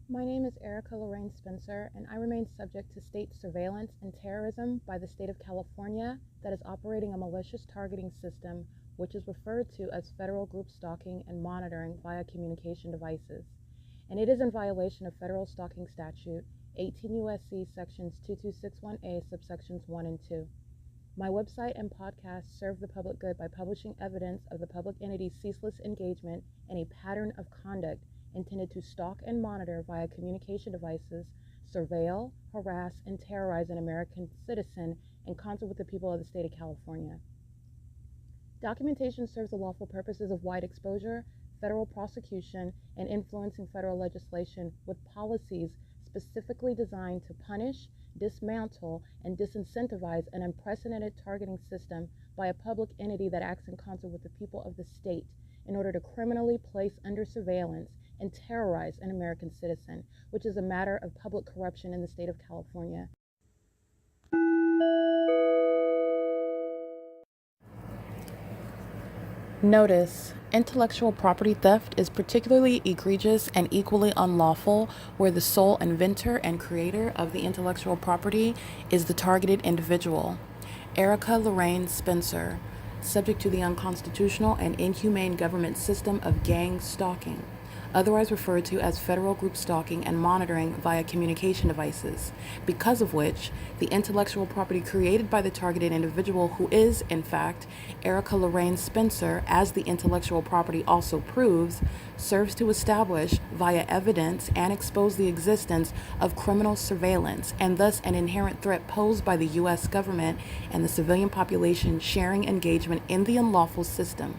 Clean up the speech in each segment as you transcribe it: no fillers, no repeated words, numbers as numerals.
My name is Erica Lorraine Spencer, and I remain subject to state surveillance and terrorism by the state of California that is operating a malicious targeting system which is referred to as federal group stalking and monitoring via communication devices. And it is in violation of federal stalking statute 18 U.S.C. sections 2261A subsections 1 and 2. My website and podcast serve the public good by publishing evidence of the public entity's ceaseless engagement in a pattern of conduct intended to stalk and monitor via communication devices, surveil, harass, and terrorize an American citizen in concert with the people of the state of California. Documentation serves the lawful purposes of wide exposure, federal prosecution, and influencing federal legislation with policies specifically designed to punish, dismantle, and disincentivize an unprecedented targeting system by a public entity that acts in concert with the people of the state in order to criminally place under surveillance and terrorize an American citizen, which is a matter of public corruption in the state of California. Notice: intellectual property theft is particularly egregious and equally unlawful where the sole inventor and creator of the intellectual property is the targeted individual. Erica Lorraine Spencer, subject to the unconstitutional and inhumane government system of gang stalking, otherwise referred to as federal group stalking and monitoring via communication devices, because of which the intellectual property created by the targeted individual, who is, in fact, Erica Lorraine Spencer, as the intellectual property also proves, serves to establish via evidence and expose the existence of criminal surveillance and thus an inherent threat posed by the U.S. government and the civilian population sharing engagement in the unlawful system.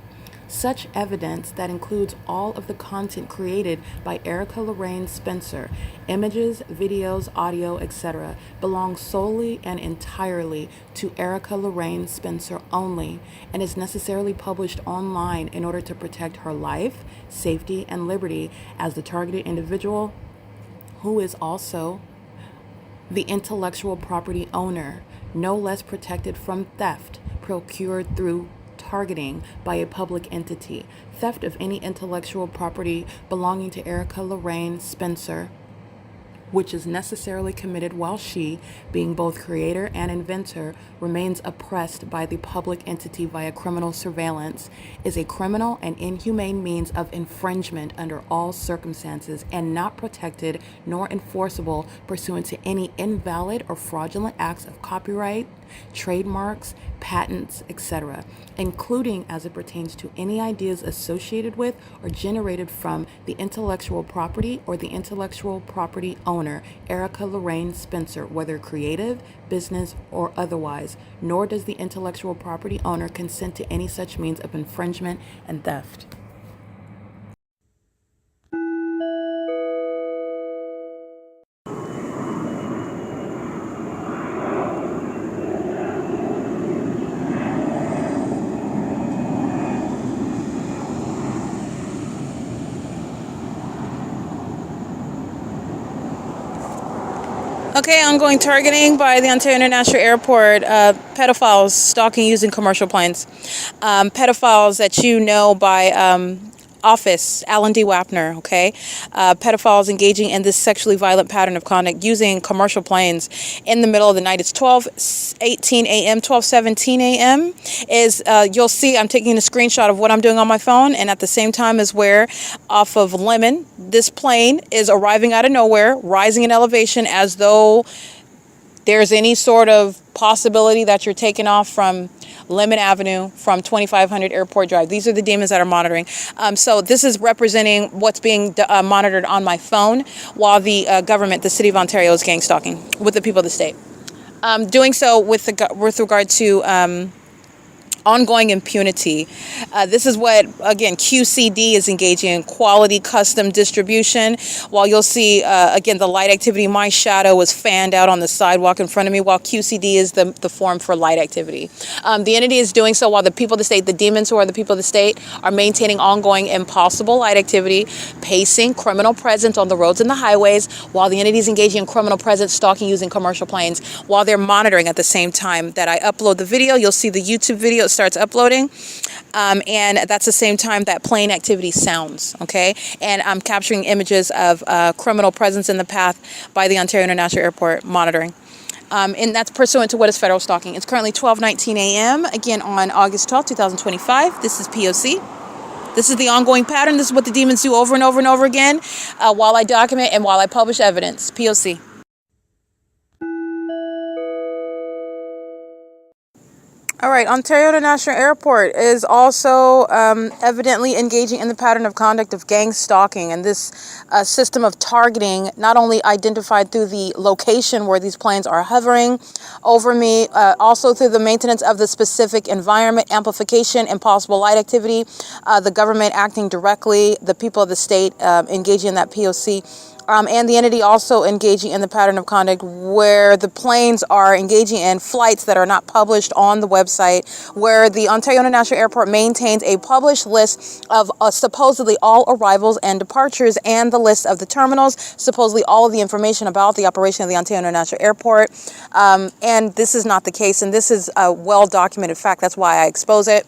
Such evidence, that includes all of the content created by Erica Lorraine Spencer, images, videos, audio, etc., belongs solely and entirely to Erica Lorraine Spencer only and is necessarily published online in order to protect her life, safety, and liberty as the targeted individual, who is also the intellectual property owner, no less protected from theft procured through targeting by a public entity. Theft of any intellectual property belonging to Erica Lorraine Spencer, which is necessarily committed while she, being both creator and inventor, remains oppressed by the public entity via criminal surveillance, is a criminal and inhumane means of infringement under all circumstances and not protected nor enforceable pursuant to any invalid or fraudulent acts of copyright, trademarks, patents, etc., including as it pertains to any ideas associated with or generated from the intellectual property or the intellectual property owner, Erica Lorraine Spencer, whether creative, business, or otherwise, nor does the intellectual property owner consent to any such means of infringement and theft. Okay, ongoing targeting by the Ontario International Airport, pedophiles stalking using commercial planes. Pedophiles that you know by office, Alan D. WAPNER, okay? Pedophiles engaging in this sexually violent pattern of conduct using commercial planes in the middle of the night. It's 12:18 a.m., 12:17 a.m. You'll see I'm taking a screenshot of what I'm doing on my phone, and at the same time is where, off of Lemon, this plane is arriving out of nowhere, rising in elevation as though there's any sort of possibility that you're taking off from Lemon Avenue from 2500 Airport Drive. These are the demons that are monitoring. So this is representing what's being monitored on my phone while the government, the city of Ontario, is gang stalking with the people of the state. Doing so with regard to ongoing impunity. This is what, again, QCD is engaging in, quality custom distribution. While you'll see, again, the light activity, my shadow was fanned out on the sidewalk in front of me, while QCD is the form for light activity. The entity is doing so while the people of the state, the demons who are the people of the state, are maintaining ongoing impossible light activity, pacing, criminal presence on the roads and the highways, while the entity is engaging in criminal presence, stalking using commercial planes, while they're monitoring at the same time that I upload the video. You'll see the YouTube video starts uploading. And that's the same time that plane activity sounds, okay? And I'm capturing images of criminal presence in the path by the Ontario International Airport monitoring. And that's pursuant to what is federal stalking. It's currently 12:19 a.m. again on August 12, 2025. This is P.O.C. This is the ongoing pattern. This is what the demons do over and over and over again while I document and while I publish evidence. P.O.C. All right, Ontario International Airport is also evidently engaging in the pattern of conduct of gang stalking, and this system of targeting not only identified through the location where these planes are hovering over me, also through the maintenance of the specific environment, amplification, and possible light activity, the government acting directly, the people of the state engaging in that POC. And the entity also engaging in the pattern of conduct where the planes are engaging in flights that are not published on the website, where the Ontario International Airport maintains a published list of supposedly all arrivals and departures and the list of the terminals, supposedly all of the information about the operation of the Ontario International Airport. And this is not the case, and this is a well-documented fact. That's why I expose it.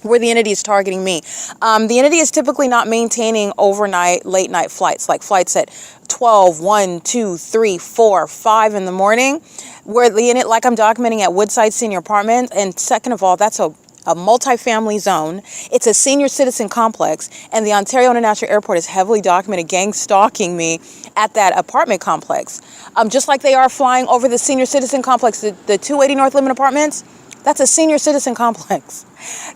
Where the entity is targeting me. The entity is typically not maintaining overnight, late night flights, like flights at 12, 1, 2, 3, 4, 5 in the morning, where the unit, like I'm documenting at Woodside Senior Apartment. And second of all, that's a multi-family zone. It's a senior citizen complex, and the Ontario International Airport is heavily documented gang stalking me at that apartment complex. Just like they are flying over the senior citizen complex, the 280 North Limit Apartments. That's a senior citizen complex.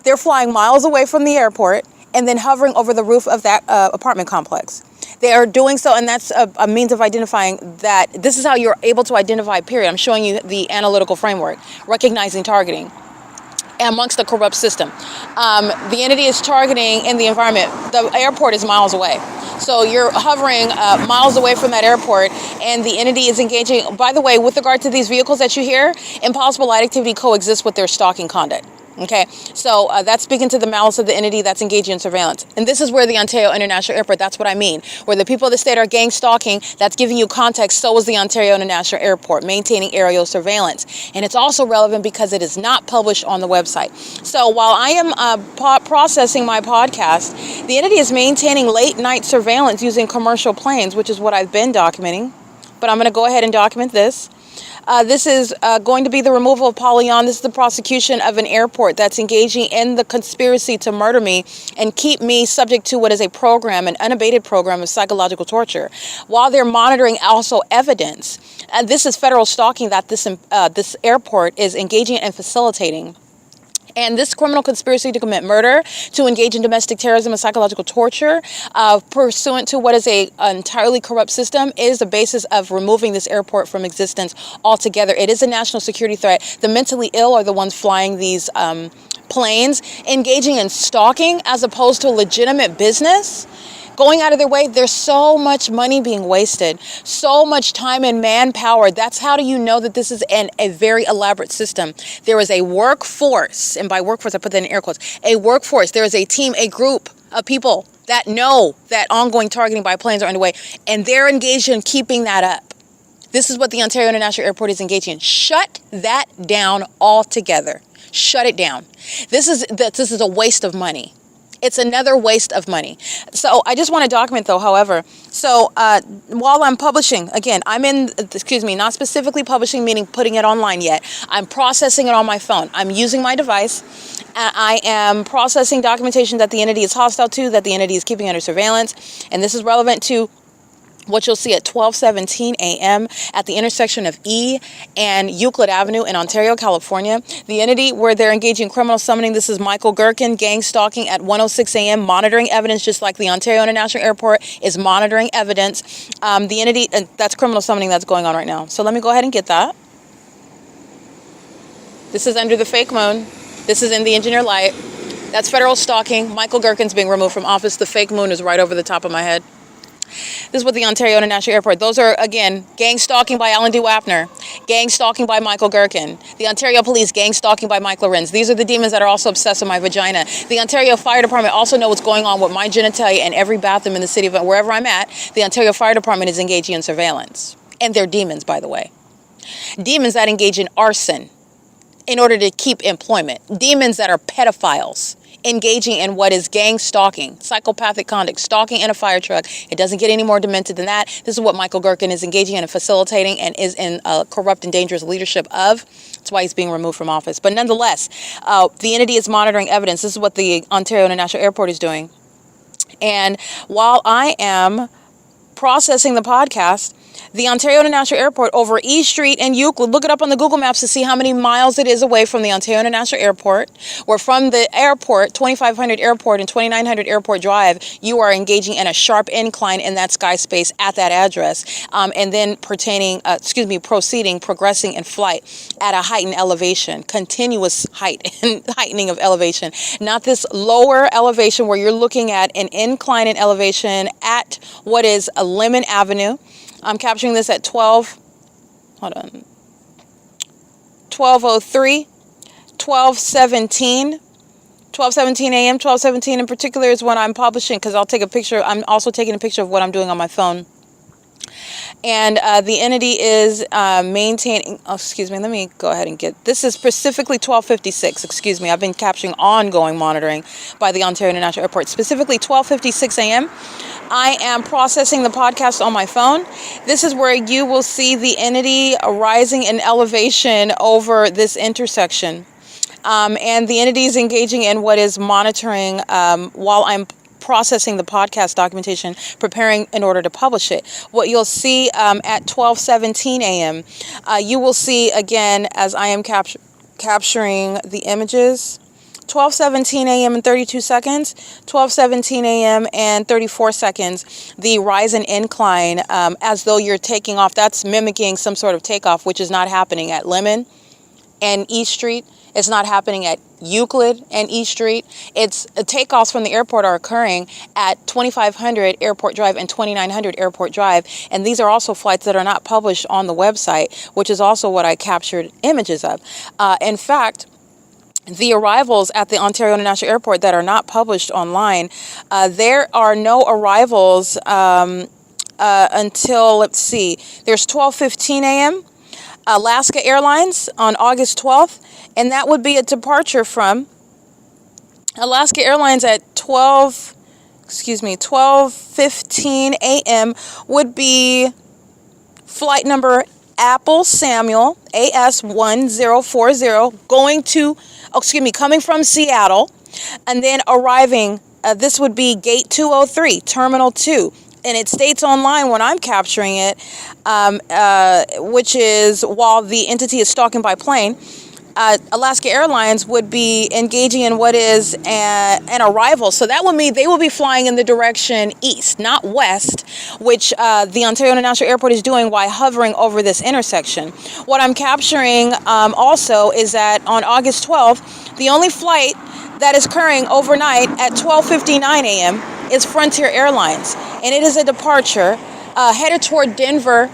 They're flying miles away from the airport and then hovering over the roof of that apartment complex. They are doing so, and that's a means of identifying that. This is how you're able to identify, period. I'm showing you the analytical framework, recognizing targeting amongst the corrupt system. The entity is targeting in the environment. The airport is miles away. So you're hovering miles away from that airport, and the entity is engaging. By the way, with regard to these vehicles that you hear, impossible light activity coexists with their stalking conduct. Okay, so that's speaking to the malice of the entity that's engaging in surveillance. And this is where the Ontario International Airport, that's what I mean. Where the people of the state are gang stalking, that's giving you context, so is the Ontario International Airport, maintaining aerial surveillance. And it's also relevant because it is not published on the website. So while I am processing my podcast, the entity is maintaining late night surveillance using commercial planes, which is what I've been documenting. But I'm going to go ahead and document this. This is going to be the removal of Polyon. This is the prosecution of an airport that's engaging in the conspiracy to murder me and keep me subject to what is a program, an unabated program of psychological torture, while they're monitoring also evidence. And this is federal stalking that this airport is engaging and facilitating. And this criminal conspiracy to commit murder, to engage in domestic terrorism and psychological torture, pursuant to what is an entirely corrupt system, is the basis of removing this airport from existence altogether. It is a national security threat. The mentally ill are the ones flying these planes, engaging in stalking as opposed to legitimate business. Going out of their way, there's so much money being wasted, so much time and manpower. That's how do you know that this is a very elaborate system. There is a workforce, and by workforce I put that in air quotes, a workforce. There is a team, a group of people that know that ongoing targeting by planes are underway, and they're engaged in keeping that up. This is what the Ontario International Airport is engaging in. Shut that down altogether. Shut it down. This is a waste of money. It's another waste of money. So I just want to document, though, however. So while I'm publishing, again, not specifically publishing, meaning putting it online yet. I'm processing it on my phone. I'm using my device. I am processing documentation that the entity is hostile to, that the entity is keeping under surveillance. And this is relevant to what you'll see at 12:17 a.m. at the intersection of E and Euclid Avenue in Ontario, California. The entity where they're engaging in criminal summoning, this is Michael Gerken, gang stalking at 1:06 a.m., monitoring evidence, just like the Ontario International Airport is monitoring evidence. The entity, that's criminal summoning that's going on right now. So let me go ahead and get that. This is under the fake moon. This is in the engineer light. That's federal stalking. Michael Gerken's being removed from office. The fake moon is right over the top of my head. This is what the Ontario International Airport. Those are, again, gang stalking by Alan D. WAPNER, gang stalking by Michael Gerken, the Ontario Police, gang stalking by Mike LORENZ. These are the demons that are also obsessed with my vagina. The Ontario Fire Department also know what's going on with my genitalia and every bathroom in the city of wherever I'm at. The Ontario Fire Department is engaging in surveillance. And they're demons, by the way. Demons that engage in arson. in order to keep employment. Demons that are pedophiles engaging in what is gang stalking, psychopathic conduct, stalking in a fire truck. It doesn't get any more demented than that. This is what Michael GERKEN is engaging in and facilitating and is in corrupt and dangerous leadership of. That's why he's being removed from office. But nonetheless, the entity is monitoring evidence. This is what the Ontario International Airport is doing. And while I am processing the podcast, the Ontario International Airport over E Street and Euclid, look it up on the Google Maps to see how many miles it is away from the Ontario International Airport. Where from the airport, 2500 Airport and 2900 Airport Drive, you are engaging in a sharp incline in that sky space at that address. And then progressing in flight at a heightened elevation, continuous heightening of elevation. Not this lower elevation where you're looking at an incline in elevation at what is a Lemon Avenue. I'm capturing this at 12:03, 12:17 a.m. 12:17 in particular is when I'm publishing, because I'll take a picture. I'm also taking a picture of what I'm doing on my phone. And the entity is maintaining, let me go ahead and get, this is specifically 12:56, I've been capturing ongoing monitoring by the Ontario International Airport, specifically 12:56 a.m. I am processing the podcast on my phone. This is where you will see the entity rising in elevation over this intersection. And the entity is engaging in what is monitoring while I'm processing the podcast documentation, preparing in order to publish it. What you'll see at 12:17 a.m., you will see again as I am capturing the images. 12:17 a.m. and 32 seconds, 12:17 a.m. and 34 seconds, the rise and incline as though you're taking off. That's mimicking some sort of takeoff, which is not happening at Lemon and East Street. It's not happening at Euclid and East Street. It's takeoffs from the airport are occurring at 2500 Airport Drive and 2900 Airport Drive. And these are also flights that are not published on the website, which is also what I captured images of. In fact, the arrivals at the Ontario International Airport that are not published online, there are no arrivals until, let's see, there's 12:15 a.m. Alaska Airlines on August 12th, and that would be a departure from Alaska Airlines at 12:15 a.m. would be flight number Apple Samuel AS1040 coming from Seattle, and then arriving, this would be gate 203, Terminal 2. And it states online when I'm capturing it, which is while the entity is stalking by plane, Alaska Airlines would be engaging in what is an arrival. So that would mean they will be flying in the direction east, not west, which the Ontario International Airport is doing while hovering over this intersection. What I'm capturing also is that on August 12th, the only flight that is occurring overnight at 12:59 a.m. is Frontier Airlines, and it is a departure headed toward Denver.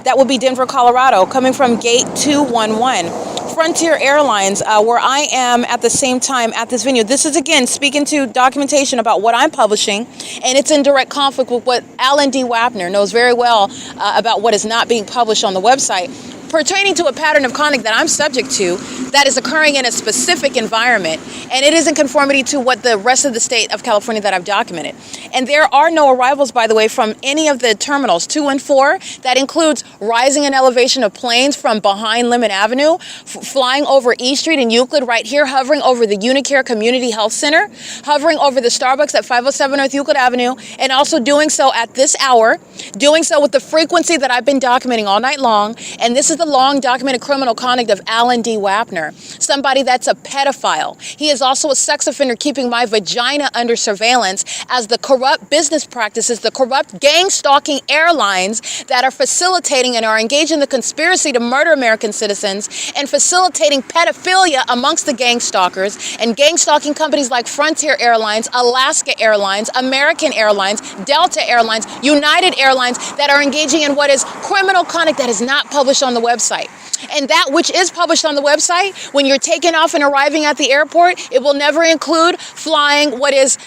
That will be Denver, Colorado, coming from gate 211. Frontier Airlines, where I am at the same time at this venue. This is, again, speaking to documentation about what I'm publishing, and it's in direct conflict with what Alan D. WAPNER knows very well about what is not being published on the website, pertaining to a pattern of conduct that I'm subject to that is occurring in a specific environment, and it is in conformity to what the rest of the state of California that I've documented. And there are no arrivals, by the way, from any of the terminals 2 and 4. That includes rising in elevation of planes from behind Lemon Avenue, flying over E Street and Euclid right here, hovering over the Unicare Community Health Center, hovering over the Starbucks at 507 North Euclid Avenue, and also doing so at this hour, doing so with the frequency that I've been documenting all night long. And this is the long documented criminal conduct of Alan D. WAPNER, somebody that's a pedophile. He is also a sex offender, keeping my vagina under surveillance as the corrupt business practices, the corrupt gang stalking airlines that are facilitating and are engaged in the conspiracy to murder American citizens and facilitating pedophilia amongst the gang stalkers, and gang stalking companies like Frontier Airlines, Alaska Airlines, American Airlines, Delta Airlines, United Airlines that are engaging in what is criminal conduct that is not published on the website. And that which is published on the website, when you're taking off and arriving at the airport, it will never include flying what is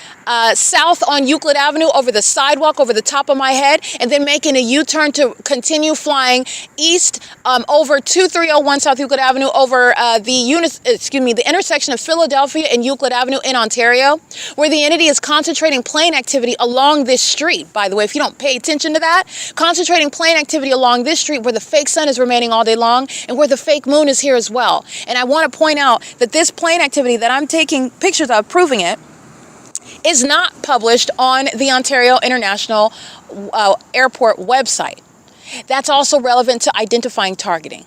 south on Euclid Avenue over the sidewalk over the top of my head, and then making a U-turn to continue flying east over 2301 South Euclid Avenue over the intersection of Philadelphia and Euclid Avenue in Ontario, where the entity is concentrating plane activity along this street. By the way, if you don't pay attention to that, concentrating plane activity along this street where the fake sun is remaining all day long and where the fake moon is here as well. And I want to point out that this plane activity that I'm taking pictures of proving it is not published on the Ontario International Airport website. That's also relevant to identifying targeting.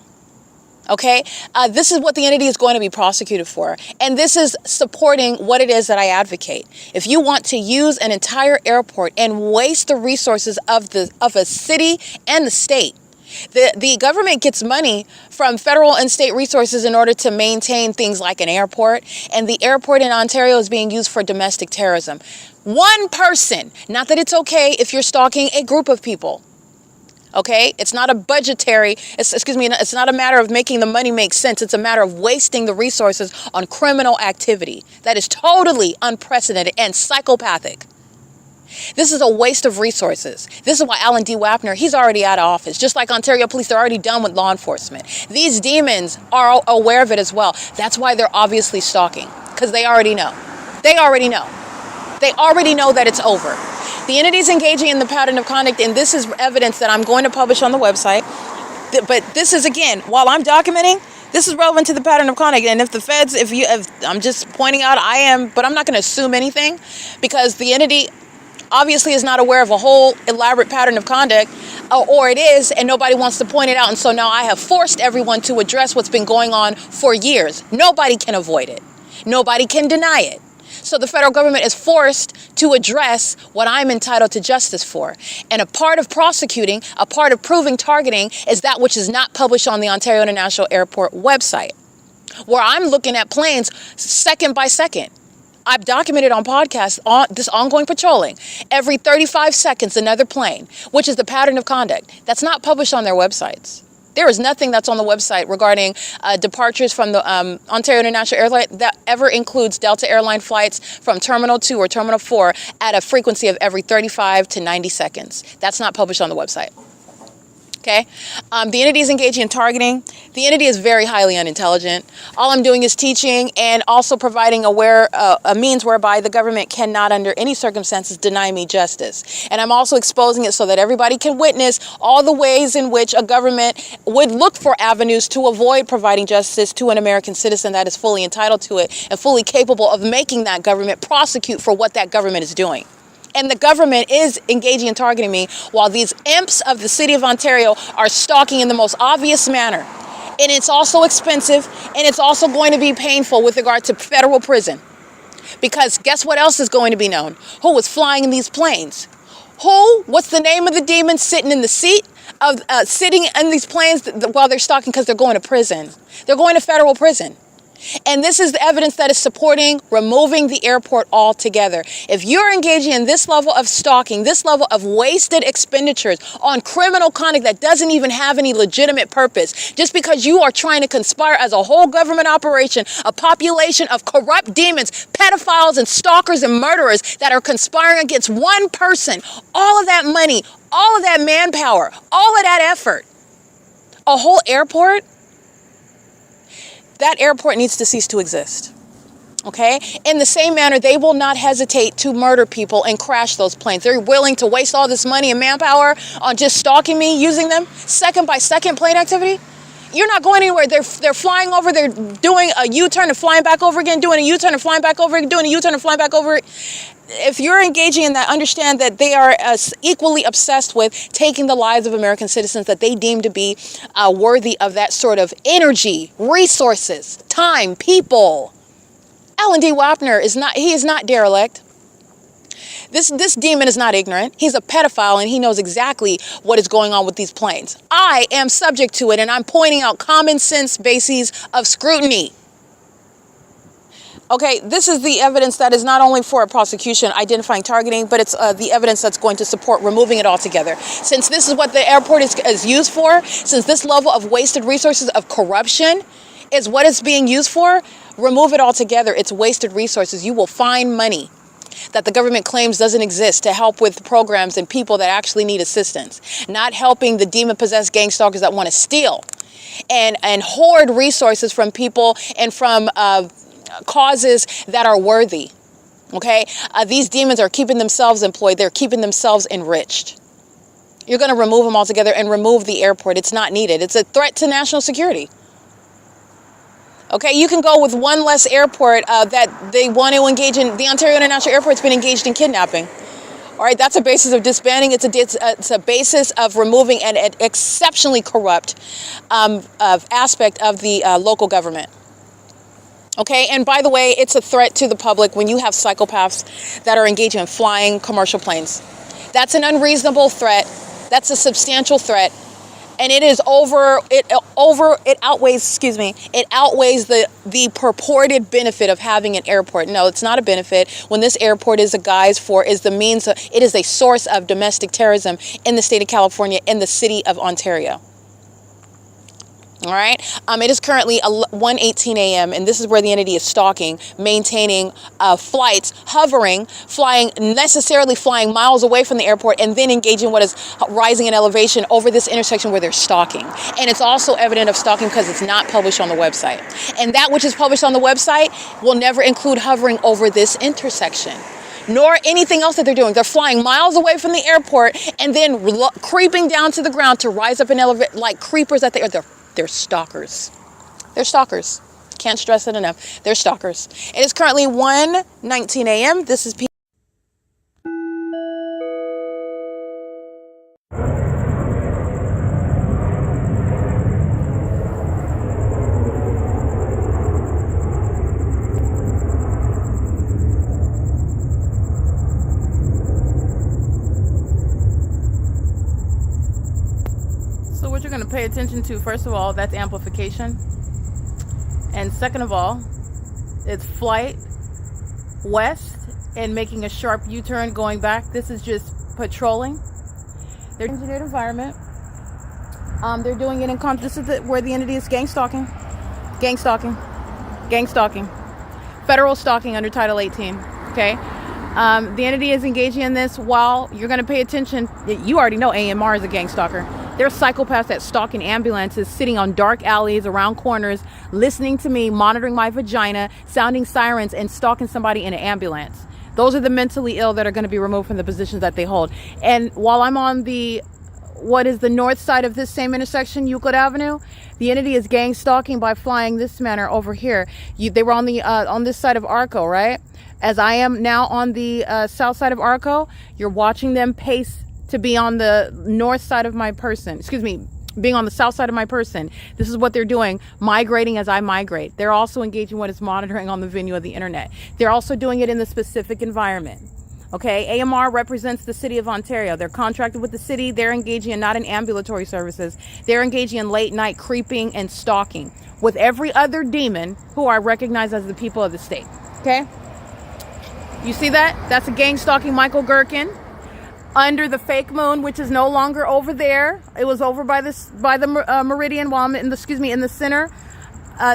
Okay, this is what the entity is going to be prosecuted for. And this is supporting what it is that I advocate. If you want to use an entire airport and waste the resources of a city and the state, the government gets money from federal and state resources in order to maintain things like an airport. And the airport in Ontario is being used for domestic terrorism. One person, not that it's okay if you're stalking a group of people. Okay, it's not a budgetary, it's not a matter of making the money make sense. It's a matter of wasting the resources on criminal activity. That is totally unprecedented and psychopathic. This is a waste of resources. This is why Alan D. WAPNER, he's already out of office. Just like Ontario Police, they're already done with law enforcement. These demons are aware of it as well. That's why they're obviously stalking, because they already know. They already know. They already know that it's over. The entity is engaging in the pattern of conduct, and this is evidence that I'm going to publish on the website. But this is, again, while I'm documenting, this is relevant to the pattern of conduct. And if the feds, I'm just pointing out, but I'm not going to assume anything, because the entity obviously is not aware of a whole elaborate pattern of conduct, or it is, and nobody wants to point it out. And so now I have forced everyone to address what's been going on for years. Nobody can avoid it. Nobody can deny it. So the federal government is forced to address what I'm entitled to justice for. And a part of prosecuting, a part of proving targeting, is that which is not published on the Ontario International Airport website, where I'm looking at planes second by second. I've documented on podcasts on this ongoing patrolling. Every 35 seconds, another plane, which is the pattern of conduct. That's not published on their websites. There is nothing that's on the website regarding departures from the Ontario International Airport that ever includes Delta airline flights from Terminal 2 or Terminal 4 at a frequency of every 35 to 90 seconds. That's not published on the website. Okay, the entity is engaging in targeting. The entity is very highly unintelligent. All I'm doing is teaching and also providing a means whereby the government cannot under any circumstances deny me justice. And I'm also exposing it so that everybody can witness all the ways in which a government would look for avenues to avoid providing justice to an American citizen that is fully entitled to it and fully capable of making that government prosecute for what that government is doing. And the government is engaging in targeting me while these imps of the city of Ontario are stalking in the most obvious manner. And it's also expensive, and it's also going to be painful with regard to federal prison. Because guess what else is going to be known? Who was flying in these planes? What's the name of the demon sitting in the seat of sitting in these planes while they're stalking, because they're going to prison. They're going to federal prison. And this is the evidence that is supporting removing the airport altogether. If you're engaging in this level of stalking, this level of wasted expenditures on criminal conduct that doesn't even have any legitimate purpose, just because you are trying to conspire as a whole government operation, a population of corrupt demons, pedophiles and stalkers and murderers that are conspiring against one person, all of that money, all of that manpower, all of that effort, a whole airport, that airport needs to cease to exist. Okay? In the same manner, they will not hesitate to murder people and crash those planes. They're willing to waste all this money and manpower on just stalking me, using them, second by second plane activity. You're not going anywhere. They're flying over, they're doing a U-turn and flying back over again, doing a U-turn and flying back over again, doing a U-turn and flying back over. If you're engaging in that, understand that they are equally obsessed with taking the lives of American citizens that they deem to be worthy of that sort of energy, resources, time, people. Alan D. WAPNER is not derelict. This demon is not ignorant. He's a pedophile, and he knows exactly what is going on with these planes. I am subject to it, and I'm pointing out common sense bases of scrutiny. Okay, this is the evidence that is not only for a prosecution identifying targeting, but it's the evidence that's going to support removing it altogether. Since this is what the airport is used for, since this level of wasted resources of corruption is what it's being used for, remove it altogether. It's wasted resources. You will find money that the government claims doesn't exist to help with programs and people that actually need assistance, not helping the demon-possessed gang stalkers that want to steal and hoard resources from people and from causes that are worthy. Okay, these demons are keeping themselves employed. They're keeping themselves enriched. You're going to remove them altogether and remove the airport. It's not needed. It's a threat to national security. Okay, you can go with one less airport that they want to engage in. The Ontario International Airport's been engaged in kidnapping. All right, that's a basis of disbanding. It's a basis of removing an exceptionally corrupt aspect of the local government. Okay, and by the way, it's a threat to the public when you have psychopaths that are engaging in flying commercial planes. That's an unreasonable threat. That's a substantial threat. And it outweighs the purported benefit of having an airport. No, it's not a benefit. When this airport is it is a source of domestic terrorism in the state of California, in the city of Ontario. All right. It is currently 1:18 a.m. and this is where the entity is stalking, maintaining flights, necessarily flying miles away from the airport, and then engaging what is rising in elevation over this intersection where they're stalking. And it's also evident of stalking because it's not published on the website. And that which is published on the website will never include hovering over this intersection, nor anything else that they're doing. They're flying miles away from the airport and then creeping down to the ground to rise up and elevate like creepers that they're stalkers. They're stalkers. Can't stress it enough. They're stalkers. It is currently 1:19 a.m. This is So what you're going to pay attention to, first of all, that's amplification. And second of all, it's flight west and making a sharp U-turn going back. This is just patrolling. They're in engineered environment. They're doing it in this is where the entity is gang stalking. Gang stalking. Gang stalking. Federal stalking under Title 18. Okay. The entity is engaging in this while you're going to pay attention. You already know AMR is a gang stalker. They're psychopaths that stalk in ambulances, sitting on dark alleys, around corners, listening to me, monitoring my vagina, sounding sirens, and stalking somebody in an ambulance. Those are the mentally ill that are going to be removed from the positions that they hold. And while I'm on what is the north side of this same intersection, Euclid Avenue, the entity is gang stalking by flying this manner over here. They were on this side of ARCO, right? As I am now on the south side of ARCO, you're watching them pace to be on the north side of my person. Being on the south side of my person. This is what they're doing, migrating as I migrate. They're also engaging what is monitoring on the venue of the internet. They're also doing it in the specific environment. Okay, AMR represents the city of Ontario. They're contracted with the city. They're engaging not in ambulatory services. They're engaging in late night creeping and stalking with every other demon who are recognized as the people of the state. Okay, you see that? That's a gang stalking Michael GERKEN under the fake moon, which is no longer over there. It was over by the meridian while I'm in the center.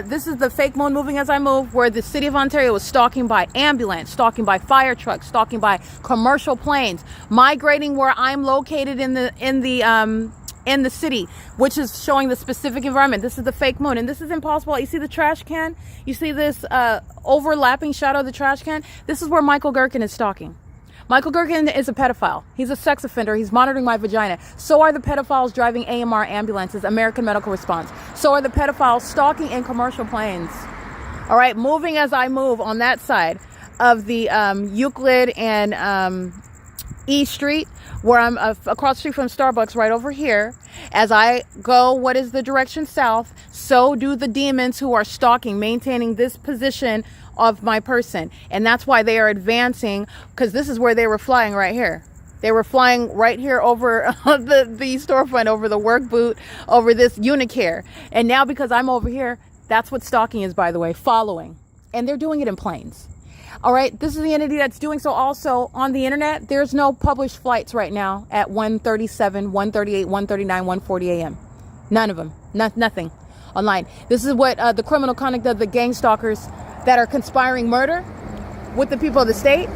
This is the fake moon moving as I move, where the city of Ontario was stalking by ambulance, stalking by fire trucks, stalking by commercial planes, migrating where I'm located in the city, which is showing the specific environment. This is the fake moon, and this is impossible. You see the trash can? You see this overlapping shadow of the trash can? This is where Michael GERKEN is stalking. Michael GERKEN is a pedophile. He's a sex offender. He's monitoring my vagina. So are the pedophiles driving AMR ambulances, American Medical Response. So are the pedophiles stalking in commercial planes. All right, moving as I move on that side of the Euclid and E Street, where I'm across the street from Starbucks right over here. As I go, what is the direction south, so do the demons who are stalking, maintaining this position of my person. And that's why they are advancing, because this is where they were flying right here. They were flying right here over the storefront, over the work boot, over this Unicare. And now because I'm over here, that's what stalking is, by the way, following. and they're doing it in planes. All right, this is the entity that's doing so also on the internet. There's no published flights right now at 1:37, 1:38, 1:39, 1:40 a.m. None of them, nothing online. This is what the criminal conduct of the gang stalkers that are conspiring murder with the people of the state,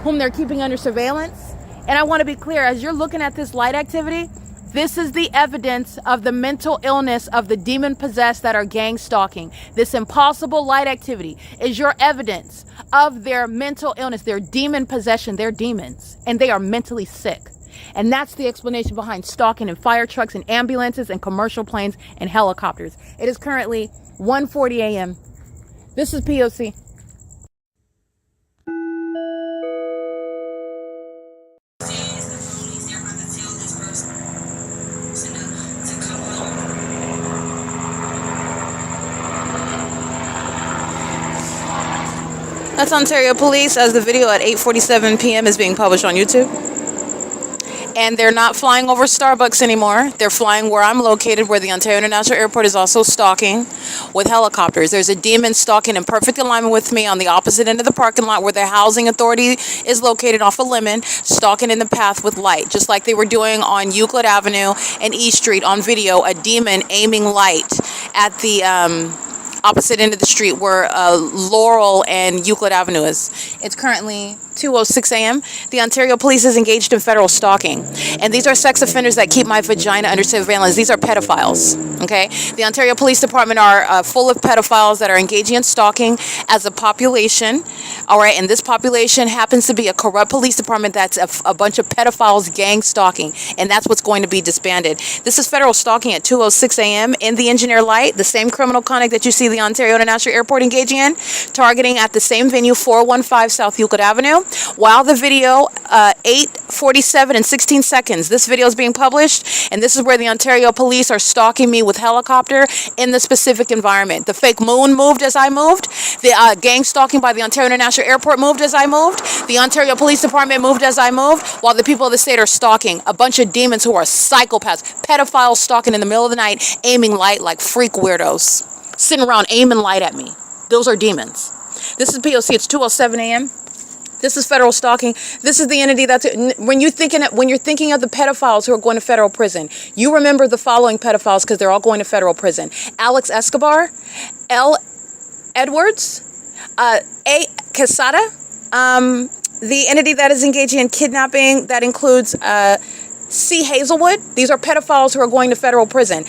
whom they're keeping under surveillance. And I want to be clear, as you're looking at this light activity, this is the evidence of the mental illness of the demon-possessed that are gang stalking. This impossible light activity is your evidence of their mental illness, their demon possession. They're demons, and they are mentally sick. And that's the explanation behind stalking in fire trucks and ambulances and commercial planes and helicopters. It is currently 1:40 a.m. This is P.O.C. That's Ontario Police as the video at 8:47 p.m. is being published on YouTube. And they're not flying over Starbucks anymore. They're flying where I'm located, where the Ontario International Airport is also stalking with helicopters. There's a demon stalking in perfect alignment with me on the opposite end of the parking lot where the housing authority is located off of Lemon, stalking in the path with light, just like they were doing on Euclid Avenue and East Street on video, a demon aiming light at the opposite end of the street where Laurel and Euclid Avenue is. It's currently 2:06 a.m. The Ontario Police is engaged in federal stalking. And these are sex offenders that keep my vagina under surveillance. These are pedophiles, okay? The Ontario Police Department are full of pedophiles that are engaging in stalking as a population, all right? And this population happens to be a corrupt police department that's a bunch of pedophiles gang stalking. And that's what's going to be disbanded. This is federal stalking at 2:06 a.m. in the Engineer Light, the same criminal conduct that you see the Ontario International Airport engaging in, targeting at the same venue, 415 South Euclid Avenue. While the video, 8:47 and 16 seconds, this video is being published, and this is where the Ontario Police are stalking me with helicopter in the specific environment. The fake moon moved as I moved. The gang stalking by the Ontario International Airport moved as I moved. The Ontario Police Department moved as I moved, while the people of the state are stalking a bunch of demons who are psychopaths, pedophiles stalking in the middle of the night, aiming light like freak weirdos, sitting around aiming light at me. Those are demons. This is P.O.C. It's 2:07 a.m. This is federal stalking. This is the entity that's, when you're thinking of the pedophiles who are going to federal prison, you remember the following pedophiles because they're all going to federal prison: Alex Escobar, L. Edwards, A. Quesada, the entity that is engaging in kidnapping that includes C. Hazelwood. These are pedophiles who are going to federal prison.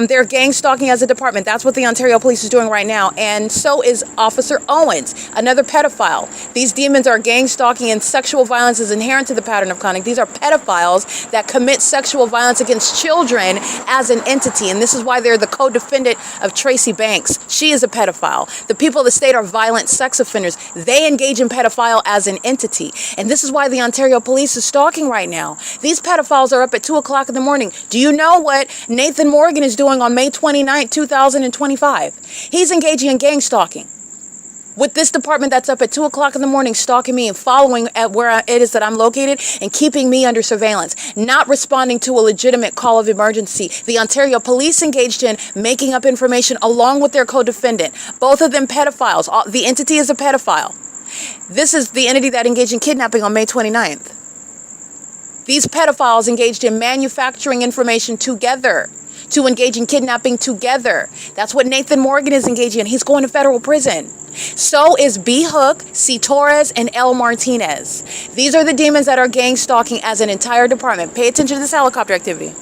They're gang stalking as a department. That's what the Ontario Police is doing right now. And so is Officer Owens, another pedophile. These demons are gang stalking, and sexual violence is inherent to the pattern of conduct. These are pedophiles that commit sexual violence against children as an entity. And this is why they're the co-defendant of Tracy Banks. She is a pedophile. The people of the state are violent sex offenders. They engage in pedophile as an entity. And this is why the Ontario Police is stalking right now. These pedophiles are up at 2 o'clock in the morning. Do you know what Nathan Morgan is doing on May 29, 2025? He's engaging in gang stalking with this department that's up at 2 o'clock in the morning, stalking me and following at where it is that I'm located and keeping me under surveillance, not responding to a legitimate call of emergency. The Ontario Police engaged in making up information along with their co-defendant, both of them pedophiles. The entity is a pedophile. This is the entity that engaged in kidnapping on May 29th. These pedophiles engaged in manufacturing information together to engage in kidnapping together. That's what Nathan Morgan is engaging in. He's going to federal prison. So is B. Hook, C. Torres, and L. Martinez. These are the demons that are gang stalking as an entire department. Pay attention to this helicopter activity,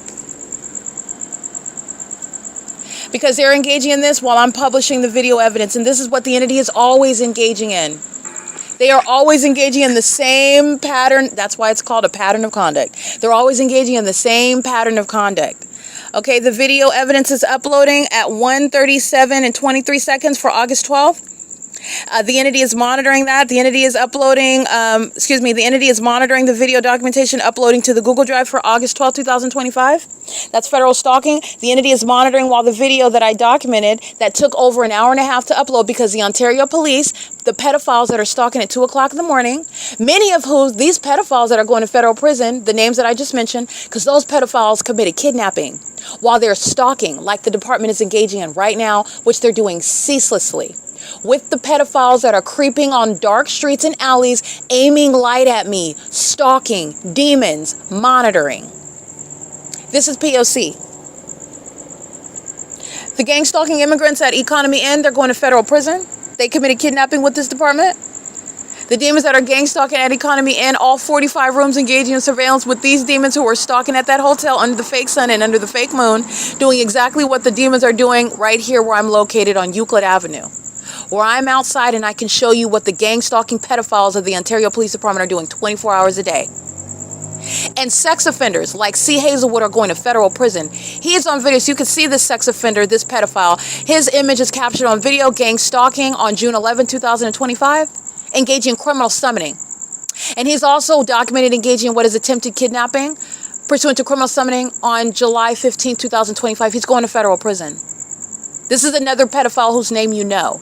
because they're engaging in this while I'm publishing the video evidence. And this is what the entity is always engaging in. They are always engaging in the same pattern. That's why it's called a pattern of conduct. They're always engaging in the same pattern of conduct. Okay, the video evidence is uploading at 1:37 and 23 seconds for August 12th. The entity is monitoring that. The entity is uploading, the entity is monitoring the video documentation uploading to the Google Drive for August 12, 2025. That's federal stalking. The entity is monitoring while the video that I documented that took over an hour and a half to upload, because the Ontario Police, the pedophiles that are stalking at 2 o'clock in the morning, many of whom, these pedophiles that are going to federal prison, the names that I just mentioned, because those pedophiles committed kidnapping, while they're stalking, like the department is engaging in right now, which they're doing ceaselessly, with the pedophiles that are creeping on dark streets and alleys, aiming light at me, stalking, demons, monitoring. This is P.O.C. The gang stalking immigrants at Economy Inn, they're going to federal prison. They committed kidnapping with this department. The demons that are gang stalking at Economy Inn, all 45 rooms engaging in surveillance with these demons who are stalking at that hotel under the fake sun and under the fake moon, doing exactly what the demons are doing right here where I'm located on Euclid Avenue, where I'm outside and I can show you what the gang stalking pedophiles of the Ontario Police Department are doing 24 hours a day. And sex offenders like C. Hazelwood are going to federal prison. He is on video, so you can see this sex offender, this pedophile. His image is captured on video, gang stalking on June 11, 2025, engaging in criminal summoning. And he's also documented engaging in what is attempted kidnapping pursuant to criminal summoning on July 15, 2025. He's going to federal prison. This is another pedophile whose name you know.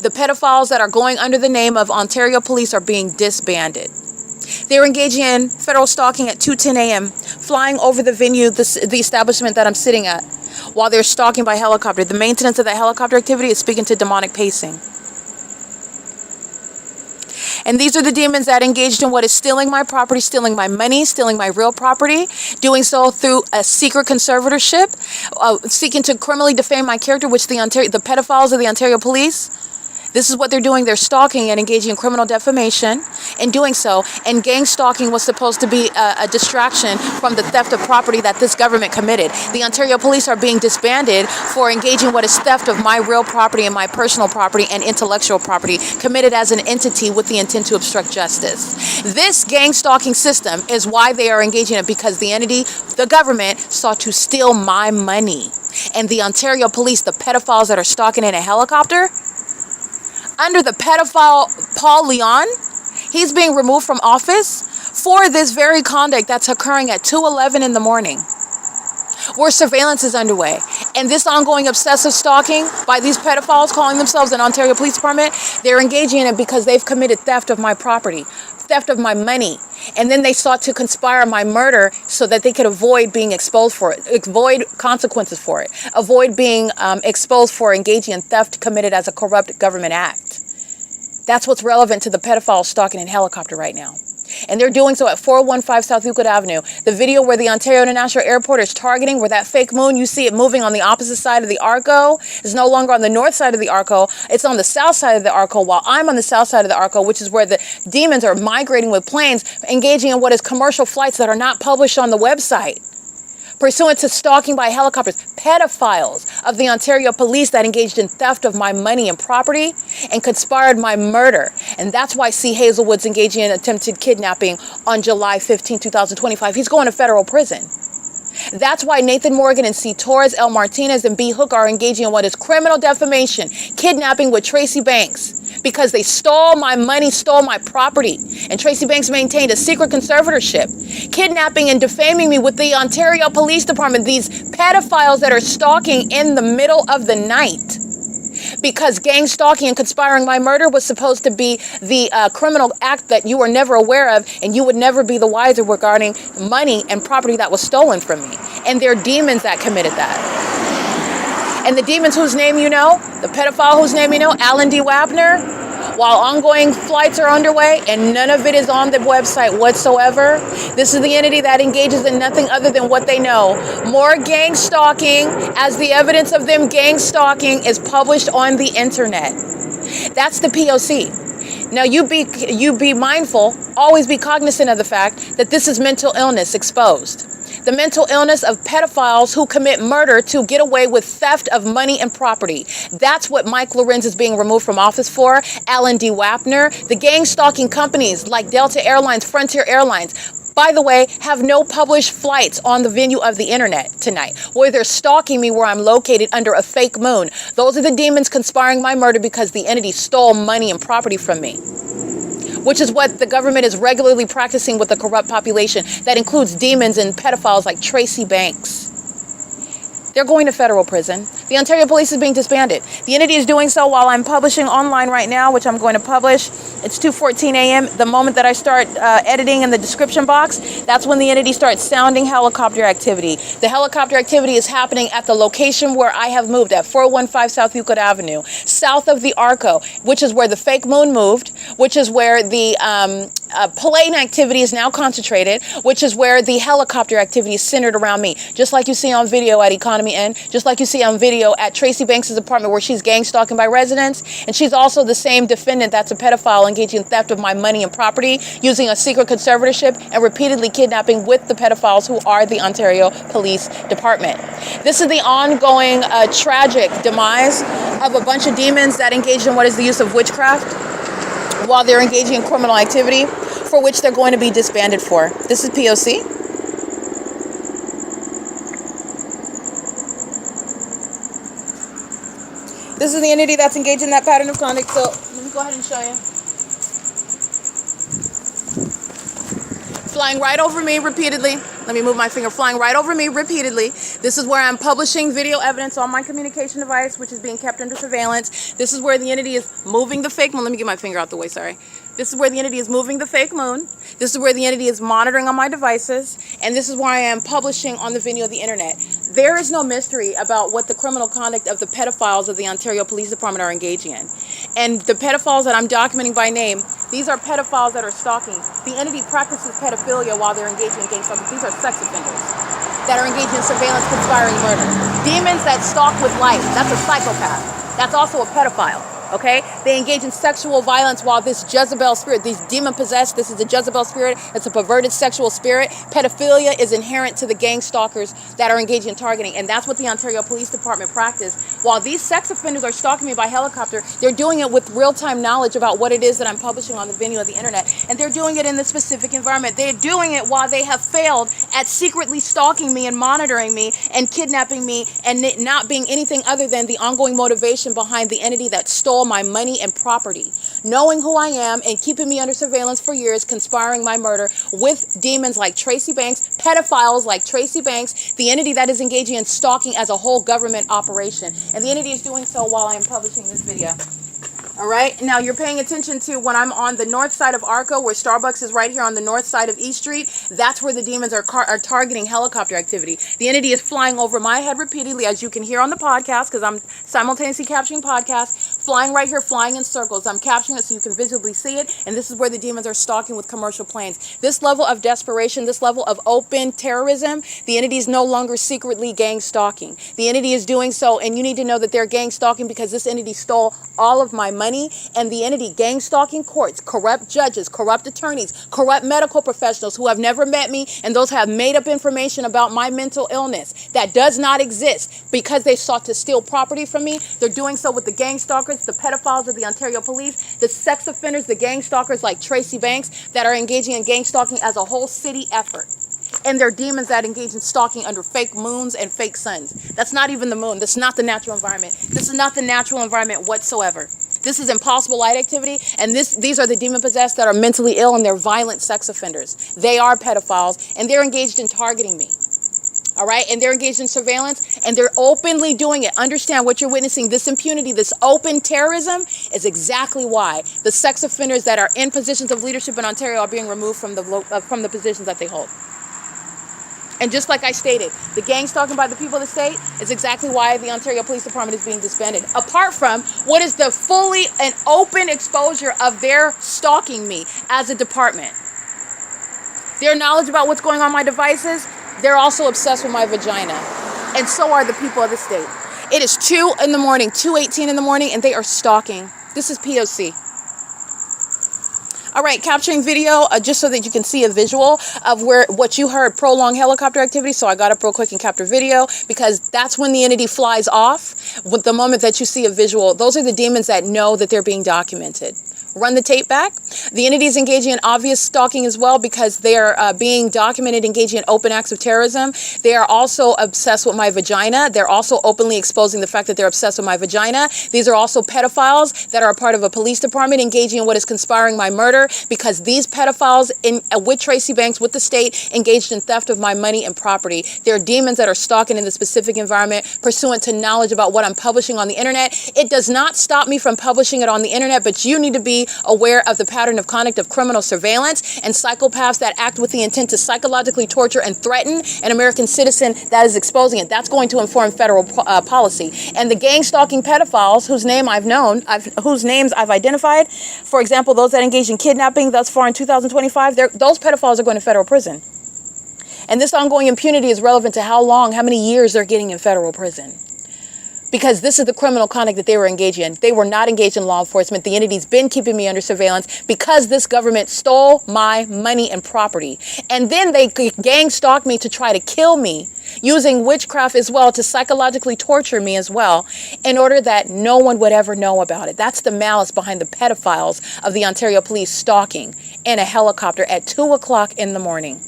The pedophiles that are going under the name of Ontario Police are being disbanded. They're engaging in federal stalking at 2:10 a.m., flying over the venue, the establishment that I'm sitting at, while they're stalking by helicopter. The maintenance of that helicopter activity is speaking to demonic pacing. And these are the demons that engaged in what is stealing my property, stealing my money, stealing my real property, doing so through a secret conservatorship, seeking to criminally defame my character, which the pedophiles of the Ontario Police, this is what they're doing. They're stalking and engaging in criminal defamation and doing so. And gang stalking was supposed to be a distraction from the theft of property that this government committed. The Ontario Police are being disbanded for engaging what is theft of my real property and my personal property and intellectual property committed as an entity with the intent to obstruct justice. This gang stalking system is why they are engaging in it, because the entity, the government, sought to steal my money. And the Ontario Police, the pedophiles that are stalking in a helicopter, under the pedophile Paul Leon, he's being removed from office for this very conduct that's occurring at 2:11 in the morning, where surveillance is underway. And this ongoing obsessive stalking by these pedophiles calling themselves an Ontario Police Department, they're engaging in it because they've committed theft of my property, theft of my money. And then they sought to conspire my murder so that they could avoid being exposed for it, avoid consequences for it, avoid being exposed for engaging in theft committed as a corrupt government act. That's what's relevant to the pedophiles stalking in helicopter right now. And they're doing so at 415 South Euclid Avenue. The video where the Ontario International Airport is targeting, where that fake moon, you see it moving on the opposite side of the ARCO, is no longer on the north side of the ARCO. It's on the south side of the ARCO, while I'm on the south side of the ARCO, which is where the demons are migrating with planes, engaging in what is commercial flights that are not published on the website, pursuant to stalking by helicopters, pedophiles of the Ontario Police that engaged in theft of my money and property and conspired my murder. And that's why C. Hazelwood's engaging in attempted kidnapping on July 15, 2025. He's going to federal prison. That's why Nathan Morgan and C. Torres, L. Martinez, and B. Hook are engaging in what is criminal defamation, kidnapping with Tracy Banks, because they stole my money, stole my property. And Tracy Banks maintained a secret conservatorship, kidnapping and defaming me with the Ontario Police Department, these pedophiles that are stalking in the middle of the night. Because gang stalking and conspiring my murder was supposed to be the criminal act that you were never aware of, and you would never be the wiser regarding money and property that was stolen from me. And they're demons that committed that. And the demons whose name you know, the pedophile whose name you know, Alan D. Wapner, while ongoing flights are underway and none of it is on the website whatsoever, this is the entity that engages in nothing other than what they know. More gang stalking, as the evidence of them gang stalking is published on the internet. That's the P.O.C. Now you be mindful, always be cognizant of the fact that this is mental illness exposed. The mental illness of pedophiles who commit murder to get away with theft of money and property. That's what Mike LORENZ is being removed from office for. Alan D. Wapner. The gang stalking companies like Delta Airlines, Frontier Airlines, by the way, have no published flights on the venue of the internet tonight, where they're stalking me where I'm located under a fake moon. Those are the demons conspiring my murder because the entity stole money and property from me, which is what the government is regularly practicing with the corrupt population that includes demons and pedophiles like Tracy Banks. They're going to federal prison. The Ontario Police is being disbanded. The entity is doing so while I'm publishing online right now, which I'm going to publish It's 2:14 a.m. The moment that I start editing in the description box, that's when the entity starts sounding helicopter activity. The helicopter activity is happening at the location where I have moved at 415 South Euclid Avenue, south of the ARCO, which is where the fake moon moved, which is where the plane activity is now concentrated, which is where the helicopter activity is centered around me. Just like you see on video at Economy Inn, just like you see on video at Tracy Banks' apartment where she's gang stalking by residents. And she's also the same defendant that's a pedophile engaging in theft of my money and property, using a secret conservatorship, and repeatedly kidnapping with the pedophiles who are the Ontario Police Department. This is the ongoing tragic demise of a bunch of demons that engage in what is the use of witchcraft while they're engaging in criminal activity, for which they're going to be disbanded for. This is P.O.C. This is the entity that's engaged in that pattern of conduct. So let me go ahead and show you. Flying right over me repeatedly. Let me move my finger. Flying right over me repeatedly. This is where I'm publishing video evidence on my communication device, which is being kept under surveillance. This is where the entity is moving the fake moon. Let me get my finger out the way, sorry. This is where the entity is moving the fake moon. This is where the entity is monitoring on my devices. And this is where I am publishing on the video of the internet. There is no mystery about what the criminal conduct of the pedophiles of the Ontario Police Department are engaging in. And the pedophiles that I'm documenting by name, these are pedophiles that are stalking. The entity practices pedophilia while they're engaging in gang stalking. These are sex offenders that are engaging in surveillance, conspiring, murder. Demons that stalk with life. That's a psychopath. That's also a pedophile. Okay, they engage in sexual violence while this Jezebel spirit, these demon possessed, this is the Jezebel spirit, it's a perverted sexual spirit. Pedophilia is inherent to the gang stalkers that are engaged in targeting, and that's what the Ontario Police Department practice. While these sex offenders are stalking me by helicopter, they're doing it with real-time knowledge about what it is that I'm publishing on the video of the internet, and they're doing it in the specific environment. They're doing it while they have failed at secretly stalking me and monitoring me and kidnapping me, and it not being anything other than the ongoing motivation behind the entity that stole my money and property, knowing who I am and keeping me under surveillance for years, conspiring my murder with demons like Tracy Banks, pedophiles like Tracy Banks, the entity that is engaging in stalking as a whole government operation. And the entity is doing so while I am publishing this video. All right, now you're paying attention to when I'm on the north side of ARCO, where Starbucks is right here on the north side of East Street. That's where the demons are targeting helicopter activity. The entity is flying over my head repeatedly, as you can hear on the podcast, because I'm simultaneously capturing podcasts, flying right here, flying in circles. I'm capturing it so you can visibly see it, and this is where the demons are stalking with commercial planes. This level of desperation, this level of open terrorism, the entity is no longer secretly gang stalking. The entity is doing so, and you need to know that they're gang stalking because this entity stole all of my money, and the entity gang stalking courts, corrupt judges, corrupt attorneys, corrupt medical professionals who have never met me, and those who have made up information about my mental illness that does not exist because they sought to steal property from me. They're doing so with the gang stalkers, the pedophiles of the Ontario Police, the sex offenders, the gang stalkers like Tracy Banks that are engaging in gang stalking as a whole city effort. And they're demons that engage in stalking under fake moons and fake suns. That's not even the moon. That's not the natural environment. This is not the natural environment whatsoever. This is impossible light activity, and these are the demon-possessed that are mentally ill, and they're violent sex offenders. They are pedophiles, and they're engaged in targeting me. All right, and they're engaged in surveillance, and they're openly doing it. Understand what you're witnessing. This impunity, this open terrorism is exactly why the sex offenders that are in positions of leadership in Ontario are being removed from the positions that they hold. And just like I stated, the gang stalking by the people of the state is exactly why the Ontario Police Department is being disbanded. Apart from what is the fully and open exposure of their stalking me as a department. Their knowledge about what's going on my devices, they're also obsessed with my vagina. And so are the people of the state. It is 2 in the morning, 2:18 in the morning, and they are stalking. This is P.O.C. All right, capturing video just so that you can see a visual of what you heard, prolonged helicopter activity. So I got up real quick and captured video because that's when the entity flies off. With the moment that you see a visual, those are the demons that know that they're being documented. Run the tape back. The entity is engaging in obvious stalking as well because they are being documented engaging in open acts of terrorism. They are also obsessed with my vagina. They're also openly exposing the fact that they're obsessed with my vagina. These are also pedophiles that are a part of a police department engaging in what is conspiring my murder because these pedophiles with Tracy Banks, with the state, engaged in theft of my money and property. They're demons that are stalking in the specific environment pursuant to knowledge about what I'm publishing on the internet. It does not stop me from publishing it on the internet, but you need to be acutely aware of the pattern of conduct of criminal surveillance and psychopaths that act with the intent to psychologically torture and threaten an American citizen that is exposing it. That's going to inform federal policy. And the gang stalking pedophiles whose names I've identified, for example, those that engage in kidnapping thus far in 2025, those pedophiles are going to federal prison. And this ongoing impunity is relevant to how long, how many years they're getting in federal prison. Because this is the criminal conduct that they were engaged in. They were not engaged in law enforcement. The entity's been keeping me under surveillance because this government stole my money and property. And then they gang stalked me to try to kill me, using witchcraft as well to psychologically torture me as well, in order that no one would ever know about it. That's the malice behind the pedophiles of the Ontario Police stalking in a helicopter at 2 o'clock in the morning.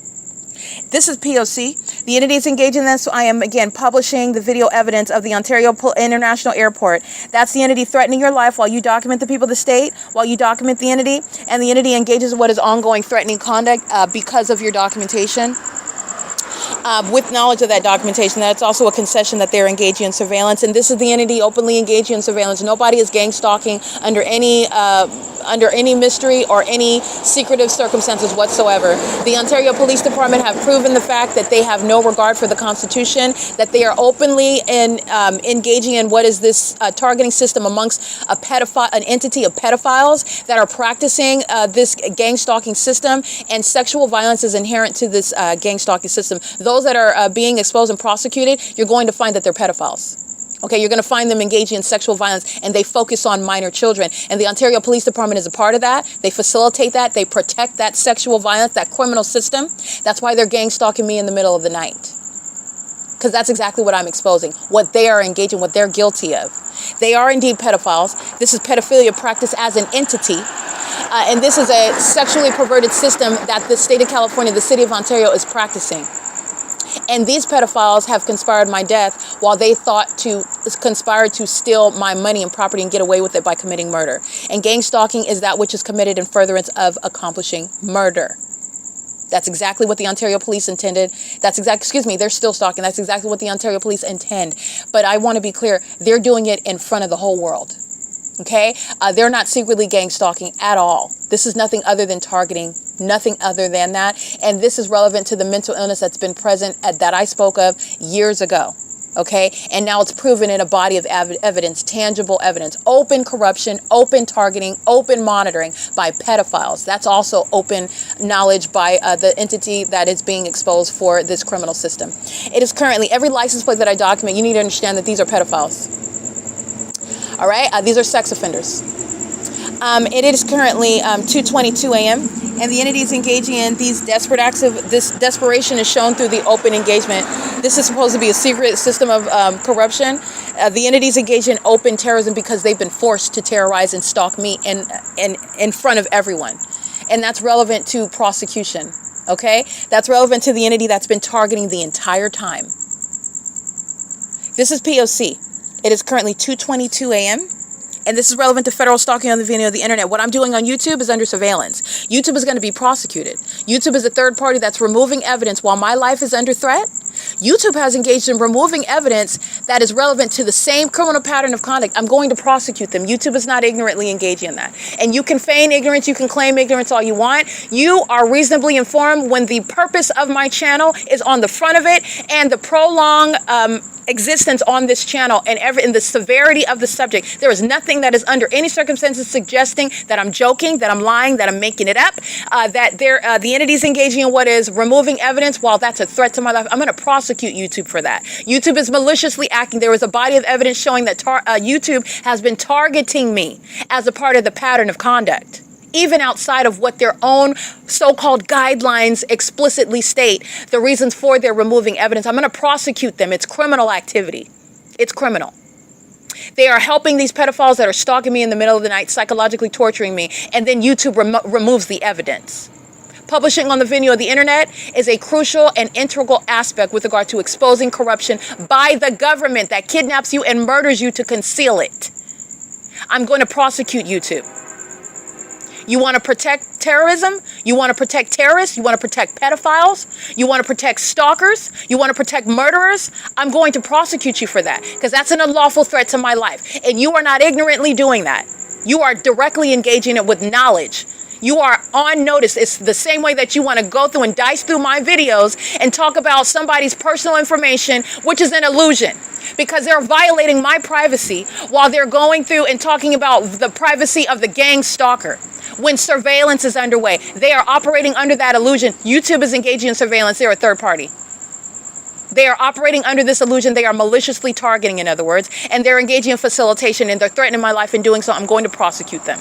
This is P.O.C. The entity is engaged in this. So I am, again, publishing the video evidence of the Ontario International Airport. That's the entity threatening your life while you document the people of the state, while you document the entity, and the entity engages in what is ongoing threatening conduct because of your documentation. With knowledge of that documentation, that's also a concession that they're engaging in surveillance. And this is the entity openly engaging in surveillance. Nobody is gang stalking under any mystery or any secretive circumstances whatsoever. The Ontario Police Department have proven the fact that they have no regard for the Constitution, that they are openly engaging in what is this targeting system amongst an entity of pedophiles that are practicing this gang stalking system, and sexual violence is inherent to this gang stalking system. Those that are being exposed and prosecuted, you're going to find that they're pedophiles. Okay, you're going to find them engaging in sexual violence, and they focus on minor children. And the Ontario Police Department is a part of that. They facilitate that. They protect that sexual violence, that criminal system. That's why they're gang stalking me in the middle of the night. Because that's exactly what I'm exposing, what they are engaging, what they're guilty of. They are indeed pedophiles. This is pedophilia practiced as an entity. And this is a sexually perverted system that the state of California, the city of Ontario, is practicing. And these pedophiles have conspired my death while they thought to conspire to steal my money and property and get away with it by committing murder. And gang stalking is that which is committed in furtherance of accomplishing murder. That's exactly what the Ontario Police intended. They're still stalking. That's exactly what the Ontario Police intend. But I want to be clear, they're doing it in front of the whole world. Okay? They're not secretly gang stalking at all. This is nothing other than targeting, nothing other than that. And this is relevant to the mental illness that's been present that I spoke of years ago. Okay? And now it's proven in a body of evidence, tangible evidence, open corruption, open targeting, open monitoring by pedophiles. That's also open knowledge by the entity that is being exposed for this criminal system. It is currently, every license plate that I document, you need to understand that these are pedophiles. All right, these are sex offenders. It is currently 2:22 a.m. and the entity is engaging in these desperate acts of this desperation is shown through the open engagement. This is supposed to be a secret system of corruption. The entities engage in open terrorism because they've been forced to terrorize and stalk me in front of everyone, and that's relevant to prosecution. Okay, that's relevant to the entity that's been targeting the entire time. This is P.O.C. It is currently 2:22 a.m. and this is relevant to federal stalking on the video of the internet. What I'm doing on YouTube is under surveillance. YouTube is going to be prosecuted. YouTube is a third party that's removing evidence while my life is under threat. YouTube has engaged in removing evidence that is relevant to the same criminal pattern of conduct. I'm going to prosecute them. YouTube is not ignorantly engaging in that. And you can feign ignorance, you can claim ignorance all you want. You are reasonably informed when the purpose of my channel is on the front of it, and the prolonged existence on this channel and in the severity of the subject. There is nothing that is under any circumstances suggesting that I'm joking, that I'm lying, that I'm making it up, that the entity is engaging in what is removing evidence while that's a threat to my life. I'm going to prosecute YouTube for that. YouTube is maliciously acting. There was a body of evidence showing that YouTube has been targeting me as a part of the pattern of conduct, even outside of what their own so-called guidelines explicitly state the reasons for their removing evidence. I'm going to prosecute them. It's criminal activity. It's criminal. They are helping these pedophiles that are stalking me in the middle of the night, psychologically torturing me, and then YouTube removes the evidence. Publishing on the video of the internet is a crucial and integral aspect with regard to exposing corruption by the government that kidnaps you and murders you to conceal it. I'm going to prosecute YouTube. You want to protect terrorism? You want to protect terrorists? You want to protect pedophiles? You want to protect stalkers? You want to protect murderers? I'm going to prosecute you for that because that's an unlawful threat to my life. And you are not ignorantly doing that. You are directly engaging it with knowledge. You are on notice. It's the same way that you want to go through and dice through my videos and talk about somebody's personal information, which is an illusion, because they're violating my privacy while they're going through and talking about the privacy of the gang stalker. When surveillance is underway, they are operating under that illusion. YouTube is engaging in surveillance. They're a third party. They are operating under this illusion. They are maliciously targeting, in other words, and they're engaging in facilitation, and they're threatening my life in doing so. I'm going to prosecute them.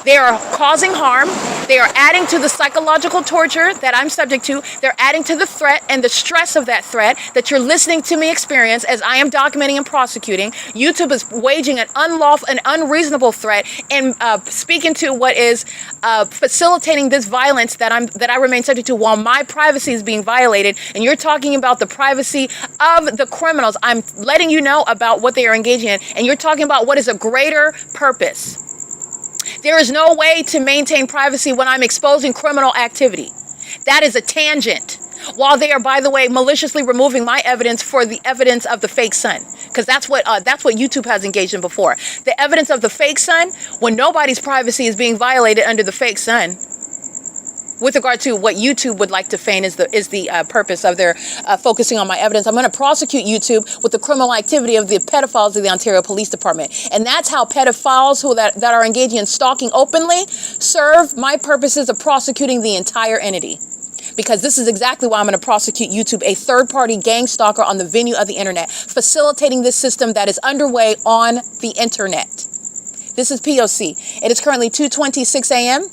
They are causing harm. They are adding to the psychological torture that I'm subject to. They're adding to the threat and the stress of that threat that you're listening to me experience as I am documenting and prosecuting. YouTube is waging an unlawful and unreasonable threat and speaking to what is facilitating this violence that I remain subject to while my privacy is being violated. And you're talking about the privacy of the criminals. I'm letting you know about what they are engaging in, and you're talking about what is a greater purpose. There is no way to maintain privacy when I'm exposing criminal activity. That is a tangent. While they are, by the way, maliciously removing my evidence for the evidence of the fake son, because that's what YouTube has engaged in before. The evidence of the fake son, when nobody's privacy is being violated under the fake son. With regard to what YouTube would like to feign is the purpose of their focusing on my evidence. I'm going to prosecute YouTube with the criminal activity of the pedophiles of the Ontario Police Department. And that's how pedophiles that are engaging in stalking openly serve my purposes of prosecuting the entire entity. Because this is exactly why I'm going to prosecute YouTube, a third-party gang stalker on the venue of the internet, facilitating this system that is underway on the internet. This is P.O.C. It is currently 2:26 a.m.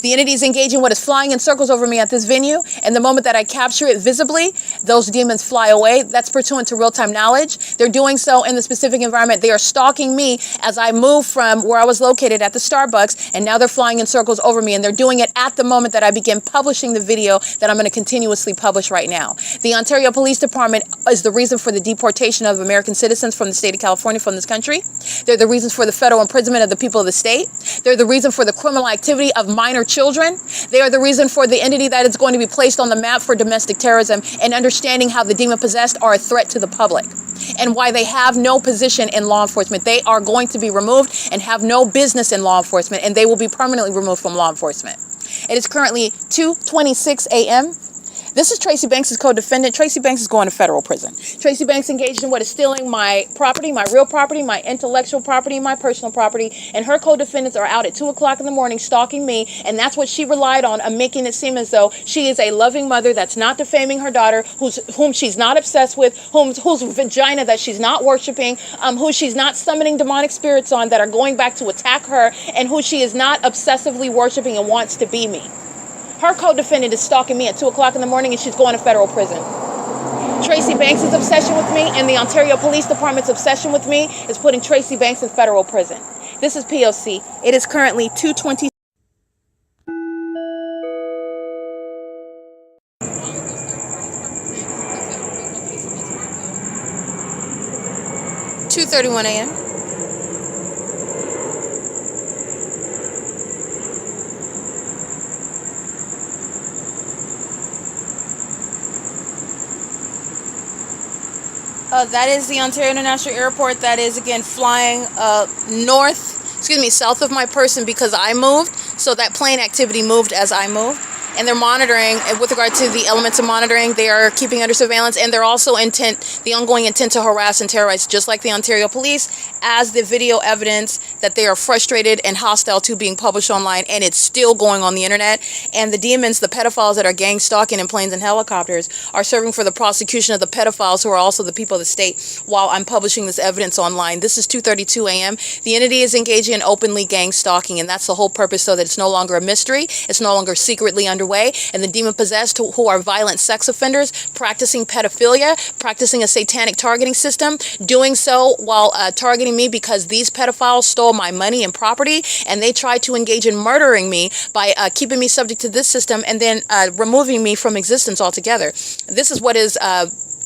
The entity is engaging what is flying in circles over me at this venue, and the moment that I capture it visibly, those demons fly away. That's pursuant to real-time knowledge. They're doing so in the specific environment. They are stalking me as I move from where I was located at the Starbucks, and now they're flying in circles over me, and they're doing it at the moment that I begin publishing the video that I'm going to continuously publish right now. The Ontario Police Department is the reason for the deportation of American citizens from the state of California from this country. They're the reasons for the federal imprisonment of the people of the state. They're the reason for the criminal activity of minor children. They are the reason for the entity that is going to be placed on the map for domestic terrorism, and understanding how the demon-possessed are a threat to the public and why they have no position in law enforcement. They are going to be removed and have no business in law enforcement, and they will be permanently removed from law enforcement. It is currently 2:26 a.m. This is Tracy Banks' co-defendant. Tracy Banks is going to federal prison. Tracy Banks engaged in what is stealing my property, my real property, my intellectual property, my personal property, and her co-defendants are out at 2 o'clock in the morning stalking me, and that's what she relied on, making it seem as though she is a loving mother that's not defaming her daughter, whom she's not obsessed with, whose vagina that she's not worshiping, who she's not summoning demonic spirits on that are going back to attack her, and who she is not obsessively worshiping and wants to be me. Her co-defendant is stalking me at 2 o'clock in the morning, and she's going to federal prison. Tracy Banks' obsession with me and the Ontario Police Department's obsession with me is putting Tracy Banks in federal prison. This is P.O.C. It is currently 2:20. $2:31 a.m. That is the Ontario International Airport. That is, again, flying south of my person because I moved. So that plane activity moved as I moved. And they're monitoring, with regard to the elements of monitoring, they are keeping under surveillance, and they're also the ongoing intent to harass and terrorize, just like the Ontario Police, as the video evidence that they are frustrated and hostile to being published online, and it's still going on the internet. And the demons, the pedophiles that are gang stalking in planes and helicopters, are serving for the prosecution of the pedophiles who are also the people of the state while I'm publishing this evidence online. This is 2:32 a.m. The entity is engaging in openly gang stalking, and that's the whole purpose, so that it's no longer a mystery, it's no longer secretly underway, and the demon-possessed who are violent sex offenders, practicing pedophilia, practicing a satanic targeting system, doing so while targeting me because these pedophiles stole my money and property, and they tried to engage in murdering me by keeping me subject to this system and then removing me from existence altogether. This is what is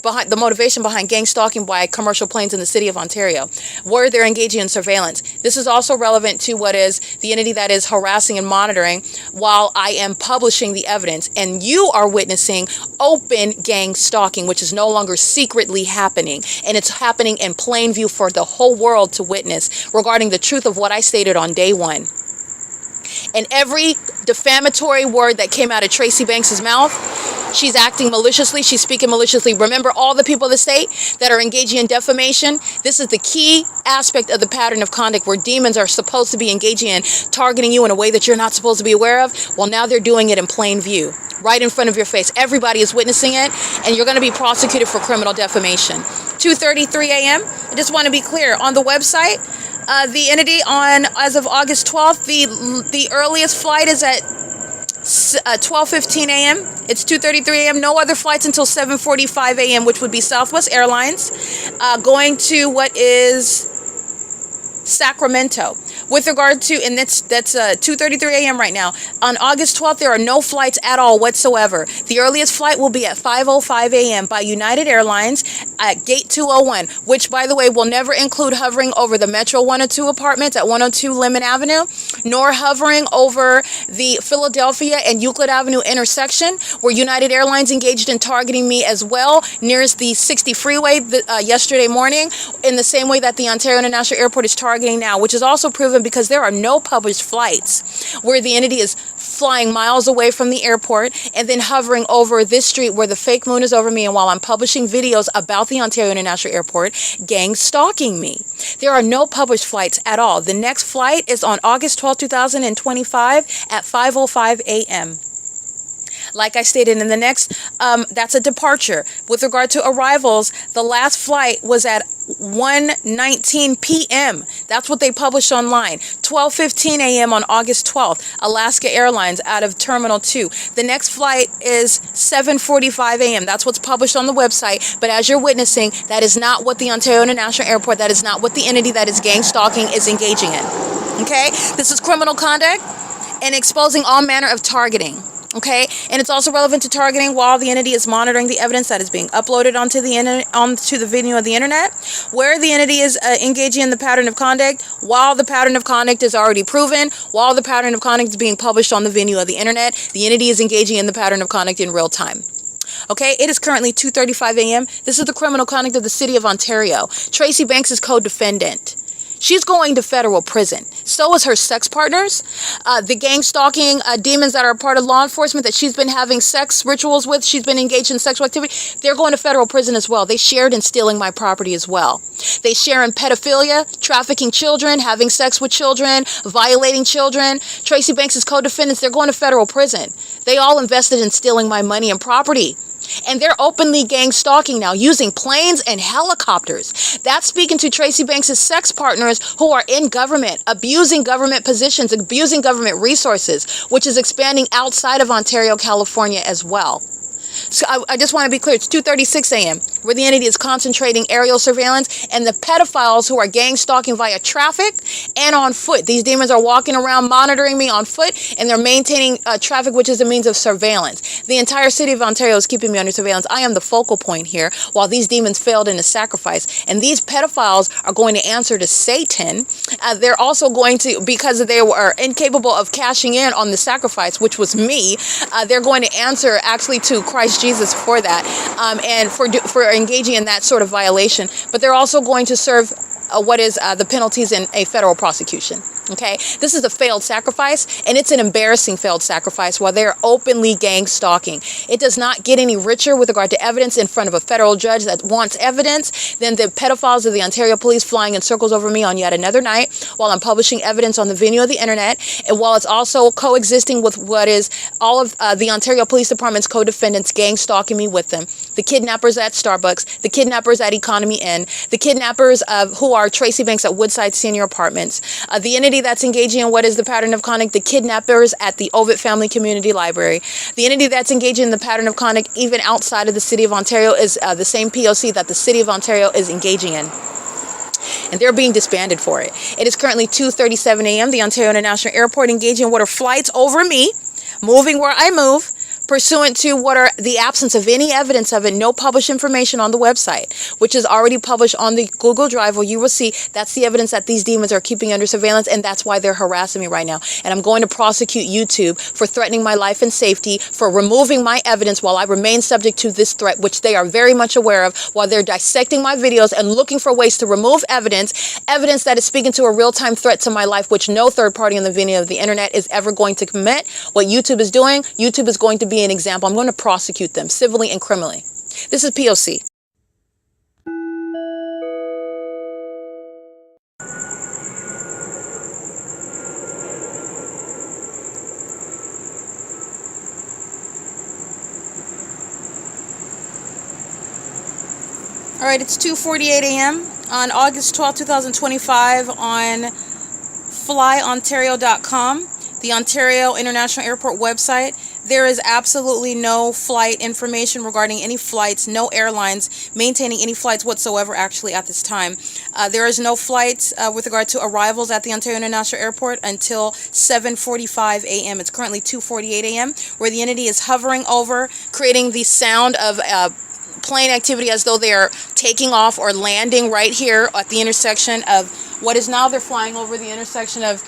behind the motivation behind gang stalking by commercial planes in the city of Ontario, where they're engaging in surveillance. This is also relevant to what is the entity that is harassing and monitoring while I am publishing the evidence. And you are witnessing open gang stalking, which is no longer secretly happening. And it's happening in plain view for the whole world to witness regarding the truth of what I stated on day one. And every defamatory word that came out of Tracy Banks's mouth, she's acting maliciously. She's speaking maliciously. Remember, all the people of the state that are engaging in defamation, this is the key aspect of the pattern of conduct where demons are supposed to be engaging in targeting you in a way that you're not supposed to be aware of. Well, now they're doing it in plain view, right in front of your face. Everybody is witnessing it, and you're going to be prosecuted for criminal defamation. 2:33 a.m. I just want to be clear. On the website, the entity as of August 12th, the earliest flight is at 12:15 a.m. It's 2:33 a.m. No other flights until 7:45 a.m., which would be Southwest Airlines, going to what is Sacramento. With regard to, and that's 2:33 a.m. right now. On August 12th, there are no flights at all whatsoever. The earliest flight will be at 5:05 a.m. by United Airlines at Gate 201, which, by the way, will never include hovering over the Metro 102 apartments at 102 Lemon Avenue, nor hovering over the Philadelphia and Euclid Avenue intersection, where United Airlines engaged in targeting me as well, nearest the 60 freeway yesterday morning, in the same way that the Ontario International Airport is targeting now, which is also proven because there are no published flights where the entity is flying miles away from the airport and then hovering over this street where the fake moon is over me, and while I'm publishing videos about the Ontario International Airport, gang stalking me. There are no published flights at all. The next flight is on August 12, 2025 at 5:05 a.m. Like I stated in the next, that's a departure. With regard to arrivals, the last flight was at 1:19 p.m. That's what they published online. 12:15 a.m. on August 12th, Alaska Airlines out of Terminal 2. The next flight is 7:45 a.m. That's what's published on the website. But as you're witnessing, that is not what the Ontario International Airport, that is not what the entity that is gang stalking is engaging in. Okay? This is criminal conduct and exposing all manner of targeting. Okay, and it's also relevant to targeting while the entity is monitoring the evidence that is being uploaded onto the video of the internet, where the entity is engaging in the pattern of conduct while the pattern of conduct is already proven, while the pattern of conduct is being published on the venue of the internet. The entity is engaging in the pattern of conduct in real time. Okay, it is currently 2:35 a.m. This is the criminal conduct of the city of Ontario. Tracy Banks is co-defendant. She's going to federal prison. So is her sex partners. The gang stalking demons that are part of law enforcement that she's been having sex rituals with, she's been engaged in sexual activity, they're going to federal prison as well. They shared in stealing my property as well. They share in pedophilia, trafficking children, having sex with children, violating children. Tracy Banks is co-defendants. They're going to federal prison. They all invested in stealing my money and property. And they're openly gang stalking now, using planes and helicopters. That's speaking to Tracy Banks' sex partners who are in government, abusing government positions, abusing government resources, which is expanding outside of Ontario, California as well. So I just want to be clear, it's 2:36 a.m. where the entity is concentrating aerial surveillance, and the pedophiles who are gang stalking via traffic and on foot. These demons are walking around monitoring me on foot, and they're maintaining traffic, which is a means of surveillance. The entire city of Ontario is keeping me under surveillance. I am the focal point here while these demons failed in the sacrifice. And these pedophiles are going to answer to Satan. They're also going to, because they were incapable of cashing in on the sacrifice, which was me, they're going to answer actually to Christ Jesus for that, and for engaging in that sort of violation. But they're also going to serve what is the penalties in a federal prosecution. Okay, this is a failed sacrifice, and it's an embarrassing failed sacrifice while they're openly gang stalking. It does not get any richer with regard to evidence in front of a federal judge that wants evidence than the pedophiles of the Ontario police flying in circles over me on yet another night while I'm publishing evidence on the venue of the internet, and while it's also coexisting with what is all of the Ontario Police Department's co-defendants gang stalking me with them. The kidnappers at Starbucks, the kidnappers at Economy Inn, the kidnappers who are Tracy Banks at Woodside Senior Apartments, the entity that's engaging in what is the pattern of conduct, the kidnappers at the OVITT Family Community Library. The entity that's engaging in the pattern of conduct even outside of the city of Ontario is the same P.O.C. that the city of Ontario is engaging in. And they're being disbanded for it. It is currently 2:37 a.m. The Ontario International Airport engaging in what are flights over me, moving where I move, pursuant to what are the absence of any evidence of it, no published information on the website, which is already published on the Google Drive, where you will see that's the evidence that these demons are keeping under surveillance, and that's why they're harassing me right now. And I'm going to prosecute YouTube for threatening my life and safety, for removing my evidence while I remain subject to this threat, which they are very much aware of, while they're dissecting my videos and looking for ways to remove evidence that is speaking to a real-time threat to my life, which no third party on the video of the internet is ever going to commit. What YouTube is doing, YouTube is going to be an example. I'm going to prosecute them civilly and criminally. This is P.O.C. All right, it's 2:48 a.m. on August 12, 2025 on flyontario.com, the Ontario International Airport website. There is absolutely no flight information regarding any flights, no airlines maintaining any flights whatsoever actually at this time. There is no flights with regard to arrivals at the Ontario International Airport until 7:45 a.m. It's currently 2:48 a.m. where the entity is hovering over, creating the sound of plane activity as though they are taking off or landing right here at the intersection of what is now, they're flying over the intersection of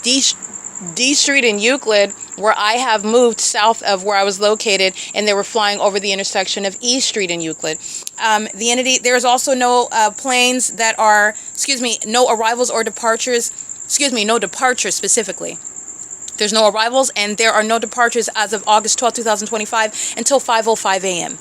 D Street and Euclid, where I have moved south of where I was located, and they were flying over the intersection of E Street and Euclid. The entity, there is also no planes that are, no arrivals or departures, no departures specifically. There's no arrivals, and there are no departures as of August 12, 2025 until 5:05 a.m.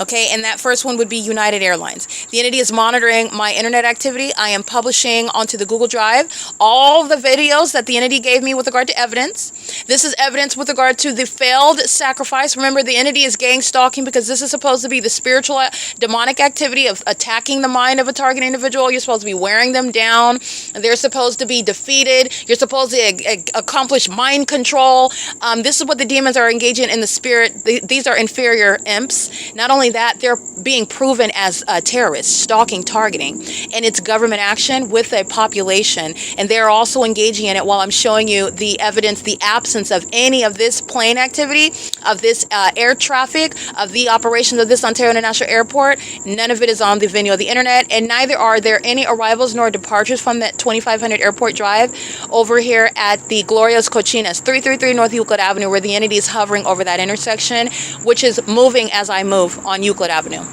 Okay, and that first one would be United Airlines. The entity is monitoring my internet activity. I am publishing onto the Google Drive all the videos that the entity gave me with regard to evidence. This is evidence with regard to the failed sacrifice. Remember, the entity is gang stalking because this is supposed to be the spiritual demonic activity of attacking the mind of a target individual. You're supposed to be wearing them down. They're supposed to be defeated. You're supposed to accomplish mind control. This is what the demons are engaging in the spirit. These are inferior imps. Not only that, they're being proven as terrorists, stalking, targeting, and it's government action with a population, and they're also engaging in it while I'm showing you the evidence, the absence of any of this plane activity, of this air traffic, of the operations of this Ontario International Airport. None of it is on the video of the internet, and neither are there any arrivals nor departures from that 2500 Airport Drive over here at the Glorias Cochinas, 333 North Euclid Avenue, where the entity is hovering over that intersection, which is moving as I move on Euclid Avenue.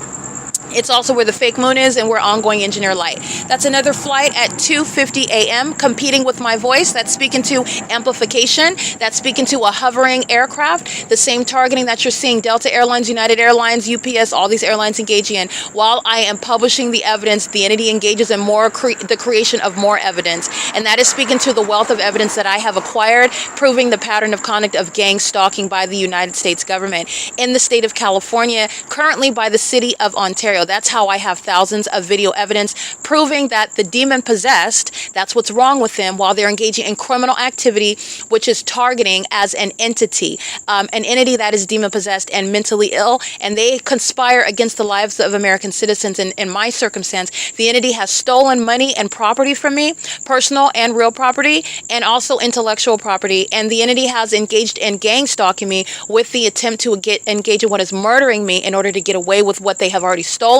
It's also where the fake moon is and where ongoing engineer light. That's another flight at 2:50 a.m. competing with my voice. That's speaking to amplification. That's speaking to a hovering aircraft. The same targeting that you're seeing Delta Airlines, United Airlines, UPS, all these airlines engaging in. While I am publishing the evidence, the entity engages in the creation of more evidence. And that is speaking to the wealth of evidence that I have acquired, proving the pattern of conduct of gang stalking by the United States government in the state of California, currently by the city of Ontario. That's how I have thousands of video evidence proving that the demon possessed, that's what's wrong with them, while they're engaging in criminal activity, which is targeting as an entity that is demon possessed and mentally ill, and they conspire against the lives of American citizens. In my circumstance, the entity has stolen money and property from me, personal and real property, and also intellectual property, and the entity has engaged in gang stalking me with the attempt to engage in what is murdering me in order to get away with what they have already stolen,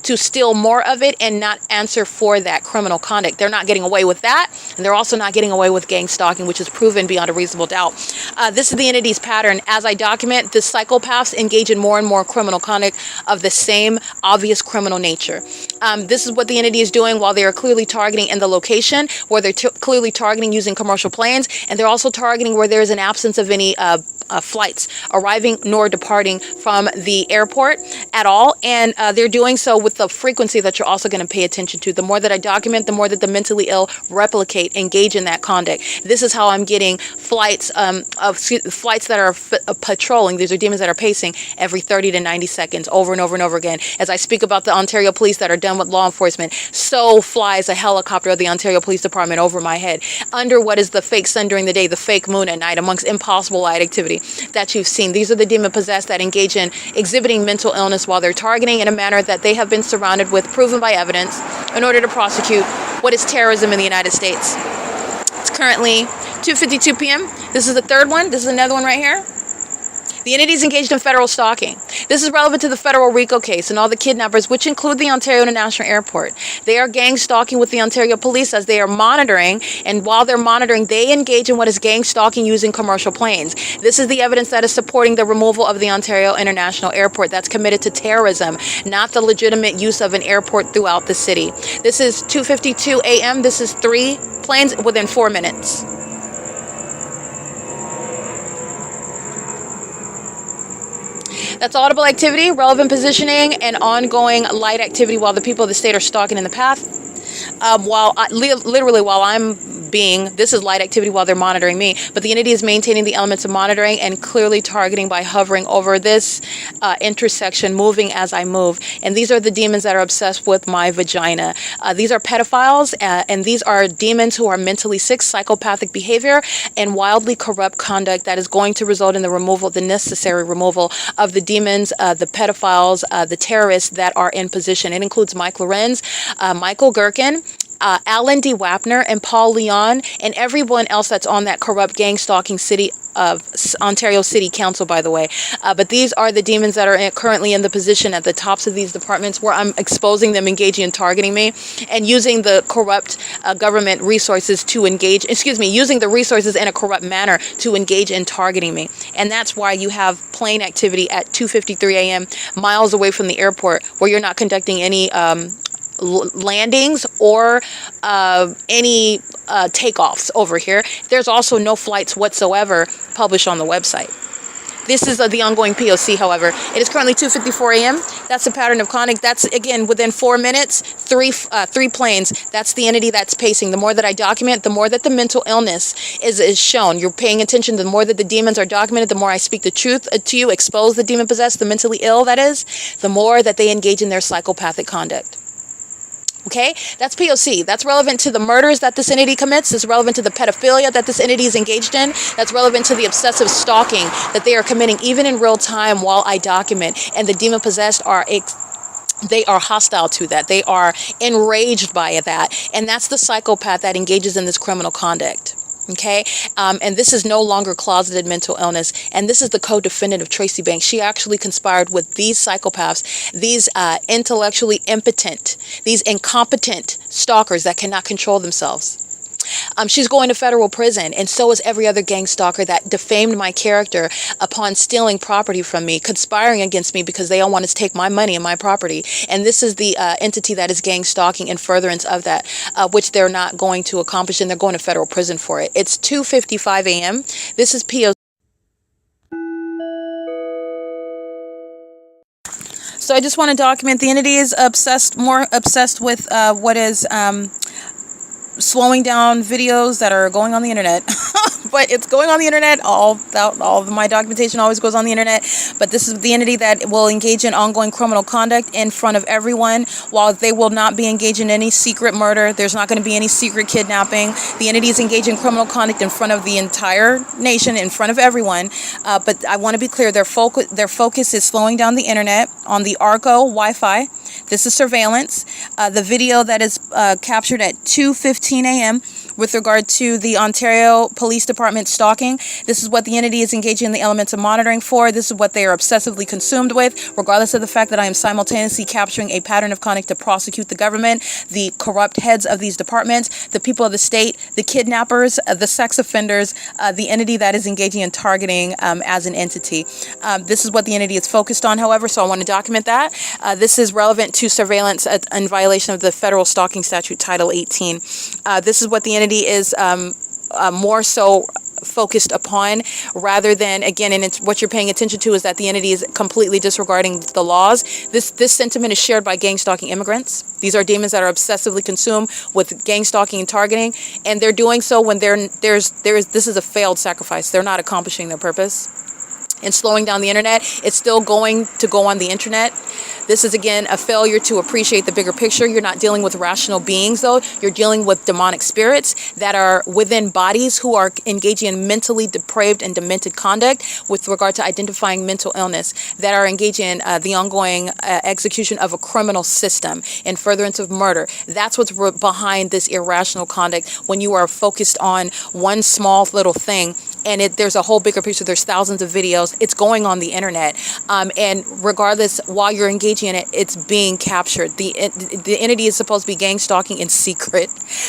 to steal more of it and not answer for that criminal conduct. They're not getting away with that, and they're also not getting away with gang stalking, which is proven beyond a reasonable doubt. This is the entity's pattern. As I document, the psychopaths engage in more and more criminal conduct of the same obvious criminal nature. This is what the entity is doing while they are clearly targeting in the location, where they're clearly targeting using commercial planes, and they're also targeting where there is an absence of any flights arriving nor departing from the airport at all, and they're doing so with the frequency that you're also going to pay attention to. The more that I document, the more that the mentally ill replicate, engage in that conduct. This is how I'm getting flights flights that are patrolling. These are demons that are pacing every 30 to 90 seconds over and over and over again. As I speak about the Ontario police that are done with law enforcement, so flies a helicopter of the Ontario Police Department over my head, under what is the fake sun during the day, the fake moon at night, amongst impossible light activity that you've seen. These are the demon possessed that engage in exhibiting mental illness while they're targeting in a manner that they have been surrounded with, proven by evidence, in order to prosecute what is terrorism in the United States. It's currently 2:52 p.m. This is the third one. This is another one right here. The entity is engaged in federal stalking. This is relevant to the federal RICO case and all the kidnappers, which include the Ontario International Airport. They are gang stalking with the Ontario Police as they are monitoring, and while they're monitoring, they engage in what is gang stalking using commercial planes. This is the evidence that is supporting the removal of the Ontario International Airport that's committed to terrorism, not the legitimate use of an airport throughout the city. This is 2:52 a.m. This is 3 planes within 4 minutes. That's audible activity, relevant positioning, and ongoing light activity while the people of the state are stalking in the path. Literally while I'm this is light activity while they're monitoring me, but the entity is maintaining the elements of monitoring and clearly targeting by hovering over this intersection, moving as I move. And these are the demons that are obsessed with my vagina. These are pedophiles, and these are demons who are mentally sick, psychopathic behavior, and wildly corrupt conduct that is going to result in the necessary removal of the demons, the pedophiles, the terrorists that are in position. It includes Mike LORENZ, Michael GERKEN, Alan D. WAPNER, and Paul Leon, and everyone else that's on that corrupt gang stalking city of Ontario City Council, by the way. But these are the demons that are currently in the position at the tops of these departments where I'm exposing them, engaging and targeting me, and using the corrupt government resources to engage, using the resources in a corrupt manner to engage in targeting me. And that's why you have plane activity at 2:53 a.m. miles away from the airport, where you're not conducting any landings or any takeoffs over here. There's also no flights whatsoever published on the website. This is the ongoing P.O.C, however. It is currently 2:54 a.m. That's the pattern of conduct. That's, again, within 4 minutes, three planes. That's the entity that's pacing. The more that I document, the more that the mental illness is shown. You're paying attention. The more that the demons are documented, the more I speak the truth to you, expose the demon-possessed, the mentally ill, that is, the more that they engage in their psychopathic conduct. Okay, that's P.O.C. That's relevant to the murders that this entity commits. It's relevant to the pedophilia that this entity is engaged in. That's relevant to the obsessive stalking that they are committing even in real time while I document. And the demon-possessed they are hostile to that. They are enraged by that. And that's the psychopath that engages in this criminal conduct. Okay, and this is no longer closeted mental illness, and this is the co-defendant of Tracy Banks. She actually conspired with these psychopaths, these intellectually impotent, these incompetent stalkers that cannot control themselves. She's going to federal prison, and so is every other gang stalker that defamed my character upon stealing property from me, conspiring against me because they all want to take my money and my property. And this is the entity that is gang stalking in furtherance of that, which they're not going to accomplish, and they're going to federal prison for it. It's 2:55 a.m. This is P.O.C. So I just want to document the entity is more obsessed with what is slowing down videos that are going on the internet. But it's going on the internet. All of my documentation always goes on the internet. But this is the entity that will engage in ongoing criminal conduct in front of everyone. While they will not be engaged in any secret murder, there's not going to be any secret kidnapping. The entity is engaged in criminal conduct in front of the entire nation, in front of everyone. But I want to be clear, their focus is slowing down the internet on the ARCO Wi-Fi. This is surveillance. The video that is captured at 2:15 a.m. with regard to the Ontario Police Department stalking. This is what the entity is engaging in the elements of monitoring for. This is what they are obsessively consumed with, regardless of the fact that I am simultaneously capturing a pattern of conduct to prosecute the government, the corrupt heads of these departments, the people of the state, the kidnappers, the sex offenders, the entity that is engaging in targeting as an entity. This is what the entity is focused on, however, so I want to document that. This is relevant to surveillance in violation of the federal stalking statute, Title 18. This is what the entity is more so focused upon, rather than, again, and it's what you're paying attention to is that the entity is completely disregarding the laws. This sentiment is shared by gang stalking immigrants. These are demons that are obsessively consumed with gang stalking and targeting, and they're doing so when this is a failed sacrifice. They're not accomplishing their purpose. And slowing down the internet, it's still going to go on the internet. This is, again, a failure to appreciate the bigger picture. You're not dealing with rational beings, though. You're dealing with demonic spirits that are within bodies who are engaging in mentally depraved and demented conduct with regard to identifying mental illness, that are engaging in the ongoing execution of a criminal system in furtherance of murder. That's what's behind this irrational conduct when you are focused on one small little thing. And there's a whole bigger picture. There's thousands of videos. It's going on the internet. And regardless, while you're engaging in it, it's being captured. The entity is supposed to be gang stalking in secret.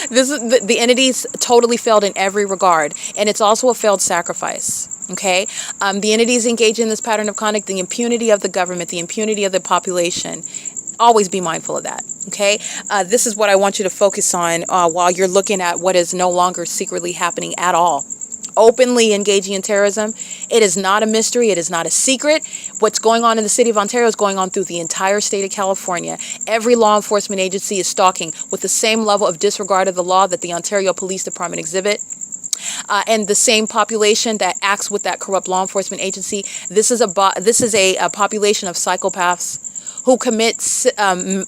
The entity's totally failed in every regard. And it's also a failed sacrifice. Okay? The entities engaged in this pattern of conduct, the impunity of the government, the impunity of the population. Always be mindful of that. Okay? This is what I want you to focus on while you're looking at what is no longer secretly happening at all. Openly engaging in terrorism. It is not a mystery. It is not a secret. What's going on in the city of Ontario is going on through the entire state of California. Every law enforcement agency is stalking with the same level of disregard of the law that the Ontario Police Department exhibit. And the same population that acts with that corrupt law enforcement agency. This is a population of psychopaths who commit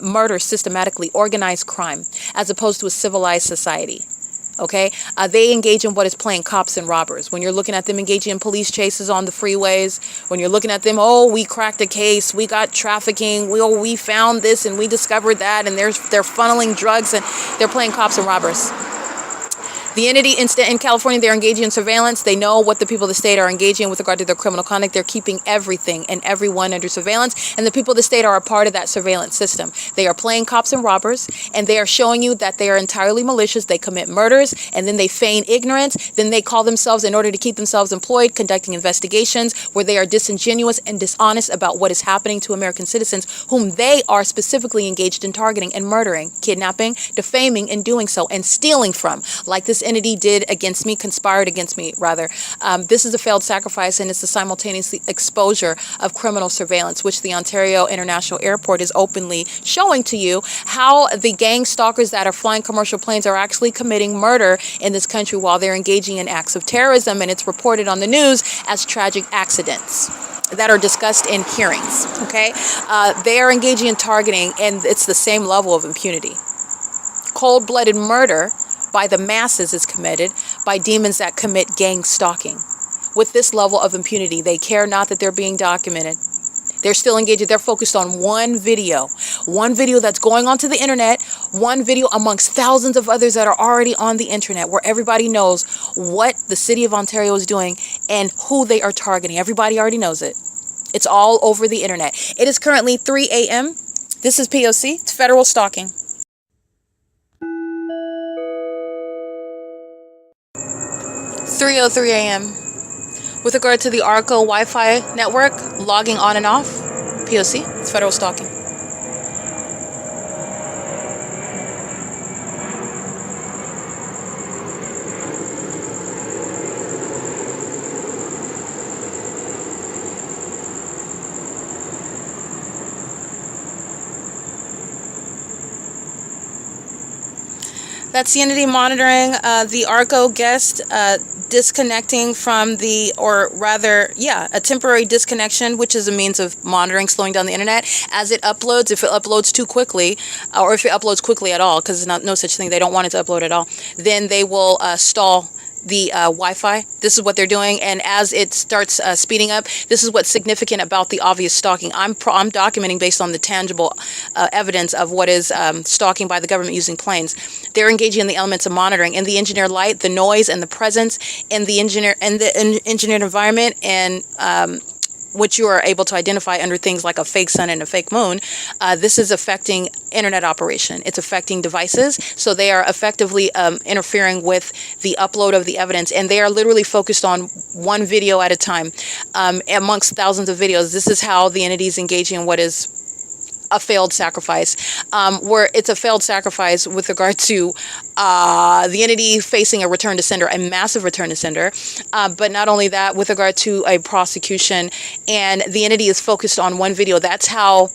murder systematically, organized crime, as opposed to a civilized society. Okay, they engage in what is playing cops and robbers. When you're looking at them engaging in police chases on the freeways, when you're looking at them, oh, we cracked a case, we got trafficking, we found this and we discovered that, and they're funneling drugs, and they're playing cops and robbers. The entity in California, they're engaging in surveillance. They know what the people of the state are engaging in with regard to their criminal conduct. They're keeping everything and everyone under surveillance. And the people of the state are a part of that surveillance system. They are playing cops and robbers, and they are showing you that they are entirely malicious. They commit murders, and then they feign ignorance. Then they call themselves, in order to keep themselves employed, conducting investigations where they are disingenuous and dishonest about what is happening to American citizens, whom they are specifically engaged in targeting and murdering, kidnapping, defaming, and doing so, and stealing from, like this entity did against me, conspired against me, rather. This is a failed sacrifice, and it's the simultaneous exposure of criminal surveillance, which the Ontario International Airport is openly showing to you how the gang stalkers that are flying commercial planes are actually committing murder in this country while they're engaging in acts of terrorism, and it's reported on the news as tragic accidents that are discussed in hearings. Okay, they are engaging in targeting, and it's the same level of impunity. Cold-blooded murder by the masses is committed by demons that commit gang stalking. With this level of impunity, they care not that they're being documented. They're still engaged. They're focused on one video that's going onto the internet, one video amongst thousands of others that are already on the internet, where everybody knows what the city of Ontario is doing and who they are targeting. Everybody already knows it. It's all over the internet. It is currently 3 a.m. This is P.O.C. It's federal stalking. 3:03 a.m. With regard to the ARCO Wi-Fi network logging on and off, P.O.C. It's federal stalking. That's the entity monitoring the ARCO guest disconnecting from a temporary disconnection, which is a means of monitoring, slowing down the internet as it uploads. If it uploads too quickly, or if it uploads quickly at all, because there's no such thing, they don't want it to upload at all, then they will stall the Wi-Fi. This is what they're doing, and as it starts speeding up, this is what's significant about the obvious stalking. I'm documenting based on the tangible evidence of what is stalking by the government using planes. They're engaging in the elements of monitoring, in the engineered light, the noise, and the presence in the engineered environment, and which you are able to identify under things like a fake sun and a fake moon. This is affecting internet operation. It's affecting devices. So they are effectively interfering with the upload of the evidence. And they are literally focused on one video at a time amongst thousands of videos. This is how the entity is engaging in what is a failed sacrifice, where it's a failed sacrifice with regard to the entity facing a return to sender, a massive return to sender, but not only that, with regard to a prosecution, and the entity is focused on one video. That's how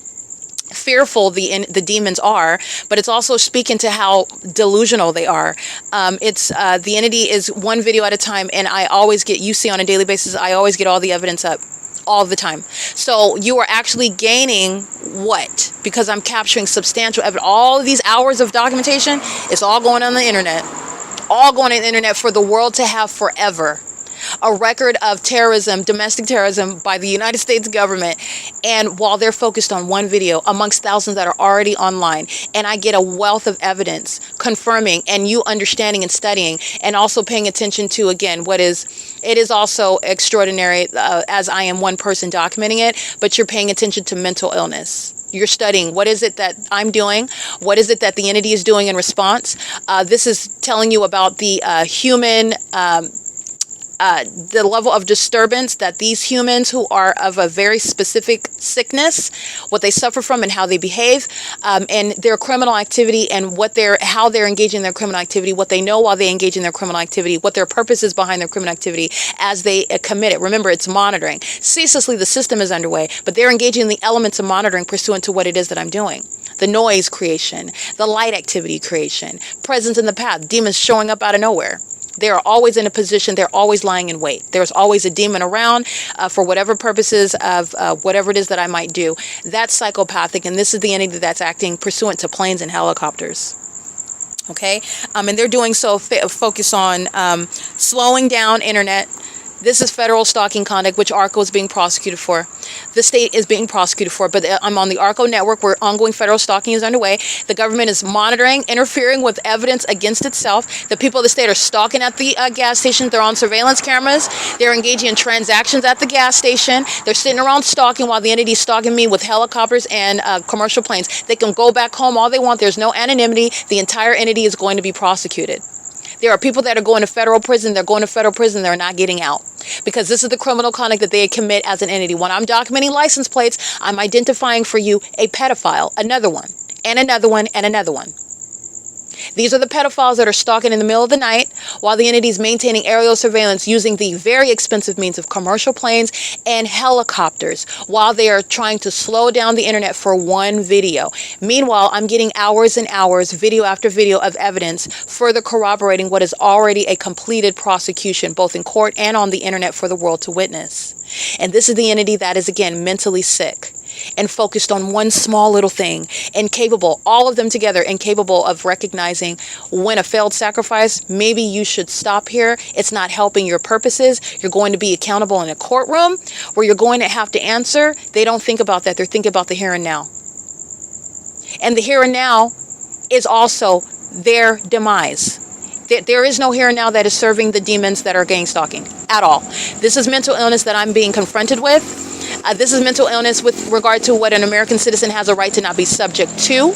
fearful the demons are, but it's also speaking to how delusional they are. The entity is one video at a time, and I always get, you see on a daily basis, I always get all the evidence up. all the time. So you are actually gaining what? Because I'm capturing substantial evidence. All of these hours of documentation, it's all going on the internet. All going on the internet for the world to have forever. A record of terrorism, domestic terrorism by the United States government, and while they're focused on one video amongst thousands that are already online, and I get a wealth of evidence confirming, and you understanding and studying, and also paying attention to, again, it is also extraordinary, as I am one person documenting it, but you're paying attention to mental illness. You're studying what is it that I'm doing, what is it that the entity is doing in response. This is telling you about the human the level of disturbance that these humans who are of a very specific sickness, what they suffer from and how they behave, and their criminal activity, and how they're engaging in their criminal activity, what they know while they engage in their criminal activity, what their purpose is behind their criminal activity as they commit it. Remember, it's monitoring. Ceaselessly, the system is underway, but they're engaging in the elements of monitoring pursuant to what it is that I'm doing. The noise creation, the light activity creation, presence in the path, demons showing up out of nowhere. They are always in a position, they're always lying in wait. There's always a demon around for whatever purposes of whatever it is that I might do. That's psychopathic, and this is the entity that's acting pursuant to planes and helicopters. Okay? And they're doing so focus on slowing down internet. This is federal stalking conduct, which ARCO is being prosecuted for. The state is being prosecuted for, but I'm on the ARCO network where ongoing federal stalking is underway. The government is monitoring, interfering with evidence against itself. The people of the state are stalking at the gas station. They're on surveillance cameras. They're engaging in transactions at the gas station. They're sitting around stalking while the entity is stalking me with helicopters and commercial planes. They can go back home all they want. There's no anonymity. The entire entity is going to be prosecuted. There are people that are going to federal prison. They're going to federal prison. They're not getting out because this is the criminal conduct that they commit as an entity. When I'm documenting license plates, I'm identifying for you a pedophile, another one, and another one, and another one. These are the pedophiles that are stalking in the middle of the night while the entity is maintaining aerial surveillance using the very expensive means of commercial planes and helicopters while they are trying to slow down the internet for one video. Meanwhile, I'm getting hours and hours, video after video of evidence further corroborating what is already a completed prosecution, both in court and on the internet for the world to witness. And this is the entity that is, again, mentally sick and focused on one small little thing, incapable, all of them together, incapable of recognizing when a failed sacrifice, maybe you should stop here. It's not helping your purposes. You're going to be accountable in a courtroom where you're going to have to answer. They don't think about that. They're thinking about the here and now. And the here and now is also their demise. There is no here and now that is serving the demons that are gang stalking at all. This is mental illness that I'm being confronted with. This is mental illness with regard to what an American citizen has a right to not be subject to.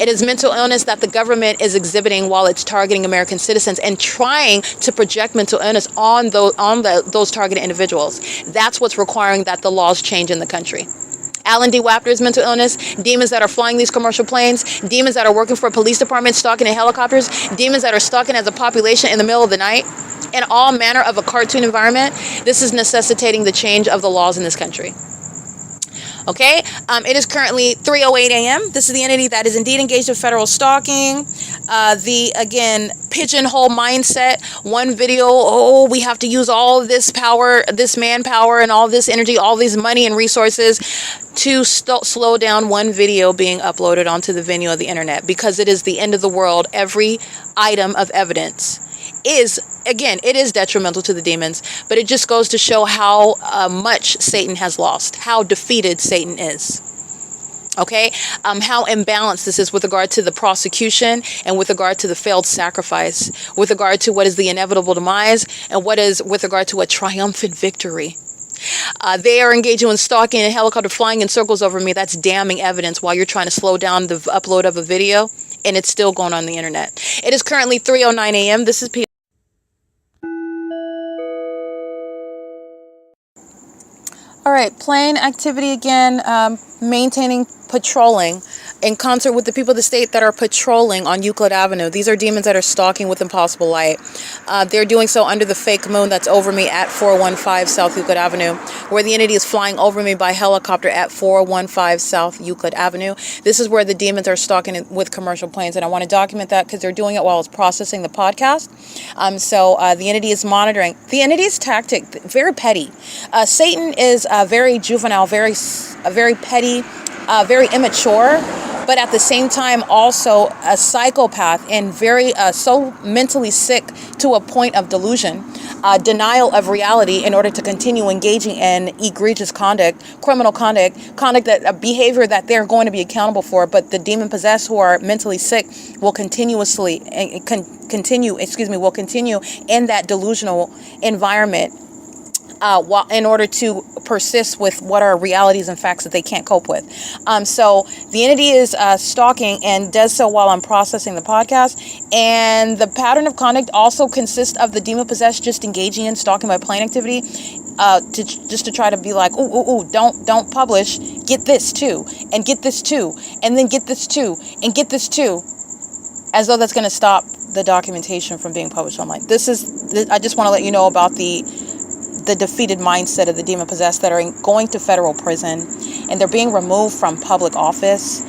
It is mental illness that the government is exhibiting while it's targeting American citizens and trying to project mental illness on those targeted individuals. That's what's requiring that the laws change in the country. Alan D. WAPNER's mental illness, demons that are flying these commercial planes, demons that are working for a police department, stalking in helicopters, demons that are stalking as a population in the middle of the night, in all manner of a cartoon environment. This is necessitating the change of the laws in this country. Okay, it is currently 3:08 a.m. This is the entity that is indeed engaged in federal stalking. Again, pigeonhole mindset. One video, oh, we have to use all of this power, this manpower, and all this energy, all these money and resources to slow down one video being uploaded onto the venue of the internet because it is the end of the world. Every item of evidence is, again, it is detrimental to the demons, but it just goes to show how much Satan has lost, how defeated Satan is. Okay, how imbalanced this is with regard to the prosecution and with regard to the failed sacrifice, with regard to what is the inevitable demise and what is with regard to a triumphant victory. They are engaging in stalking and helicopter flying in circles over me. That's damning evidence while you're trying to slow down the upload of a video, and it's still going on the internet. It is currently 3:09 a.m. This is P.O.C. All right, plane activity again. maintaining, patrolling in concert with the people of the state that are patrolling on Euclid Avenue. These are demons that are stalking with impossible light. They're doing so under the fake moon that's over me at 415 South Euclid Avenue, where the entity is flying over me by helicopter at 415 South Euclid Avenue. This is where the demons are stalking with commercial planes, and I want to document that because they're doing it while I was processing the podcast. So the entity is monitoring. The entity's tactic, very petty. Satan is very juvenile, very petty, very immature, but at the same time also a psychopath and very so mentally sick to a point of delusion, denial of reality in order to continue engaging in egregious conduct, criminal conduct, that a behavior that they're going to be accountable for. But the demon possessed who are mentally sick will continue in that delusional environment, while in order to persist with what are realities and facts that they can't cope with. So the entity is stalking and does so while I'm processing the podcast. And the pattern of conduct also consists of the demon possessed just engaging in stalking by plane activity, to try to be like, don't publish, get this too, and get this too, and then get this too, and get this too, as though that's going to stop the documentation from being published online. I just want to let you know about the defeated mindset of the demon possessed that are going to federal prison, and they're being removed from public office.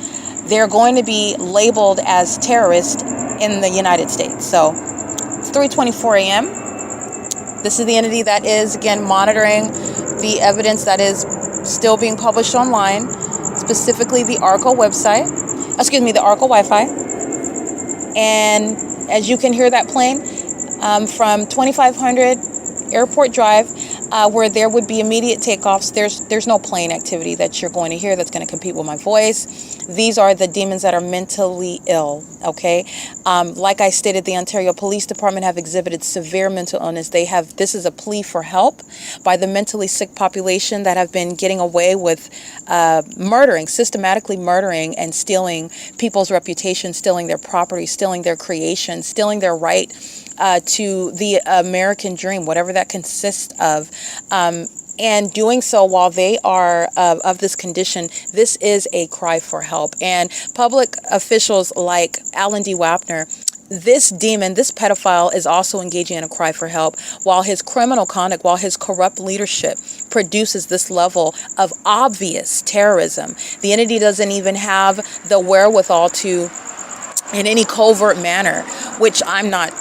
They're going to be labeled as terrorists in the United States. So it's 3:24 a.m. This is the entity that is, again, monitoring the evidence that is still being published online, specifically the ARCO website, the ARCO Wi-Fi. And as you can hear that plane from 2500 Airport Drive, where there would be immediate takeoffs, there's no plane activity that you're going to hear that's going to compete with my voice. These are the demons that are mentally ill, okay? Like I stated, the Ontario Police Department have exhibited severe mental illness. This is a plea for help by the mentally sick population that have been getting away with systematically murdering and stealing people's reputation, stealing their property, stealing their creation, stealing their right to the American dream, whatever that consists of, and doing so while they are of this condition. This is a cry for help. And public officials like Alan D. Wapner, this demon, this pedophile, is also engaging in a cry for help, while his criminal conduct, while his corrupt leadership produces this level of obvious terrorism. The entity doesn't even have the wherewithal to, in any covert manner, which I'm not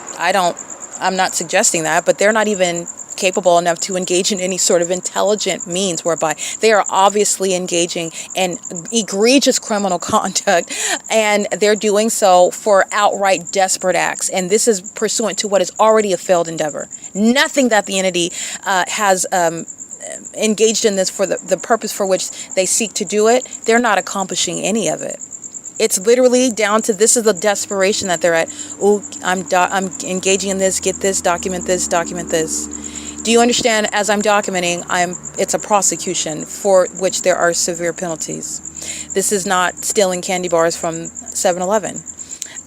suggesting that, but they're not even capable enough to engage in any sort of intelligent means whereby they are obviously engaging in egregious criminal conduct, and they're doing so for outright desperate acts. And this is pursuant to what is already a failed endeavor. Nothing that the entity has engaged in this for the purpose for which they seek to do it, they're not accomplishing any of it. It's literally down to, this is the desperation that they're at. I'm engaging in this, get this, document this, document this. Do you understand? As I'm documenting, it's a prosecution for which there are severe penalties. This is not stealing candy bars from 7-Eleven.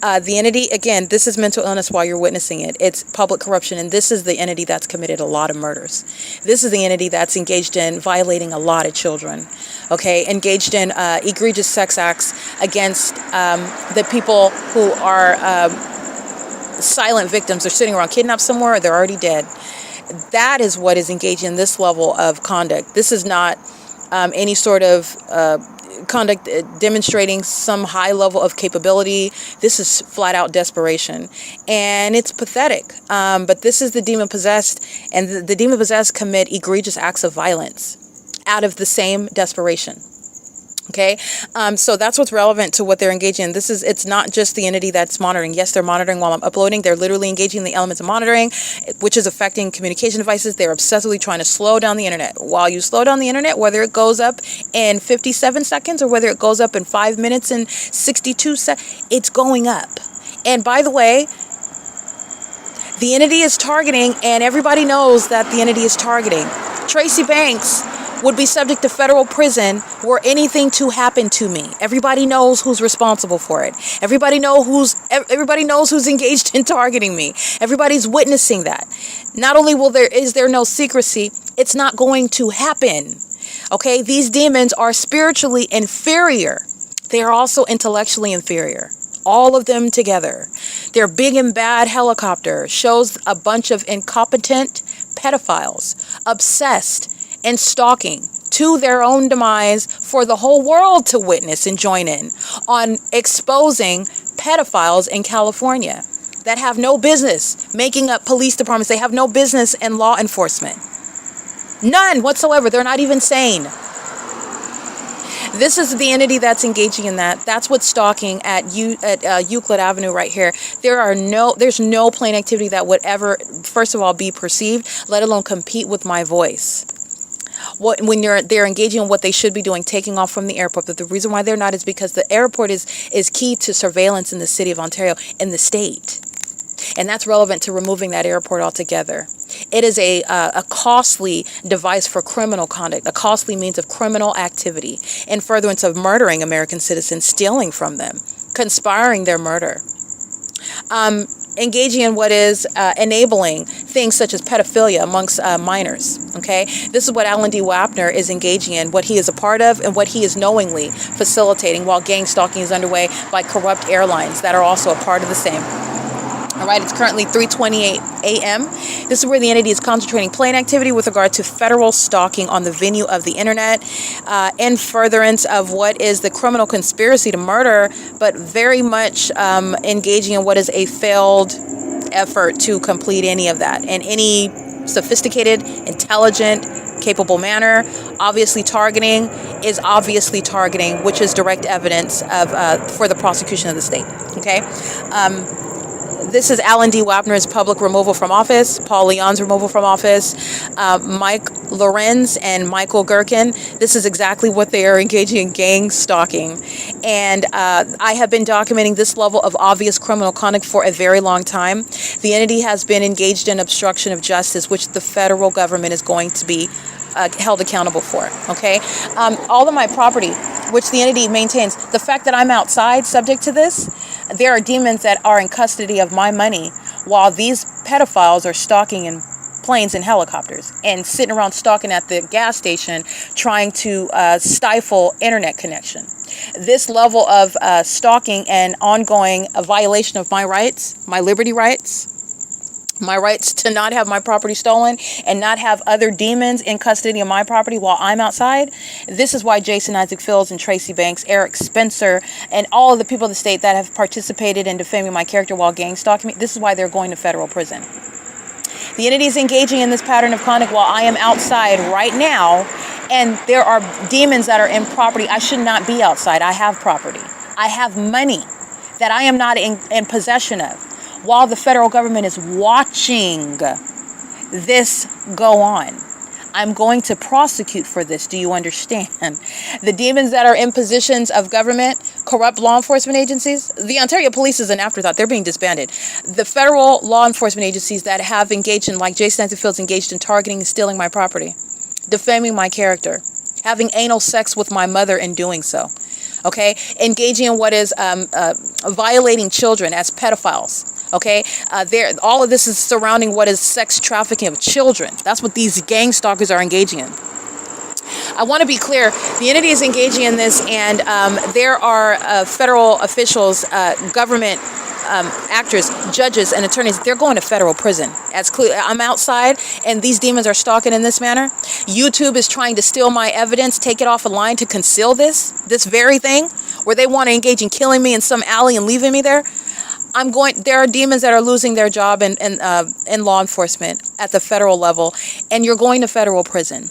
The entity, again, this is mental illness while you're witnessing it. It's public corruption, and this is the entity that's committed a lot of murders. This is the entity that's engaged in violating a lot of children, okay? Engaged in egregious sex acts against the people who are silent victims. They're sitting around kidnapped somewhere, or they're already dead. That is what is engaged in this level of conduct. This is not any sort of conduct demonstrating some high level of capability. This is flat out desperation, and it's pathetic. But this is the demon possessed, and the demon possessed commit egregious acts of violence out of the same desperation. Okay, so that's what's relevant to what they're engaging in. It's not just the entity that's monitoring. Yes, they're monitoring while I'm uploading. They're literally engaging in the elements of monitoring, which is affecting communication devices. They're obsessively trying to slow down the internet. While you slow down the internet, whether it goes up in 57 seconds or whether it goes up in 5 minutes and 62 seconds, it's going up. And by the way, the entity is targeting, and everybody knows that the entity is targeting. Tracy Banks would be subject to federal prison were anything to happen to me. Everybody knows who's responsible for it. Everybody knows who's engaged in targeting me. Everybody's witnessing that. Not only is there no secrecy, it's not going to happen. Okay, these demons are spiritually inferior. They are also intellectually inferior. All of them together. Their big and bad helicopter shows a bunch of incompetent pedophiles, obsessed and stalking to their own demise for the whole world to witness and join in on exposing pedophiles in California that have no business making up police departments. They have no business in law enforcement. None whatsoever. They're not even sane. This is the entity that's engaging in that. That's what's stalking at Euclid Avenue right here. There's no plane activity that would ever, first of all, be perceived, let alone compete with my voice. When they're engaging in what they should be doing, taking off from the airport. But the reason why they're not is because the airport is key to surveillance in the city of Ontario, in the state. And that's relevant to removing that airport altogether. It is a costly device for criminal conduct, a costly means of criminal activity in furtherance of murdering American citizens, stealing from them, conspiring their murder. Engaging in what is enabling things such as pedophilia amongst minors. Okay, this is what Alan D. Wapner is engaging in, what he is a part of, and what he is knowingly facilitating while gang stalking is underway by corrupt airlines that are also a part of the same. All right, it's currently 3:28 a.m. This is where the entity is concentrating plane activity with regard to federal stalking on the venue of the internet in furtherance of what is the criminal conspiracy to murder, but very much engaging in what is a failed effort to complete any of that in any sophisticated, intelligent, capable manner. Obviously targeting, which is direct evidence of for the prosecution of the state. Okay. This is Alan D. Wapner's public removal from office, Paul Leon's removal from office, Mike LORENZ and Michael GERKEN. This is exactly what they are engaging in, gang stalking. And I have been documenting this level of obvious criminal conduct for a very long time. The entity has been engaged in obstruction of justice, which the federal government is going to be held accountable for. Okay, all of my property, which the entity maintains, the fact that I'm outside subject to this, there are demons that are in custody of my money while these pedophiles are stalking in planes and helicopters and sitting around stalking at the gas station trying to stifle internet connection. This level of stalking and ongoing violation of my rights, my liberty rights, my rights to not have my property stolen and not have other demons in custody of my property while I'm outside. This is why Jason Isaac Fields and Tracy Banks, Eric Spencer, and all of the people of the state that have participated in defaming my character while gang stalking me, this is why they're going to federal prison. The entity is engaging in this pattern of conduct while I am outside right now, and there are demons that are in property. I should not be outside. I have property. I have money that I am not in possession of, while the federal government is watching this go on. I'm going to prosecute for this. Do you understand? The demons that are in positions of government, corrupt law enforcement agencies, the Ontario Police is an afterthought. They're being disbanded. The federal law enforcement agencies that have engaged in, like Jason Isaac Fields, engaged in targeting and stealing my property, defaming my character, having anal sex with my mother in doing so. Okay, engaging in what is violating children as pedophiles. Okay, all of this is surrounding what is sex trafficking of children. That's what these gang stalkers are engaging in. I want to be clear. The entity is engaging in this, and there are federal officials, government actors, judges, and attorneys. They're going to federal prison. That's clear. I'm outside, and these demons are stalking in this manner. YouTube is trying to steal my evidence, take it off a line to conceal this very thing, where they want to engage in killing me in some alley and leaving me there. There are demons that are losing their job in law enforcement at the federal level, and you're going to federal prison.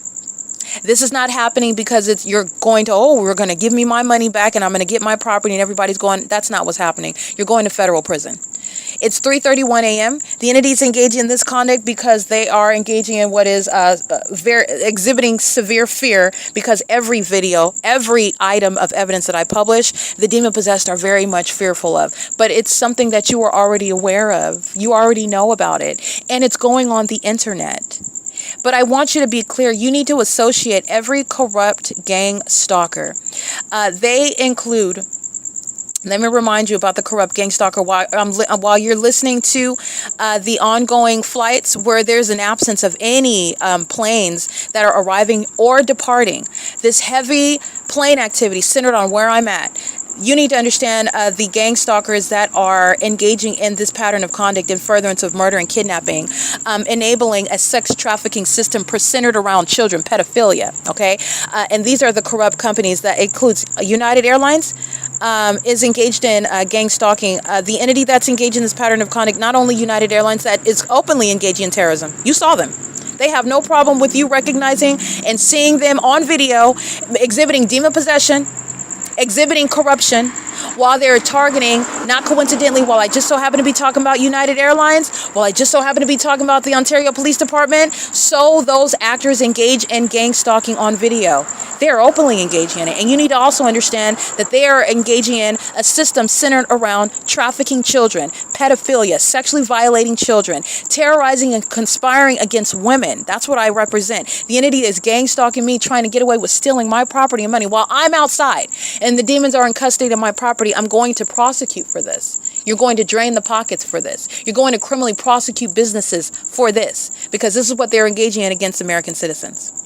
This is not happening because you're going to, we're going to give me my money back and I'm going to get my property and everybody's going. That's not what's happening. You're going to federal prison. It's 3:31 a.m. The entity is engaging in this conduct because they are engaging in what is exhibiting severe fear, because every video, every item of evidence that I publish, the demon-possessed are very much fearful of. But it's something that you are already aware of. You already know about it. And it's going on the internet. But I want you to be clear. You need to associate every corrupt gang stalker. They include Let me remind you about the corrupt gang stalker while you're listening to the ongoing flights where there's an absence of any planes that are arriving or departing. This heavy plane activity centered on where I'm at. You need to understand the gang stalkers that are engaging in this pattern of conduct in furtherance of murder and kidnapping, enabling a sex trafficking system centered around children, pedophilia, okay? And these are the corrupt companies that includes United Airlines, is engaged in gang stalking. The entity that's engaged in this pattern of conduct, not only United Airlines, that is openly engaging in terrorism. You saw them. They have no problem with you recognizing and seeing them on video exhibiting demon possession, exhibiting corruption, while they're targeting, not coincidentally, while I just so happen to be talking about United Airlines, while I just so happen to be talking about the Ontario Police Department, so those actors engage in gang stalking on video. They're openly engaging in it. And you need to also understand that they are engaging in a system centered around trafficking children, pedophilia, sexually violating children, terrorizing and conspiring against women. That's what I represent. The entity is gang stalking me, trying to get away with stealing my property and money while I'm outside and the demons are in custody of my property. I'm going to prosecute for this. You're going to drain the pockets for this. You're going to criminally prosecute businesses for this, because this is what they're engaging in against American citizens.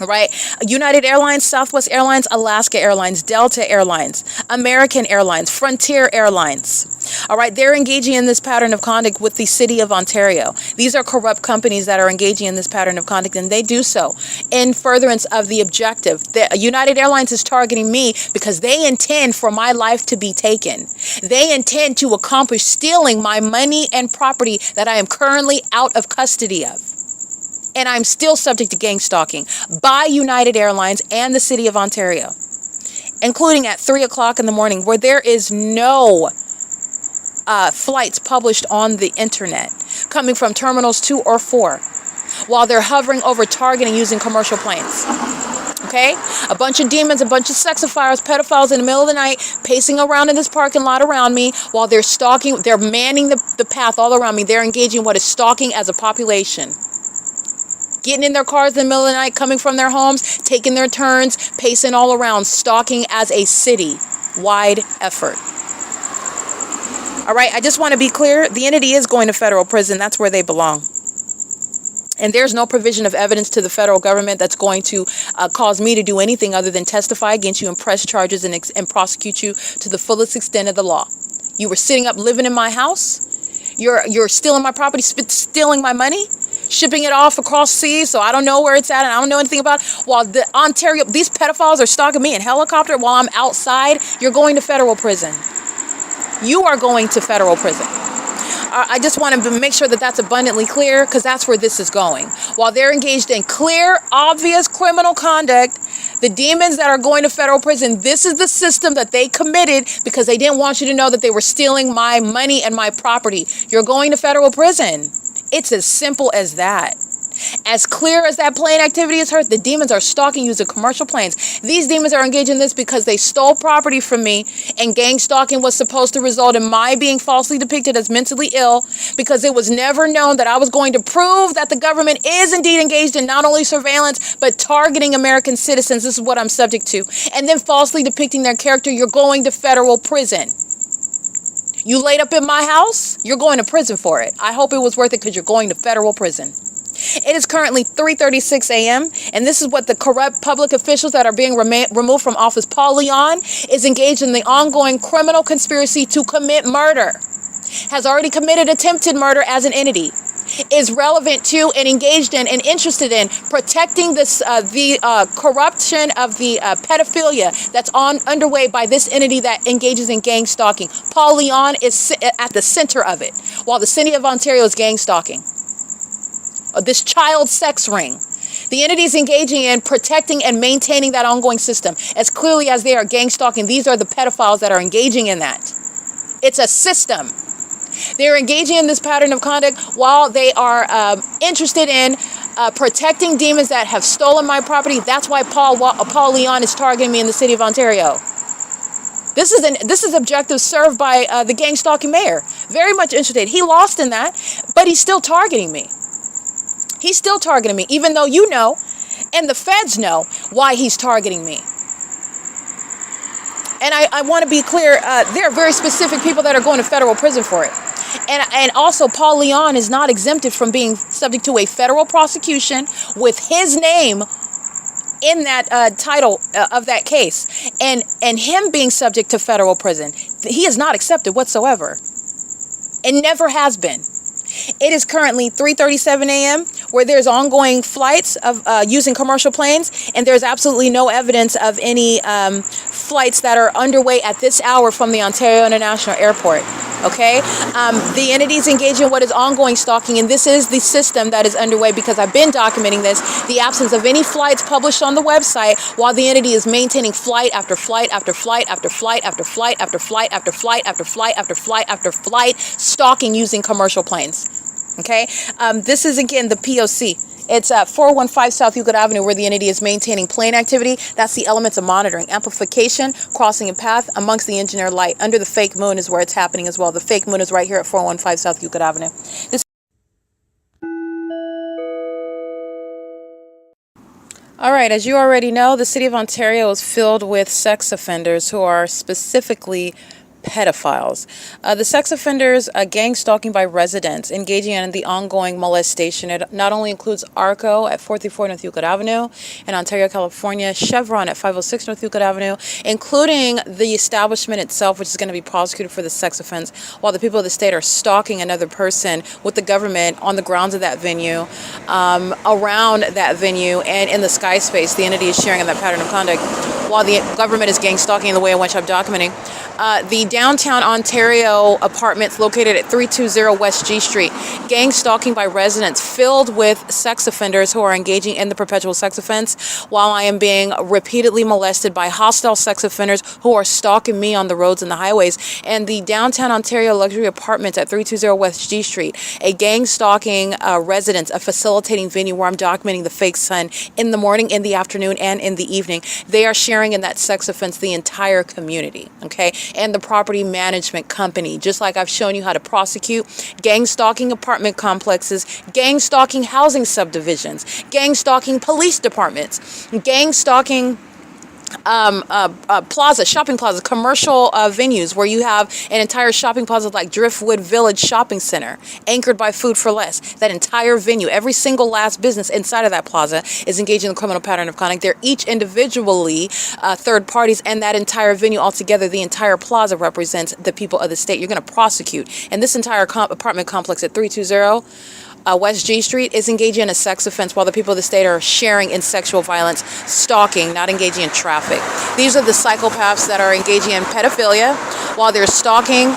All right. United Airlines, Southwest Airlines, Alaska Airlines, Delta Airlines, American Airlines, Frontier Airlines. All right. They're engaging in this pattern of conduct with the city of Ontario. These are corrupt companies that are engaging in this pattern of conduct, and they do so in furtherance of the objective. United Airlines is targeting me because they intend for my life to be taken. They intend to accomplish stealing my money and property that I am currently out of custody of. And I'm still subject to gang stalking by United Airlines and the city of Ontario, including at 3 o'clock in the morning, where there is no flights published on the internet coming from terminals 2 or 4, while they're hovering over targeting using commercial planes. Okay? A bunch of demons, a bunch of sexifiers, pedophiles in the middle of the night, pacing around in this parking lot around me while they're stalking. They're manning the path all around me. They're engaging what is stalking as a population. Getting in their cars in the middle of the night, coming from their homes, taking their turns, pacing all around, stalking as a city-wide effort. All right, I just want to be clear. The entity is going to federal prison. That's where they belong. And there's no provision of evidence to the federal government that's going to cause me to do anything other than testify against you and press charges and prosecute you to the fullest extent of the law. You were sitting up living in my house. You're stealing my property, stealing my money, shipping it off across seas, so I don't know where it's at and I don't know anything about it. While the Ontario, these pedophiles are stalking me in helicopter while I'm outside, you're going to federal prison. You are going to federal prison. I just want to make sure that that's abundantly clear, because that's where this is going. While they're engaged in clear, obvious criminal conduct, the demons that are going to federal prison, this is the system that they committed because they didn't want you to know that they were stealing my money and my property. You're going to federal prison. It's as simple as that. As clear as that plane activity is heard, the demons are stalking using commercial planes. These demons are engaged in this because they stole property from me, and gang stalking was supposed to result in my being falsely depicted as mentally ill, because it was never known that I was going to prove that the government is indeed engaged in not only surveillance, but targeting American citizens. This is what I'm subject to. And then falsely depicting their character. You're going to federal prison. You laid up in my house, you're going to prison for it. I hope it was worth it, because you're going to federal prison. It is currently 3:36 a.m. and this is what the corrupt public officials that are being removed from office. Paul Leon is engaged in the ongoing criminal conspiracy to commit murder. Has already committed attempted murder as an entity. Is relevant to and engaged in and interested in protecting this corruption of the pedophilia that's underway by this entity that engages in gang stalking. Paul Leon is at the center of it, while the city of Ontario is gang stalking. This child sex ring. The entities engaging in protecting and maintaining that ongoing system as clearly as they are gang stalking. These are the pedophiles that are engaging in that. It's a system. They're engaging in this pattern of conduct while they are interested in protecting demons that have stolen my property. That's why Paul Leon is targeting me in the city of Ontario. This is objective served by the gang stalking mayor. Very much interested. He lost in that, but he's still targeting me. He's still targeting me, even though you know, and the feds know why he's targeting me. And I want to be clear, there are very specific people that are going to federal prison for it. And also, Paul Leon is not exempted from being subject to a federal prosecution with his name in that title of that case. And him being subject to federal prison, he is not accepted whatsoever. And never has been. It is currently 3:37 a.m. where there's ongoing flights of using commercial planes, and there's absolutely no evidence of any flights that are underway at this hour from the Ontario International Airport. Okay, the entities engaged in what is ongoing stalking, and this is the system that is underway because I've been documenting this, the absence of any flights published on the website while the entity is maintaining flight after flight after flight after flight after flight after flight after flight after flight after flight after flight, stalking using commercial planes. Okay, this is again the P.O.C. It's at 415 South Euclid Avenue where the entity is maintaining plane activity. That's the elements of monitoring. Amplification, crossing a path amongst the engineered light. Under the fake moon is where it's happening as well. The fake moon is right here at 415 South Euclid Avenue. All right, as you already know, the city of Ontario is filled with sex offenders who are specifically pedophiles. The sex offenders, gang stalking by residents, engaging in the ongoing molestation. It not only includes ARCO at 434 North Euclid Avenue in Ontario, California, Chevron at 506 North Euclid Avenue, including the establishment itself, which is going to be prosecuted for the sex offense, while the people of the state are stalking another person with the government on the grounds of that venue, around that venue, and in the sky space. The entity is sharing in that pattern of conduct, while the government is gang stalking in the way in which I'm documenting. The downtown Ontario apartments located at 320 West G Street, gang stalking by residents filled with sex offenders who are engaging in the perpetual sex offense, while I am being repeatedly molested by hostile sex offenders who are stalking me on the roads and the highways. And the downtown Ontario luxury apartments at 320 West G Street, a gang stalking residence, a facilitating venue where I'm documenting the fake sun in the morning, in the afternoon, and in the evening. They are sharing in that sex offense the entire community, okay? And the property management company, just like I've shown you how to prosecute gang stalking apartment complexes, gang stalking housing subdivisions, gang stalking police departments, gang stalking shopping plazas, commercial venues where you have an entire shopping plaza like Driftwood Village Shopping Center, anchored by Food for Less. That entire venue, every single last business inside of that plaza is engaged in the criminal pattern of conduct. They're each individually third parties, and that entire venue altogether, the entire plaza represents the people of the state. You're going to prosecute. And this entire apartment complex at 320 West G Street is engaging in a sex offense while the people of the state are sharing in sexual violence, stalking, not engaging in traffic. These are the psychopaths that are engaging in pedophilia while they're stalking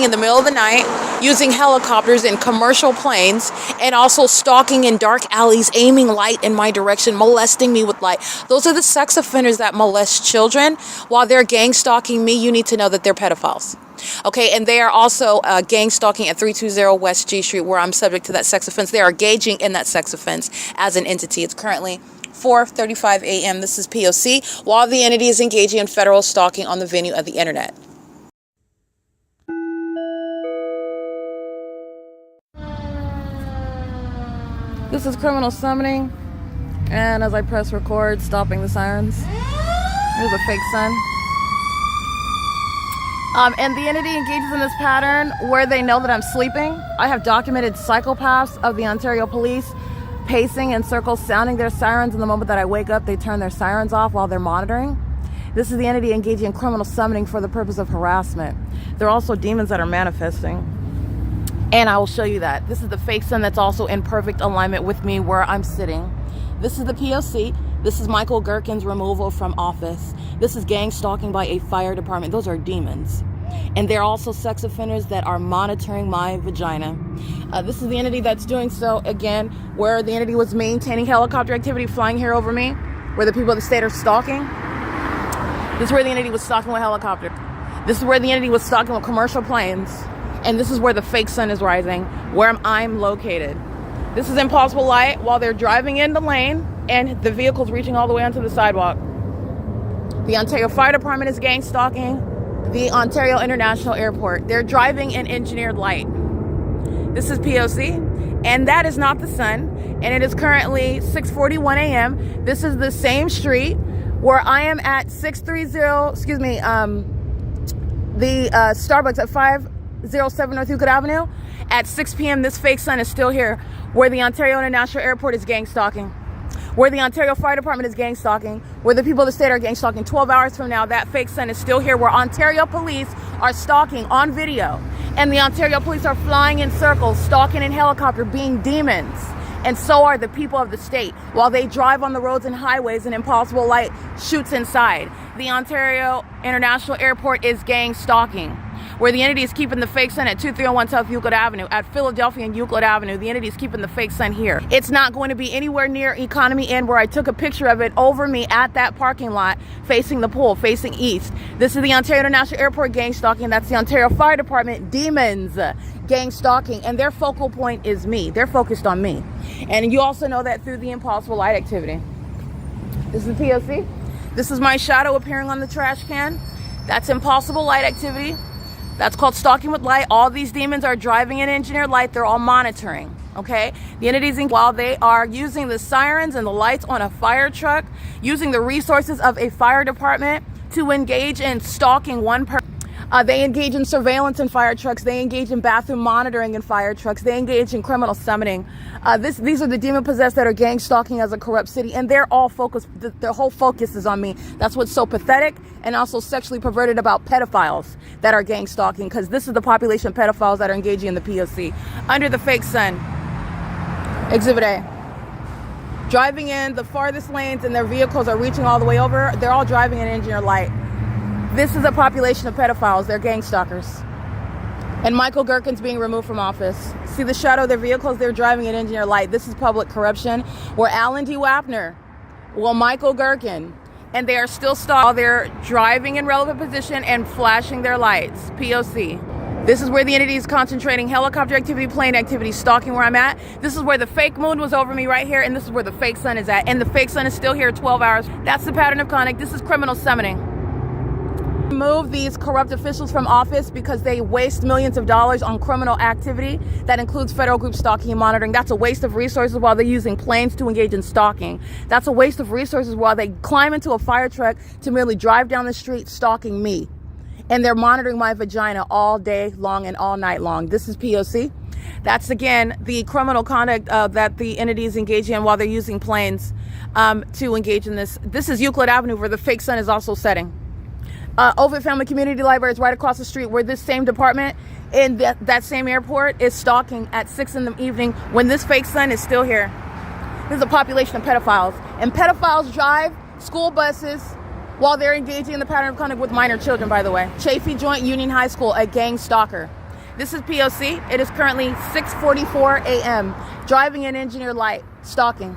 in the middle of the night, using helicopters and commercial planes, and also stalking in dark alleys, aiming light in my direction, molesting me with light. Those are the sex offenders that molest children. While they're gang stalking me, you need to know that they're pedophiles. Okay, and they are also gang stalking at 320 West G Street, where I'm subject to that sex offense. They are engaging in that sex offense as an entity. It's currently 4:35 a.m. This is P.O.C. while the entity is engaging in federal stalking on the venue of the internet. This is criminal summoning, and as I press record, stopping the sirens. There's a fake sun. And the entity engages in this pattern where they know that I'm sleeping. I have documented psychopaths of the Ontario Police pacing in circles, sounding their sirens. And the moment that I wake up, they turn their sirens off while they're monitoring. This is the entity engaging in criminal summoning for the purpose of harassment. There are also demons that are manifesting. And I will show you that. This is the fake sun that's also in perfect alignment with me where I'm sitting. This is the P.O.C. This is Michael GERKEN's removal from office. This is gang stalking by a fire department. Those are demons. And they're also sex offenders that are monitoring my vagina. This is the entity that's doing so, again, where the entity was maintaining helicopter activity flying here over me, where the people of the state are stalking. This is where the entity was stalking with helicopter. This is where the entity was stalking with commercial planes. And this is where the fake sun is rising, where I'm located. This is impossible light while they're driving in the lane and the vehicle's reaching all the way onto the sidewalk. The Ontario Fire Department is gang stalking the Ontario International Airport. They're driving in engineered light. This is P.O.C. and that is not the sun. And it is currently 6:41 a.m. This is the same street where I am at 630, the Starbucks at 507 North Euclid Avenue. At 6 p.m. this fake sun is still here, where the Ontario International Airport is gang stalking, where the Ontario Fire Department is gang stalking, where the people of the state are gang stalking. 12 hours from now, that fake sun is still here, where Ontario police are stalking on video, and the Ontario police are flying in circles, stalking in helicopter, being demons. And so are the people of the state, while they drive on the roads and highways and impossible light shoots inside. The Ontario International Airport is gang stalking, where the entity is keeping the fake sun at 2301 South Euclid Avenue, at Philadelphia and Euclid Avenue. The entity is keeping the fake sun here. It's not going to be anywhere near Economy Inn, where I took a picture of it over me at that parking lot, facing the pool, facing east. This is the Ontario International Airport gang stalking. That's the Ontario Fire Department demons gang stalking, and their focal point is me. They're focused on me. And you also know that through the impossible light activity. This is the P.O.C. This is my shadow appearing on the trash can. That's impossible light activity. That's called stalking with light. All these demons are driving in engineered light. They're all monitoring, okay? The entities, while they are using the sirens and the lights on a fire truck, using the resources of a fire department to engage in stalking one person. They engage in surveillance in fire trucks. They engage in bathroom monitoring in fire trucks. They engage in criminal summoning. These are the demon possessed that are gang stalking as a corrupt city, and they're all focused. Their whole focus is on me. That's what's so pathetic and also sexually perverted about pedophiles that are gang stalking, because this is the population of pedophiles that are engaging in the P.O.C. under the fake sun. Exhibit A. Driving in the farthest lanes, and their vehicles are reaching all the way over. They're all driving in engineered light. This is a population of pedophiles. They're gang stalkers. And Michael Gerken's being removed from office. See the shadow of their vehicles? They're driving in engineered light. This is public corruption. Where Alan D. WAPNER, Michael Gerken, and they are still stalking. They're driving in relevant position and flashing their lights. P.O.C. This is where the entity is concentrating helicopter activity, plane activity, stalking where I'm at. This is where the fake moon was over me right here, and this is where the fake sun is at. And the fake sun is still here 12 hours. That's the pattern of conduct. This is criminal summoning. Remove these corrupt officials from office because they waste millions of dollars on criminal activity that includes federal group stalking and monitoring. That's a waste of resources while they're using planes to engage in stalking. That's a waste of resources while they climb into a fire truck to merely drive down the street stalking me. And they're monitoring my vagina all day long and all night long. This is P.O.C. That's, again, the criminal conduct that the entity is engaging in while they're using planes to engage in this. This is Euclid Avenue, where the fake sun is also setting. OVITT Family Community Library is right across the street, where this same department in that same airport is stalking at 6 in the evening when this fake sun is still here. This is a population of pedophiles. And pedophiles drive school buses while they're engaging in the pattern of conduct with minor children, by the way. Chaffee Joint Union High School, a gang stalker. This is P.O.C. It is currently 6:44 a.m. Driving in engineered light, stalking.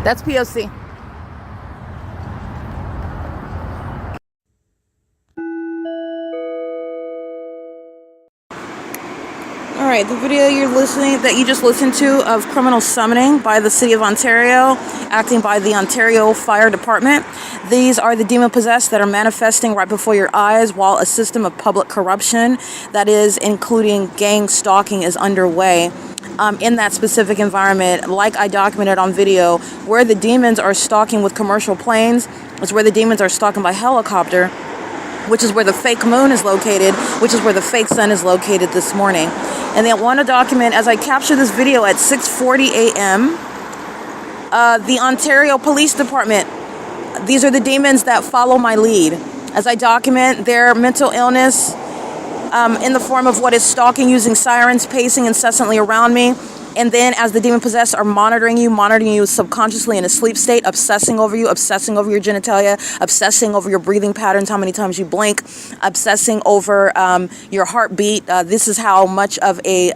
That's P.O.C. All right, the video you just listened to of criminal summoning by the City of Ontario, acting by the Ontario Fire Department. These are the demon possessed that are manifesting right before your eyes while a system of public corruption, that is, including gang stalking, is underway. In that specific environment, like I documented on video, where the demons are stalking with commercial planes, is where the demons are stalking by helicopter, which is where the fake moon is located, which is where the fake sun is located this morning. And they want to document, as I capture this video at 6:40 a.m., the Ontario Police Department. These are the demons that follow my lead. As I document their mental illness in the form of what is stalking, using sirens, pacing incessantly around me. And then as the demon possessed are monitoring you subconsciously in a sleep state, obsessing over you, obsessing over your genitalia, obsessing over your breathing patterns, how many times you blink, obsessing over your heartbeat. This is how much of a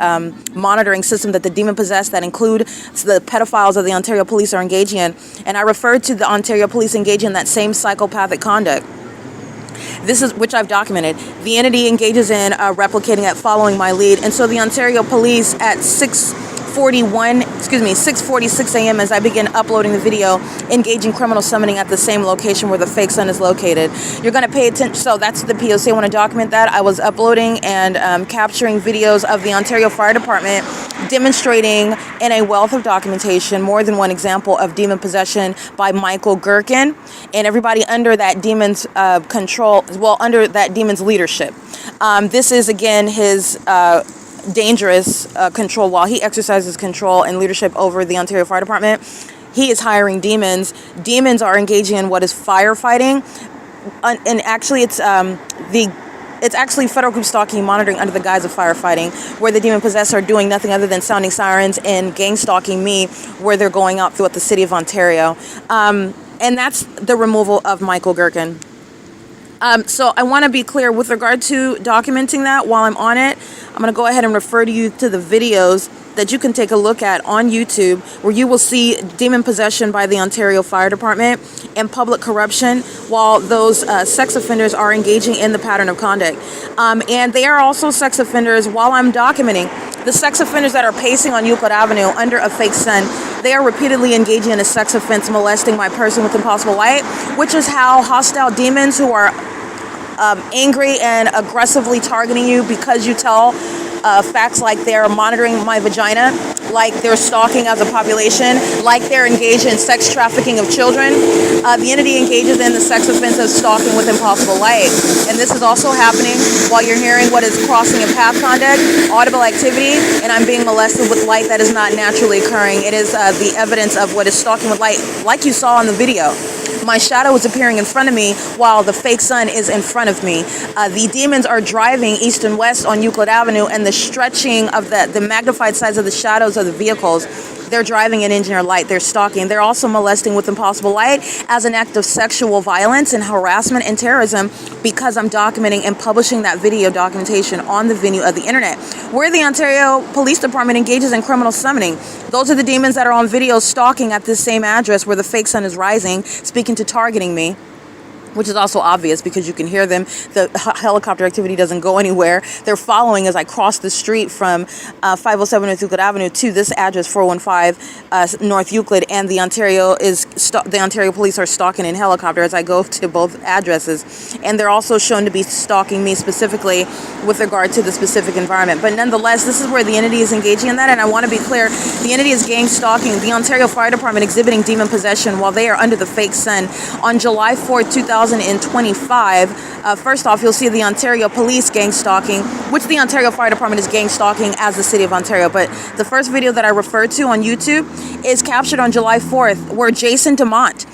monitoring system that the demon possessed, that include the pedophiles of the Ontario Police, are engaging in. And I referred to the Ontario Police engaging in that same psychopathic conduct. This is, which I've documented. The entity engages in replicating it, following my lead. And so the Ontario Police at 6 6:46 a.m. as I begin uploading the video, engaging criminal summoning at the same location where the fake sun is located. You're going to pay attention. So that's the P.O.C. I want to document that. I was uploading and capturing videos of the Ontario Fire Department demonstrating in a wealth of documentation more than one example of demon possession by Michael GERKEN and everybody under that demon's control, well, under that demon's leadership. This is, again, his dangerous control. While he exercises control and leadership over the Ontario Fire Department, he is hiring demons. Demons are engaging in what is firefighting, and actually it's actually federal group stalking monitoring under the guise of firefighting, where the demon possessed are doing nothing other than sounding sirens and gang stalking me where they're going out throughout the city of Ontario. And that's the removal of Michael GERKEN. So I want to be clear with regard to documenting that. While I'm on it, I'm going to go ahead and refer you to the videos that you can take a look at on YouTube, where you will see demon possession by the Ontario Fire Department and public corruption while those sex offenders are engaging in the pattern of conduct. And they are also sex offenders while I'm documenting. The sex offenders that are pacing on Euclid Avenue under a fake sun, they are repeatedly engaging in a sex offense, molesting my person with impossible light, which is how hostile demons who are angry and aggressively targeting you because you tell facts like they're monitoring my vagina, like they're stalking as a population, like they're engaged in sex trafficking of children. The entity engages in the sex offense of stalking with impossible light. And this is also happening while you're hearing what is crossing a path conduct, audible activity, and I'm being molested with light that is not naturally occurring. It is the evidence of what is stalking with light, like you saw in the video. My shadow is appearing in front of me while the fake sun is in front of me. The demons are driving east and west on Euclid Avenue, and the stretching of the magnified size of the shadows of the vehicles, they're driving in engineer light. They're stalking. They're also molesting with impossible light as an act of sexual violence and harassment and terrorism, because I'm documenting and publishing that video documentation on the venue of the internet, where the Ontario Police Department engages in criminal summoning. Those are the demons that are on video stalking at this same address where the fake sun is rising, speaking to targeting me, which is also obvious because you can hear them. The helicopter activity doesn't go anywhere. They're following as I cross the street from 507 North Euclid Avenue to this address, 415 North Euclid, and the Ontario police are stalking in helicopter as I go to both addresses. And they're also shown to be stalking me specifically with regard to the specific environment. But nonetheless, this is where the entity is engaging in that, and I want to be clear, the entity is gang stalking the Ontario Fire Department, exhibiting demon possession while they are under the fake sun. On July 4th, 2025, first off, you'll see the Ontario Police gang stalking, which the Ontario Fire Department is gang stalking as the City of Ontario. But the first video that I referred to on YouTube is captured on July 4th, where Jason DeMont,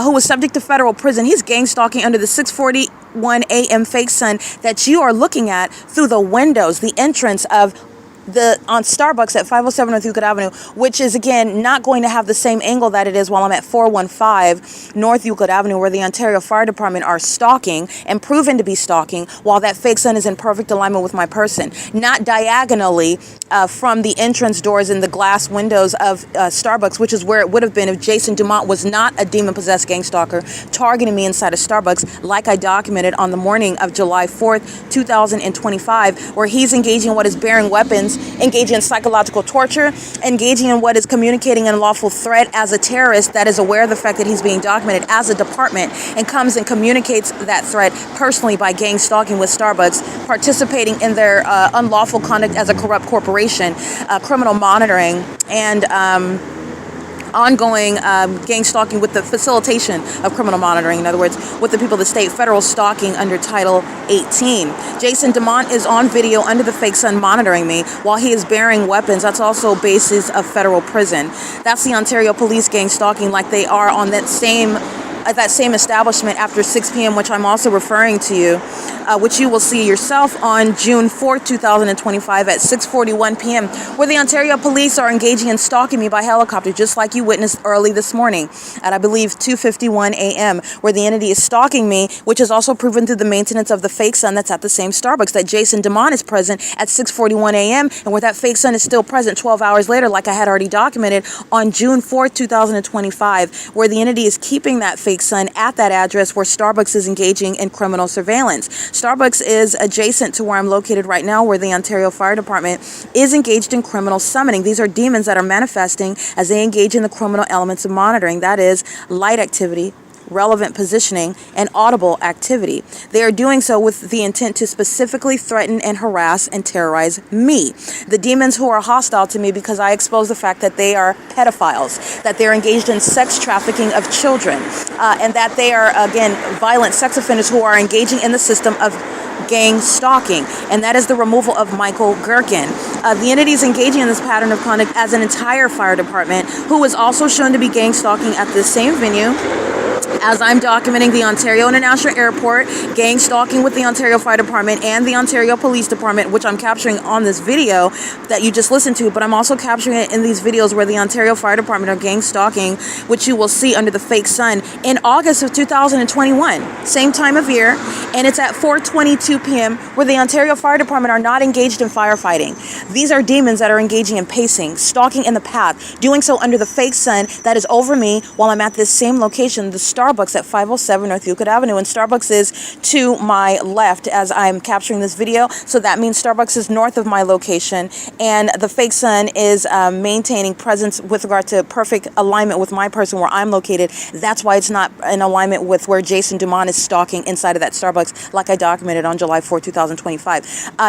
who was subject to federal prison, he's gang stalking under the 6:41 a.m. fake sun that you are looking at through the windows, the entrance of on Starbucks at 507 North Euclid Avenue, which is, again, not going to have the same angle that it is while I'm at 415 North Euclid Avenue, where the Ontario Fire Department are stalking and proven to be stalking while that fake sun is in perfect alignment with my person, not diagonally from the entrance doors and the glass windows of Starbucks, which is where it would have been if Jason DeMont was not a demon-possessed gang stalker targeting me inside of Starbucks, like I documented on the morning of July 4th, 2025, where he's engaging in what is bearing weapons, engaging in psychological torture, engaging in what is communicating an unlawful threat as a terrorist that is aware of the fact that he's being documented as a department and comes and communicates that threat personally by gang stalking with Starbucks, participating in their unlawful conduct as a corrupt corporation, criminal monitoring, and ongoing gang stalking with the facilitation of criminal monitoring. In other words, with the people of the state, federal stalking under Title 18. Jason DeMont is on video under the fake sun monitoring me while he is bearing weapons. That's also basis of federal prison. That's the Ontario Police gang stalking, like they are on that same establishment after 6 p.m., which I'm also referring to you, which you will see yourself on June 4th, 2025 at 6:41 p.m., where the Ontario Police are engaging in stalking me by helicopter, just like you witnessed early this morning at, I believe, 2:51 a.m., where the entity is stalking me, which is also proven through the maintenance of the fake sun that's at the same Starbucks, that Jason DeMont is present at 6:41 a.m., and where that fake sun is still present 12 hours later, like I had already documented on June 4th, 2025, where the entity is keeping that fake fake sun at that address where Starbucks is engaging in criminal surveillance. Starbucks is adjacent to where I'm located right now, where the Ontario Fire Department is engaged in criminal summoning. These are demons that are manifesting as they engage in the criminal elements of monitoring. That is light activity, relevant positioning, and audible activity. They are doing so with the intent to specifically threaten and harass and terrorize me. The demons who are hostile to me because I expose the fact that they are pedophiles, that they're engaged in sex trafficking of children, and that they are, again, violent sex offenders who are engaging in the system of gang stalking, and that is the removal of Michael GERKEN. The entity is engaging in this pattern of conduct as an entire fire department, who was also shown to be gang stalking at this same venue. As I'm documenting the Ontario International Airport, gang stalking with the Ontario Fire Department and the Ontario Police Department, which I'm capturing on this video that you just listened to, but I'm also capturing it in these videos where the Ontario Fire Department are gang stalking, which you will see under the fake sun in August of 2021, same time of year, and it's at 4:22 p.m. where the Ontario Fire Department are not engaged in firefighting. These are demons that are engaging in pacing, stalking in the path, doing so under the fake sun that is over me while I'm at this same location, the Starbucks at 507 North Euclid Avenue, and Starbucks is to my left as I'm capturing this video, so that means Starbucks is north of my location, and the fake sun is maintaining presence with regard to perfect alignment with my person where I'm located. That's why it's not in alignment with where Jason Dumont is stalking inside of that Starbucks, like I documented on July 4, 2025.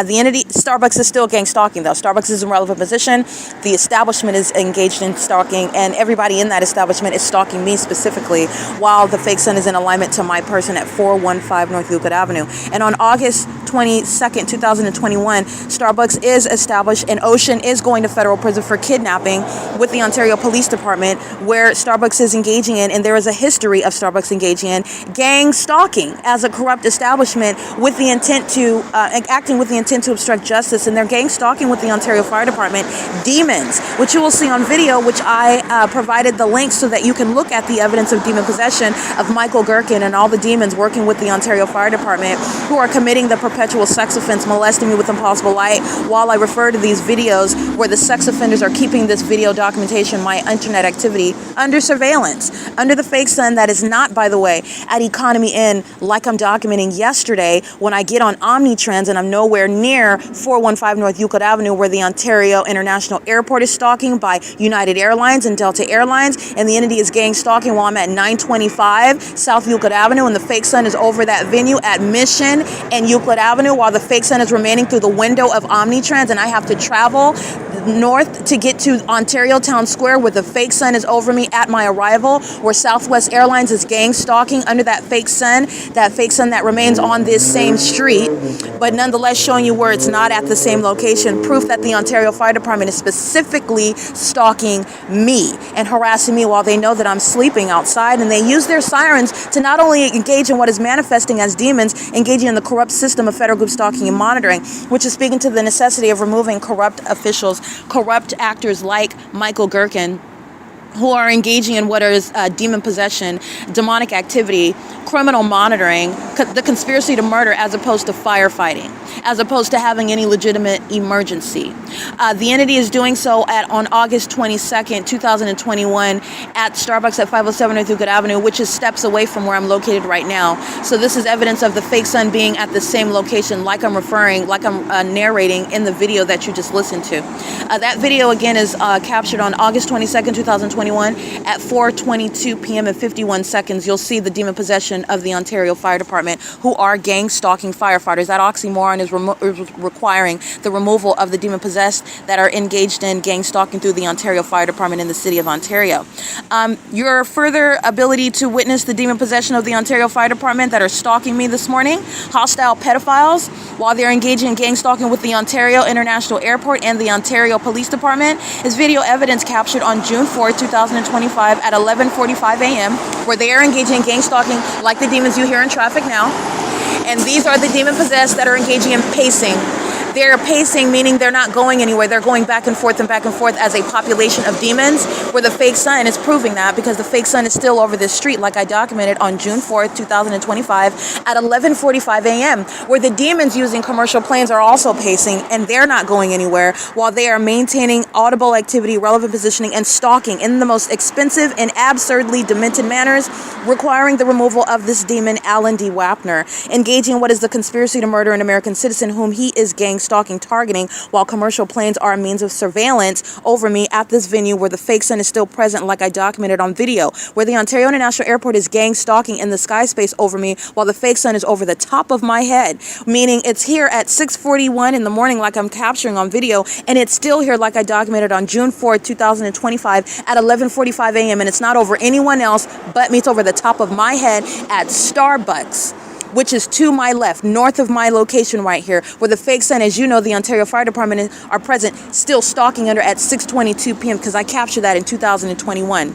The entity, Starbucks is still gang stalking though. Starbucks is in relevant position. The establishment is engaged in stalking, and everybody in that establishment is stalking me specifically, while the fake sun is in alignment to my person at 415 North Euclid Avenue. And on August 22nd, 2021, Starbucks is established, and Ocean is going to federal prison for kidnapping with the Ontario Police Department, where Starbucks is engaging in, and there is a history of Starbucks engaging in gang stalking as a corrupt establishment with the intent to, acting with the intent to obstruct justice, and they're gang stalking with the Ontario Fire Department demons, which you will see on video, which I provided the link so that you can look at the evidence of demon possession of Michael GERKEN and all the demons working with the Ontario Fire Department who are committing the perpetual sex offense, molesting me with impossible light, while I refer to these videos where the sex offenders are keeping this video documentation, my internet activity, under surveillance, under the fake sun that is not, by the way, at Economy Inn, like I'm documenting yesterday when I get on Omnitrans and I'm nowhere near 415 North Euclid Avenue, where the Ontario International Airport is stalking by United Airlines and Delta Airlines, and the entity is gang stalking while I'm at 925 South Euclid Avenue, and the fake sun is over that venue at Mission and Euclid Avenue, while the fake sun is remaining through the window of Omnitrans, and I have to travel north to get to Ontario Town Square, where the fake sun is over me at my arrival, where Southwest Airlines is gang stalking under that fake sun that remains on this same street, but nonetheless showing you where it's not at the same location, proof that the Ontario Fire Department is specifically stalking me and harassing me while they know that I'm sleeping outside, and they use their sirens to not only engage in what is manifesting as demons, engaging in the corrupt system of federal group stalking and monitoring, which is speaking to the necessity of removing corrupt officials, corrupt actors like Michael GERKEN, who are engaging in what is demon possession, demonic activity, criminal monitoring, the conspiracy to murder, as opposed to firefighting, as opposed to having any legitimate emergency. The entity is doing so on August 22nd, 2021 at Starbucks at 507 North Euclid Avenue, which is steps away from where I'm located right now. So this is evidence of the fake sun being at the same location, like I'm narrating in the video that you just listened to. That video again is captured on August 22nd, 2021 at 4:22 p.m. and 51 seconds. You'll see the demon possession of the Ontario Fire Department, who are gang stalking firefighters. That oxymoron is requiring the removal of the demon possessed that are engaged in gang stalking through the Ontario Fire Department in the city of Ontario. Your further ability to witness the demon possession of the Ontario Fire Department that are stalking me this morning, hostile pedophiles, while they're engaging in gang stalking with the Ontario International Airport and the Ontario Police Department, is video evidence captured on June 4, 2025 at 11:45 a.m. where they are engaging in gang stalking like the demons you hear in traffic now. And these are the demon possessed that are engaging in pacing. They're pacing, meaning they're not going anywhere. They're going back and forth as a population of demons, where the fake sun is proving that, because the fake sun is still over this street, like I documented on June 4th, 2025 at 11:45 a.m., where the demons using commercial planes are also pacing, and they're not going anywhere, while they are maintaining audible activity, relevant positioning, and stalking in the most expensive and absurdly demented manners, requiring the removal of this demon, Alan D. Wapner, engaging in what is the conspiracy to murder an American citizen whom he is gang stalking, targeting, while commercial planes are a means of surveillance over me at this venue where the fake sun is still present, like I documented on video, where the Ontario International Airport is gang stalking in the sky space over me while the fake sun is over the top of my head, meaning it's here at 6:41 in the morning, like I'm capturing on video, and it's still here, like I documented on June 4th, 2025 at 11:45 a.m., and it's not over anyone else but me. It's over the top of my head at Starbucks, which is to my left, north of my location right here, where the fake sun, as you know, the Ontario Fire Department are present, still stalking under at 6:22 p.m., because I captured that in 2021.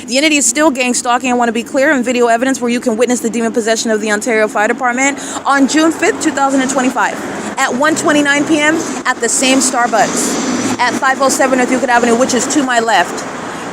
The entity is still gang stalking. I want to be clear, in video evidence where you can witness the demon possession of the Ontario Fire Department on June 5th, 2025 at 1:29 p.m. at the same Starbucks at 507 North Euclid Avenue, which is to my left.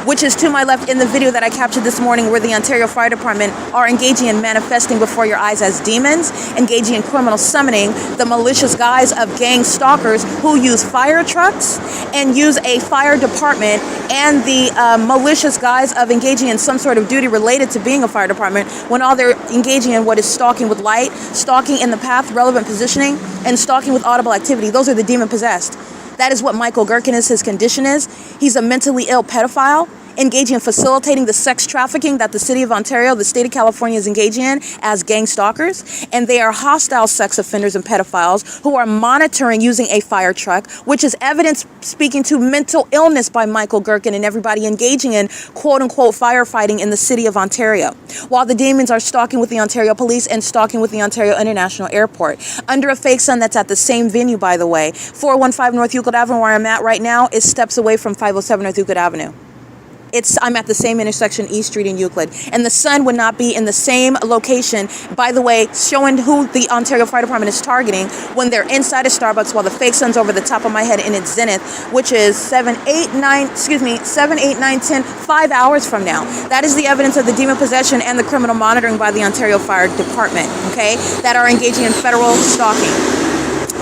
In the video that I captured this morning, where the Ontario Fire Department are engaging in manifesting before your eyes as demons, engaging in criminal summoning, the malicious guise of gang stalkers who use fire trucks and use a fire department, and the malicious guise of engaging in some sort of duty related to being a fire department, when all they're engaging in what is stalking with light, stalking in the path, relevant positioning, and stalking with audible activity. Those are the demon possessed. That is what Michael GERKEN is, his condition is. He's a mentally ill pedophile, engaging in facilitating the sex trafficking that the city of Ontario, the state of California, is engaging in as gang stalkers. And they are hostile sex offenders and pedophiles who are monitoring using a fire truck, which is evidence speaking to mental illness by Michael GERKEN and everybody engaging in quote-unquote firefighting in the city of Ontario, while the demons are stalking with the Ontario Police and stalking with the Ontario International Airport under a fake sun that's at the same venue, by the way. 415 North Euclid Avenue, where I'm at right now, is steps away from 507 North Euclid Avenue. I'm at the same intersection, East Street and Euclid. And the sun would not be in the same location, by the way, showing who the Ontario Fire Department is targeting when they're inside a Starbucks while the fake sun's over the top of my head in its zenith, which is 7, 8, 9, 10, 5 hours from now. That is the evidence of the demon possession and the criminal monitoring by the Ontario Fire Department, okay, that are engaging in federal stalking.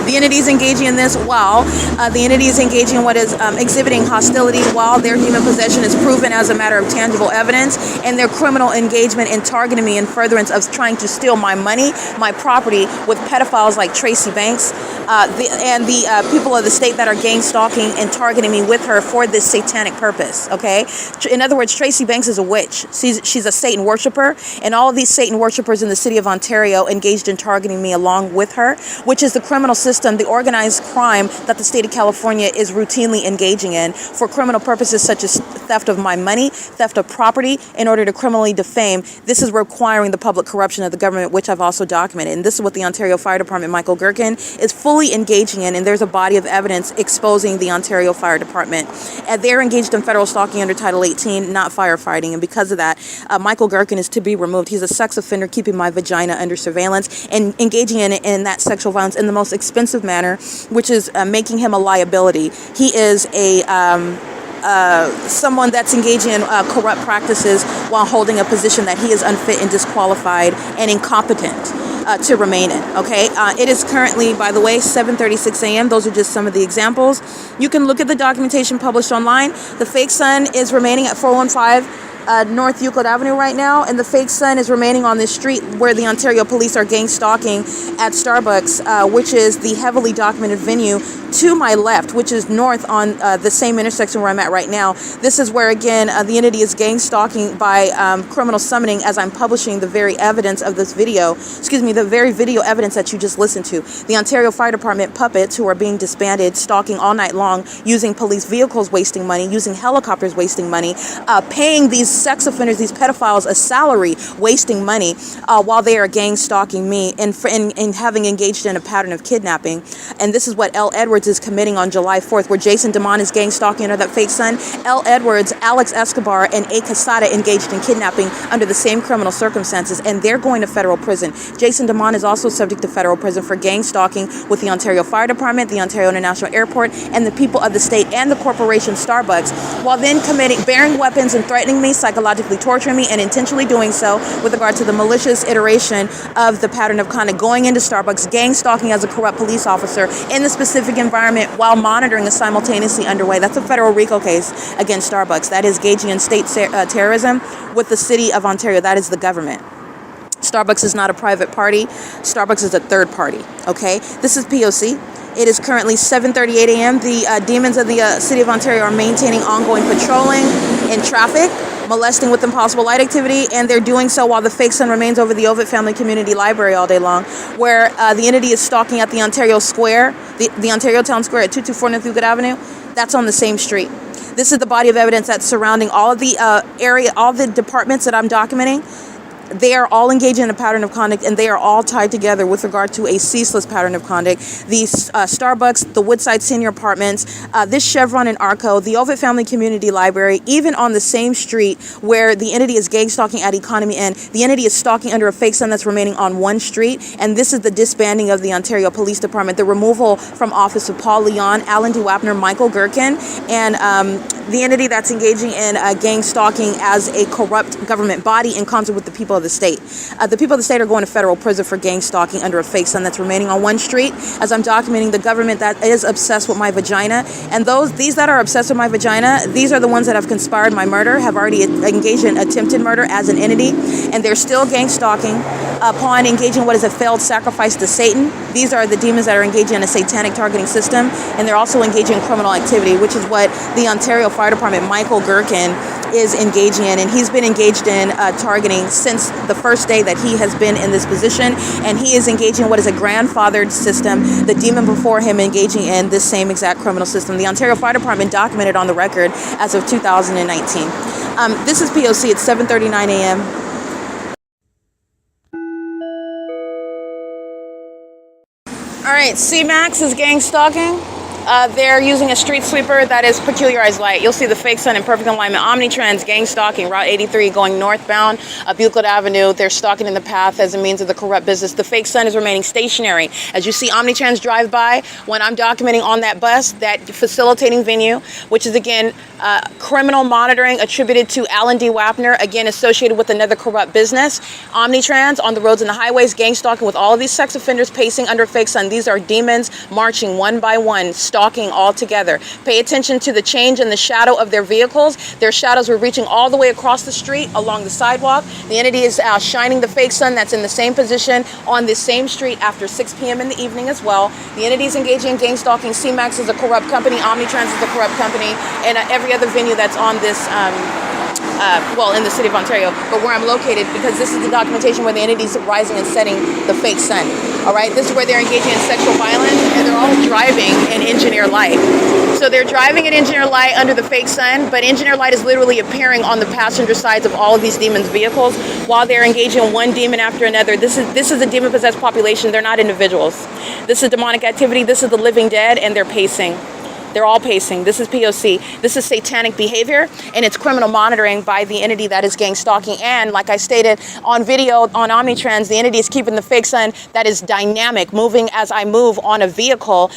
The entity is engaging in this while the entity is engaging in what is exhibiting hostility, while their demon possession is proven as a matter of tangible evidence, and their criminal engagement in targeting me in furtherance of trying to steal my money, my property, with pedophiles like Tracy Banks, and the people of the state that are gang stalking and targeting me with her for this satanic purpose, okay? In other words, Tracy Banks is a witch. She's a Satan worshiper, and all of these Satan worshipers in the city of Ontario engaged in targeting me along with her, which is the criminal system, the organized crime that the state of California is routinely engaging in for criminal purposes such as theft of my money, theft of property, in order to criminally defame. This is requiring the public corruption of the government, which I've also documented. And this is what the Ontario Fire Department, Michael GERKEN, is fully engaging in, and there's a body of evidence exposing the Ontario Fire Department. And they're engaged in federal stalking under Title 18, not firefighting, and because of that, Michael GERKEN is to be removed. He's a sex offender keeping my vagina under surveillance and engaging in that sexual violence in the most expensive manner, which is making him a liability. He is a someone that's engaging in corrupt practices while holding a position that he is unfit and disqualified and incompetent to remain in, okay? It is currently, by the way, 7:36 a.m. Those are just some of the examples. You can look at the documentation published online. The fake sun is remaining at 415 North Euclid Avenue right now, and the fake sun is remaining on this street where the Ontario Police are gang stalking at Starbucks, which is the heavily documented venue to my left, which is north on the same intersection where I'm at right now. This is where, again, the entity is gang stalking by criminal summoning as I'm publishing the very evidence of this video, the very video evidence that you just listened to. The Ontario Fire Department puppets who are being disbanded, stalking all night long, using police vehicles, wasting money, using helicopters, wasting money, paying these sex offenders, these pedophiles, a salary, wasting money while they are gang stalking me and having engaged in a pattern of kidnapping. And this is what L. Edwards is committing on July 4th, where Jason DeMond is gang stalking under that fake son. L. Edwards, Alex Escobar, and A. Quesada engaged in kidnapping under the same criminal circumstances, and they're going to federal prison. Jason DeMond is also subject to federal prison for gang stalking with the Ontario Fire Department, the Ontario International Airport, and the people of the state and the corporation Starbucks, while then bearing weapons and threatening me, psychologically torturing me, and intentionally doing so with regard to the malicious iteration of the pattern of conduct, going into Starbucks, gang stalking as a corrupt police officer in the specific environment while monitoring is simultaneously underway. That's a federal RICO case against Starbucks. That is engaging in state terrorism with the city of Ontario. That is the government. Starbucks is not a private party. Starbucks is a third party, okay? This is P.O.C. It is currently 7:38 a.m. The demons of the City of Ontario are maintaining ongoing patrolling in traffic, molesting with impossible light activity, and they're doing so while the fake son remains over the OVITT Family Community Library all day long, where the entity is stalking at the Ontario Square, the Ontario Town Square at 224 North Euclid Avenue. That's on the same street. This is the body of evidence that's surrounding all of the all the departments that I'm documenting. They are all engaged in a pattern of conduct, and they are all tied together with regard to a ceaseless pattern of conduct. The Starbucks, the Woodside Senior Apartments, this Chevron and ARCO, the OVITT Family Community Library, even on the same street where the entity is gang stalking at Economy Inn, the entity is stalking under a fake son that's remaining on one street, and this is the disbanding of the Ontario Police Department, the removal from office of Paul Leon, Alan D. WAPNER, Michael GERKEN, and the entity that's engaging in gang stalking as a corrupt government body in concert with the people of the state. The people of the state are going to federal prison for gang stalking under a fake son that's remaining on one street. As I'm documenting, the government that is obsessed with my vagina, and these that are obsessed with my vagina, these are the ones that have conspired my murder, have already engaged in attempted murder as an entity, and they're still gang stalking upon engaging what is a failed sacrifice to Satan. These are the demons that are engaging in a satanic targeting system, and they're also engaging in criminal activity, which is what the Ontario Fire Department, Michael GERKEN, is engaging in, and he's been engaged in targeting since the first day that he has been in this position, and he is engaging in what is a grandfathered system, the demon before him engaging in this same exact criminal system. The Ontario Fire Department documented on the record as of 2019. This is P.O.C. It's 7:39 a.m. All right, C-Max is gang stalking. They're using a street sweeper that is peculiarized light. You'll see the fake sun in perfect alignment. Omnitrans gang stalking, Route 83 going northbound up Euclid Avenue. They're stalking in the path as a means of the corrupt business. The fake sun is remaining stationary. As you see Omnitrans drive by, when I'm documenting on that bus, that facilitating venue, which is again criminal monitoring attributed to Alan D. WAPNER, again associated with another corrupt business. Omnitrans on the roads and the highways, gang stalking with all of these sex offenders pacing under fake sun. These are demons marching one by one, stalking all together. Pay attention to the change in the shadow of their vehicles. Their shadows were reaching all the way across the street along the sidewalk. The entity is shining the fake sun that's in the same position on this same street after 6 p.m. in the evening as well. The entity is engaging in gang stalking. C-Max is a corrupt company. Omnitrans is a corrupt company. And every other venue that's on this in the city of Ontario, but where I'm located, because this is the documentation where the entity's rising and setting the fake sun. All right, this is where they're engaging in sexual violence, and they're all driving in engineer light. So they're driving in engineer light under the fake sun, but engineer light is literally appearing on the passenger sides of all of these demons' vehicles while they're engaging in one demon after another. This is a demon-possessed population. They're not individuals. This is demonic activity. This is the living dead, and they're pacing. They're all pacing. This is P.O.C. This is satanic behavior, and it's criminal monitoring by the entity that is gang stalking. And like I stated on video on Omnitrans, the entity is keeping the fake sun that is dynamic, moving as I move on a vehicle.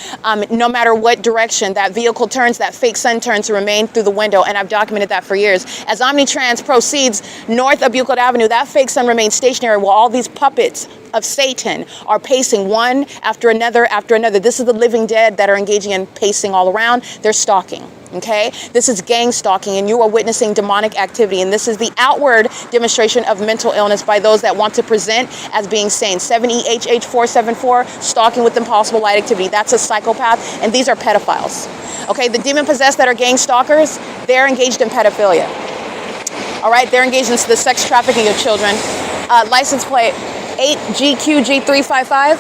No matter what direction that vehicle turns, that fake sun turns to remain through the window, and I've documented that for years. As Omnitrans proceeds north of Euclid Avenue, that fake sun remains stationary while all these puppets of Satan are pacing one after another after another. This is the living dead that are engaging in pacing all around. They're stalking. Okay, this is gang stalking, and you are witnessing demonic activity, and this is the outward demonstration of mental illness by those that want to present as being sane. 7EHH474, stalking with impossible light activity. That's a psychopath, and these are pedophiles. Okay, the demon possessed that are gang stalkers, they're engaged in pedophilia. All right, they're engaged in the sex trafficking of children. License plate 8GQG355,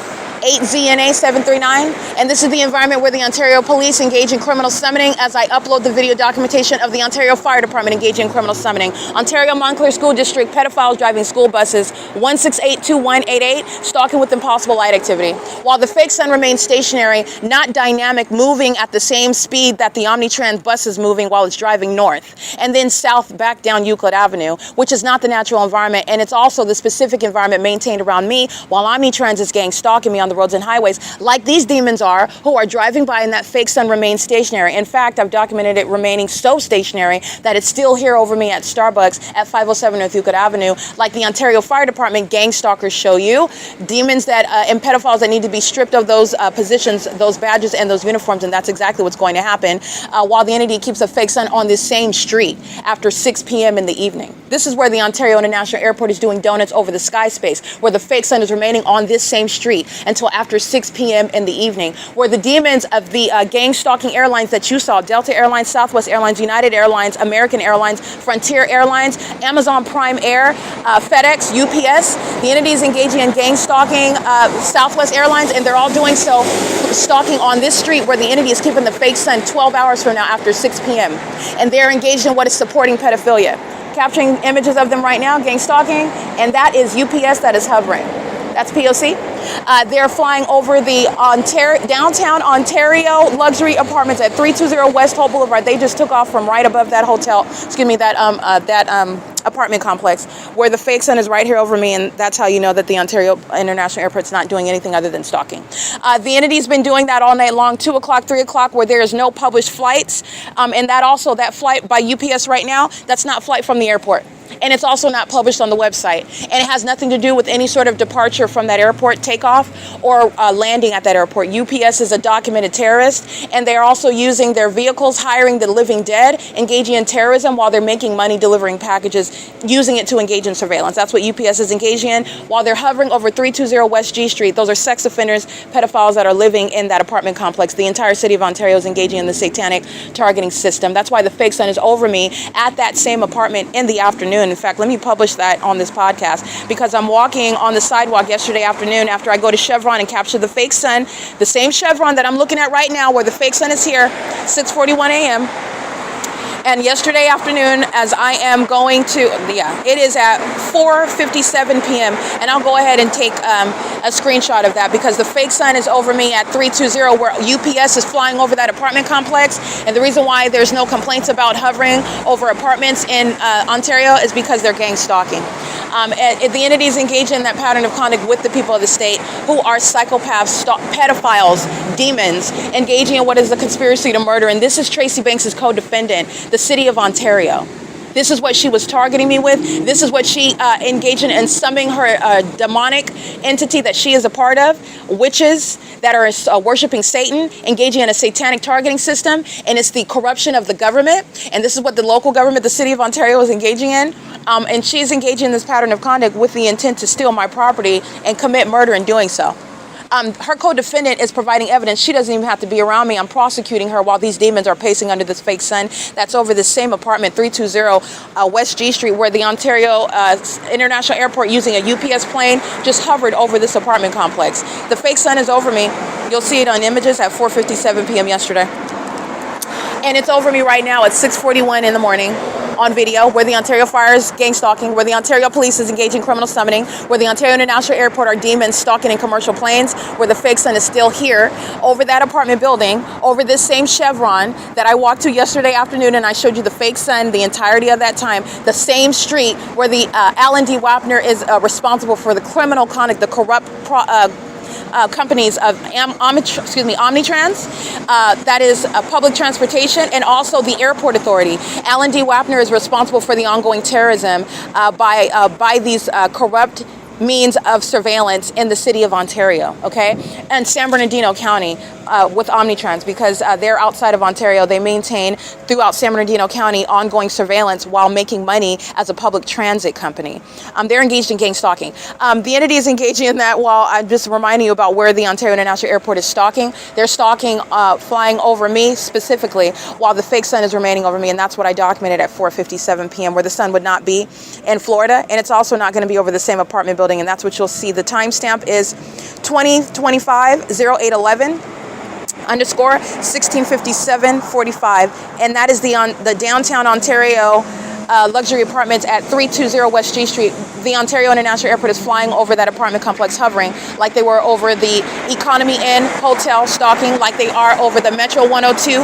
8ZNA739, and this is the environment where the Ontario Police engage in criminal summoning as I upload the video documentation of the Ontario Fire Department engaging in criminal summoning. Ontario Montclair School District, pedophiles driving school buses, 1682188, stalking with impossible light activity. While the fake sun remains stationary, not dynamic, moving at the same speed that the Omnitrans bus is moving while it's driving north, and then south back down Euclid Avenue, which is not the natural environment, and it's also the specific environment maintained around me while Omnitrans is gang stalking me on the roads and highways, like these demons are, who are driving by and that fake sun remains stationary. In fact, I've documented it remaining so stationary that it's still here over me at Starbucks at 507 North Euclid Avenue, like the Ontario Fire Department gang stalkers show you, demons that and pedophiles that need to be stripped of those positions, those badges, and those uniforms, and that's exactly what's going to happen while the entity keeps a fake sun on this same street after 6 p.m. in the evening. This is where the Ontario International Airport is doing donuts over the sky space, where the fake sun is remaining on this same street until after 6 p.m. in the evening, where the demons of the gang stalking airlines that you saw, Delta Airlines, Southwest Airlines, United Airlines, American Airlines, Frontier Airlines, Amazon Prime Air, FedEx, UPS, the entities engaging in gang stalking, Southwest Airlines, and they're all doing so stalking on this street where the entity is keeping the fake sun 12 hours from now after 6 p.m. And they're engaged in what is supporting pedophilia. Capturing images of them right now, gang stalking, and that is UPS that is hovering. That's P.O.C. They're flying over the downtown Ontario luxury apartments at 320 West Holt Boulevard. They just took off from right above that hotel, that apartment complex, where the fake sun is right here over me, and that's how you know that the Ontario International Airport's not doing anything other than stalking. The entity's been doing that all night long, 2 o'clock, 3 o'clock, where there is no published flights, and that flight by UPS right now, that's not flight from the airport. And it's also not published on the website. And it has nothing to do with any sort of departure from that airport, takeoff, or landing at that airport. UPS is a documented terrorist, and they're also using their vehicles, hiring the living dead, engaging in terrorism while they're making money delivering packages, using it to engage in surveillance. That's what UPS is engaging in while they're hovering over 320 West G Street. Those are sex offenders, pedophiles that are living in that apartment complex. The entire city of Ontario is engaging in the satanic targeting system. That's why the fake sun is over me at that same apartment in the afternoon. In fact, let me publish that on this podcast, because I'm walking on the sidewalk yesterday afternoon after I go to Chevron and capture the fake sun, the same Chevron that I'm looking at right now where the fake sun is here, 6:41 a.m. And yesterday afternoon, as I am going to, it is at 4:57 p.m. And I'll go ahead and take a screenshot of that, because the fake sun is over me at 320 where UPS is flying over that apartment complex. And the reason why there's no complaints about hovering over apartments in Ontario is because they're gang stalking. The entities engage in that pattern of conduct with the people of the state, who are psychopaths, pedophiles, demons, engaging in what is a conspiracy to murder. And this is Tracy Banks' co-defendant, the city of Ontario. This is what she was targeting me with. This is what she engaged in summoning her demonic entity that she is a part of, witches that are worshiping Satan, engaging in a satanic targeting system, and it's the corruption of the government. And this is what the local government, the city of Ontario, is engaging in. And she's engaging in this pattern of conduct with the intent to steal my property and commit murder in doing so. Her co-defendant is providing evidence. She doesn't even have to be around me. I'm prosecuting her while these demons are pacing under this fake sun. That's over this same apartment, 320 West G Street, where the Ontario International Airport, using a UPS plane, just hovered over this apartment complex. The fake sun is over me. You'll see it on images at 4:57 p.m. yesterday. And it's over me right now at 6:41 in the morning on video, where the Ontario Fire is gang stalking, where the Ontario Police is engaging criminal summoning, where the Ontario International Airport are demons stalking in commercial planes, where the fake sun is still here, over that apartment building, over this same Chevron that I walked to yesterday afternoon, and I showed you the fake sun the entirety of that time, the same street where the L&D WAPNER is responsible for the criminal conduct, the corrupt companies of Omnitrans, that is public transportation, and also the airport authority. L&D WAPNER is responsible for the ongoing terrorism by these corrupt means of surveillance in the city of Ontario, okay? And San Bernardino County with Omnitrans, because they're outside of Ontario. They maintain throughout San Bernardino County ongoing surveillance while making money as a public transit company. They're engaged in gang stalking. The entity is engaging in that while I'm just reminding you about where the Ontario International Airport is stalking. They're stalking, flying over me specifically, while the fake sun is remaining over me, and that's what I documented at 4:57 p.m., where the sun would not be in Florida, and it's also not going to be over the same apartment building building, and that's what you'll see. The timestamp is 2025-0811 _ 1657-45, and that is the downtown Ontario luxury apartments at 320 West G Street. The Ontario International Airport is flying over that apartment complex, hovering like they were over the Economy Inn Hotel, stalking like they are over the Metro 102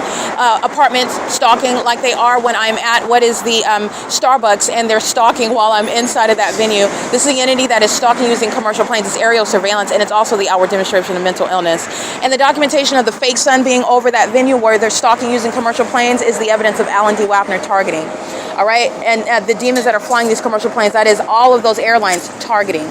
apartments, stalking like they are when I'm at what is the Starbucks, and they're stalking while I'm inside of that venue. This is the entity that is stalking using commercial planes. It's aerial surveillance, and it's also the outward demonstration of mental illness. And the documentation of the fake sun being over that venue where they're stalking using commercial planes is the evidence of Alan D. Wapner targeting. All right, and the demons that are flying these commercial planes, that is all of those airlines targeting.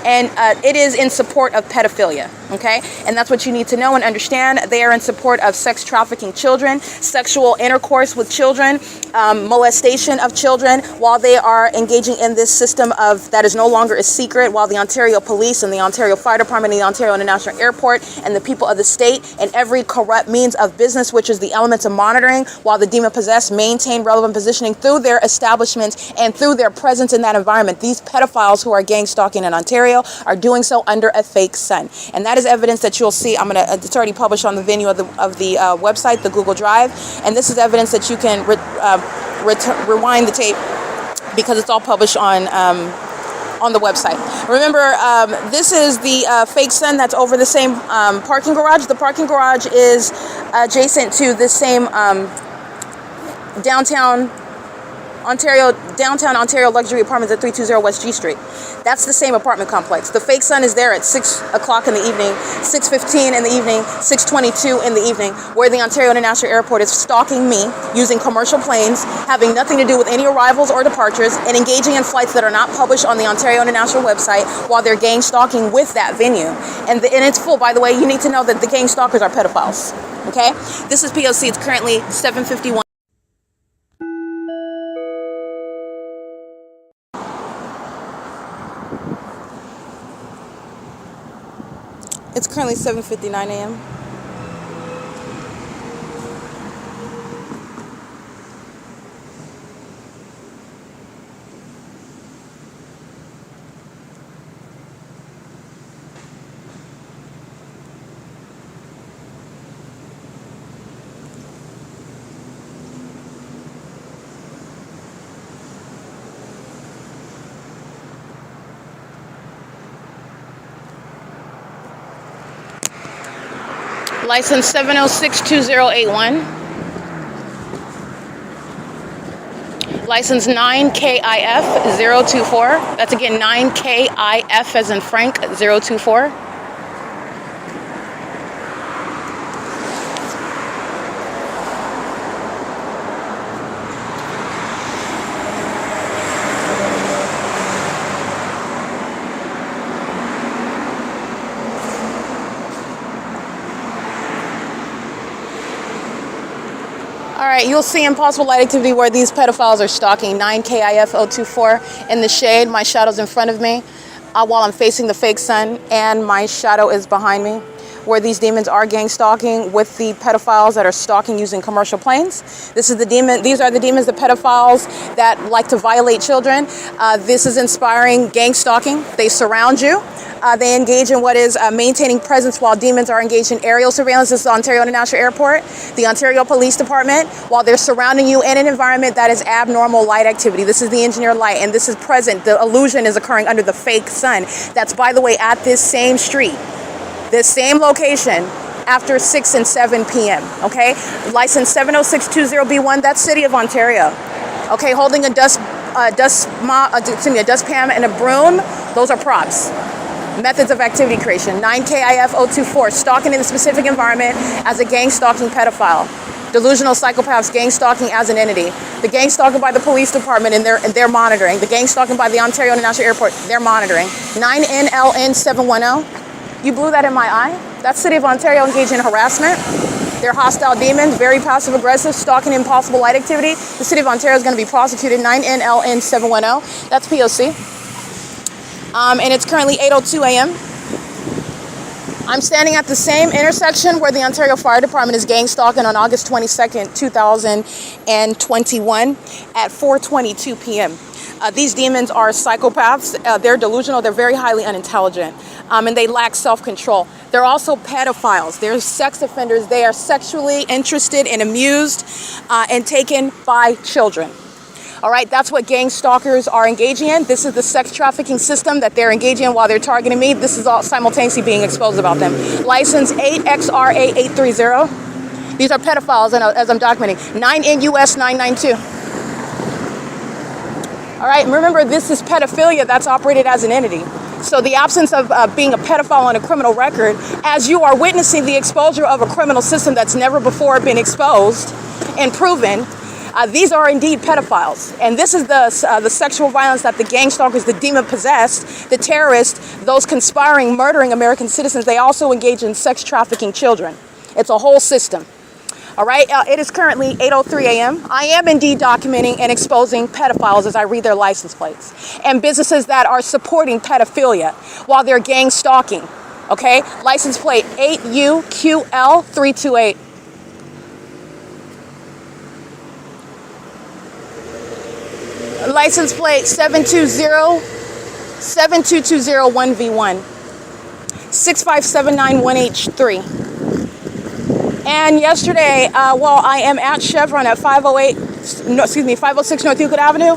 And it is in support of pedophilia, okay? And that's what you need to know and understand. They are in support of sex trafficking children, sexual intercourse with children, molestation of children, while they are engaging in this system of that is no longer a secret, while the Ontario Police and the Ontario Fire Department and the Ontario International Airport and the people of the state and every corrupt means of business, which is the elements of monitoring, while the demon-possessed maintain relevant positioning through their establishments and through their presence in that environment. These pedophiles who are gang stalking in Ontario are doing so under a fake sun, and that is evidence that you'll see. It's already published on the venue of the website, the Google Drive, and this is evidence that you can rewind the tape because it's all published on the website. Remember, this is the fake sun that's over the same parking garage. The parking garage is adjacent to this same downtown Ontario luxury apartments at 320 West G Street. That's the same apartment complex. The fake sun is there at 6 o'clock in the evening, 6:15 in the evening, 6:22 in the evening, where the Ontario International Airport is stalking me using commercial planes, having nothing to do with any arrivals or departures, and engaging in flights that are not published on the Ontario International website while they're gang stalking with that venue. And it's full, by the way. You need to know that the gang stalkers are pedophiles. Okay? This is P.O.C. It's currently 7:51. It's currently 7:59 a.m. License 7062081. License 9KIF024. That's again 9KIF as in Frank 024. All right, you'll see impossible light activity where these pedophiles are stalking. 9KIF024 in the shade. My shadow's in front of me while I'm facing the fake sun, and my shadow is behind me, where these demons are gang stalking with the pedophiles that are stalking using commercial planes. This is the demon. These are the demons, the pedophiles that like to violate children. This is inspiring gang stalking. They surround you. They engage in what is maintaining presence while demons are engaged in aerial surveillance. This is the Ontario International Airport, the Ontario Police Department, while they're surrounding you in an environment that is abnormal light activity. This is the engineered light, and this is present. The illusion is occurring under the fake sun. That's, by the way, at this same street, this same location, after 6 and 7 p.m., okay? License 70620B1, that's City of Ontario. Okay, holding a dustpan and a broom, those are props. Methods of activity creation. 9KIF024, stalking in a specific environment as a gang stalking pedophile. Delusional psychopaths gang stalking as an entity. The gang stalking by the police department and they're monitoring. The gang stalking by the Ontario International Airport, they're monitoring. 9NLN710. You blew that in my eye? That's City of Ontario engaged in harassment. They're hostile demons, very passive aggressive, stalking impossible light activity. The City of Ontario is going to be prosecuted. 9NLN710. That's P.O.C. And it's currently 8:02 a.m. I'm standing at the same intersection where the Ontario Fire Department is gang stalking on August 22nd, 2021 at 4:22 p.m. These demons are psychopaths. They're delusional. They're very highly unintelligent, and they lack self-control. They're also pedophiles. They're sex offenders. They are sexually interested and amused and taken by children. All right, that's what gang stalkers are engaging in. This is the sex trafficking system that they're engaging in while they're targeting me. This is all simultaneously being exposed about them. License 8XRA830. These are pedophiles, as I'm documenting. 9 in U.S. 992. All right, and remember, this is pedophilia that's operated as an entity. So the absence of being a pedophile on a criminal record, as you are witnessing the exposure of a criminal system that's never before been exposed and proven, these are indeed pedophiles. And this is the sexual violence that the gang stalkers, the demon-possessed, the terrorists, those conspiring, murdering American citizens, they also engage in sex trafficking children. It's a whole system. All right, it is currently 8:03 a.m. I am indeed documenting and exposing pedophiles as I read their license plates and businesses that are supporting pedophilia while they're gang stalking. Okay, license plate 8UQL328. License plate 72201V1, 65791H3. And yesterday, I am at Chevron at 506 North Euclid Avenue,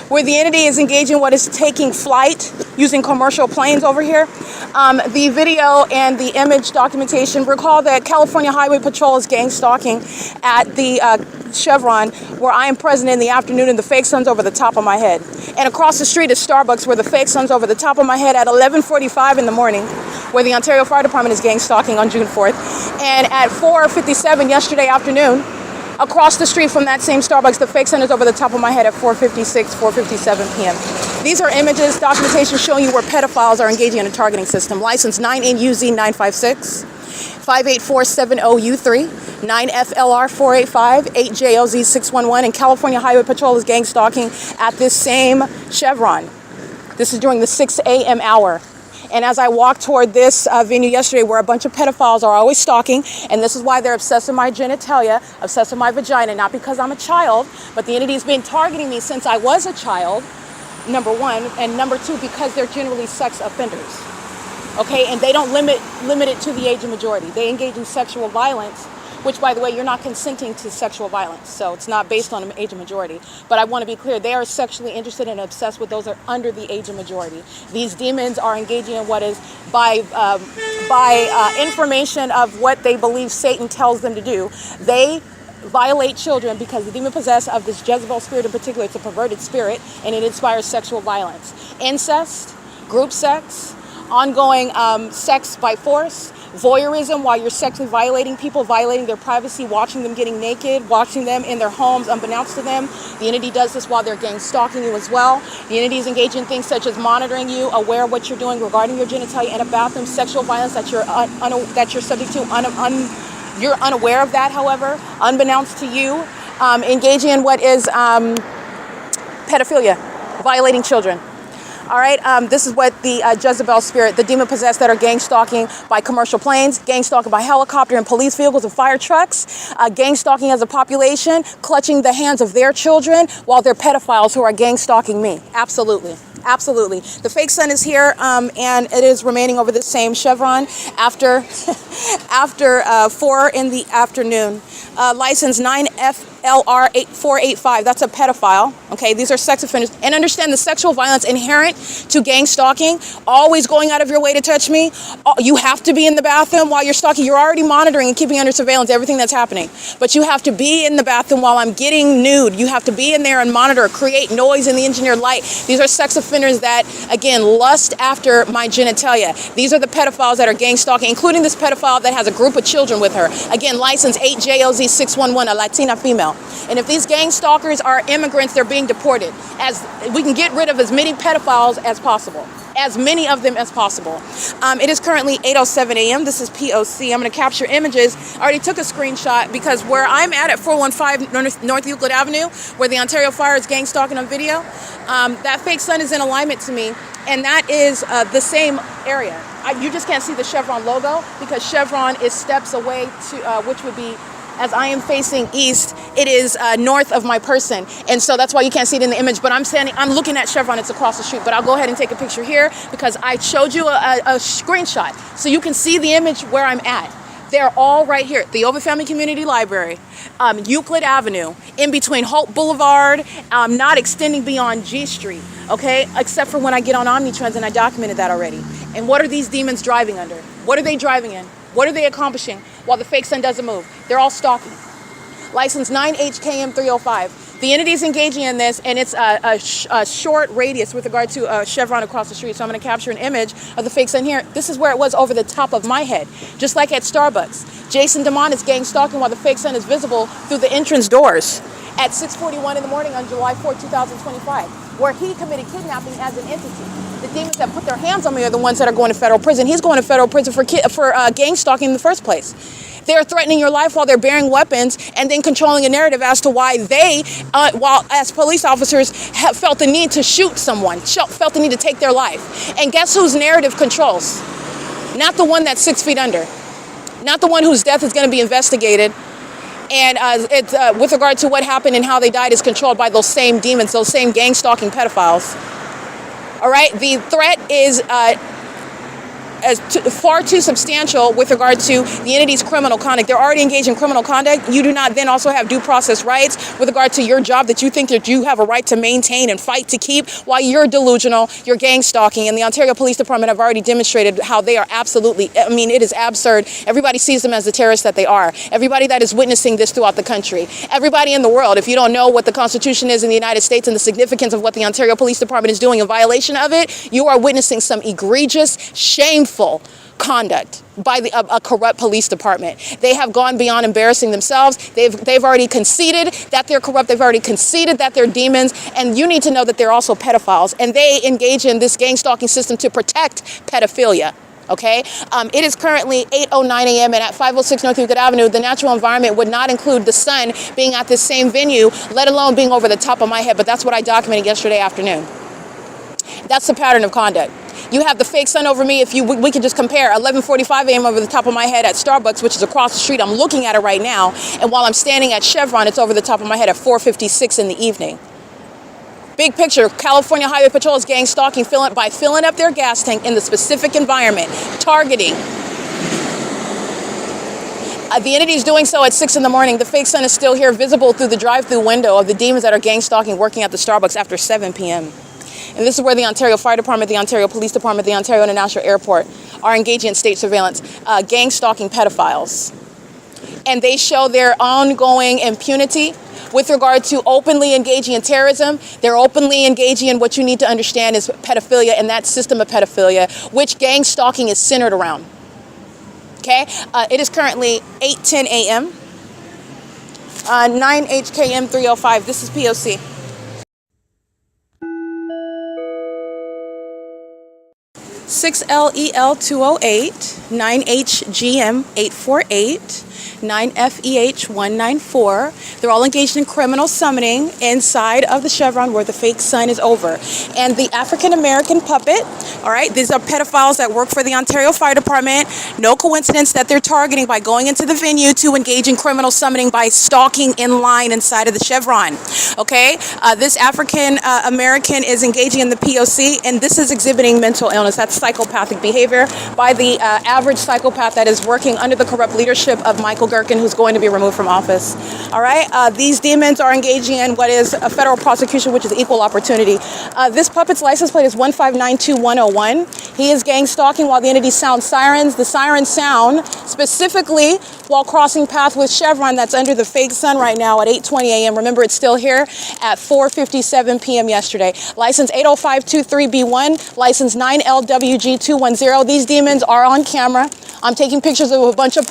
where the entity is engaging what is taking flight using commercial planes over here. The video and the image documentation, recall that California Highway Patrol is gang stalking at the Chevron, where I am present in the afternoon, and the fake sun's over the top of my head. And across the street is Starbucks, where the fake sun's over the top of my head at 11:45 in the morning, where the Ontario Fire Department is gang stalking on June 4th. And at 4:57 yesterday afternoon, across the street from that same Starbucks, the fake sun is over the top of my head at 4:56, 4:57 p.m. These are images, documentation showing you where pedophiles are engaging in a targeting system. License 9NUZ956, 58470U3, 9FLR485, 8JLZ611, and California Highway Patrol is gang stalking at this same Chevron. This is during the 6 a.m. hour. And as I walked toward this venue yesterday, where a bunch of pedophiles are always stalking, and this is why they're obsessed with my genitalia, obsessed with my vagina, not because I'm a child, but the entity has been targeting me since I was a child, number one, and number two, because they're generally sex offenders. Okay, and they don't limit it to the age of majority. They engage in sexual violence, which, by the way, you're not consenting to sexual violence, so it's not based on an age of majority. But I want to be clear, they are sexually interested and obsessed with those that are under the age of majority. These demons are engaging in what is, by information of what they believe Satan tells them to do, they violate children because the demon possessed of this Jezebel spirit in particular, it's a perverted spirit, and it inspires sexual violence. Incest, group sex, ongoing sex by force, voyeurism while you're sexually violating people, violating their privacy, watching them getting naked, watching them in their homes unbeknownst to them. The entity does this while they're gang stalking you as well. The entity is engaged in things such as monitoring you, aware of what you're doing regarding your genitalia in a bathroom, sexual violence that you're subject to, you're unaware of that, however, unbeknownst to you, engaging in what is pedophilia, violating children. All right, this is what the Jezebel spirit, the demon possessed that are gang stalking by commercial planes, gang stalking by helicopter and police vehicles and fire trucks, gang stalking as a population, clutching the hands of their children while they're pedophiles who are gang stalking me. Absolutely. Absolutely. The fake sun is here, and it is remaining over the same Chevron after 4 in the afternoon. License 9FLR8485. That's a pedophile. Okay, these are sex offenders. And understand the sexual violence inherent to gang stalking, always going out of your way to touch me. You have to be in the bathroom while you're stalking. You're already monitoring and keeping under surveillance everything that's happening. But you have to be in the bathroom while I'm getting nude. You have to be in there and monitor, create noise in the engineered light. These are sex offenders that, again, lust after my genitalia. These are the pedophiles that are gang stalking, including this pedophile that has a group of children with her. Again, license 8JLZ611, a Latina female. And if these gang stalkers are immigrants, they're being deported. As we can get rid of as many pedophiles as possible. as many of them as possible. It is currently 8:07 a.m. This is P.O.C. I'm going to capture images. I already took a screenshot because where I'm at 415 North Euclid Avenue, where the Ontario Fire is gang stalking on video, that fake sun is in alignment to me, and that is the same area. You just can't see the Chevron logo because Chevron is steps away to, which would be, as I am facing east, it is north of my person. And so that's why you can't see it in the image, but I'm looking at Chevron, it's across the street, but I'll go ahead and take a picture here because I showed you a screenshot so you can see the image where I'm at. They're all right here. The OVITT Family Community Library, Euclid Avenue, in between Hope Boulevard, not extending beyond G Street, okay? Except for when I get on Omnitrends, and I documented that already. And what are these demons driving under? What are they driving in? What are they accomplishing while the fake sun doesn't move? They're all stalking. License 9HKM305. The entity is engaging in this, and it's a short radius with regard to Chevron across the street. So I'm going to capture an image of the fake sun here. This is where it was over the top of my head, just like at Starbucks. Jason DeMont is gang stalking while the fake sun is visible through the entrance doors at 6:41 in the morning on July 4, 2025, where he committed kidnapping as an entity. The demons that put their hands on me are the ones that are going to federal prison. He's going to federal prison for gang stalking in the first place. They're threatening your life while they're bearing weapons and then controlling a narrative as to why they, while as police officers, have felt the need to shoot someone, felt the need to take their life. And guess whose narrative controls? Not the one that's 6 feet under. Not the one whose death is going to be investigated. And with regard to what happened and how they died is controlled by those same demons, those same gang stalking pedophiles. All right, the threat is far too substantial with regard to the entity's criminal conduct. They're already engaged in criminal conduct. You do not then also have due process rights with regard to your job that you think that you have a right to maintain and fight to keep while you're delusional, you're gang stalking. And the Ontario Police Department have already demonstrated how they are absolutely, I mean, it is absurd. Everybody sees them as the terrorists that they are. Everybody that is witnessing this throughout the country. Everybody in the world, if you don't know what the Constitution is in the United States and the significance of what the Ontario Police Department is doing in violation of it, you are witnessing some egregious, shameful conduct by a corrupt police department. They have gone beyond embarrassing themselves. They've already conceded that they're corrupt. They've already conceded that they're demons. And you need to know that they're also pedophiles. And they engage in this gang stalking system to protect pedophilia. Okay, it is currently 8:09 a.m. and at 506 North Euclid Avenue, the natural environment would not include the sun being at this same venue, let alone being over the top of my head. But that's what I documented yesterday afternoon. That's the pattern of conduct. You have the fake sun over me. If we could just compare 11:45 a.m. over the top of my head at Starbucks, which is across the street. I'm looking at it right now. And while I'm standing at Chevron, it's over the top of my head at 4:56 in the evening. Big picture, California Highway Patrol is gang stalking by filling up their gas tank in the specific environment, targeting. The entity is doing so at 6 in the morning. The fake sun is still here, visible through the drive-through window of the demons that are gang stalking working at the Starbucks after 7 p.m. And this is where the Ontario Fire Department, the Ontario Police Department, the Ontario International Airport are engaging in state surveillance, gang stalking pedophiles. And they show their ongoing impunity with regard to openly engaging in terrorism. They're openly engaging in what you need to understand is pedophilia and that system of pedophilia, which gang stalking is centered around. Okay? It is currently 8:10 a.m. 9HKM305. This is P.O.C. 6LEL208, 9HGM848, 9FEH194. They're all engaged in criminal summoning inside of the Chevron where the fake sun is over. And the African-American puppet, all right, these are pedophiles that work for the Ontario Fire Department. No coincidence that they're targeting by going into the venue to engage in criminal summoning by stalking in line inside of the Chevron. Okay, this African-American is engaging in the P.O.C. and this is exhibiting mental illness. That's psychopathic behavior by the average psychopath that is working under the corrupt leadership of Michael GERKEN, who's going to be removed from office. All right, these demons are engaging in what is a federal prosecution, which is equal opportunity. This puppet's license plate is 1592101. He is gang stalking while the entity sounds sirens. The sirens sound specifically while crossing path with Chevron that's under the fake sun right now at 8:20 a.m. Remember, it's still here at 4:57 p.m. yesterday. License 80523B1, license 9LWG210. These demons are on camera. I'm taking pictures of a bunch of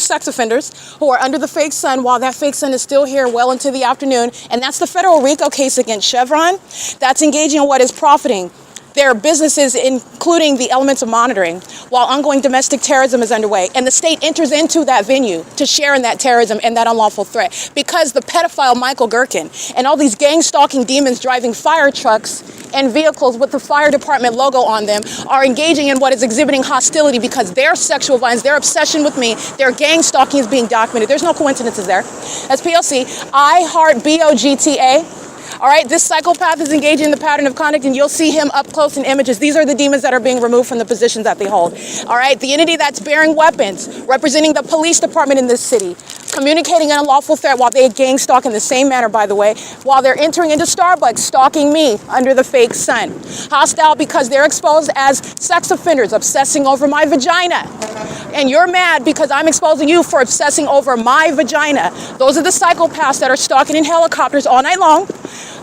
sex offenders who are under the fake sun while that fake sun is still here well into the afternoon. And that's the federal RICO case against Chevron that's engaging in what is profiting their businesses, including the elements of monitoring, while ongoing domestic terrorism is underway. And the state enters into that venue to share in that terrorism and that unlawful threat, because the pedophile Michael Gerken and all these gang stalking demons driving fire trucks and vehicles with the fire department logo on them are engaging in what is exhibiting hostility, because their sexual violence, their obsession with me, their gang stalking is being documented. There's no coincidences there. As P.O.C, I heart BOGTA. All right, this psychopath is engaging in the pattern of conduct, and you'll see him up close in images. These are the demons that are being removed from the positions that they hold. All right, the entity that's bearing weapons, representing the police department in this city, communicating an unlawful threat while they gang stalk in the same manner, by the way, while they're entering into Starbucks, stalking me under the fake sun. Hostile because they're exposed as sex offenders, obsessing over my vagina. And you're mad because I'm exposing you for obsessing over my vagina. Those are the psychopaths that are stalking in helicopters all night long,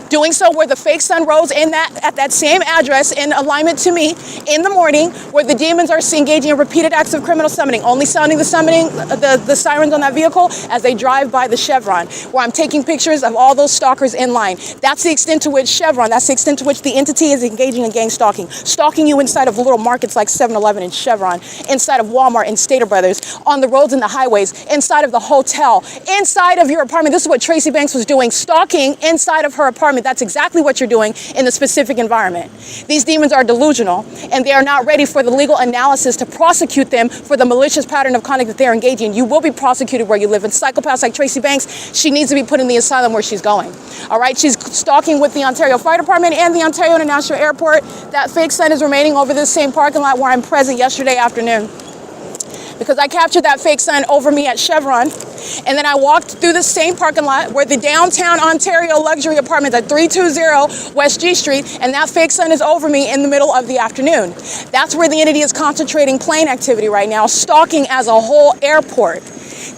doing so where the fake sun rose at that same address in alignment to me in the morning, where the demons are engaging in repeated acts of criminal summoning, only sounding the sirens on that vehicle as they drive by the Chevron, where I'm taking pictures of all those stalkers in line. That's the extent to which Chevron, that's the extent to which the entity is engaging in gang stalking you inside of little markets like 7-Eleven and Chevron, inside of Walmart and Stater Brothers, on the roads and the highways, inside of the hotel, inside of your apartment. This is what Tracy Banks was doing, stalking inside of her apartment. That's exactly what you're doing in the specific environment. These demons are delusional, and they are not ready for the legal analysis to prosecute them for the malicious pattern of conduct that they're engaging in. You will be prosecuted where you live. And psychopaths like Tracy Banks, she needs to be put in the asylum where she's going. All right, she's stalking with the Ontario Fire Department and the Ontario International Airport. That fake sun is remaining over this same parking lot where I'm present yesterday afternoon, because I captured that fake sun over me at Chevron. And then I walked through the same parking lot where the downtown Ontario luxury apartments at 320 West G Street, and that fake sun is over me in the middle of the afternoon. That's where the entity is concentrating plane activity right now, stalking as a whole airport.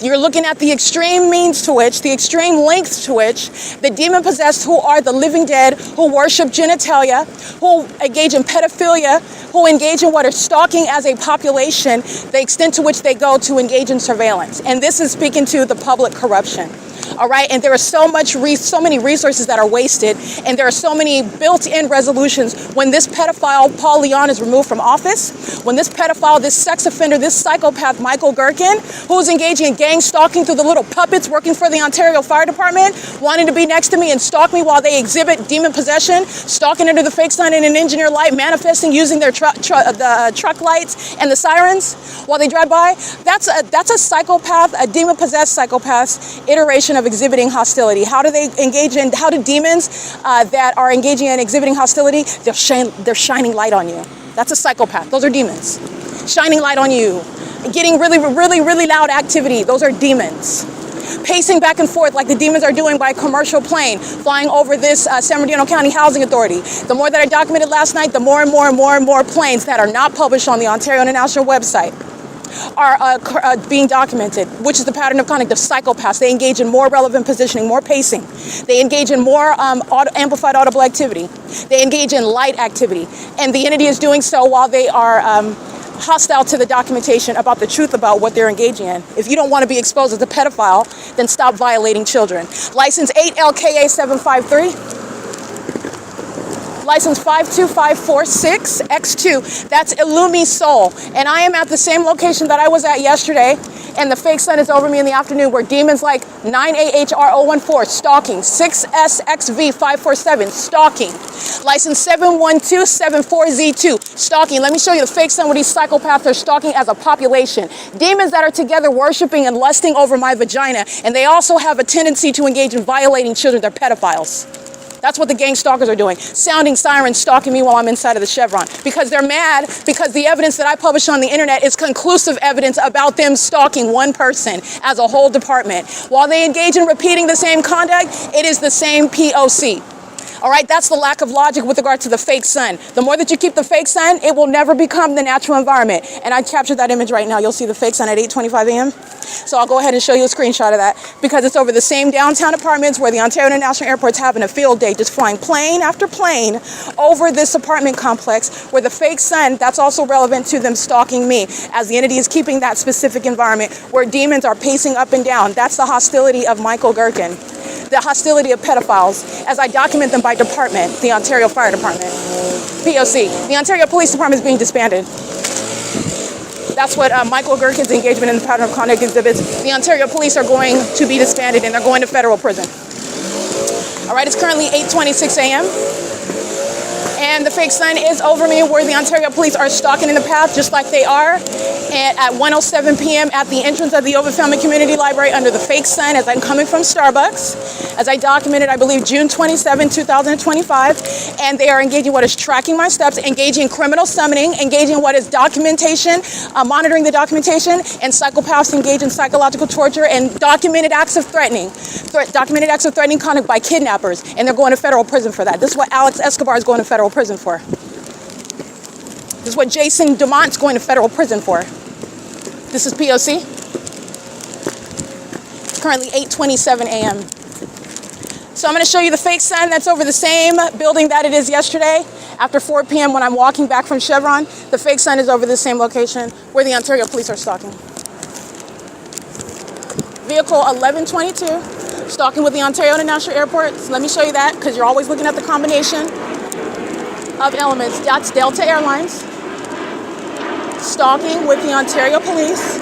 You're looking at the extreme means to which, the extreme lengths to which the demon-possessed, who are the living dead, who worship genitalia, who engage in pedophilia, who engage in what are stalking as a population, the extent to which they go to engage in surveillance. And this is speaking to the public corruption. All right, and there are so many resources that are wasted, and there are so many built-in resolutions when this pedophile Paul Leon is removed from office, when this pedophile, this sex offender, this psychopath Michael Gerken, who's engaging in gang stalking through the little puppets working for the Ontario Fire Department, wanting to be next to me and stalk me while they exhibit demon possession, stalking under the fake sun in an engineer light, manifesting using their the truck lights and the sirens while they drive by. That's a psychopath, a demon-possessed psychopath's iteration of exhibiting hostility. How do they engage in, how do demons that are engaging in exhibiting hostility, they're shining light on you. That's a psychopath. Those are demons. Shining light on you. Getting really loud activity. Those are demons. Pacing back and forth like the demons are doing by commercial plane flying over this San Bernardino County Housing Authority. The more that I documented last night, the more and more planes that are not published on the Ontario International website are being documented, which is the pattern of conduct of psychopaths. They engage in more relevant positioning, more pacing. They engage in more amplified audible activity. They engage in light activity. And the entity is doing so while they are hostile to the documentation about the truth about what they're engaging in. If you don't want to be exposed as a pedophile, then stop violating children. License 8LKA753. License 52546X2. That's Illumi Soul. And I am at the same location that I was at yesterday, and the fake sun is over me in the afternoon, where demons like 9AHR014, stalking, 6SXV547, stalking, license 71274Z2, stalking. Let me show you the fake sun where these psychopaths are stalking as a population. Demons that are together worshiping and lusting over my vagina, and they also have a tendency to engage in violating children. They're pedophiles. That's what the gang stalkers are doing, sounding sirens, stalking me while I'm inside of the Chevron, because they're mad because the evidence that I publish on the internet is conclusive evidence about them stalking one person as a whole department. While they engage in repeating the same conduct, it is the same P.O.C. All right, that's the lack of logic with regard to the fake sun. The more that you keep the fake sun, it will never become the natural environment. And I captured that image right now. You'll see the fake sun at 8:25 a.m. So I'll go ahead and show you a screenshot of that, because it's over the same downtown apartments where the Ontario International Airport's having a field day, just flying plane after plane over this apartment complex where the fake sun, that's also relevant to them stalking me, as the entity is keeping that specific environment where demons are pacing up and down. That's the hostility of Michael Gerken. the hostility of pedophiles as I document them by department, the Ontario Fire Department, P.O.C. The Ontario Police Department is being disbanded. That's what Michael GERKEN's engagement in the pattern of conduct exhibits. The Ontario Police are going to be disbanded and they're going to federal prison. All right, it's currently 8:26 a.m. and the fake sun is over me where the Ontario Police are stalking in the path just like they are. And at 1:07 p.m. at the entrance of the OVITT Family Community Library under the fake sun as I'm coming from Starbucks, as I documented, I believe, June 27, 2025. And they are engaging what is tracking my steps, engaging in criminal summoning, engaging what is documentation, monitoring the documentation, and psychopaths engage in psychological torture and documented acts of threatening, conduct by kidnappers. And they're going to federal prison for that. This is what Alex Escobar is going to federal prison for. This is what Jason DeMont's going to federal prison for. This is P.O.C. It's currently 8:27 a.m. So I'm going to show you the fake sun that's over the same building that it is yesterday. After 4 p.m. when I'm walking back from Chevron, the fake sun is over the same location where the Ontario Police are stalking. Vehicle 1122, stalking with the Ontario International Airport. So let me show you that because you're always looking at the combination of elements. That's Delta Airlines, stalking with the Ontario Police.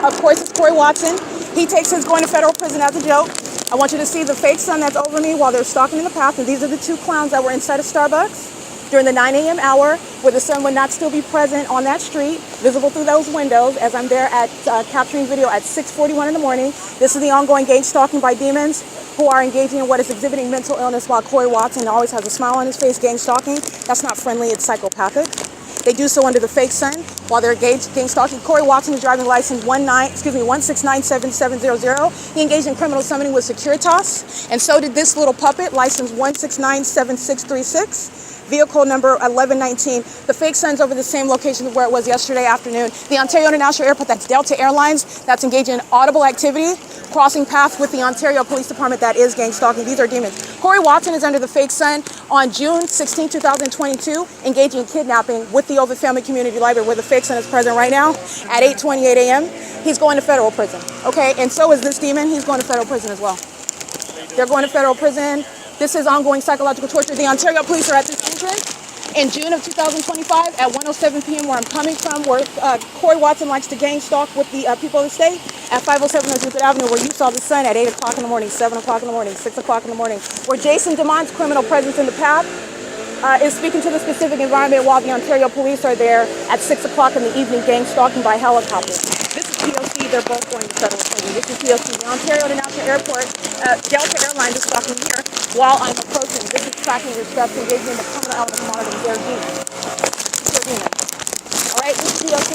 Of course, it's Corey Watson. He takes his going to federal prison as a joke. I want you to see the fake sun that's over me while they're stalking in the path. And these are the two clowns that were inside of Starbucks during the 9 a.m. hour where the sun would not still be present on that street, visible through those windows as I'm there at capturing video at 6:41 in the morning. This is the ongoing gang stalking by demons who are engaging in what is exhibiting mental illness while Corey Watson always has a smile on his face, gang stalking. That's not friendly, it's psychopathic. They do so under the fake sun while they're engaged gang stalking. Corey Watson is driving license 1697700. He engaged in criminal summoning with Securitas, and so did this little puppet, license 1697636. Vehicle number 1119. The fake sun's over the same location where it was yesterday afternoon. The Ontario International Airport, that's Delta Airlines, that's engaged in audible activity, crossing paths with the Ontario Police Department that is gang stalking. These are demons. Corey Watson is under the fake sun on June 16, 2022, engaging in kidnapping with the OVITT Family Community Library where the fake sun is present right now at 8:28 a.m. He's going to federal prison. Okay, and so is this demon. He's going to federal prison as well. They're going to federal prison. This is ongoing psychological torture. The Ontario Police are at this entrance in June of 2025 at 1:07 p.m. where I'm coming from, where Corey Watson likes to gang stalk with the people of the state at 507 North Euclid Avenue, where you saw the sun at 8 o'clock in the morning, 7 o'clock in the morning, 6 o'clock in the morning, where Jason DeMont's criminal presence in the path is speaking to the specific environment while the Ontario Police are there at 6 o'clock in the evening gang stalking by helicopter. This is P.O.C. They're both going to federal prison. This is P.O.C. The Ontario International Airport, Delta Airlines is stalking here while I'm approaching. This is tracking your steps, engaging in the criminal element of monitoring. They're demons. They're demons. All right, this is P.O.C.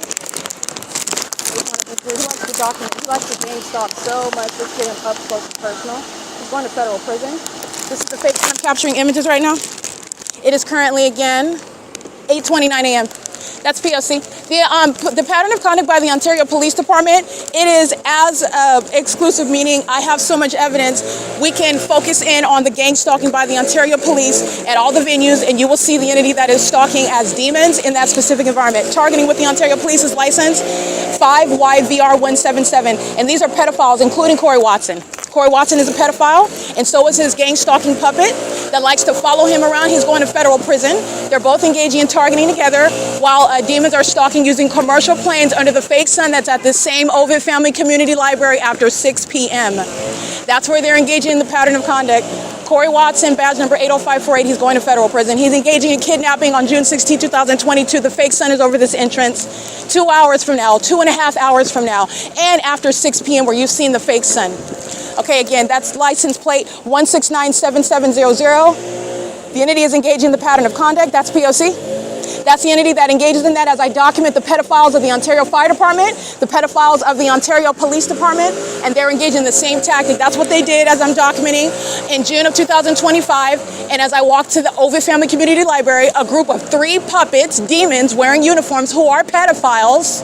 He likes to document. He likes to gang stalk so much. Let's get him up close and personal. He's going to federal prison. This is the fake sun. I'm capturing images right now. It is currently, again, 8:29 a.m. That's P.O.C. The pattern of conduct by the Ontario Police Department, it is as exclusive, meaning I have so much evidence, we can focus in on the gang stalking by the Ontario Police at all the venues, and you will see the entity that is stalking as demons in that specific environment. Targeting with the Ontario Police's license 5YVR177, and these are pedophiles, including Corey Watson. Corey Watson is a pedophile, and so is his gang stalking puppet that likes to follow him around. He's going to federal prison. They're both engaging in targeting together while demons are stalking using commercial planes under the fake sun that's at the same OVITT Family Community Library after 6 p.m. That's where they're engaging in the pattern of conduct. Corey Watson, badge number 80548, he's going to federal prison. He's engaging in kidnapping on June 16, 2022. The fake sun is over this entrance 2 hours from now, 2.5 hours from now, and after 6 p.m. where you've seen the fake sun. Okay, again, that's license plate 1697700. The entity is engaging in the pattern of conduct. That's P.O.C. That's the entity that engages in that as I document the pedophiles of the Ontario Fire Department, the pedophiles of the Ontario Police Department, and they're engaging in the same tactic. That's what they did as I'm documenting in June of 2025. And as I walked to the OVITT Family Community Library, a group of 3 puppets, demons wearing uniforms who are pedophiles,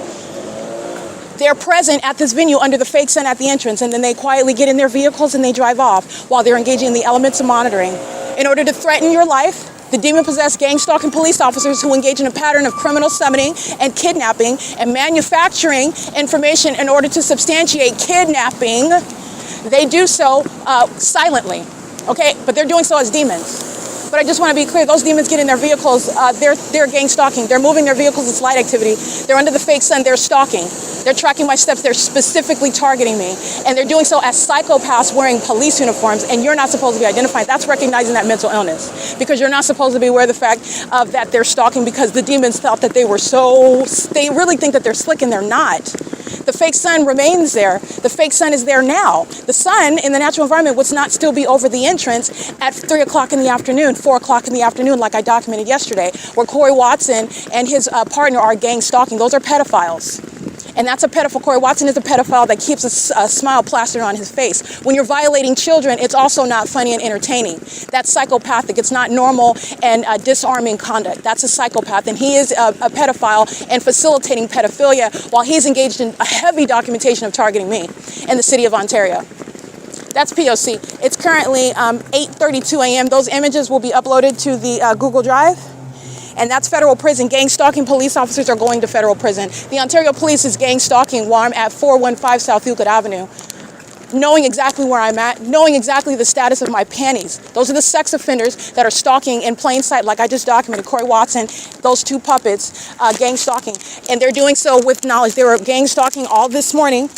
they're present at this venue under the fake sun at the entrance, and then they quietly get in their vehicles and they drive off while they're engaging in the elements of monitoring. In order to threaten your life, the demon-possessed gang-stalking police officers who engage in a pattern of criminal summoning and kidnapping and manufacturing information in order to substantiate kidnapping They do so silently, okay? But they're doing so as demons. But I just want to be clear, those demons get in their vehicles, they're gang stalking. They're moving their vehicles in slight activity. They're under the fake sun, they're stalking. They're tracking my steps, they're specifically targeting me. And they're doing so as psychopaths wearing police uniforms, and you're not supposed to be identified. That's recognizing that mental illness. Because you're not supposed to be aware of the fact that they're stalking because the demons thought that they really think that they're slick and they're not. The fake sun remains there. The fake sun is there now. The sun in the natural environment would not still be over the entrance at 3 o'clock in the afternoon, 4 o'clock in the afternoon, like I documented yesterday, where Corey Watson and his partner are gang stalking. Those are pedophiles. And that's a pedophile. Corey Watson is a pedophile that keeps a smile plastered on his face. When you're violating children, it's also not funny and entertaining. That's psychopathic. It's not normal and disarming conduct. That's a psychopath. And he is a pedophile and facilitating pedophilia while he's engaged in a heavy documentation of targeting me in the city of Ontario. That's P.O.C. It's currently 8:32 a.m. Those images will be uploaded to the Google Drive. And that's federal prison. Gang stalking police officers are going to federal prison. The Ontario Police is gang stalking while I'm at 415 South Euclid Avenue, knowing exactly where I'm at, knowing exactly the status of my panties. Those are the sex offenders that are stalking in plain sight, like I just documented. Corey Watson, those two puppets, gang stalking. And they're doing so with knowledge. They were gang stalking all this morning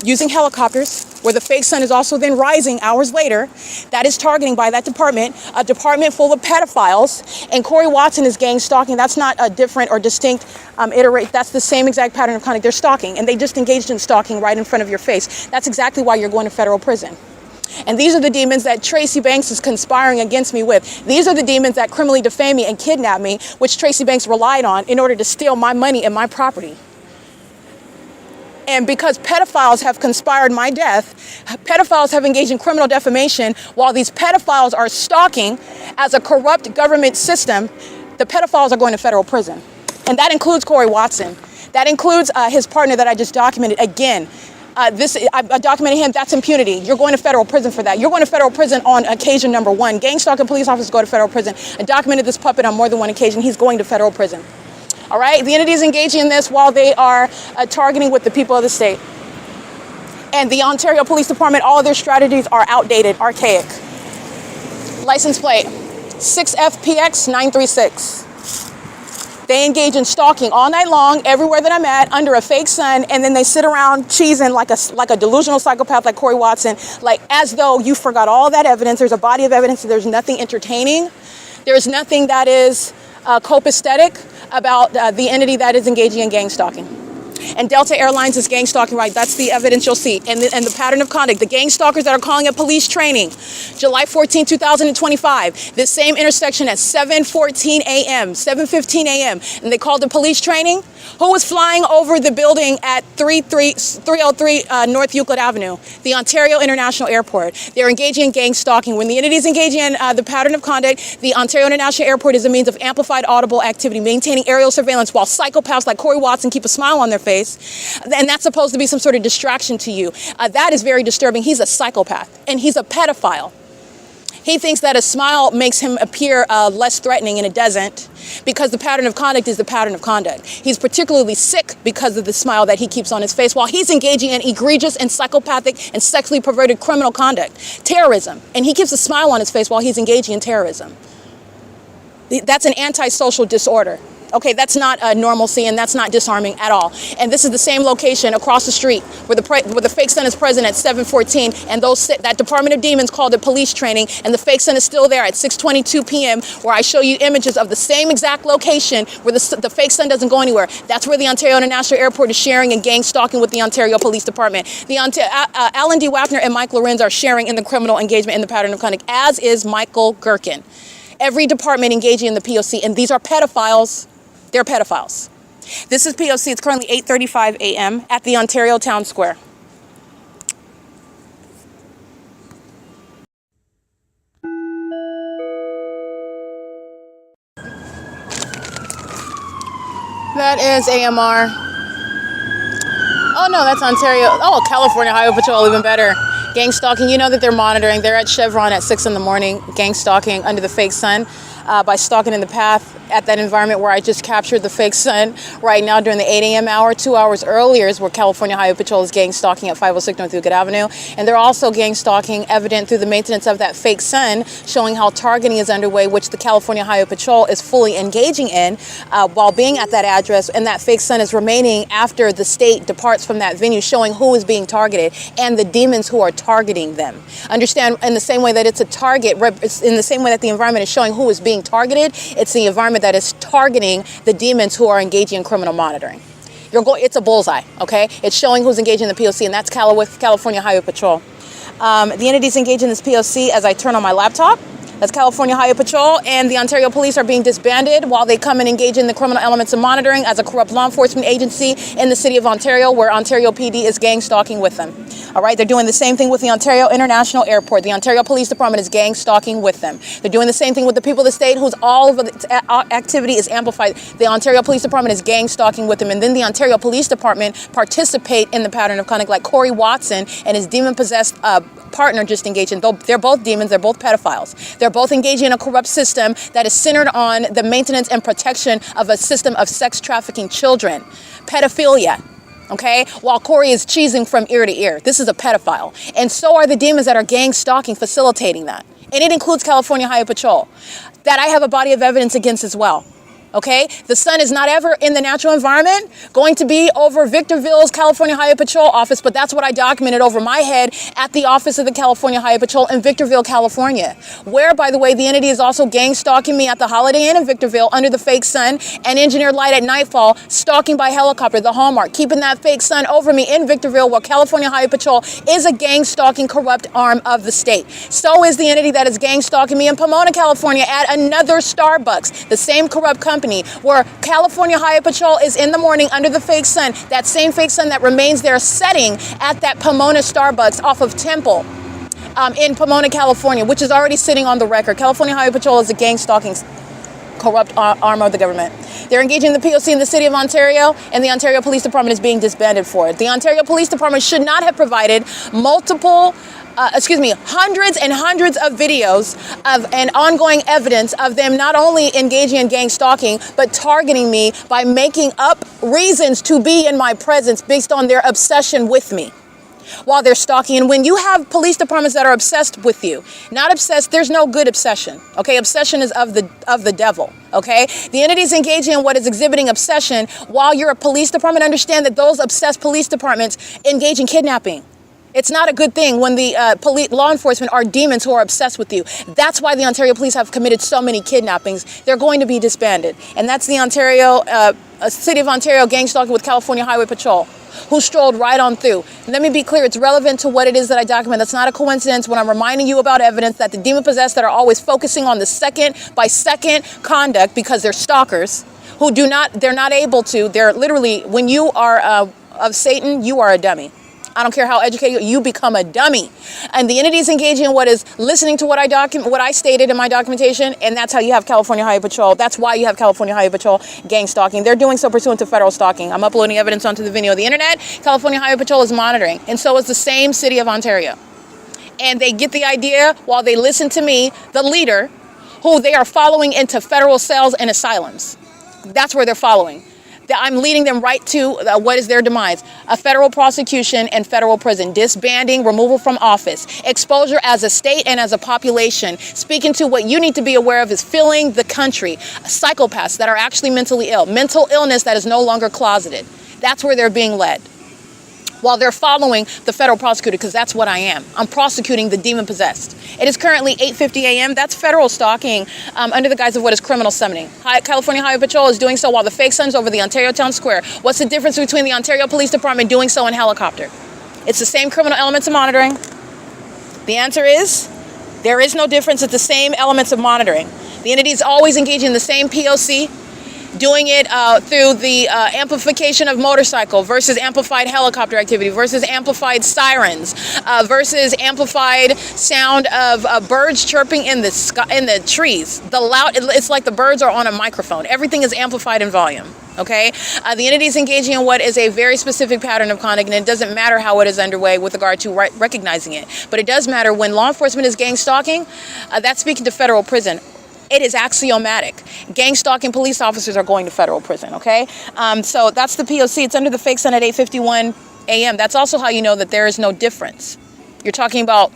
using helicopters, where the fake sun is also then rising hours later. That is targeting by that department, a department full of pedophiles. And Corey Watson is gang stalking. That's not a different or distinct iterate. That's the same exact pattern of conduct. They're stalking, and they just engaged in stalking right in front of your face. That's exactly why you're going to federal prison. And these are the demons that Tracy Banks is conspiring against me with. These are the demons that criminally defame me and kidnap me, which Tracy Banks relied on in order to steal my money and my property. And because pedophiles have conspired my death, pedophiles have engaged in criminal defamation, while these pedophiles are stalking as a corrupt government system, the pedophiles are going to federal prison. And that includes Corey Watson. That includes his partner that I just documented. Again, I documented him. That's impunity. You're going to federal prison for that. You're going to federal prison on occasion number one. Gang stalking police officers go to federal prison. I documented this puppet on more than one occasion. He's going to federal prison. All right, the entity is engaging in this while they are targeting with the people of the state. And the Ontario Police Department, all of their strategies are outdated, archaic. License plate, 6FPX936. They engage in stalking all night long, everywhere that I'm at, under a fake sun, and then they sit around cheesing like a delusional psychopath like Corey Watson, like as though you forgot all that evidence. There's a body of evidence, there's nothing entertaining. There's nothing that is copacetic about the entity that is engaging in gang stalking. And Delta Airlines is gang stalking, right? That's the evidence you'll see. And the pattern of conduct. The gang stalkers that are calling at police training, July 14, 2025, this same intersection at 7:14 a.m., 7:15 a.m., and they called the police training. Who was flying over the building at 303 North Euclid Avenue, the Ontario International Airport? They're engaging in gang stalking. When the entity is engaging in the pattern of conduct, the Ontario International Airport is a means of amplified audible activity, maintaining aerial surveillance while psychopaths like Corey Watson keep a smile on their face. And that's supposed to be some sort of distraction to you. That is very disturbing. He's a psychopath, and he's a pedophile. He thinks that a smile makes him appear less threatening, and it doesn't, because the pattern of conduct is the pattern of conduct. He's particularly sick because of the smile that he keeps on his face while he's engaging in egregious and psychopathic and sexually perverted criminal conduct, terrorism. And he keeps a smile on his face while he's engaging in terrorism. That's an antisocial disorder. Okay, that's not normalcy, and that's not disarming at all. And this is the same location across the street where the fake sun is present at 7:14, and that Department of Demons called it police training, and the fake sun is still there at 6:22 p.m., where I show you images of the same exact location where the fake sun doesn't go anywhere. That's where the Ontario International Airport is sharing and gang stalking with the Ontario Police Department. Alan D. WAPNER and Mike LORENZ are sharing in the criminal engagement in the pattern of conduct, as is Michael GERKEN. Every department engaging in the P.O.C., and these are pedophiles. They're pedophiles. This is P.O.C. It's currently 8:35 a.m. at the Ontario Town Square. That is AMR. Oh no, that's Ontario. Oh, California Highway Patrol, even better. Gang stalking, you know that they're monitoring. They're at Chevron at 6 in the morning, gang stalking under the fake sun. by stalking in the path at that environment where I just captured the fake sun right now during the 8 a.m. hour. 2 hours earlier is where California Highway Patrol is gang stalking at 506 North Euclid Avenue. And they're also gang stalking evident through the maintenance of that fake sun, showing how targeting is underway, which the California Highway Patrol is fully engaging in while being at that address. And that fake sun is remaining after the state departs from that venue, showing who is being targeted and the demons who are targeting them. Understand, in the same way that it's a target, in the same way that the environment is showing who is being targeted, it's the environment that is targeting the demons who are engaging in criminal monitoring. It's a bullseye, okay? It's showing who's engaging in the P.O.C, and that's California Highway Patrol. The entities engaged in this P.O.C, as I turn on my laptop, that's California Highway Patrol, and the Ontario Police are being disbanded while they come and engage in the criminal elements of monitoring as a corrupt law enforcement agency in the city of Ontario, where Ontario PD is gang stalking with them. All right, they're doing the same thing with the Ontario International Airport. The Ontario Police Department is gang stalking with them. They're doing the same thing with the people of the state whose all of its activity is amplified. The Ontario Police Department is gang stalking with them. And then the Ontario Police Department participate in the pattern of conduct, like Corey Watson and his demon-possessed partner just engaged in. They're both demons, they're both pedophiles. They're both engaging in a corrupt system that is centered on the maintenance and protection of a system of sex trafficking children. Pedophilia. Okay, while Corey is cheesing from ear to ear. This is a pedophile. And so are the demons that are gang stalking, facilitating that. And it includes California Highway Patrol, that I have a body of evidence against as well. Okay, the sun is not ever in the natural environment going to be over Victorville's California Highway Patrol office, but that's what I documented over my head at the office of the California Highway Patrol in Victorville, California, where, by the way, the entity is also gang stalking me at the Holiday Inn in Victorville under the fake sun and engineered light at nightfall, stalking by helicopter, the hallmark, keeping that fake sun over me in Victorville, where California Highway Patrol is a gang stalking corrupt arm of the state. So is the entity that is gang stalking me in Pomona, California at another Starbucks, the same corrupt company, where California Highway Patrol is in the morning under the fake sun, that same fake sun that remains there setting at that Pomona Starbucks off of Temple in Pomona, California, which is already sitting on the record. California Highway Patrol is a gang stalking corrupt arm of the government. They're engaging the P.O.C. in the city of Ontario, and the Ontario Police Department is being disbanded for it. The Ontario Police Department should not have provided hundreds and hundreds of videos of and ongoing evidence of them not only engaging in gang stalking, but targeting me by making up reasons to be in my presence based on their obsession with me while they're stalking. And when you have police departments that are obsessed with you, not obsessed, there's no good obsession. Okay, obsession is of the devil. Okay, the entities engaging in what is exhibiting obsession while you're a police department, understand that those obsessed police departments engage in kidnapping. It's not a good thing when the law enforcement are demons who are obsessed with you. That's why the Ontario police have committed so many kidnappings. They're going to be disbanded. And that's the City of Ontario gang stalking with California Highway Patrol, who strolled right on through. And let me be clear, it's relevant to what it is that I document. That's not a coincidence when I'm reminding you about evidence that the demon-possessed that are always focusing on the second-by-second conduct because they're stalkers, they're not able to, they're literally, when you are of Satan, you are a dummy. I don't care how educated you become a dummy. And the entities engaging in what is listening to what I stated in my documentation, and that's how you have California Highway Patrol. That's why you have California Highway Patrol gang stalking. They're doing so pursuant to federal stalking. I'm uploading evidence onto the video of the internet. California Highway Patrol is monitoring, and so is the same city of Ontario. And they get the idea while they listen to me, the leader, who they are following into federal cells and asylums. That's where they're following. I'm leading them right to what is their demise: a federal prosecution and federal prison, disbanding, removal from office, exposure as a state and as a population. Speaking to what you need to be aware of is filling the country, psychopaths that are actually mentally ill, mental illness that is no longer closeted. That's where they're being led, while they're following the federal prosecutor, because that's what I am. I'm prosecuting the demon-possessed. It is currently 8:50 a.m. That's federal stalking under the guise of what is criminal summoning. California Highway Patrol is doing so while the fake sun's over the Ontario Town Square. What's the difference between the Ontario Police Department doing so in helicopter? It's the same criminal elements of monitoring. The answer is, there is no difference. It's the same elements of monitoring. The entity is always engaging in the same P.O.C., doing it through the amplification of motorcycle versus amplified helicopter activity versus amplified sirens versus amplified sound of birds chirping in the sky, in the trees. It's like the birds are on a microphone. Everything is amplified in volume. Okay, the entity is engaging in what is a very specific pattern of conduct, and it doesn't matter how it is underway with regard to recognizing it. But it does matter when law enforcement is gang stalking. That's speaking to federal prison. It is axiomatic. Gang stalking police officers are going to federal prison, okay? So that's the P.O.C. It's under the fake sun at 8:51 a.m. That's also how you know that there is no difference. You're talking about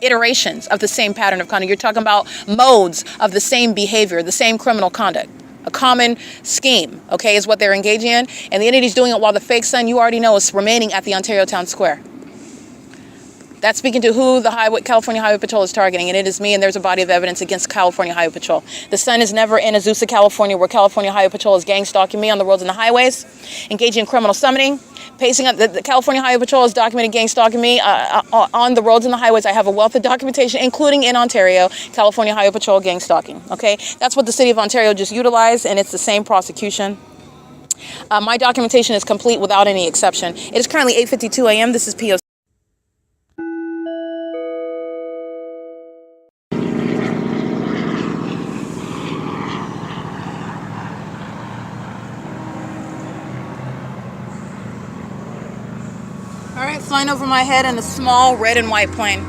iterations of the same pattern of conduct. You're talking about modes of the same behavior, the same criminal conduct. A common scheme, okay, is what they're engaging in. And the entity's doing it while the fake sun, you already know, is remaining at the Ontario Town Square. That's speaking to who the California Highway Patrol is targeting, and it is me, and there's a body of evidence against California Highway Patrol. The sun is never in Azusa, California, where California Highway Patrol is gang stalking me on the roads and the highways, engaging in criminal summoning, pacing up. The California Highway Patrol is documenting gang stalking me on the roads and the highways. I have a wealth of documentation, including in Ontario, California Highway Patrol gang stalking, okay? That's what the city of Ontario just utilized, and it's the same prosecution. My documentation is complete without any exception. It is currently 8:52 a.m. This is P.O.C. All right, flying over my head in a small red and white plane.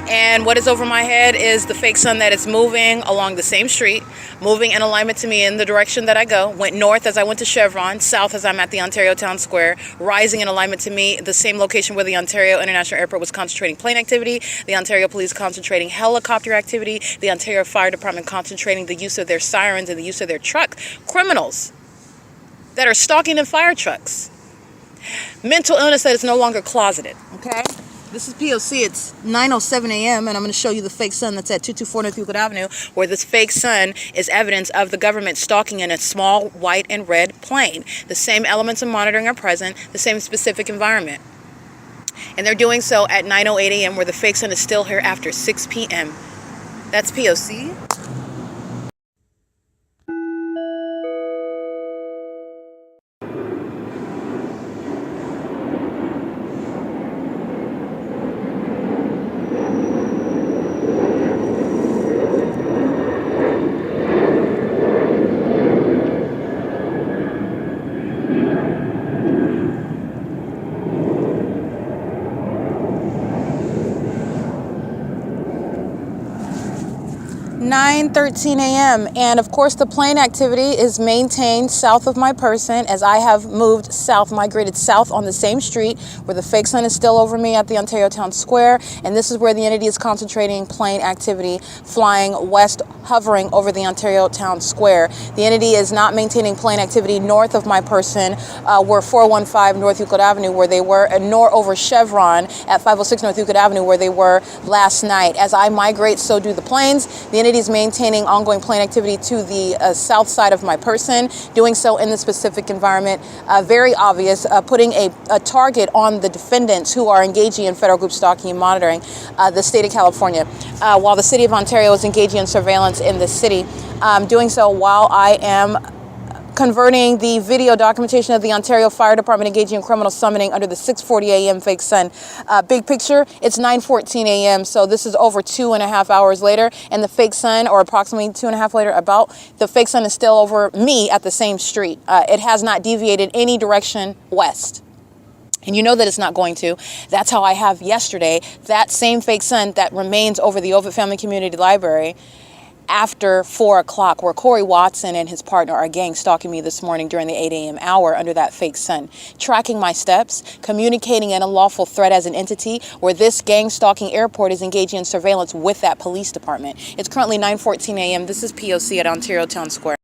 And what is over my head is the fake sun that is moving along the same street, moving in alignment to me in the direction that I go. Went north as I went to Chevron, south as I'm at the Ontario Town Square, rising in alignment to me, the same location where the Ontario International Airport was concentrating plane activity, the Ontario Police concentrating helicopter activity, the Ontario Fire Department concentrating the use of their sirens and the use of their truck. Criminals that are stalking in fire trucks. Mental illness that is no longer closeted, okay? This is P.O.C. It's 9:07 a.m. and I'm going to show you the fake sun that's at 224 North Euclid Avenue, where this fake sun is evidence of the government stalking in a small white and red plane. The same elements of monitoring are present, the same specific environment. And they're doing so at 9:08 a.m. where the fake sun is still here after 6 p.m. That's P.O.C. 9:13 a.m. and of course the plane activity is maintained south of my person as I have moved south, migrated south on the same street where the fake sun is still over me at the Ontario Town Square, and this is where the entity is concentrating plane activity, flying west, hovering over the Ontario Town Square. The entity is not maintaining plane activity north of my person, where 415 North Euclid Avenue where they were, nor over Chevron at 506 North Euclid Avenue where they were last night. As I migrate, so do the planes. The entity is maintaining ongoing plane activity to the south side of my person, doing so in the specific environment. Very obvious, putting a target on the defendants who are engaging in federal group stalking and monitoring the state of California, while the city of Ontario is engaging in surveillance in the city, doing so while I am converting the video documentation of the Ontario Fire Department engaging in criminal summoning under the 6:40 a.m. fake sun. Big picture, it's 9:14 a.m. So this is over 2.5 hours later, and the fake sun, or approximately 2.5 later, the fake sun is still over me at the same street. It has not deviated any direction west. And you know that it's not going to. That's how I have yesterday, that same fake sun that remains over the OVITT Family Community Library after 4 o'clock, where Corey Watson and his partner are gang stalking me this morning during the 8 a.m. hour under that fake sun, tracking my steps, communicating an unlawful threat as an entity, where this gang stalking airport is engaging in surveillance with that police department. It's currently 9:14 a.m. This is P.O.C. at Ontario Town Square.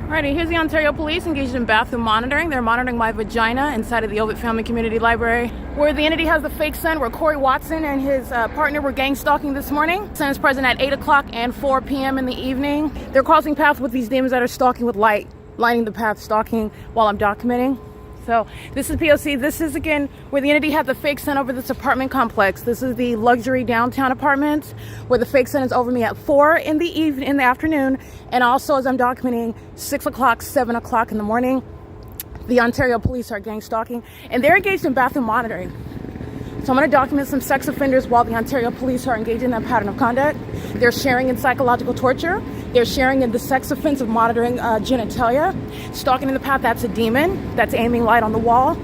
Alrighty, here's the Ontario Police engaged in bathroom monitoring. They're monitoring my vagina inside of the OVITT Family Community Library, where the entity has the fake sun, where Corey Watson and his partner were gang stalking this morning. The sun is present at 8 o'clock and 4 p.m. in the evening. They're crossing paths with these demons that are stalking with light, lining the path, stalking while I'm documenting. So this is P.O.C. This is, again, where the entity had the fake sun over this apartment complex. This is the luxury downtown apartments where the fake sun is over me at 4 in the afternoon. And also, as I'm documenting, 6 o'clock, 7 o'clock in the morning, the Ontario police are gang stalking, and they're engaged in bathroom monitoring. So I'm going to document some sex offenders while the Ontario police are engaged in that pattern of conduct. They're sharing in psychological torture. They're sharing in the sex offense of monitoring genitalia. Stalking in the path, that's a demon that's aiming light on the wall.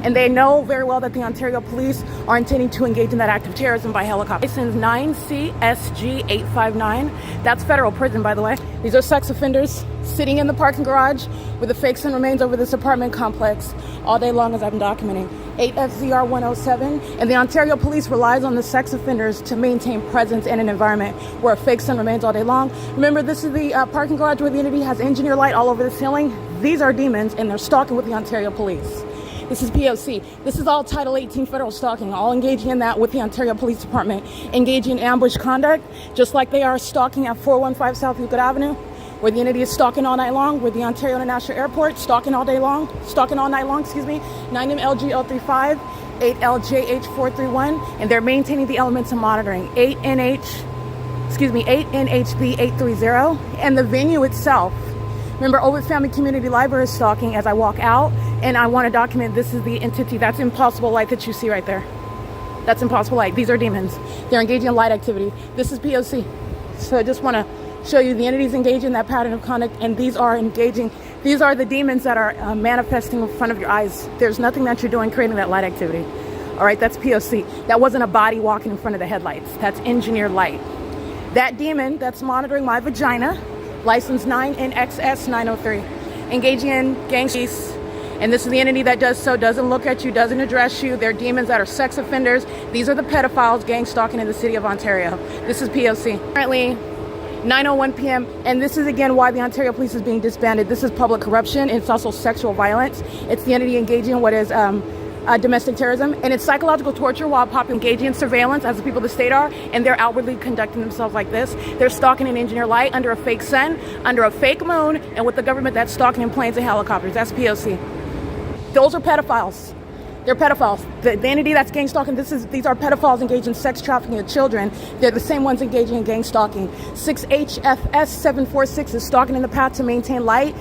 and they know very well that the Ontario Police are intending to engage in that act of terrorism by helicopter. License 9CSG859. That's federal prison, by the way. These are sex offenders sitting in the parking garage with the fake sun remains over this apartment complex all day long, as I'm documenting. 8FZR 107, and the Ontario Police relies on the sex offenders to maintain presence in an environment where a fake sun remains all day long. Remember, this is the parking garage where the entity has engineer light all over the ceiling. These are demons, and they're stalking with the Ontario Police. This is P.O.C. This is all Title 18 federal stalking, all engaging in that with the Ontario Police Department, engaging in ambush conduct, just like they are stalking at 415 South Euclid Avenue, where the entity is stalking all night long, where the Ontario International Airport, stalking all night long, 9MLG035, 8LJH431, and they're maintaining the elements of monitoring, 8NHB830, and the venue itself. Remember, OVITT Family Community Library is stalking as I walk out, and I want to document this is the entity, that's impossible light that you see right there. That's impossible light. These are demons. They're engaging in light activity. This is P.O.C. So I just want to show you the entities engaging in that pattern of conduct, and these are the demons that are manifesting in front of your eyes. There's nothing that you're doing creating that light activity. All right, that's P.O.C. That wasn't a body walking in front of the headlights. That's engineered light. That demon that's monitoring my vagina, license 9NXS903, engaging in gangsters. And this is the entity that does so, doesn't look at you, doesn't address you. They're demons that are sex offenders. These are the pedophiles gang stalking in the city of Ontario. This is P.O.C. Currently, 9:01 p.m. and this is again why the Ontario Police is being disbanded. This is public corruption. It's also sexual violence. It's the entity engaging in what is domestic terrorism, and it's psychological torture while engaging in surveillance, as the people of the state are, and they're outwardly conducting themselves like this. They're stalking in engineer light, under a fake sun, under a fake moon, and with the government that's stalking in planes and helicopters. That's P.O.C. Those are pedophiles. They're pedophiles. The entity that's gang stalking, these are pedophiles engaged in sex trafficking of children. They're the same ones engaging in gang stalking. 6HFS746 is stalking in the path to maintain light,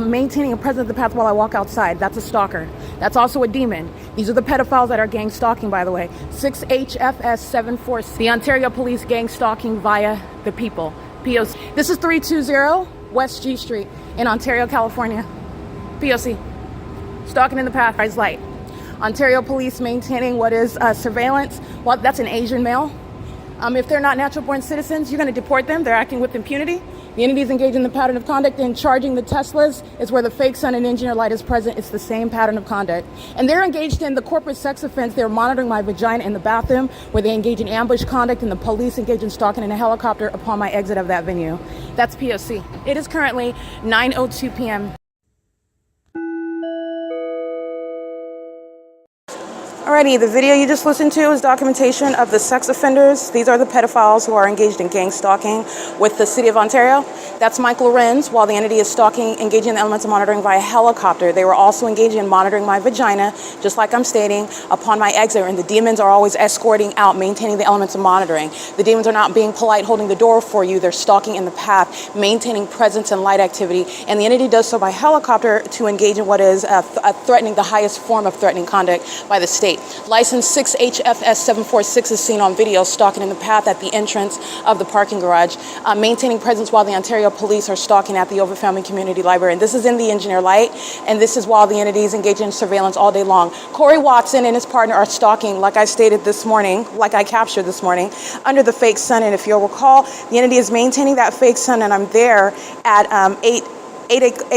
maintaining a presence in the path while I walk outside. That's a stalker. That's also a demon. These are the pedophiles that are gang stalking, by the way. 6HFS746, the Ontario Police gang stalking via the people. P.O.C. This is 320 West G Street in Ontario, California. P.O.C. Stalking in the path, eyes light. Ontario Police maintaining what is surveillance. Well, that's an Asian male. If they're not natural-born citizens, you're going to deport them. They're acting with impunity. The entities engaged in the pattern of conduct and charging the Teslas is where the fake sun and engineer light is present. It's the same pattern of conduct. And they're engaged in the corporate sex offense. They're monitoring my vagina in the bathroom, where they engage in ambush conduct, and the police engage in stalking in a helicopter upon my exit of that venue. That's P.O.C. It is currently 9:02 p.m. Alrighty, the video you just listened to is documentation of the sex offenders. These are the pedophiles who are engaged in gang stalking with the City of Ontario. That's Mike LORENZ, while the entity is stalking, engaging in the elements of monitoring via helicopter. They were also engaging in monitoring my vagina, just like I'm stating, upon my exit, and the demons are always escorting out, maintaining the elements of monitoring. The demons are not being polite, holding the door for you. They're stalking in the path, maintaining presence and light activity, and the entity does so by helicopter to engage in what is threatening, the highest form of threatening conduct by the state. License 6HFS746 is seen on video stalking in the path at the entrance of the parking garage, maintaining presence while the Ontario Police are stalking at the OVITT Family Community Library. And this is in the engineer light, and this is while the entities engage in surveillance all day long. Corey Watson and his partner are stalking, like I stated this morning, like I captured this morning, under the fake sun. And if you'll recall, the entity is maintaining that fake sun, and I'm there at 8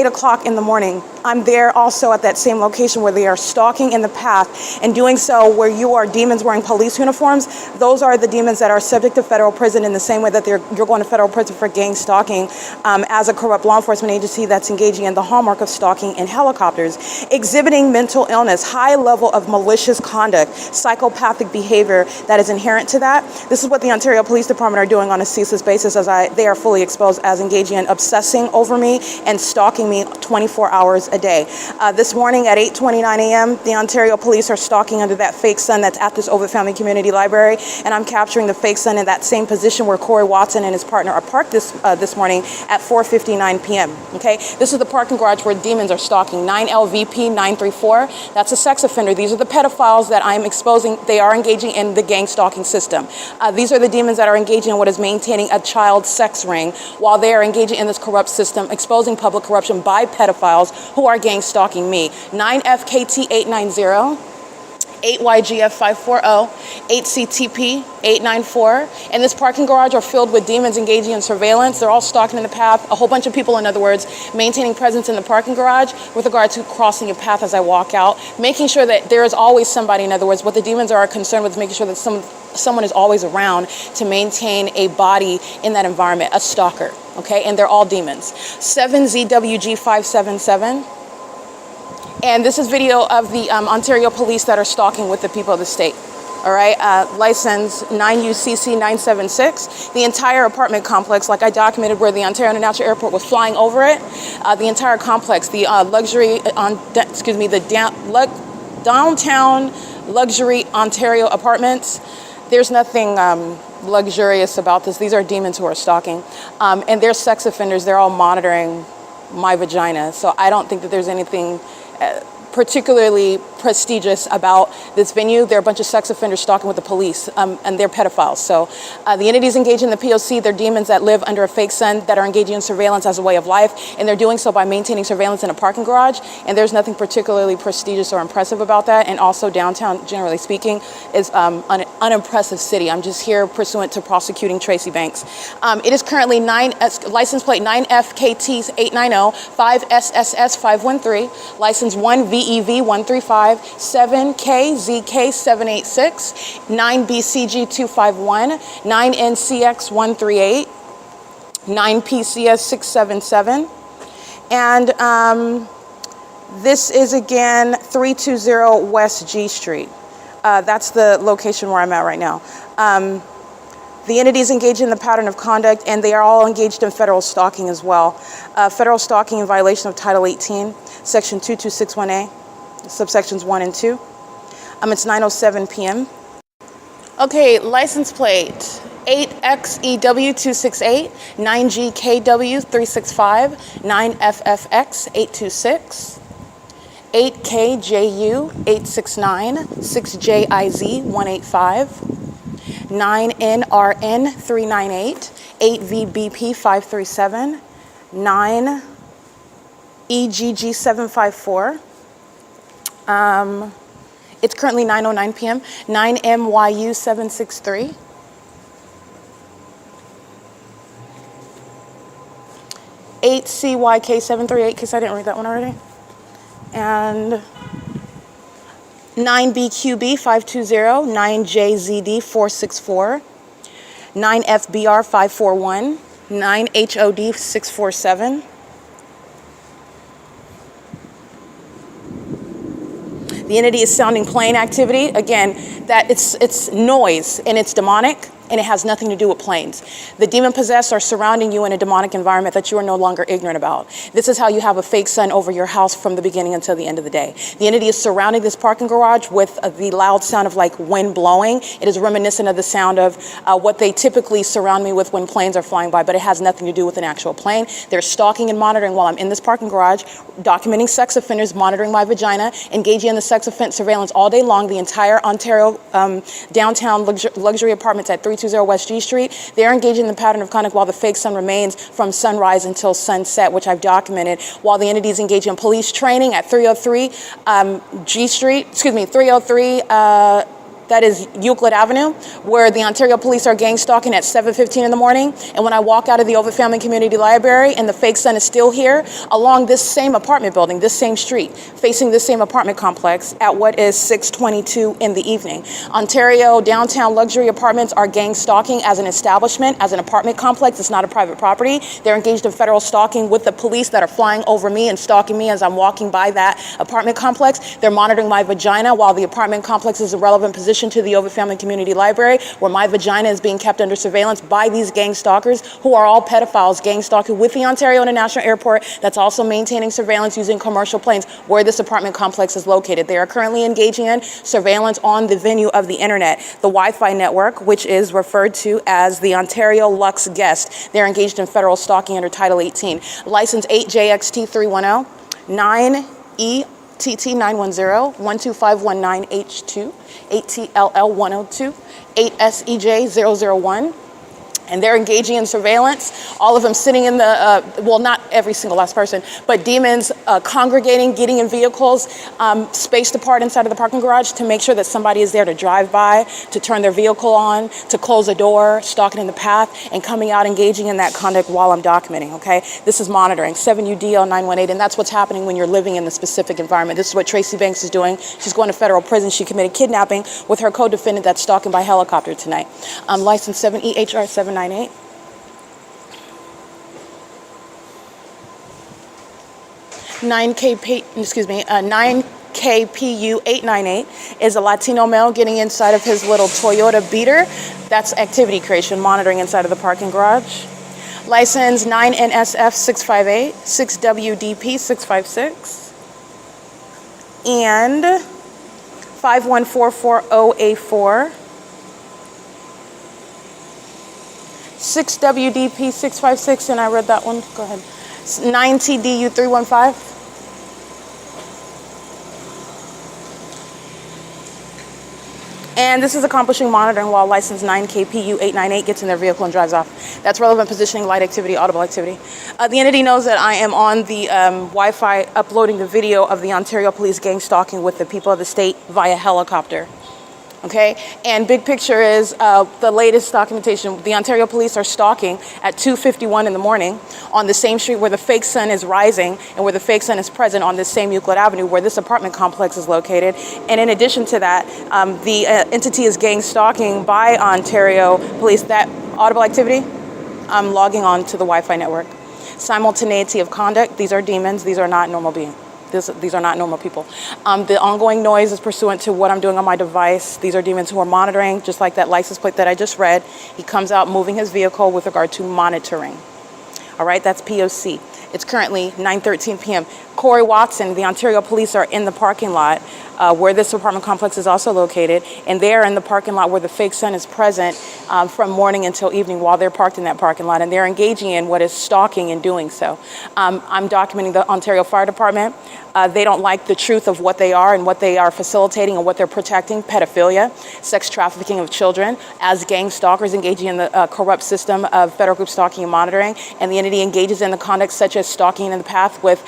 o'clock in the morning. I'm there also at that same location where they are stalking in the path, and doing so where you are demons wearing police uniforms. Those are the demons that are subject to federal prison in the same way that you're going to federal prison for gang stalking as a corrupt law enforcement agency that's engaging in the hallmark of stalking in helicopters, exhibiting mental illness, high level of malicious conduct, psychopathic behavior that is inherent to that. This is what the Ontario Police Department are doing on a ceaseless basis, as they are fully exposed as engaging in obsessing over me and stalking me 24 hours a day. This morning at 8:29 a.m., the Ontario Police are stalking under that fake sun that's at this OVITT Family Community Library, and I'm capturing the fake sun in that same position where Corey Watson and his partner are parked this morning at 4:59 p.m. Okay, this is the parking garage where demons are stalking. 9LVP934. That's a sex offender. These are the pedophiles that I'm exposing. They are engaging in the gang stalking system. These are the demons that are engaging in what is maintaining a child sex ring while they are engaging in this corrupt system, exposing public public corruption by pedophiles who are gang stalking me. 9FKT890, 8YGF540, 8CTP894, and this parking garage are filled with demons engaging in surveillance. They're all stalking in the path. A whole bunch of people, in other words, maintaining presence in the parking garage with regard to crossing your path as I walk out, making sure that there is always somebody, in other words, what the demons are concerned with is making sure that someone is always around to maintain a body in that environment, a stalker, okay? And they're all demons. 7ZWG577. And this is video of the Ontario police that are stalking with the people of the state. All right, license 9UCC976. The entire apartment complex, like I documented where the Ontario International Airport was flying over it, the entire complex, the downtown luxury Ontario apartments, there's nothing luxurious about this. These are demons who are stalking. And they're sex offenders. They're all monitoring my vagina. So I don't think that there's anything particularly prestigious about this venue. There are a bunch of sex offenders stalking with the police, and they're pedophiles. So the entities engaged in the P.O.C, they're demons that live under a fake sun that are engaging in surveillance as a way of life, and they're doing so by maintaining surveillance in a parking garage, and there's nothing particularly prestigious or impressive about that. And also downtown, generally speaking, is an unimpressive city. I'm just here pursuant to prosecuting Tracy Banks. It is currently license plate 9FKT890, 5SSS513, license 1VEV135, 7KZK786, 9BCG251, 9NCX138, 9PCS677, and this is again 320 West G Street. That's the location where I'm at right now. The entities engaged in the pattern of conduct, and they are all engaged in federal stalking as well. Federal stalking in violation of Title 18, Section 2261A, subsections 1 and 2. It's 9:07 p.m. Okay, license plate 8XEW268, 9GKW365, 9FFX826, 8KJU869, 6JIZ185, 9NRN398, 8VBP537, 9EGG754. It's currently 9:09 p.m. 9MYU763. Eight CYK738, in case I didn't read that one already. And 9BQB520, 9JZD464, 9FBR541, 9HOD647. The entity is sounding plane activity. Again, that it's noise and it's demonic, and it has nothing to do with planes. The demon possessed are surrounding you in a demonic environment that you are no longer ignorant about. This is how you have a fake sun over your house from the beginning until the end of the day. The entity is surrounding this parking garage with the loud sound of like wind blowing. It is reminiscent of the sound of what they typically surround me with when planes are flying by, but it has nothing to do with an actual plane. They're stalking and monitoring while I'm in this parking garage, documenting sex offenders, monitoring my vagina, engaging in the sex offense surveillance all day long. The entire Ontario downtown luxury apartments at 320 West G Street. They're engaging in the pattern of conduct while the fake sun remains from sunrise until sunset, which I've documented, while the entities engage in police training at 303 303 that is Euclid Avenue, where the Ontario police are gang stalking at 7:15 in the morning. And when I walk out of the OVITT Family Community Library and the fake sun is still here, along this same apartment building, this same street, facing this same apartment complex at what is 6:22 in the evening. Ontario downtown luxury apartments are gang stalking as an establishment, as an apartment complex. It's not a private property. They're engaged in federal stalking with the police that are flying over me and stalking me as I'm walking by that apartment complex. They're monitoring my vagina while the apartment complex is a relevant position to the OVITT Family Community Library, where my vagina is being kept under surveillance by these gang stalkers who are all pedophiles gang stalking with the Ontario International Airport that's also maintaining surveillance using commercial planes where this apartment complex is located. They are currently engaging in surveillance on the venue of the internet, the Wi-Fi network, which is referred to as the Ontario Lux Guest. They're engaged in federal stalking under Title 18. License 8JXT310, 9ETT910, 12519H2, 8TLL102, 8SEJ001, and they're engaging in surveillance. All of them sitting in the, well, not every single last person, but demons congregating, getting in vehicles, spaced apart inside of the parking garage to make sure that somebody is there to drive by, to turn their vehicle on, to close a door, stalking in the path, and coming out engaging in that conduct while I'm documenting, okay? This is monitoring, 7UDL918, and that's what's happening when you're living in the specific environment. This is what Tracy Banks is doing. She's going to federal prison. She committed kidnapping with her co-defendant that's stalking by helicopter tonight. License 7EHR798. 9KPU 898 is a Latino male getting inside of his little Toyota Beater. That's activity creation, monitoring inside of the parking garage. License 9NSF 658, 6WDP 656, and 51440A4. 6WDP 656, and I read that one. Go ahead. 9TDU 315. And this is accomplishing monitoring while license 9KPU 898 gets in their vehicle and drives off. That's relevant positioning, light activity, audible activity. The entity knows that I am on the Wi-Fi uploading the video of the Ontario Police gang stalking with the people of the state via helicopter. Okay, and big picture is the latest documentation. The Ontario Police are stalking at 2:51 in the morning on the same street where the fake sun is rising and where the fake sun is present on this same Euclid Avenue where this apartment complex is located. And in addition to that, the entity is gang stalking by Ontario Police. That audible activity, I'm logging on to the Wi-Fi network. Simultaneity of conduct, these are demons, these are not normal beings. These are not normal people. The ongoing noise is pursuant to what I'm doing on my device. These are demons who are monitoring, just like that license plate that I just read. He comes out moving his vehicle with regard to monitoring. All right, that's P.O.C. It's currently 9:13 p.m. Corey Watson, the Ontario Police are in the parking lot where this apartment complex is also located, and they're in the parking lot where the fake sun is present from morning until evening while they're parked in that parking lot, and they're engaging in what is stalking and doing so. I'm documenting the Ontario Fire Department. They don't like the truth of what they are and what they are facilitating and what they're protecting: pedophilia, sex trafficking of children, as gang stalkers engaging in the corrupt system of federal group stalking and monitoring, and the entity engages in the conduct such as stalking in the path with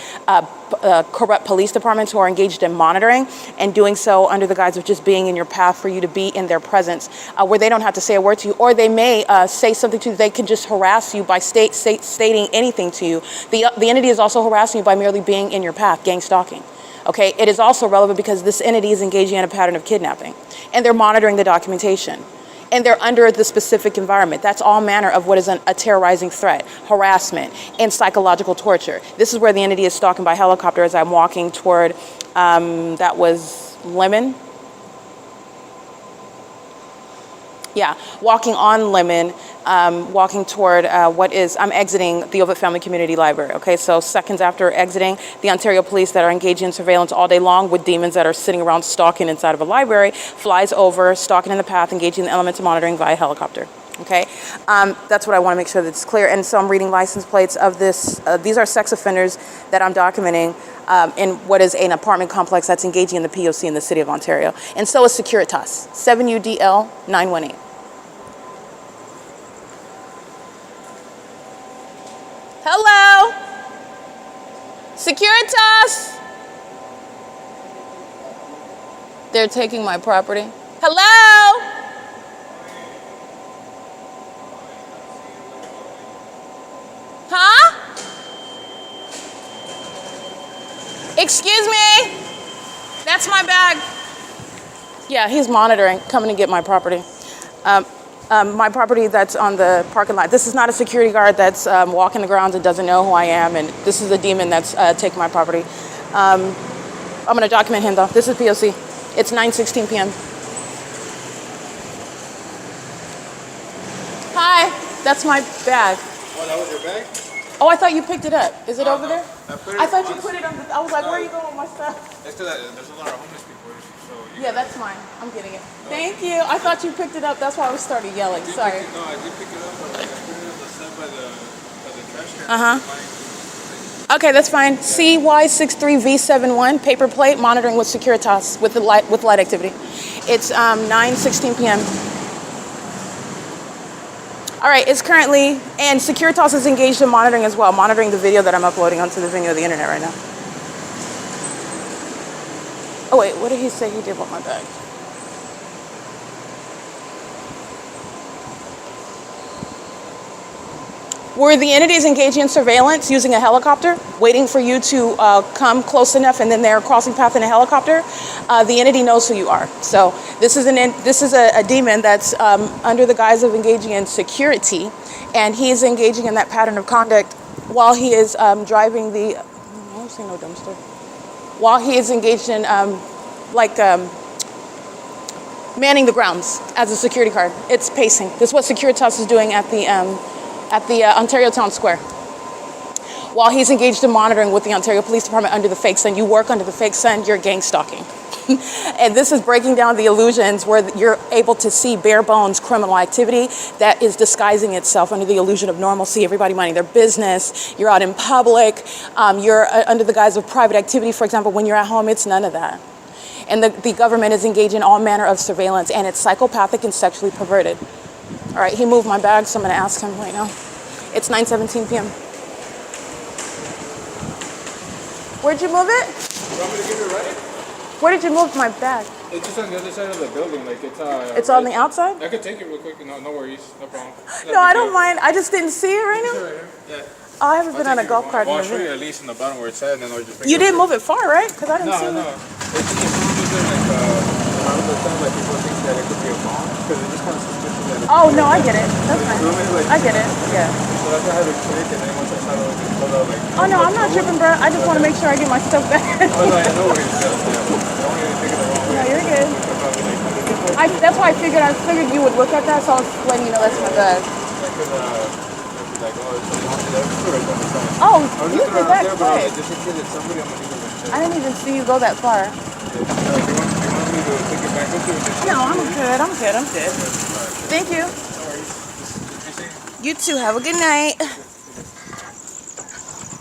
corrupt police departments who are engaged in monitoring and doing so under the guise of just being in your path for you to be in their presence, where they don't have to say a word to you, or they may say something to you. They can just harass you by stating anything to you. The entity is also harassing you by merely being in your path, gang stalking. Okay, it is also relevant because this entity is engaging in a pattern of kidnapping, and they're monitoring the documentation. And they're under the specific environment. That's all manner of what is a terrorizing threat, harassment, and psychological torture. This is where the entity is stalking by helicopter as I'm walking toward, that was Lemon. Yeah, walking on Lemon, walking toward I'm exiting the OVITT Family Community Library. Okay, so seconds after exiting, the Ontario Police that are engaging in surveillance all day long with demons that are sitting around stalking inside of a library flies over, stalking in the path, engaging the elements of monitoring via helicopter. Okay, that's what I want to make sure that's clear. And so I'm reading license plates of this. These are sex offenders that I'm documenting in what is an apartment complex that's engaging in the P.O.C. in the city of Ontario. And so is Securitas, 7UDL 918. Hello? Securitas? They're taking my property. Hello? Huh? Excuse me? That's my bag. Yeah, he's monitoring, coming to get my property. My property that's on the parking lot. This is not a security guard that's walking the grounds and doesn't know who I am, and this is a demon that's taking my property. I'm gonna document him though. This is P.O.C. It's 9:16 p.m. Hi, that's my bag. Oh, that was your bag? Oh, I thought you picked it up. Is it over there? I thought you put it on the, I was like, where are you going with my stuff? It's because there's a lot of homeless people, so you Yeah, that's mine. I'm getting it. Thank you. I thought you picked it up. That's why I started yelling. Sorry. No, I did pick it up, but like, I put it on the side by the trash can. Uh-huh. Okay, that's fine. CY63V71, paper plate, monitoring with Securitas with light activity. It's 9:16 p.m. All right, it's currently, and Securitas is engaged in monitoring as well, monitoring the video that I'm uploading onto the video of the internet right now. Oh wait, what did he say he did with my bag? Were the entities engaging in surveillance using a helicopter, waiting for you to come close enough, and then they're crossing path in a helicopter? The entity knows who you are. So this is a demon that's under the guise of engaging in security, and he is engaging in that pattern of conduct while he is driving the. I don't see no dumpster. While he is engaged in manning the grounds as a security guard. It's pacing. This is what Securitas is doing at the Ontario Town Square. While he's engaged in monitoring with the Ontario Police Department under the fake sun, you work under the fake sun, you're gang stalking. And this is breaking down the illusions where you're able to see bare bones criminal activity that is disguising itself under the illusion of normalcy, everybody minding their business, you're out in public, you're under the guise of private activity. For example, when you're at home, it's none of that. And the government is engaged in all manner of surveillance, and it's psychopathic and sexually perverted. All right, he moved my bag, so I'm going to ask him right now. It's 9:17 p.m. Where'd you move it? You want me to give it right? Where did you move my bag? It's just on the other side of the building. Like It's on the outside? I could take it real quick. No worries. No problem. No, I don't mind. I just didn't see it right It's now. right here. Yeah. Oh, I haven't been on a golf cart in Well, a I'll show you minute. at least in the bottom where it's at, and then I'll just bring You it didn't up. move it far, right? Because I didn't see No. it. It's just like a lot of the time, like people think that it could be a bomb because it's just kind of suspicious that it's Oh, no, I get it. That's fine. like, I get it. Yeah. So that's why I had to click, and then once I saw it, it pulled out like. Oh, no, I'm not tripping, bro. I just want to make sure I get my stuff back. Oh, no, I know where it's at. Yeah. Don't want you to take it the wrong way. No, you're good. I'll probably like, That's why I figured you would look at that, so I was letting you know that's my bag. like, oh, it's right on the side. Oh, I was you looking did around that there, but I was quick. like, just in case it's somebody, I'm gonna leave it. I didn't even see you go that far. You want me to take it back with you? No, I'm good. Thank you. No worries. You too, have a good night.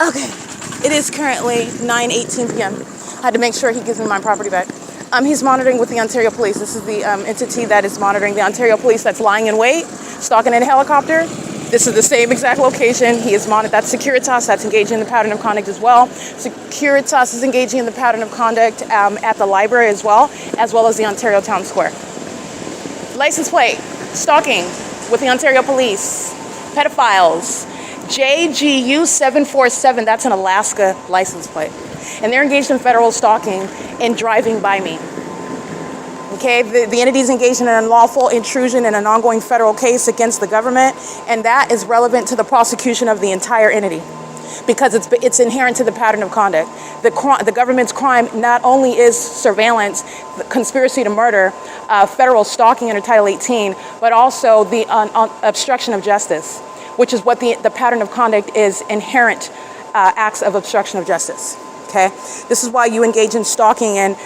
Okay, it is currently 9:18 p.m. I had to make sure he gives me my property back. He's monitoring with the Ontario Police. This is the entity that is monitoring the Ontario Police that's lying in wait, stalking in a helicopter. This is the same exact location. He is monitored. That's Securitas. That's engaging in the pattern of conduct as well. Securitas is engaging in the pattern of conduct at the library as well as the Ontario Town Square. License plate, stalking with the Ontario Police, pedophiles, JGU 747. That's an Alaska license plate. And they're engaged in federal stalking and driving by me. Okay, the entity is engaged in an unlawful intrusion in an ongoing federal case against the government, and that is relevant to the prosecution of the entire entity because it's inherent to the pattern of conduct. The government's crime not only is surveillance, conspiracy to murder, federal stalking under Title 18, but also the obstruction of justice, which is what the pattern of conduct is, inherent acts of obstruction of justice. Okay, this is why you engage in stalking and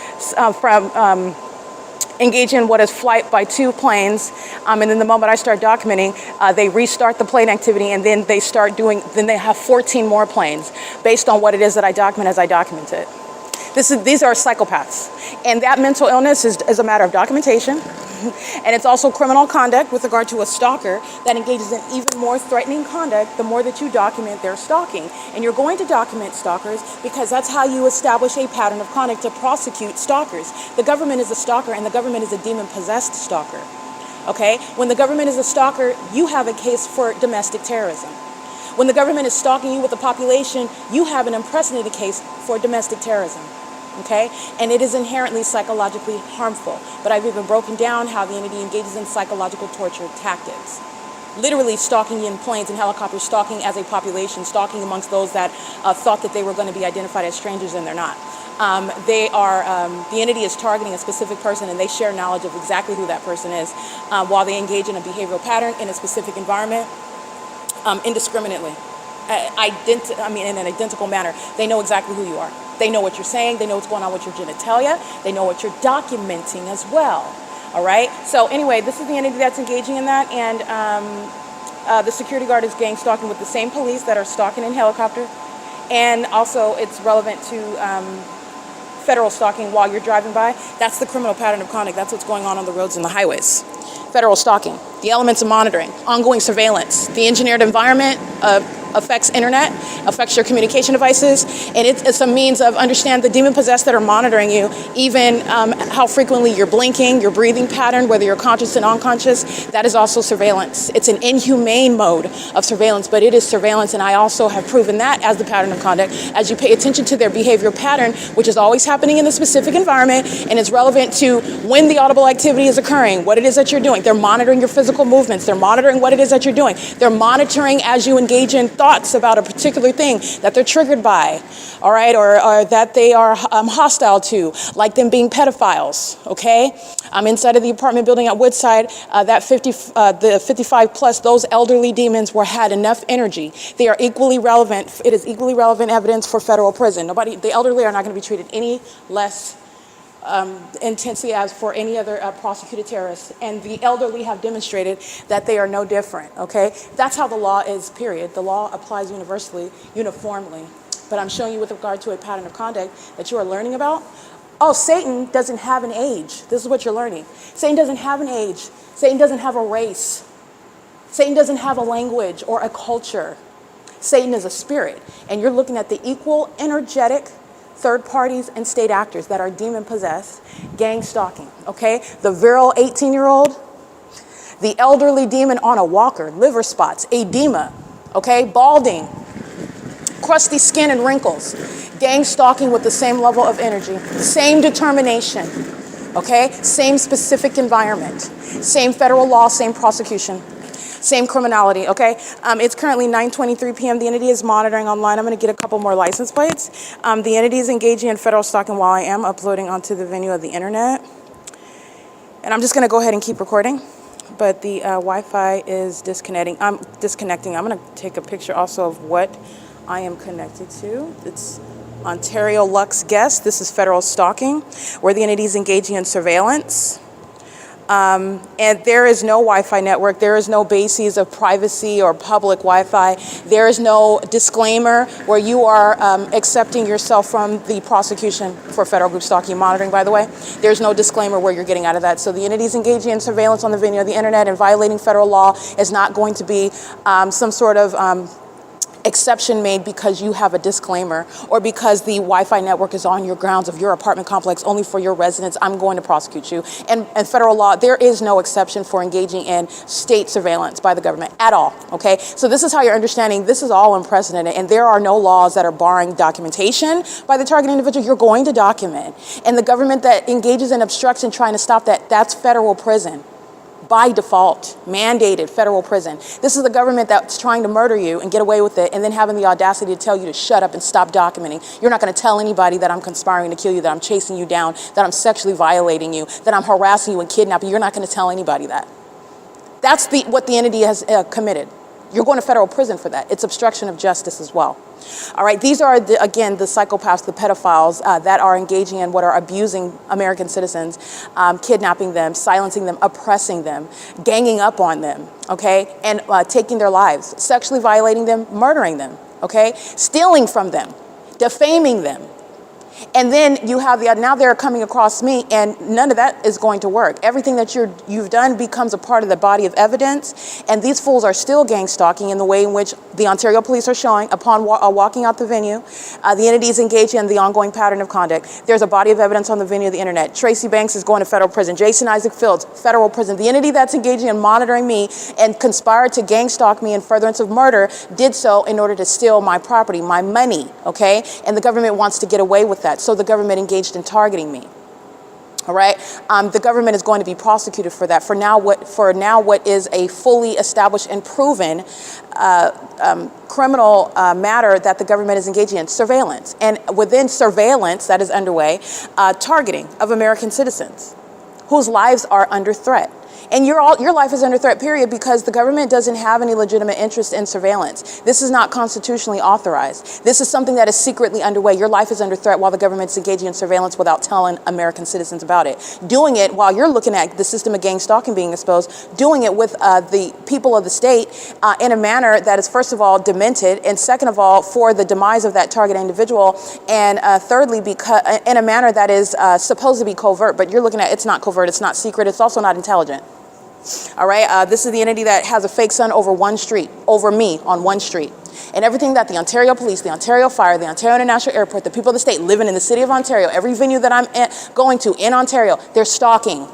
engage in what is flight by two planes, and then the moment I start documenting, they restart the plane activity, and then then they have 14 more planes based on what it is that I document as I document it. These are psychopaths, and that mental illness is a matter of documentation, and it's also criminal conduct with regard to a stalker that engages in even more threatening conduct the more that you document their stalking. And you're going to document stalkers because that's how you establish a pattern of conduct to prosecute stalkers. The government is a stalker, and the government is a demon-possessed stalker. Okay? When the government is a stalker, you have a case for domestic terrorism. When the government is stalking you with the population, you have an unprecedented case for domestic terrorism. Okay? And it is inherently psychologically harmful. But I've even broken down how the entity engages in psychological torture tactics. Literally stalking in planes and helicopters, stalking as a population, stalking amongst those that thought that they were going to be identified as strangers, and they're not. The entity is targeting a specific person, and they share knowledge of exactly who that person is while they engage in a behavioral pattern in a specific environment indiscriminately. In an identical manner. They know exactly who you are. They know what you're saying. They know what's going on with your genitalia. They know what you're documenting as well. All right? So anyway, this is the entity that's engaging in that, and the security guard is gang stalking with the same police that are stalking in helicopter. And also it's relevant to federal stalking while you're driving by. That's the criminal pattern of conduct. That's what's going on the roads and the highways. Federal stalking. the elements of monitoring, ongoing surveillance, the engineered environment affects internet, affects your communication devices, and it's a means of understand the demon-possessed that are monitoring you, even how frequently you're blinking, your breathing pattern, whether you're conscious and unconscious. That is also surveillance. It's an inhumane mode of surveillance, but it is surveillance, and I also have proven that as the pattern of conduct. As you pay attention to their behavioral pattern, which is always happening in a specific environment, and it's relevant to when the audible activity is occurring, what it is that you're doing. They're monitoring your physical movements. They're monitoring what it is that you're doing. They're monitoring as you engage in thoughts about a particular thing that they're triggered by, all right, or that they are hostile to, like them being pedophiles, okay? Inside of the apartment building at Woodside, the 55 plus, those elderly demons had enough energy. They are equally relevant. It is equally relevant evidence for federal prison. The elderly are not going to be treated any less intensely as for any other prosecuted terrorists, and the elderly have demonstrated that they are no different, okay? That's how the law is, period. The law applies universally, uniformly. But I'm showing you with regard to a pattern of conduct that you are learning about. Oh, Satan doesn't have an age. This is what you're learning. Satan doesn't have an age. Satan doesn't have a race. Satan doesn't have a language or a culture. Satan is a spirit, and you're looking at the equal, energetic, third parties and state actors that are demon-possessed, gang stalking, okay? The virile 18-year-old, the elderly demon on a walker, liver spots, edema, okay? Balding, crusty skin and wrinkles, gang stalking with the same level of energy, same determination, okay? Same specific environment, same federal law, same prosecution. Same criminality, okay? It's currently 9:23 p.m. The entity is monitoring online. I'm going to get a couple more license plates. The entity is engaging in federal stalking while I am uploading onto the venue of the internet. And I'm just going to go ahead and keep recording. But the Wi-Fi is disconnecting. I'm going to take a picture also of what I am connected to. It's Ontario Lux Guest. This is federal stalking, where the entity is engaging in surveillance. And there is no Wi-Fi network. There is no basis of privacy or public Wi-Fi. There is no disclaimer where you are accepting yourself from the prosecution for federal group stalking monitoring, by the way. There's no disclaimer where you're getting out of that. So the entity is engaging in surveillance on the venue of the internet, and violating federal law is not going to be some sort of exception made because you have a disclaimer or because the Wi-Fi network is on your grounds of your apartment complex only for your residents. I'm going to prosecute you. And federal law, there is no exception for engaging in state surveillance by the government at all, okay? So this is how you're understanding this is all unprecedented, and there are no laws that are barring documentation by the target individual. You're going to document. And the government that engages in obstruction trying to stop that, that's federal prison. By default, mandated federal prison. This is the government that's trying to murder you and get away with it, and then having the audacity to tell you to shut up and stop documenting. You're not going to tell anybody that I'm conspiring to kill you, that I'm chasing you down, that I'm sexually violating you, that I'm harassing you and kidnapping you. You're not going to tell anybody that. That's what the entity has committed. You're going to federal prison for that. It's obstruction of justice as well. All right, these are, again, the psychopaths, the pedophiles that are engaging in what are abusing American citizens, kidnapping them, silencing them, oppressing them, ganging up on them, okay, and taking their lives, sexually violating them, murdering them, okay, stealing from them, defaming them. And then you have now they're coming across me, and none of that is going to work. Everything that you've done becomes a part of the body of evidence, and these fools are still gang stalking in the way in which the Ontario police are showing upon walking out the venue. The entity is engaging in the ongoing pattern of conduct. There's a body of evidence on the venue of the internet. Tracy Banks is going to federal prison. Jason Isaac Fields, federal prison. The entity that's engaging in monitoring me and conspired to gang stalk me in furtherance of murder did so in order to steal my property, my money, okay? And the government wants to get away with that. So the government engaged in targeting me. All right. The government is going to be prosecuted for that. For now, what is a fully established and proven criminal matter that the government is engaging in, surveillance, and within surveillance that is underway, targeting of American citizens whose lives are under threat. And your life is under threat, period, because the government doesn't have any legitimate interest in surveillance. This is not constitutionally authorized. This is something that is secretly underway. Your life is under threat while the government's engaging in surveillance without telling American citizens about it. Doing it while you're looking at the system of gang stalking being exposed, doing it with the people of the state in a manner that is, first of all, demented, and second of all, for the demise of that target individual, and thirdly, because in a manner that is supposed to be covert, but you're looking at it's not covert, it's not secret, it's also not intelligent. All right, this is the entity that has a fake sun over one street, over me on one street. And everything that the Ontario Police, the Ontario Fire, the Ontario International Airport, the people of the state living in the city of Ontario, every venue that I'm going to in Ontario, they're stalking.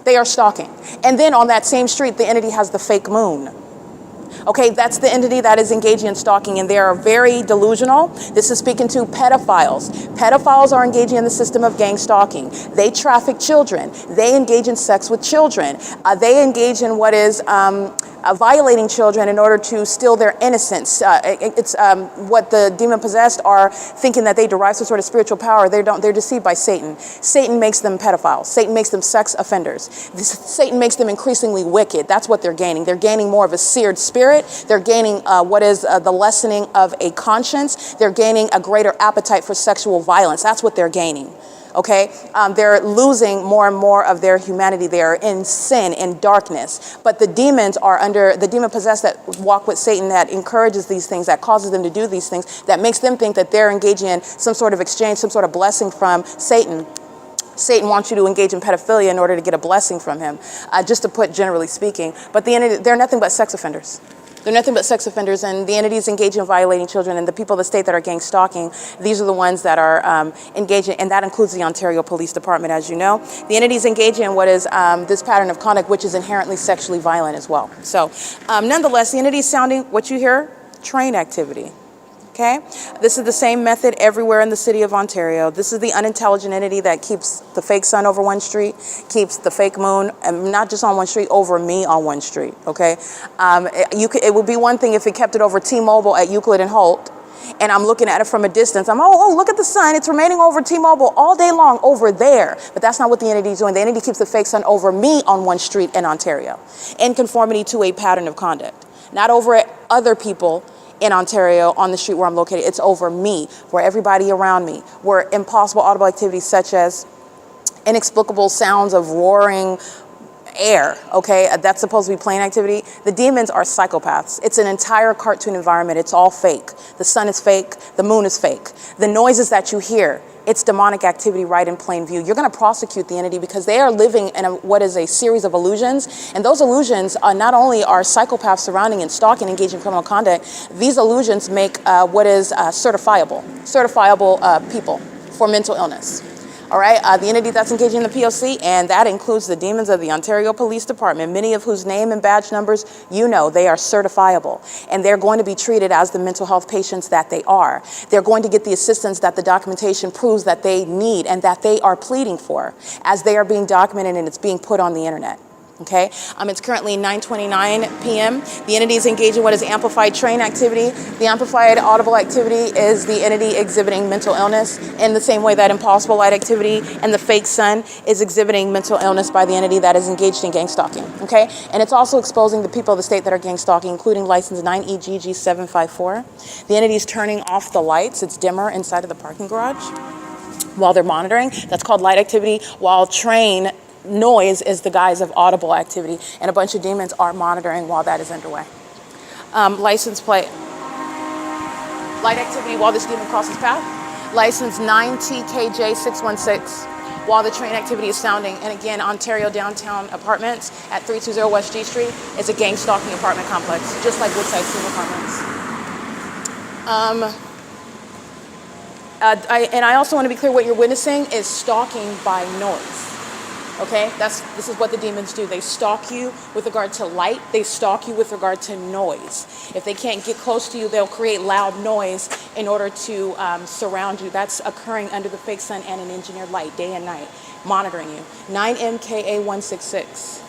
They are stalking. And then on that same street, the entity has the fake moon. Okay, that's the entity that is engaging in stalking, and they are very delusional. This is speaking to pedophiles. Pedophiles are engaging in the system of gang stalking. They traffic children. They engage in sex with children. They engage in what is violating children in order to steal their innocence. It's what the demon-possessed are thinking that they derive some sort of spiritual power. They're deceived by Satan. Satan makes them pedophiles. Satan makes them sex offenders. Satan makes them increasingly wicked. That's what they're gaining. They're gaining more of a seared spirit. They're gaining what is the lessening of a conscience. They're gaining a greater appetite for sexual violence. That's what they're gaining. Okay, they're losing more and more of their humanity. They are in sin, in darkness. But the demons are under, the demon possessed that walk with Satan, that encourages these things, that causes them to do these things, that makes them think that they're engaging in some sort of exchange, some sort of blessing from Satan. Satan wants you to engage in pedophilia in order to get a blessing from him, just to put generally speaking. But they're nothing but sex offenders. They're nothing but sex offenders, and the entities engaging in violating children and the people of the state that are gang stalking, these are the ones that are engaging, and that includes the Ontario Police Department, as you know. The entities engaging in what is this pattern of conduct, which is inherently sexually violent as well. So nonetheless, the entities sounding what you hear, train activity. Okay, this is the same method everywhere in the city of Ontario. This is the unintelligent entity that keeps the fake sun over one street, keeps the fake moon, and not just on one street, over me on one street. Okay, it would be one thing if it kept it over T-Mobile at Euclid and Holt, and I'm looking at it from a distance. I'm, oh, look at the sun. It's remaining over T-Mobile all day long over there. But that's not what the entity is doing. The entity keeps the fake sun over me on one street in Ontario, in conformity to a pattern of conduct, not over other people in Ontario on the street where I'm located. It's over me, where everybody around me, where impossible audible activities such as inexplicable sounds of roaring air, okay, that's supposed to be plane activity. The demons are psychopaths. It's an entire cartoon environment. It's all fake. The sun is fake. The moon is fake. The noises that you hear, it's demonic activity right in plain view. You're going to prosecute the entity because they are living in what is a series of illusions. And those illusions not only are psychopaths surrounding and stalking, engaging in criminal conduct, these illusions make what is certifiable people for mental illness. All right, the entity that's engaging in the P.O.C, and that includes the demons of the Ontario Police Department, many of whose name and badge numbers, you know, they are certifiable. And they're going to be treated as the mental health patients that they are. They're going to get the assistance that the documentation proves that they need and that they are pleading for as they are being documented and it's being put on the internet. Okay, it's currently 9:29 p.m. The entity is engaging in what is amplified train activity. The amplified audible activity is the entity exhibiting mental illness in the same way that impossible light activity and the fake sun is exhibiting mental illness by the entity that is engaged in gang stalking. Okay, and it's also exposing the people of the state that are gang stalking, including license 9EGG754. The entity is turning off the lights. It's dimmer inside of the parking garage while they're monitoring. That's called light activity, while train noise is the guise of audible activity, and a bunch of demons are monitoring while that is underway. License plate, light activity while this demon crosses path. License 9TKJ616 while the train activity is sounding. And again, Ontario Downtown Apartments at 320 West G Street is a gang stalking apartment complex, just like Woodside Single Apartments. And I also want to be clear, what you're witnessing is stalking by noise. Okay, this is what the demons do. They stalk you with regard to light. They stalk you with regard to noise. If they can't get close to you, they'll create loud noise in order to surround you. That's occurring under the fake sun and an engineered light, day and night, monitoring you. 9MKA166,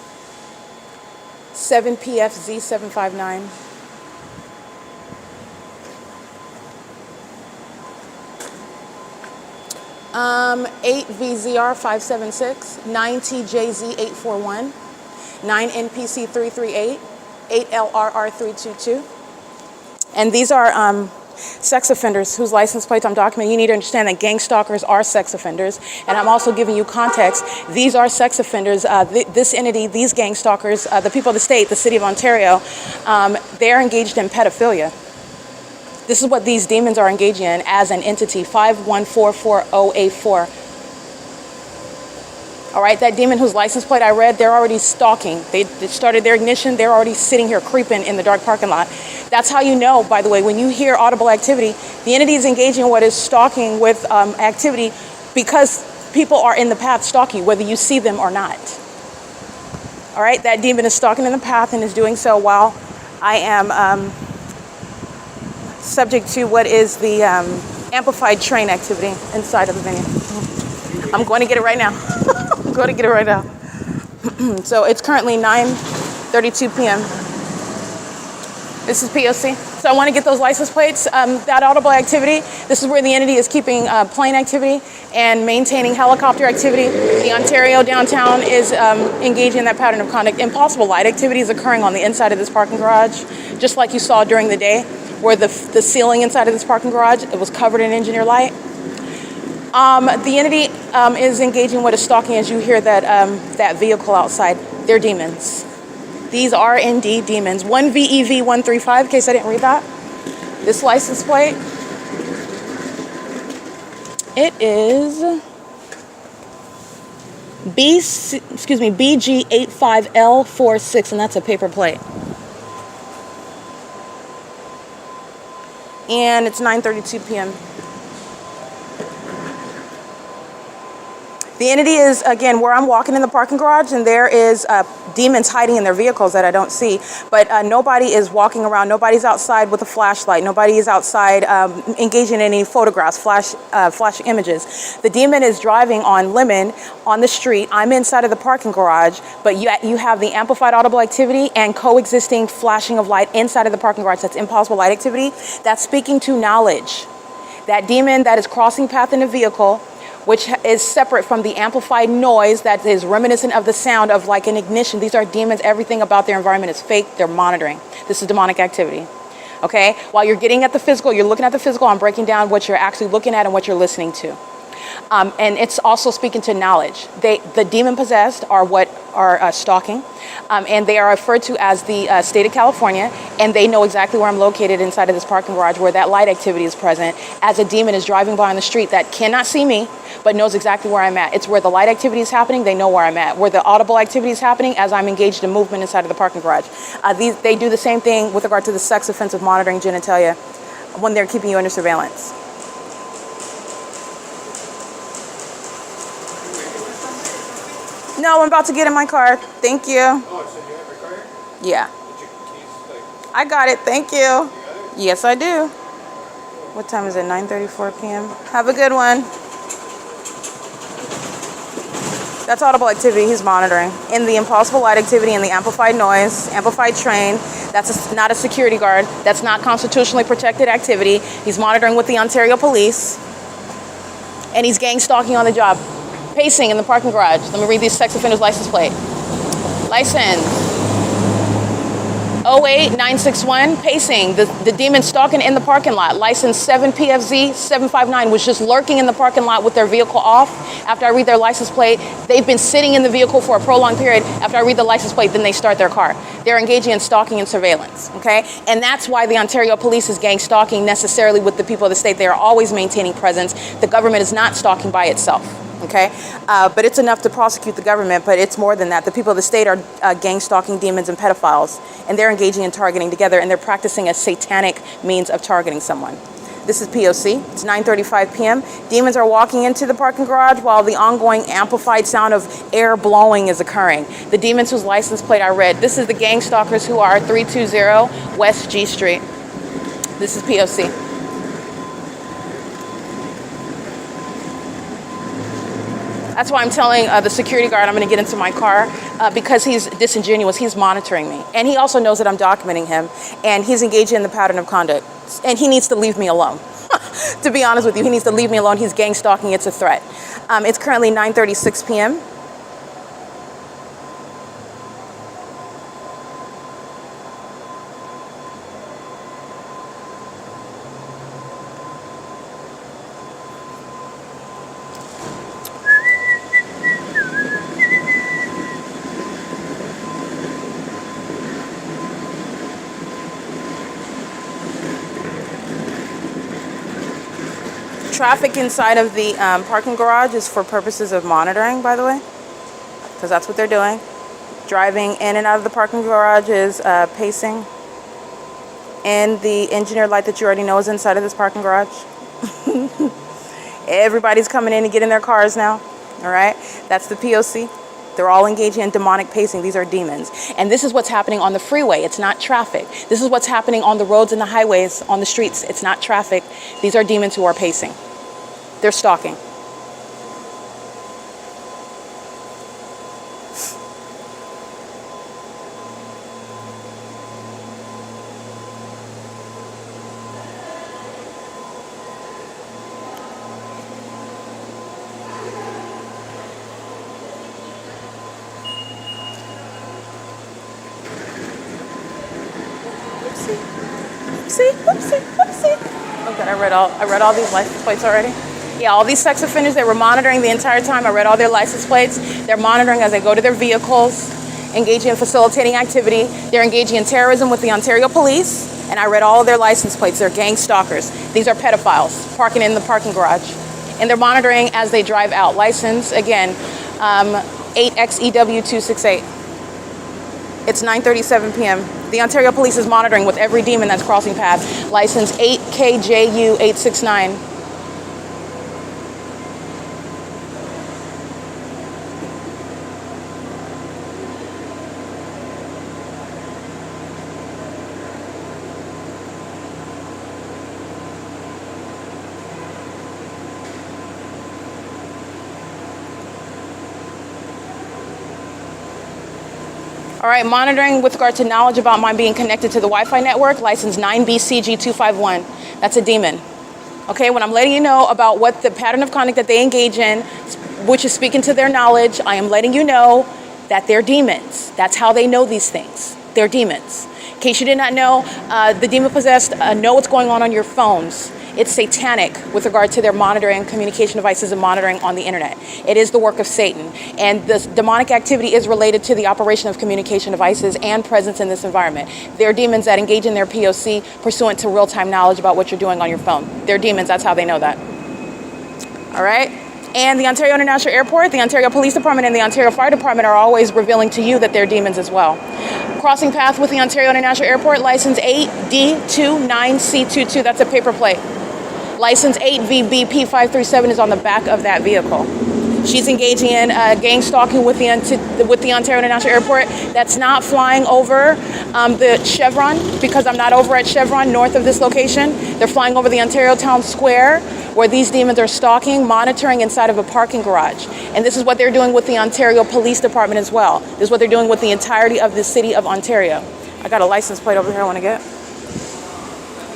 7PFZ759. 8VZR576, 9TJZ841, 9NPC338, 8LRR322. And these are sex offenders whose license plates I'm documenting. You need to understand that gang stalkers are sex offenders. And I'm also giving you context. These are sex offenders. This entity, these gang stalkers, the people of the state, the city of Ontario, they're engaged in pedophilia. This is what these demons are engaging in as an entity, 5144084. All right, that demon whose license plate I read, they're already stalking. They started their ignition. They're already sitting here creeping in the dark parking lot. That's how you know, by the way, when you hear audible activity, the entity is engaging in what is stalking with activity because people are in the path stalking, whether you see them or not. All right, that demon is stalking in the path and is doing so while I am subject to what is the amplified train activity inside of the venue. I'm going to get it right now. I'm going to get it right now. So it's currently 9:32 p.m. This is P.O.C. So I want to get those license plates. That audible activity, this is where the entity is keeping plane activity and maintaining helicopter activity. The Ontario downtown is engaging in that pattern of conduct. Impossible light activity is occurring on the inside of this parking garage, just like you saw during the day, where the ceiling inside of this parking garage, it was covered in engineer light. The entity is engaging what is stalking as you hear that, that vehicle outside. They're demons. These are indeed demons. 1VEV135, in case I didn't read that. This license plate, it is BG85L46, and that's a paper plate. And it's 9:32 p.m. The entity is, again, where I'm walking in the parking garage, and there is demons hiding in their vehicles that I don't see. But nobody is walking around. Nobody's outside with a flashlight. Nobody is outside engaging in any photographs, flash images. The demon is driving on Lemon on the street. I'm inside of the parking garage, but you have the amplified audible activity and coexisting flashing of light inside of the parking garage. That's impossible light activity. That's speaking to knowledge. That demon that is crossing path in a vehicle, which is separate from the amplified noise that is reminiscent of the sound of like an ignition. These are demons. Everything about their environment is fake. They're monitoring. This is demonic activity. Okay? While you're getting at the physical, you're looking at the physical, I'm breaking down what you're actually looking at and what you're listening to. And it's also speaking to knowledge. The demon possessed are what are stalking, and they are referred to as the state of California, and they know exactly where I'm located inside of this parking garage where that light activity is present as a demon is driving by on the street that cannot see me, but knows exactly where I'm at. It's where the light activity is happening, they know where I'm at. Where the audible activity is happening as I'm engaged in movement inside of the parking garage. They do the same thing with regard to the sex offensive monitoring genitalia when they're keeping you under surveillance. No, I'm about to get in my car. Thank you. Oh, so you have your car here? Yeah. Did you keys, I got it. Thank you. you got it? Yes, I do. What time is it? 9:34 p.m. Have a good one. That's audible activity he's monitoring. In the impossible light activity and the amplified noise, amplified train, that's not a security guard. That's not constitutionally protected activity. He's monitoring with the Ontario police. And he's gang stalking on the job. Pacing in the parking garage. Let me read these sex offender's license plate. License 08961, pacing. The demon stalking in the parking lot. License 7PFZ 759 was just lurking in the parking lot with their vehicle off. After I read their license plate, they've been sitting in the vehicle for a prolonged period. After I read the license plate, then they start their car. They're engaging in stalking and surveillance, okay? And that's why the Ontario police is gang stalking necessarily with the people of the state. They are always maintaining presence. The government is not stalking by itself. Okay, but it's enough to prosecute the government, but it's more than that. The people of the state are gang stalking demons and pedophiles, and they're engaging in targeting together, and they're practicing a satanic means of targeting someone. This is P.O.C. It's 9:35 p.m. Demons are walking into the parking garage while the ongoing amplified sound of air blowing is occurring. The demons whose license plate I read. This is the gang stalkers who are 320 West G Street. This is P.O.C. That's why I'm telling the security guard I'm going to get into my car because he's disingenuous. He's monitoring me. And he also knows that I'm documenting him. And he's engaging in the pattern of conduct. And he needs to leave me alone. To be honest with you, he needs to leave me alone. He's gang stalking. It's a threat. It's currently 9:36 p.m. Traffic inside of the parking garage is for purposes of monitoring, by the way. because that's what they're doing. Driving in and out of the parking garage is pacing. And the engineered light that you already know is inside of this parking garage. Everybody's coming in and getting their cars now. All right, that's the P.O.C. They're all engaging in demonic pacing. These are demons. And this is what's happening on the freeway. It's not traffic. This is what's happening on the roads and the highways, on the streets. It's not traffic. These are demons who are pacing. They're stalking. Whoopsie. Oh good, I read all these license plates already. Yeah, all these sex offenders, they were monitoring the entire time. I read all their license plates. They're monitoring as they go to their vehicles, engaging in facilitating activity. They're engaging in terrorism with the Ontario police. And I read all of their license plates. They're gang stalkers. These are pedophiles parking in the parking garage. And they're monitoring as they drive out. License, again, 8XEW268. It's 9:37 p.m. The Ontario Police is monitoring with every demon that's crossing paths. License 8KJU869. All right, monitoring with regard to knowledge about my being connected to the Wi-Fi network, license 9BCG251. That's a demon. Okay, when I'm letting you know about what the pattern of conduct that they engage in, which is speaking to their knowledge, I am letting you know that they're demons. That's how they know these things. They're demons. In case you did not know, the demon-possessed know what's going on your phones. It's satanic with regard to their monitoring communication devices and monitoring on the internet. It is the work of Satan. And this demonic activity is related to the operation of communication devices and presence in this environment. They're demons that engage in their P.O.C. pursuant to real-time knowledge about what you're doing on your phone. They're demons, that's how they know that. All right? And the Ontario International Airport, the Ontario Police Department, and the Ontario Fire Department are always revealing to you that they're demons as well. Crossing path with the Ontario International Airport, license 8D29C22, that's a paper plate. License 8VBP537 is on the back of that vehicle. She's engaging in gang stalking with the Ontario International Airport. That's not flying over the Chevron, because I'm not over at Chevron north of this location. They're flying over the Ontario Town Square, where these demons are stalking, monitoring inside of a parking garage. And this is what they're doing with the Ontario Police Department as well. This is what they're doing with the entirety of the city of Ontario. I got a license plate over here I want to get.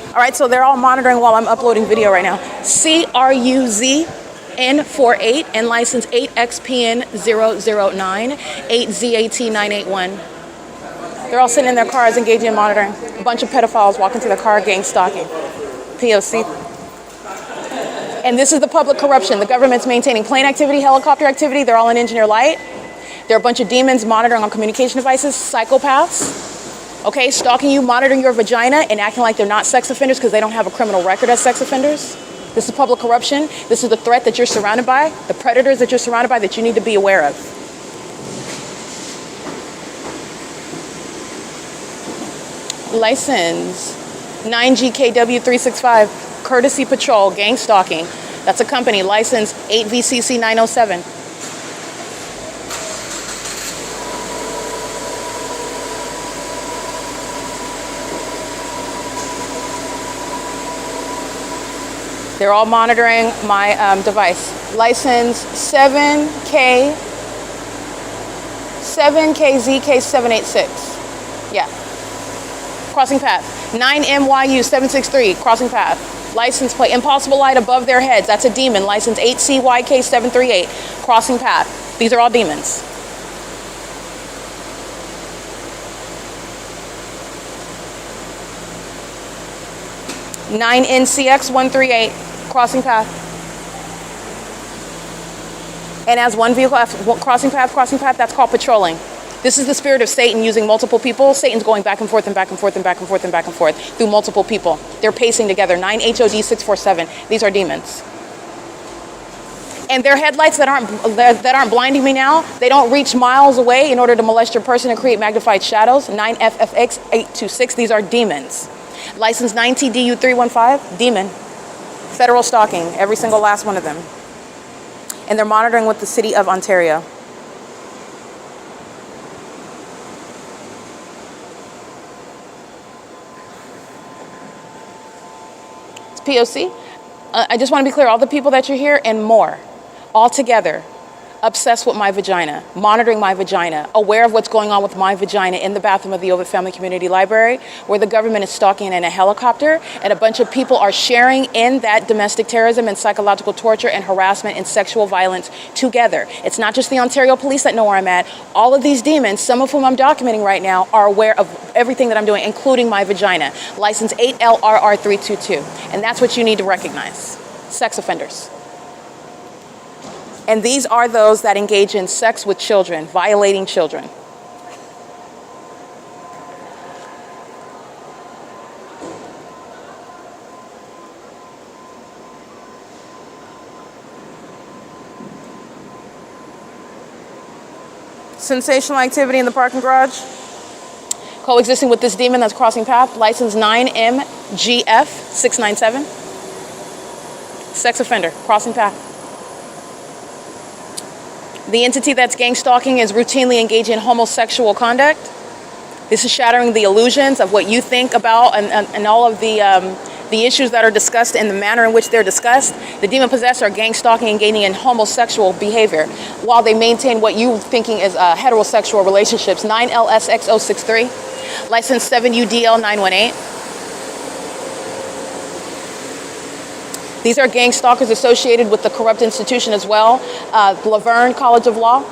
All right, so they're all monitoring while I'm uploading video right now. CRUZN48 and license 8XPN009, 8ZAT981. They're all sitting in their cars engaging in monitoring. A bunch of pedophiles walking to their car, gang stalking. P.O.C. And this is the public corruption. The government's maintaining plane activity, helicopter activity. They're all in engineer light. There are a bunch of demons monitoring on communication devices, psychopaths. Okay, stalking you, monitoring your vagina, and acting like they're not sex offenders because they don't have a criminal record as sex offenders. This is public corruption. This is the threat that you're surrounded by, the predators that you're surrounded by that you need to be aware of. License 9GKW365, courtesy patrol, gang stalking. That's a company, license 8VCC907. They're all monitoring my device. License 7KZK786. Yeah. Crossing path. 9MYU763, crossing path. License plate. Impossible light above their heads. That's a demon. License 8CYK738, crossing path. These are all demons. (9NCX138), crossing path. And as one vehicle, crossing path, that's called patrolling. This is the spirit of Satan using multiple people. Satan's going back and forth and back and forth and back and forth and back and forth through multiple people. They're pacing together. 9HOD647. These are demons. And their headlights that aren't blinding me now, they don't reach miles away in order to molest your person and create magnified shadows. 9FFX 826, these are demons. License 9TDU315, demon. Federal stalking, every single last one of them. And they're monitoring with the City of Ontario. It's P.O.C. I just want to be clear, all the people that you're here and more, all together, obsessed with my vagina, monitoring my vagina, aware of what's going on with my vagina in the bathroom of the OVITT Family Community Library, where the government is stalking in a helicopter, and a bunch of people are sharing in that domestic terrorism and psychological torture and harassment and sexual violence together. It's not just the Ontario police that know where I'm at. All of these demons, some of whom I'm documenting right now, are aware of everything that I'm doing, including my vagina. License 8LRR322. And that's what you need to recognize. Sex offenders. And these are those that engage in sex with children, violating children. Sensational activity in the parking garage. Coexisting with this demon that's crossing path. License 9MGF697. Sex offender, crossing path. The entity that's gang stalking is routinely engaging in homosexual conduct. This is shattering the illusions of what you think about and all of the issues that are discussed and the manner in which they're discussed. The demon possessed are gang stalking and engaging in homosexual behavior while they maintain what you thinking is heterosexual relationships. 9LSX063, license 7UDL918. These are gang stalkers associated with the corrupt institution as well. Laverne College of Law.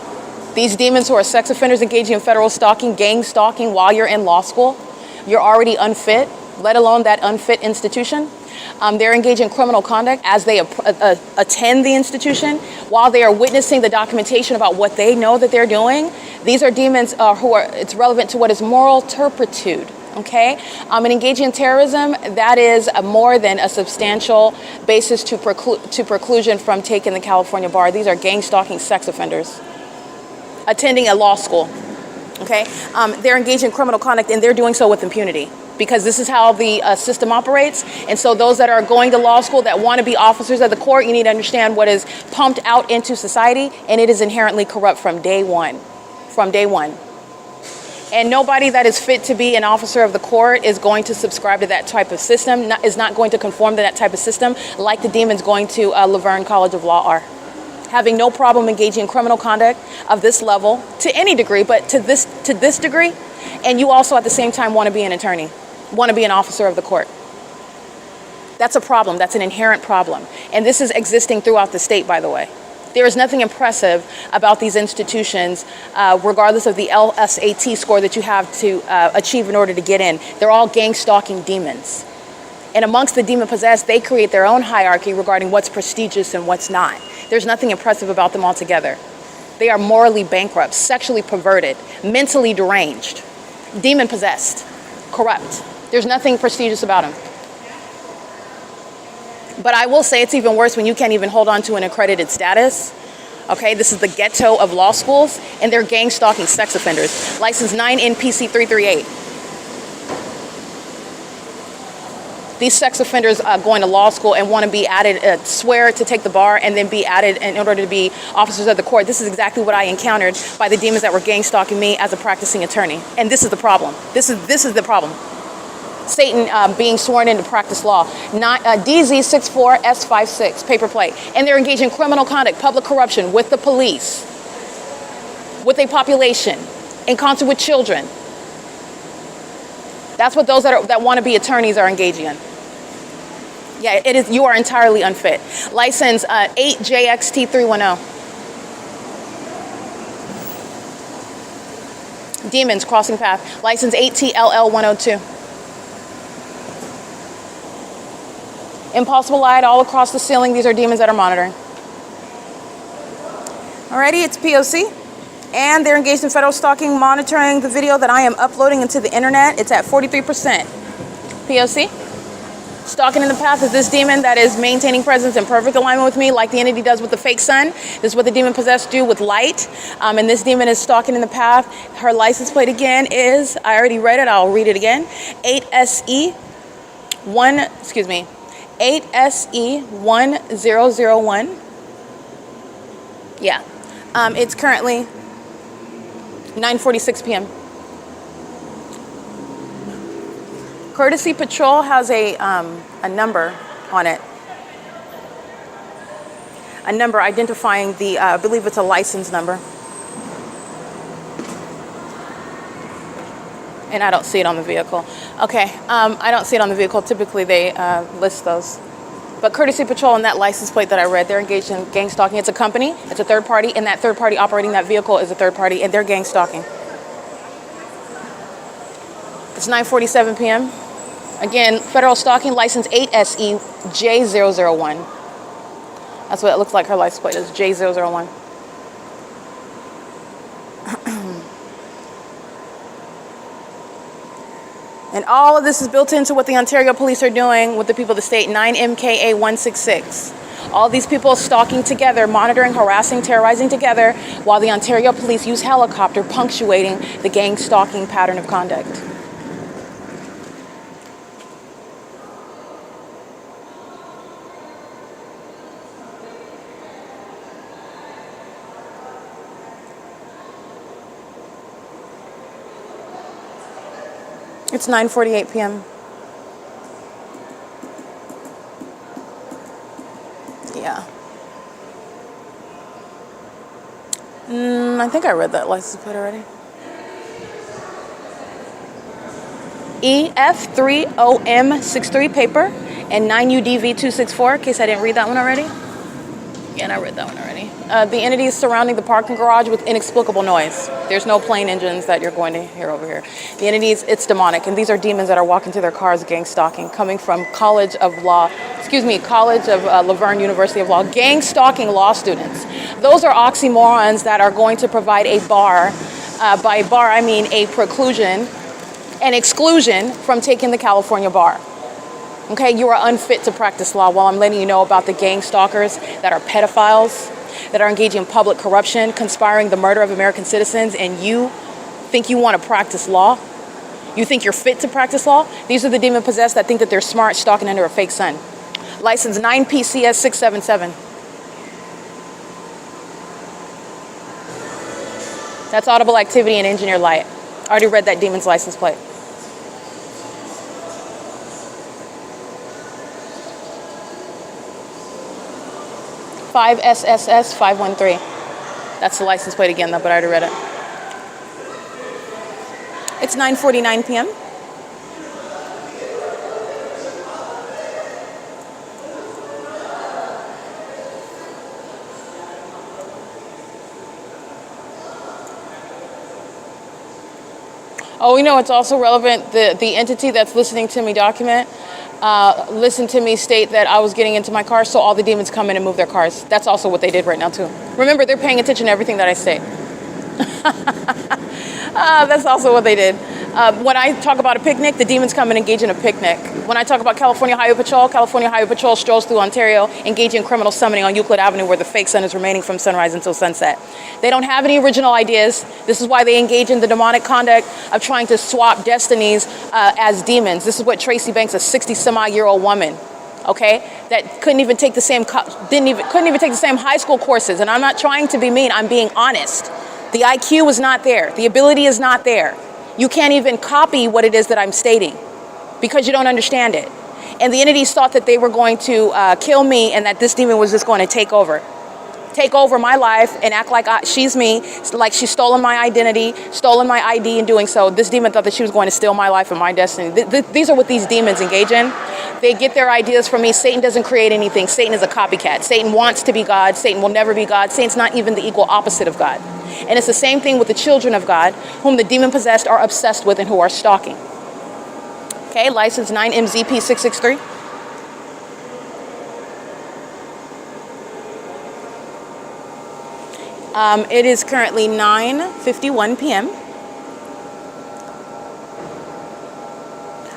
These demons who are sex offenders engaging in federal stalking, gang stalking while you're in law school. You're already unfit, let alone that unfit institution. They're engaging in criminal conduct as they attend the institution while they are witnessing the documentation about what they know that they're doing. These are demons it's relevant to what is moral turpitude. Okay, and engaging in terrorism, that is more than a substantial basis to preclusion from taking the California bar. These are gang stalking sex offenders attending a law school. Okay, they're engaged in criminal conduct and they're doing so with impunity because this is how the system operates. And so those that are going to law school that want to be officers of the court, you need to understand what is pumped out into society, and it is inherently corrupt from day one. From day one. And nobody that is fit to be an officer of the court is going to subscribe to that type of system, is not going to conform to that type of system like the demons going to Laverne College of Law are. Having no problem engaging in criminal conduct of this level to any degree, but to this degree, and you also at the same time want to be an attorney, want to be an officer of the court. That's a problem. That's an inherent problem. And this is existing throughout the state, by the way. There is nothing impressive about these institutions, regardless of the LSAT score that you have to achieve in order to get in. They're all gang stalking demons. And amongst the demon possessed, they create their own hierarchy regarding what's prestigious and what's not. There's nothing impressive about them altogether. They are morally bankrupt, sexually perverted, mentally deranged, demon possessed, corrupt. There's nothing prestigious about them. But I will say it's even worse when you can't even hold on to an accredited status. Okay, this is the ghetto of law schools, and they're gang stalking sex offenders. License 9NPC338. These sex offenders going to law school and want to be added, swear to take the bar and then be added in order to be officers of the court. This is exactly what I encountered by the demons that were gang stalking me as a practicing attorney. And this is the problem. This is the problem. Satan being sworn in to practice law. DZ64S56, paper plate. And they're engaged in criminal conduct, public corruption with the police, with a population, in concert with children. That's what those that want to be attorneys are engaging in. Yeah, it is. You are entirely unfit. License 8JXT310. Demons crossing path. License 8TLL102. Impossible light all across the ceiling. These are demons that are monitoring. Alrighty, it's P.O.C. And they're engaged in federal stalking, monitoring the video that I am uploading into the internet. It's at 43%. P.O.C. Stalking in the path is this demon that is maintaining presence in perfect alignment with me, like the entity does with the fake sun. This is what the demon possessed do with light. And this demon is stalking in the path. Her license plate again is, I already read it, I'll read it again. 8SE1001. Yeah. It's currently 9:46 p.m. Courtesy Patrol has a number on it. A number identifying the, I believe it's a license number. And I don't see it on the vehicle. Okay, I don't see it on the vehicle. Typically they list those. But Courtesy Patrol and that license plate that I read, they're engaged in gang stalking. It's a company, it's a third party, and that third party operating that vehicle is a third party, and they're gang stalking. It's 9:47 p.m. Again, federal stalking license 8SEJ001. That's what it looks like her license plate is, J001. And all of this is built into what the Ontario police are doing with the people of the state, 9MKA166. All these people stalking together, monitoring, harassing, terrorizing together, while the Ontario police use helicopter punctuating the gang stalking pattern of conduct. It's 9:48 p.m. Yeah. I think I read that license plate already. EF30M63 paper and 9UDV264, in case I didn't read that one already. Yeah, and I read that one already. The entities surrounding the parking garage with inexplicable noise. There's no plane engines that you're going to hear over here. The entities, it's demonic, and these are demons that are walking to their cars gang stalking, coming from College of Laverne University of Law, gang stalking law students. Those are oxymorons that are going to provide a bar, by bar I mean a preclusion, an exclusion from taking the California bar. Okay, you are unfit to practice law. While I'm letting you know about the gang stalkers that are pedophiles, that are engaging in public corruption, conspiring the murder of American citizens, and you think you want to practice law? You think you're fit to practice law? These are the demon possessed that think that they're smart, stalking under a fake sun. License 9PCS677. That's audible activity and engineer light. I already read that demon's license plate. $5SSS513. That's the license plate again, though, but I already read it. It's 9:49 p.m. Oh, you know, it's also relevant, the entity that's listening to me document, listen to me state that I was getting into my car, so all the demons come in and move their cars. That's also what they did right now, too. Remember, they're paying attention to everything that I say. That's also what they did. When I talk about a picnic, the demons come and engage in a picnic. When I talk about California Highway Patrol strolls through Ontario, engaging in criminal summoning on Euclid Avenue where the fake sun is remaining from sunrise until sunset. They don't have any original ideas. This is why they engage in the demonic conduct of trying to swap destinies as demons. This is what Tracy Banks, a 60-some-odd-year-old woman, okay, that couldn't even take the same high school courses. And I'm not trying to be mean. I'm being honest. The IQ is not there. The ability is not there. You can't even copy what it is that I'm stating because you don't understand it. And the entities thought that they were going to kill me and that this demon was just going to take over my life and act like she's me, like she's stolen my identity, stolen my ID in doing so. This demon thought that she was going to steal my life and my destiny. These are what these demons engage in. They get their ideas from me. Satan doesn't create anything. Satan is a copycat. Satan wants to be God. Satan will never be God. Satan's not even the equal opposite of God. And it's the same thing with the children of God, whom the demon-possessed are obsessed with and who are stalking. Okay, license 9MZP663. It is currently 9:51 p.m.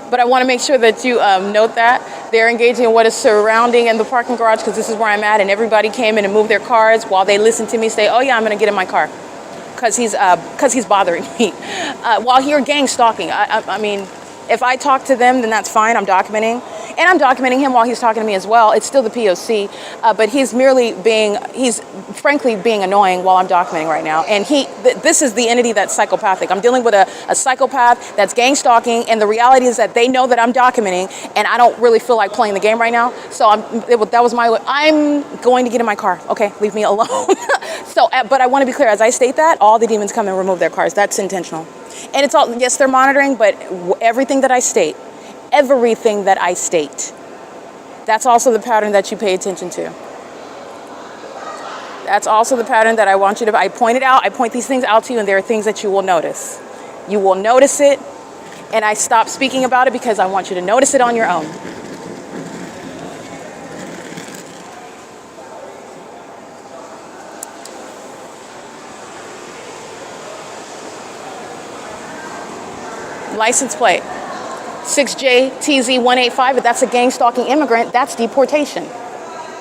But I want to make sure that you note that They're engaging in what is surrounding in the parking garage because this is where I'm at, and everybody came in and moved their cars while they listened to me say, oh yeah, I'm gonna get in my car. Because he's bothering me. While here gang stalking. I mean, if I talk to them, then that's fine, I'm documenting. And I'm documenting him while he's talking to me as well. It's still the P.O.C, but he's frankly being annoying while I'm documenting right now. And this is the entity that's psychopathic. I'm dealing with a psychopath that's gang stalking, and the reality is that they know that I'm documenting, and I don't really feel like playing the game right now. So that was I'm going to get in my car. Okay, leave me alone. So, but I want to be clear, as I state that, all the demons come and remove their cars. That's intentional. And it's all, yes, they're monitoring, but everything that I state, that's also the pattern that you pay attention to. That's also the pattern that I want you to, I point these things out to you, and there are things that you will notice. You will notice it, and I stop speaking about it because I want you to notice it on your own. License plate 6JTZ185, if that's a gang stalking immigrant, that's deportation.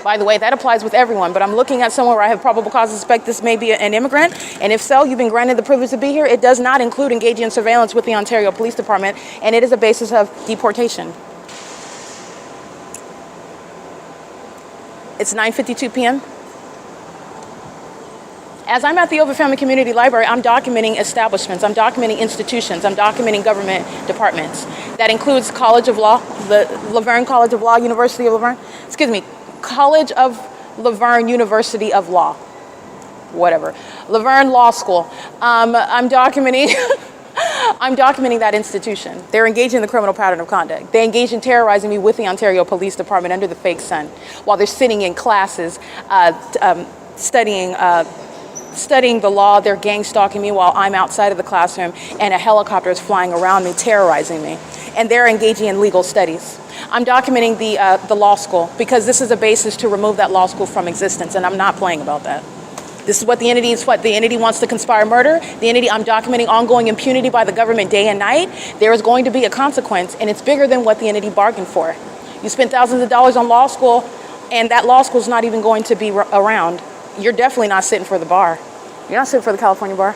By the way, that applies with everyone, but I'm looking at someone where I have probable cause to suspect this may be an immigrant, and if so, you've been granted the privilege to be here. It does not include engaging in surveillance with the Ontario Police Department, and it is a basis of deportation. It's 9:52 p.m. As I'm at the OVITT Family Community Library, I'm documenting establishments, I'm documenting institutions, I'm documenting government departments. That includes College of Law, the Laverne College of Law, University of Laverne, College of Laverne, University of Law, whatever. Laverne Law School. I'm documenting that institution. They're engaging in the criminal pattern of conduct. They engage in terrorizing me with the Ontario Police Department under the fake sun while they're sitting in classes, studying the law. They're gang stalking me while I'm outside of the classroom, and a helicopter is flying around me, terrorizing me. And they're engaging in legal studies. I'm documenting the law school because this is a basis to remove that law school from existence, and I'm not playing about that. This is what the entity is. What the entity wants to conspire murder. The entity, I'm documenting ongoing impunity by the government day and night. There is going to be a consequence, and it's bigger than what the entity bargained for. You spent thousands of dollars on law school, and that law school is not even going to be around. You're definitely not sitting for the bar. You're not sitting for the California bar.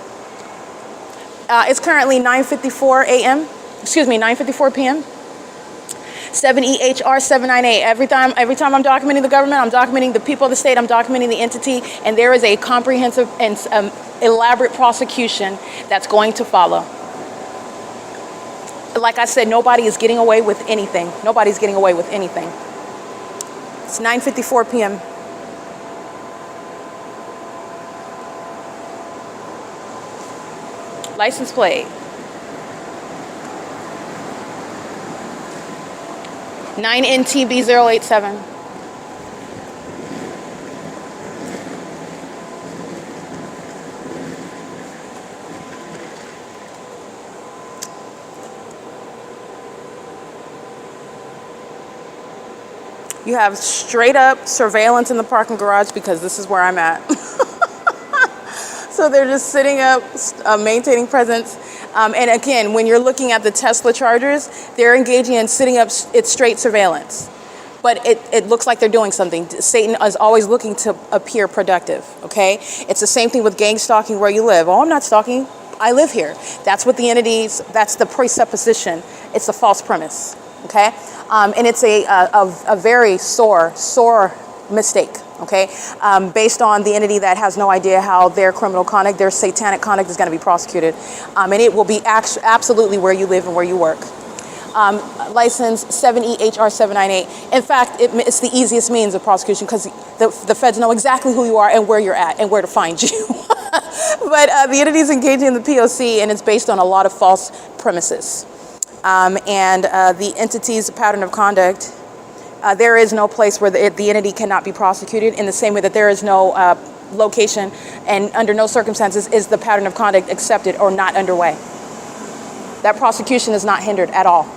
It's currently 9:54 p.m. 7EHR798. Every time I'm documenting the government, I'm documenting the people of the state, I'm documenting the entity, and there is a comprehensive and elaborate prosecution that's going to follow. Like I said, nobody is getting away with anything. Nobody's getting away with anything. It's 9:54 p.m. License plate 9NTB087. You have straight up surveillance in the parking garage because this is where I'm at. So they're just sitting up, maintaining presence. And again, when you're looking at the Tesla chargers, they're engaging in sitting up, it's straight surveillance. But it looks like they're doing something. Satan is always looking to appear productive, okay? It's the same thing with gang stalking where you live. Oh, I'm not stalking, I live here. That's what the entities, that's the presupposition. It's a false premise, okay? And it's a very sore mistake. Okay, based on the entity that has no idea how their criminal conduct, their satanic conduct is going to be prosecuted. And it will be absolutely where you live and where you work. License 7EHR798. In fact, it's the easiest means of prosecution because the feds know exactly who you are and where you're at and where to find you. But the entity is engaging in the P.O.C. and it's based on a lot of false premises. And the entity's pattern of conduct, there is no place where the entity cannot be prosecuted, in the same way that there is no location and under no circumstances is the pattern of conduct accepted or not underway. That prosecution is not hindered at all.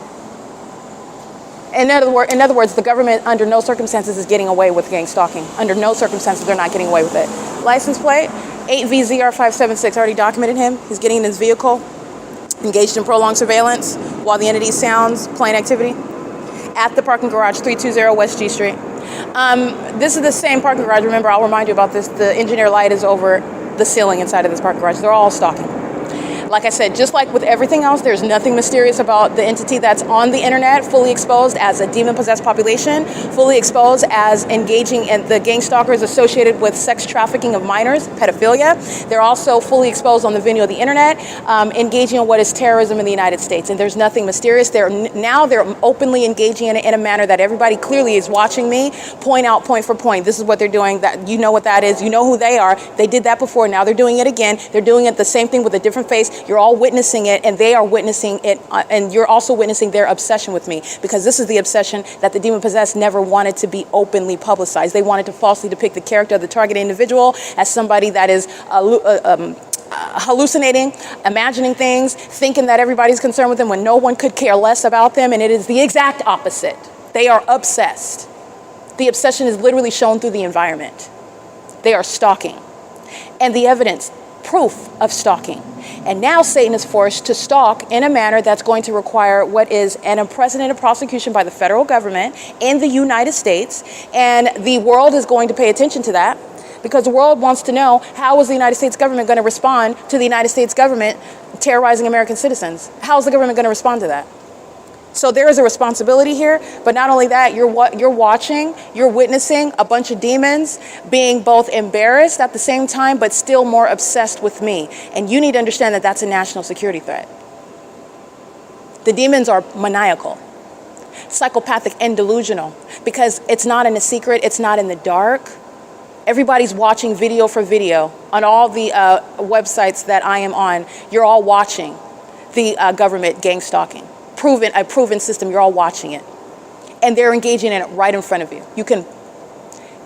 In other words, the government under no circumstances is getting away with gang stalking. Under no circumstances they're not getting away with it. License plate 8VZR576, already documented him. He's getting in his vehicle, engaged in prolonged surveillance while the entity sounds playing activity. at the parking garage, 320 West G Street. This is the same parking garage. Remember, I'll remind you about this. The engineer light is over the ceiling inside of this parking garage. They're all stalking. Like I said, just like with everything else, there's nothing mysterious about the entity that's on the internet, fully exposed as a demon-possessed population, fully exposed as engaging in the gang stalkers associated with sex trafficking of minors, pedophilia. They're also fully exposed on the venue of the internet, engaging in what is terrorism in the United States. And there's nothing mysterious. Now they're openly engaging in it in a manner that everybody clearly is watching me point out point for point. This is what they're doing. That you know what that is. You know who they are. They did that before. Now they're doing it again. They're doing it the same thing with a different face. You're all witnessing it, and they are witnessing it, and you're also witnessing their obsession with me, because this is the obsession that the demon-possessed never wanted to be openly publicized. They wanted to falsely depict the character of the targeted individual as somebody that is hallucinating, imagining things, thinking that everybody's concerned with them when no one could care less about them, and it is the exact opposite. They are obsessed. The obsession is literally shown through the environment. They are stalking. And the evidence, proof of stalking. And now Satan is forced to stalk in a manner that's going to require what is an unprecedented prosecution by the federal government in the United States. And the world is going to pay attention to that, because the world wants to know, how is the United States government going to respond to the United States government terrorizing American citizens? How is the government going to respond to that? So there is a responsibility here, but not only that, you're watching, you're witnessing a bunch of demons being both embarrassed at the same time, but still more obsessed with me. And you need to understand that that's a national security threat. The demons are maniacal, psychopathic, and delusional, because it's not in a secret, it's not in the dark. Everybody's watching video for video on all the websites that I am on. You're all watching the government gang stalking. A proven system. You're all watching it, and they're engaging in it right in front of you. You can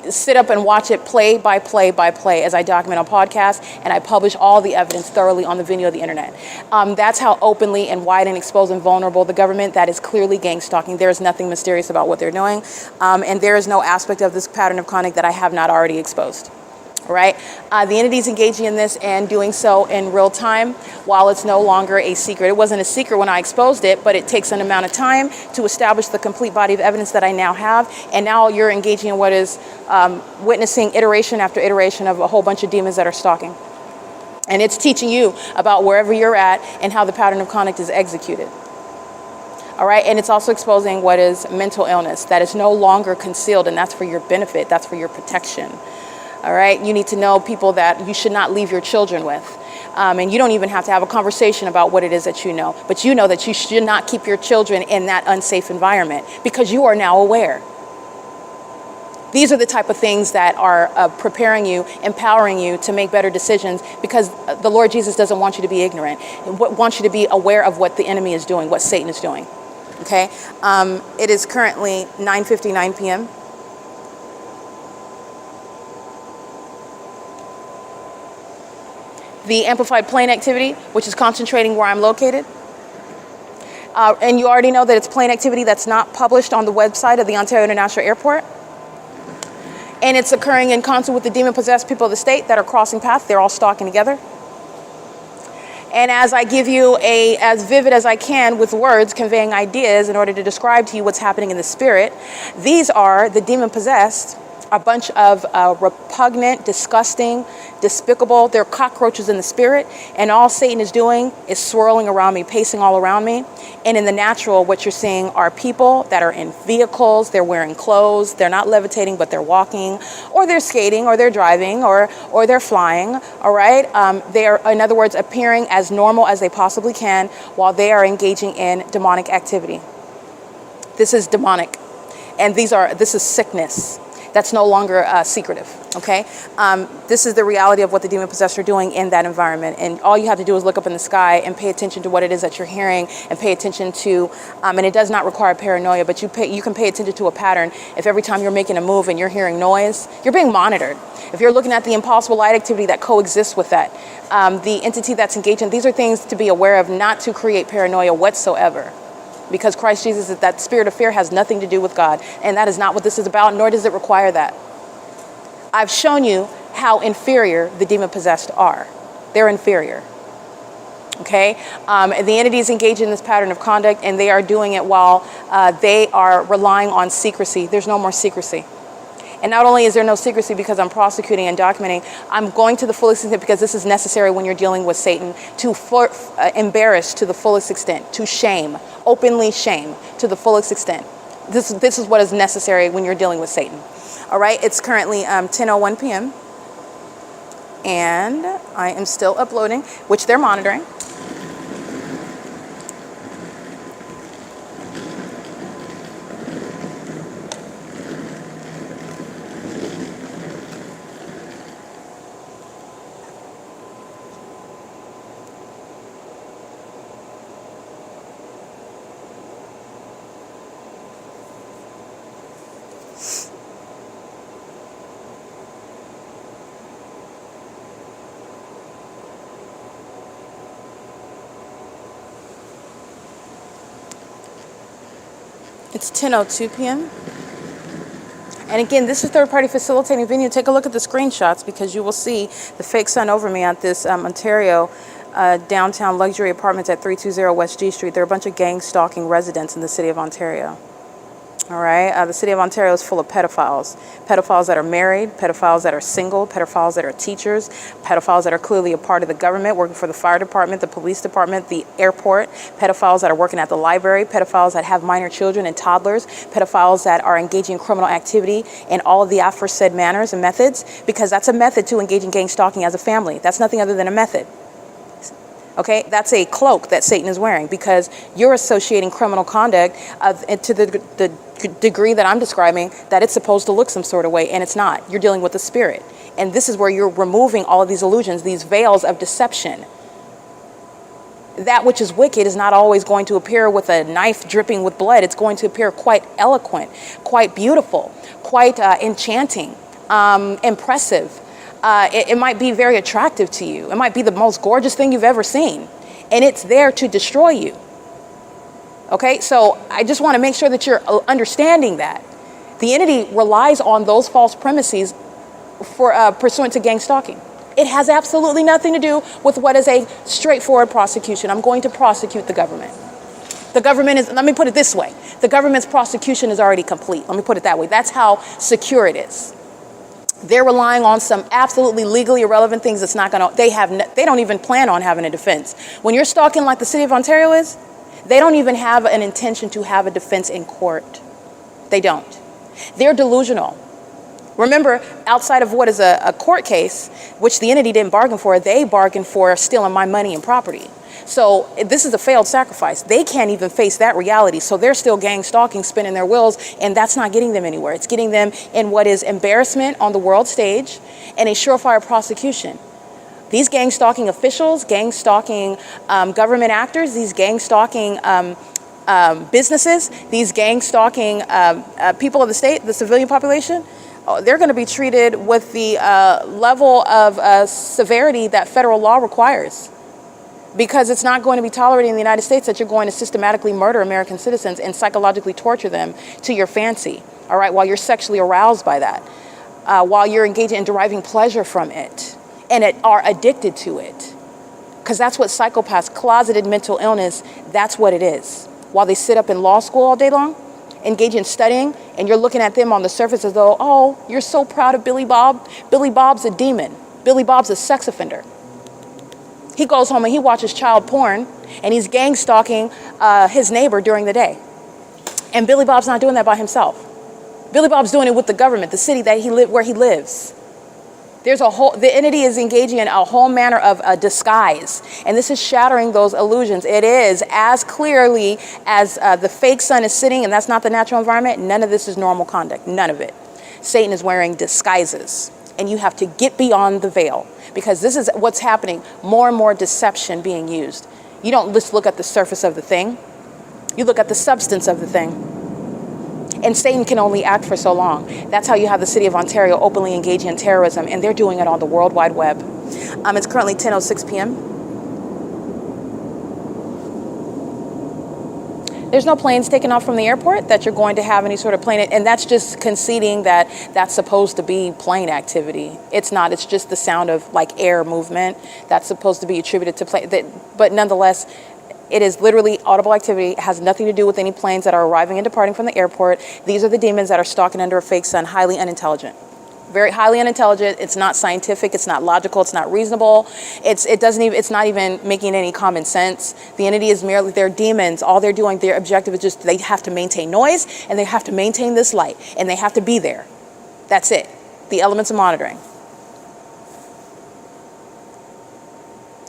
sit up and watch it play by play by play as I document on podcasts, and I publish all the evidence thoroughly on the video of the internet. That's how openly and wide and exposed and vulnerable the government that is clearly gang stalking. There is nothing mysterious about what they're doing, and there is no aspect of this pattern of conduct that I have not already exposed. Right? The entity's engaging in this and doing so in real time while it's no longer a secret. It wasn't a secret when I exposed it, but it takes an amount of time to establish the complete body of evidence that I now have. And now you're engaging in what is witnessing iteration after iteration of a whole bunch of demons that are stalking. And it's teaching you about wherever you're at and how the pattern of conduct is executed. All right, and it's also exposing what is mental illness that is no longer concealed, and that's for your benefit, that's for your protection. All right, you need to know people that you should not leave your children with. And you don't even have to have a conversation about what it is that you know. But you know that you should not keep your children in that unsafe environment, because you are now aware. These are the type of things that are preparing you, empowering you to make better decisions, because the Lord Jesus doesn't want you to be ignorant. He wants you to be aware of what the enemy is doing, what Satan is doing. Okay, it is currently 9:59 p.m. The amplified plane activity, which is concentrating where I'm located. And you already know that it's plane activity that's not published on the website of the Ontario International Airport. And it's occurring in concert with the demon-possessed people of the state that are crossing paths. They're all stalking together. And as I give you as vivid as I can with words, conveying ideas in order to describe to you what's happening in the spirit, these are the demon-possessed, a bunch of repugnant, disgusting, despicable. They're cockroaches in the spirit, and all Satan is doing is swirling around me, pacing all around me. And in the natural, what you're seeing are people that are in vehicles. They're wearing clothes. They're not levitating, but they're walking, or they're skating, or they're driving, or they're flying. All right. They are, in other words, appearing as normal as they possibly can while they are engaging in demonic activity. This is demonic, and this is sickness. That's no longer secretive, okay? This is the reality of what the demon-possessed are doing in that environment. And all you have to do is look up in the sky and pay attention to what it is that you're hearing, and pay attention to, and it does not require paranoia, but you can pay attention to a pattern. If every time you're making a move and you're hearing noise, you're being monitored. If you're looking at the impossible light activity that coexists with that, the entity that's engaging, these are things to be aware of, not to create paranoia whatsoever. Because Christ Jesus, that spirit of fear has nothing to do with God. And that is not what this is about, nor does it require that. I've shown you how inferior the demon-possessed are. They're inferior. Okay, the entity is engaged in this pattern of conduct, and they are doing it while they are relying on secrecy. There's no more secrecy. And not only is there no secrecy because I'm prosecuting and documenting, I'm going to the fullest extent because this is necessary when you're dealing with Satan, to embarrass to the fullest extent, to shame, openly shame to the fullest extent. This is what is necessary when you're dealing with Satan. All right, it's currently 10:01 p.m. and I am still uploading, which they're monitoring. It's 10:02 p.m. And again, this is third-party facilitating venue. Take a look at the screenshots because you will see the fake sun over me at this Ontario downtown luxury apartments at 320 West G Street. There are a bunch of gang-stalking residents in the city of Ontario. All right, the city of Ontario is full of pedophiles. Pedophiles that are married, pedophiles that are single, pedophiles that are teachers, pedophiles that are clearly a part of the government, working for the fire department, the police department, the airport, pedophiles that are working at the library, pedophiles that have minor children and toddlers, pedophiles that are engaging in criminal activity in all of the aforesaid manners and methods, because that's a method to engage in gang stalking as a family. That's nothing other than a method. Okay, that's a cloak that Satan is wearing because you're associating criminal conduct to the degree that I'm describing that it's supposed to look some sort of way, and it's not. You're dealing with the spirit. And this is where you're removing all of these illusions, these veils of deception. That which is wicked is not always going to appear with a knife dripping with blood. It's going to appear quite eloquent, quite beautiful, quite enchanting, impressive. It might be very attractive to you. It might be the most gorgeous thing you've ever seen. And it's there to destroy you. Okay, so I just want to make sure that you're understanding that. The entity relies on those false premises for pursuant to gang stalking. It has absolutely nothing to do with what is a straightforward prosecution. I'm going to prosecute the government. The government is, let me put it this way, the government's prosecution is already complete. Let me put it that way. That's how secure it is. They're relying on some absolutely legally irrelevant things that's not going to, they don't even plan on having a defense. When you're stalking like the city of Ontario is, they don't even have an intention to have a defense in court. They don't. They're delusional. Remember, outside of what is a court case, which the entity didn't bargain for, they bargained for stealing my money and property. So this is a failed sacrifice. They can't even face that reality. So they're still gang stalking, spinning their wheels, and that's not getting them anywhere. It's getting them in what is embarrassment on the world stage and a surefire prosecution. These gang stalking officials, gang stalking government actors, these gang stalking businesses, these gang stalking people of the state, the civilian population, they're going to be treated with the level of severity that federal law requires. Because it's not going to be tolerated in the United States that you're going to systematically murder American citizens and psychologically torture them to your fancy, all right, while you're sexually aroused by that, while you're engaging in deriving pleasure from it and are addicted to it. Because that's what psychopaths, closeted mental illness, that's what it is. While they sit up in law school all day long, engage in studying, and you're looking at them on the surface as though, oh, you're so proud of Billy Bob. Billy Bob's a demon. Billy Bob's a sex offender. He goes home and he watches child porn and he's gang stalking his neighbor during the day. And Billy Bob's not doing that by himself. Billy Bob's doing it with the government, the city that where he lives. The entity is engaging in a whole manner of disguise. And this is shattering those illusions. It is as clearly as the fake sun is sitting, and that's not the natural environment. None of this is normal conduct. None of it. Satan is wearing disguises. And you have to get beyond the veil. Because this is what's happening, more and more deception being used. You don't just look at the surface of the thing. You look at the substance of the thing. And Satan can only act for so long. That's how you have the city of Ontario openly engaging in terrorism, and they're doing it on the World Wide Web. It's currently 10:06 p.m. There's no planes taking off from the airport that you're going to have any sort of plane, and that's just conceding that that's supposed to be plane activity. It's not. It's just the sound of like air movement that's supposed to be attributed to plane. But nonetheless, it is literally audible activity. It has nothing to do with any planes that are arriving and departing from the airport. These are the demons that are stalking under a fake sun, highly unintelligent. Very highly unintelligent. It's not scientific. It's not logical. It's not reasonable. It's not even making any common sense. The entity is merely, they're demons. All they're doing, their objective is just, they have to maintain noise and they have to maintain this light and they have to be there. That's it. The elements of monitoring.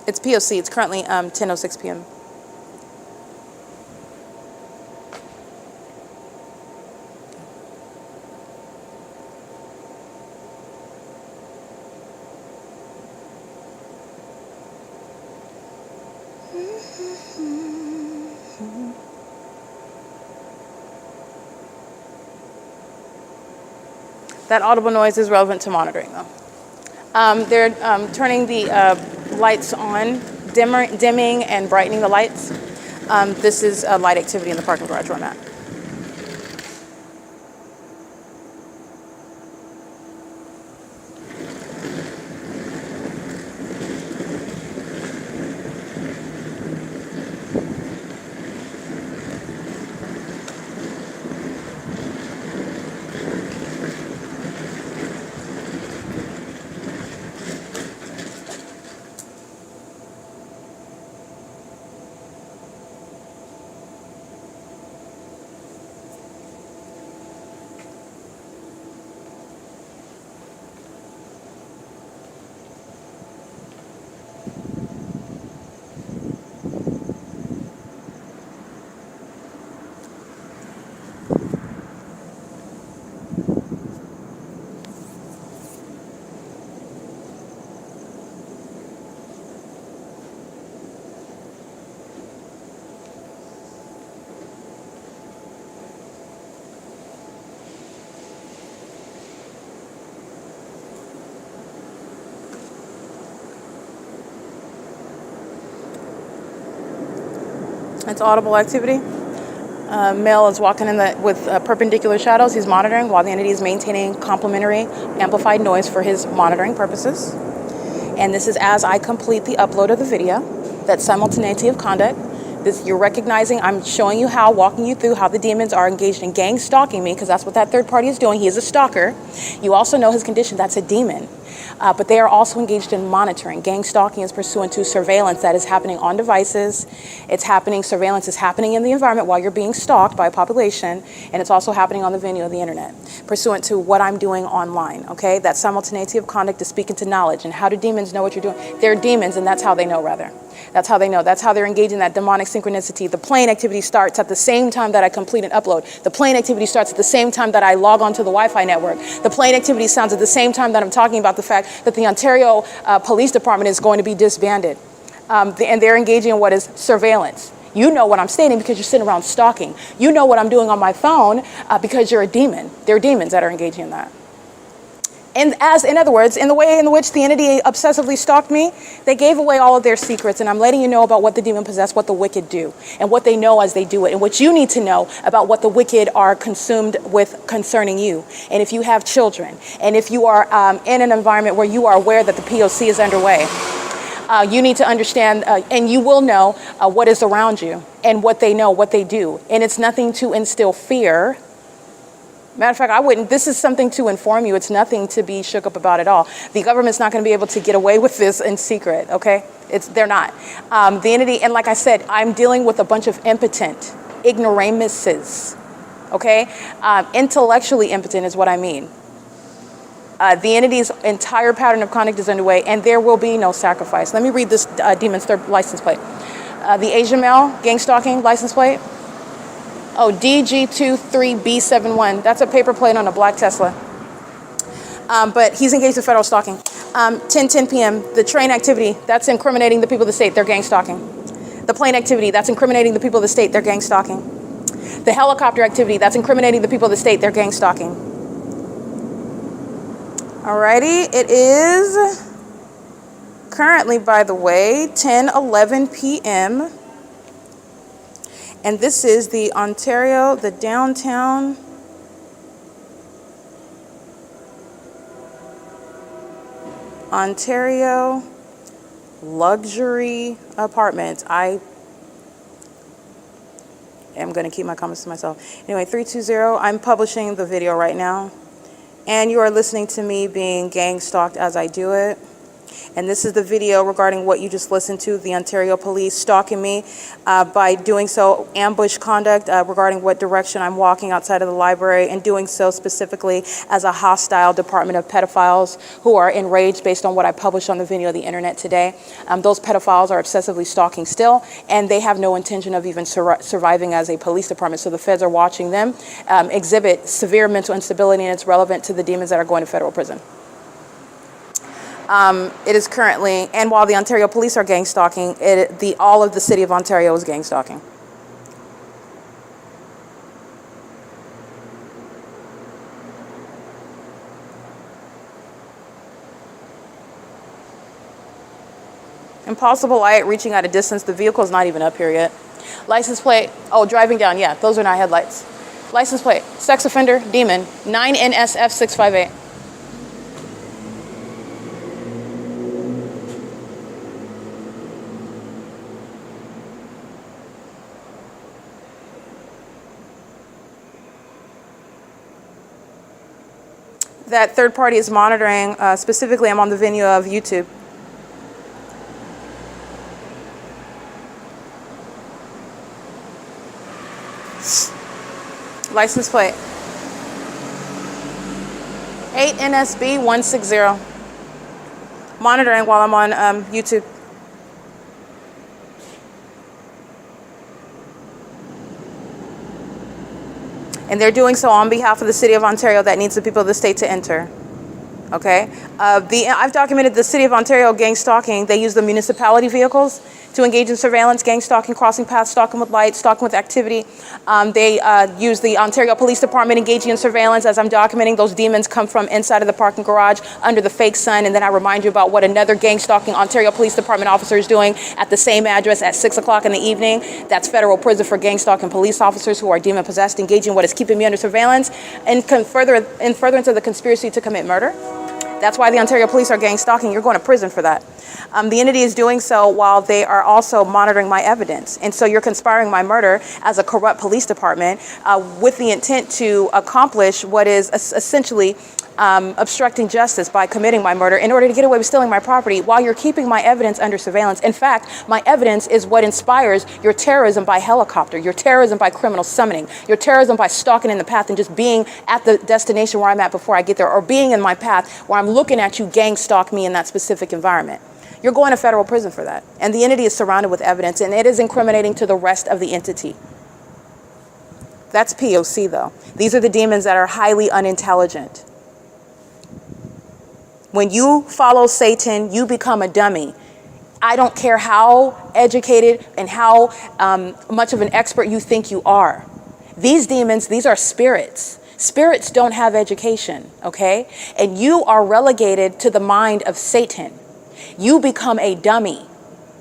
It's P.O.C. It's currently 10:06 p.m. That audible noise is relevant to monitoring, though. They're turning the lights on, dimming and brightening the lights. This is light activity in the parking garage where I'm at. It's audible activity. Male is walking with perpendicular shadows. He's monitoring while the entity is maintaining complementary amplified noise for his monitoring purposes. And this is as I complete the upload of the video. That simultaneity of conduct. You're recognizing, I'm showing you how, walking you through how the demons are engaged in gang stalking me, because that's what that third party is doing. He is a stalker. You also know his condition. That's a demon. But they are also engaged in monitoring. Gang stalking is pursuant to surveillance that is happening on devices. Surveillance is happening in the environment while you're being stalked by a population, and it's also happening on the venue of the internet, pursuant to what I'm doing online, okay? That simultaneity of conduct is speaking to knowledge. And how do demons know what you're doing? They're demons, and that's how they know, rather. That's how they know. That's how they're engaging that demonic synchronicity. The plane activity starts at the same time that I complete an upload. The plane activity starts at the same time that I log onto the Wi-Fi network. The plane activity sounds at the same time that I'm talking about the fact that the Ontario Police Department is going to be disbanded. And they're engaging in what is surveillance. You know what I'm stating because you're sitting around stalking. You know what I'm doing on my phone because you're a demon. They're demons that are engaging in that. And in other words, in the way in which the entity obsessively stalked me, they gave away all of their secrets, and I'm letting you know about what the demon possess, what the wicked do, and what they know as they do it, and what you need to know about what the wicked are consumed with concerning you. And if you have children, and if you are in an environment where you are aware that the P.O.C. is underway, you need to understand, and you will know what is around you, and what they know, what they do. And it's nothing to instill fear. Matter of fact, this is something to inform you. It's nothing to be shook up about at all. The government's not going to be able to get away with this in secret, okay? They're not. The entity, and like I said, I'm dealing with a bunch of impotent ignoramuses, okay? Intellectually impotent is what I mean. The entity's entire pattern of conduct is underway, and there will be no sacrifice. Let me read this demon's third license plate. The Asian male, gang stalking license plate. Oh, DG23B71. That's a paper plate on a black Tesla. But he's engaged in federal stalking. 10:10 p.m. The train activity, that's incriminating the people of the state. They're gang stalking. The plane activity, that's incriminating the people of the state. They're gang stalking. The helicopter activity, that's incriminating the people of the state. They're gang stalking. Alrighty, it is currently, by the way, 10:11 p.m. And this is the Ontario, the downtown Ontario luxury apartments. I am going to keep my comments to myself. Anyway, 320, I'm publishing the video right now. And you are listening to me being gang stalked as I do it. And this is the video regarding what you just listened to, the Ontario police stalking me by doing so, ambush conduct regarding what direction I'm walking outside of the library, and doing so specifically as a hostile department of pedophiles who are enraged based on what I published on the video of the internet today. Those pedophiles are obsessively stalking still, and they have no intention of even surviving as a police department. So the feds are watching them exhibit severe mental instability, and it's relevant to the demons that are going to federal prison. It is currently, and while the Ontario police are gang stalking, all of the city of Ontario is gang stalking. Impossible light reaching at a distance. The vehicle is not even up here yet. License plate. Oh, driving down. Yeah, those are not headlights. License plate. Sex offender. Demon. 9NSF658. That third party is monitoring. Specifically, I'm on the venue of YouTube. License plate 8NSB160. Monitoring while I'm on YouTube. And they're doing so on behalf of the city of Ontario that needs the people of the state to enter. Okay? I've documented the city of Ontario gang stalking. They use the municipality vehicles to engage in surveillance, gang stalking, crossing paths, stalking with light, stalking with activity. They use the Ontario Police Department engaging in surveillance. As I'm documenting, those demons come from inside of the parking garage under the fake sun. And then I remind you about what another gang stalking Ontario Police Department officer is doing at the same address at 6 o'clock in the evening. That's federal prison for gang stalking police officers who are demon possessed, engaging what is keeping me under surveillance, and furtherance of the conspiracy to commit murder. That's why the Ontario police are gang stalking. You're going to prison for that. The entity is doing so while they are also monitoring my evidence. And so you're conspiring my murder as a corrupt police department with the intent to accomplish what is essentially obstructing justice by committing my murder in order to get away with stealing my property while you're keeping my evidence under surveillance. In fact, my evidence is what inspires your terrorism by helicopter, your terrorism by criminal summoning, your terrorism by stalking in the path and just being at the destination where I'm at before I get there, or being in my path where I'm looking at you gang stalk me in that specific environment. You're going to federal prison for that. And the entity is surrounded with evidence, and it is incriminating to the rest of the entity. That's P.O.C. though. These are the demons that are highly unintelligent. When you follow Satan, you become a dummy. I don't care how educated and how much of an expert you think you are. These demons, these are spirits. Spirits don't have education, okay? And you are relegated to the mind of Satan. You become a dummy.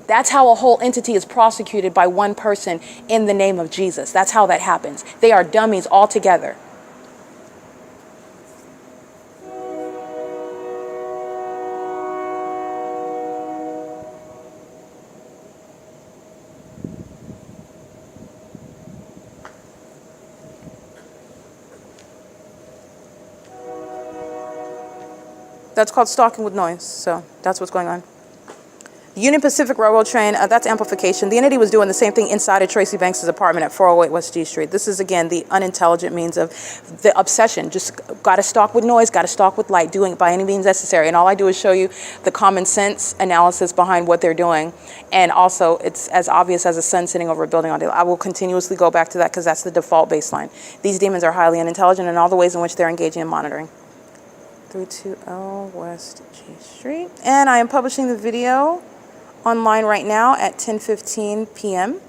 That's how a whole entity is prosecuted by one person in the name of Jesus. That's how that happens. They are dummies altogether. That's called stalking with noise. So that's what's going on. Union Pacific Railroad train, that's amplification. The entity was doing the same thing inside of Tracy Banks' apartment at 408 West G Street. This is, again, the unintelligent means of the obsession. Just got to stalk with noise, got to stalk with light, doing it by any means necessary. And all I do is show you the common sense analysis behind what they're doing. And also, it's as obvious as a sun sitting over a building all day. I will continuously go back to that because that's the default baseline. These demons are highly unintelligent in all the ways in which they're engaging in monitoring. 320 West G Street. And I am publishing the video online right now at 10:15 p.m.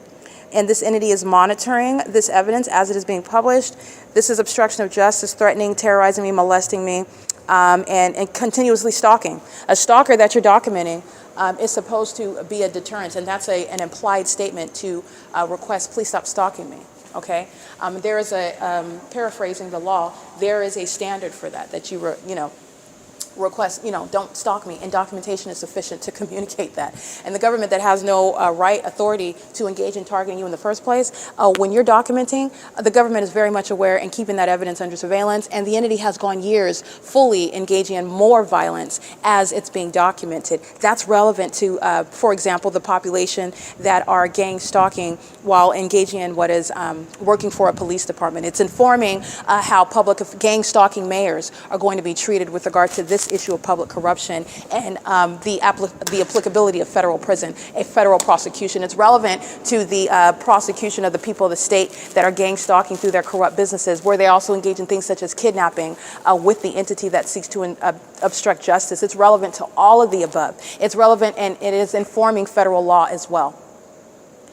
And this entity is monitoring this evidence as it is being published. This is obstruction of justice, threatening, terrorizing me, molesting me, and continuously stalking. A stalker that you're documenting is supposed to be a deterrent, and that's an implied statement to request, please stop stalking me. Okay, there is a paraphrasing the law. There is a standard for that. That request, don't stalk me, and documentation is sufficient to communicate that. And the government that has no authority to engage in targeting you in the first place, when you're documenting, the government is very much aware and keeping that evidence under surveillance, and the entity has gone years fully engaging in more violence as it's being documented. That's relevant to, for example, the population that are gang stalking while engaging in what is working for a police department. It's informing how gang stalking mayors are going to be treated with regard to this issue of public corruption and the applicability of federal prison, a federal prosecution. It's relevant to the prosecution of the people of the state that are gang stalking through their corrupt businesses, where they also engage in things such as kidnapping with the entity that seeks to obstruct justice. It's relevant to all of the above. It's relevant, and it is informing federal law as well.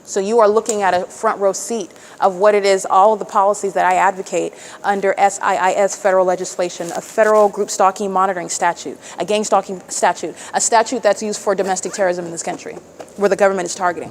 So you are looking at a front row seat of what it is, all of the policies that I advocate under SIIS federal legislation, a federal group stalking monitoring statute, a gang stalking statute, a statute that's used for domestic terrorism in this country, where the government is targeting.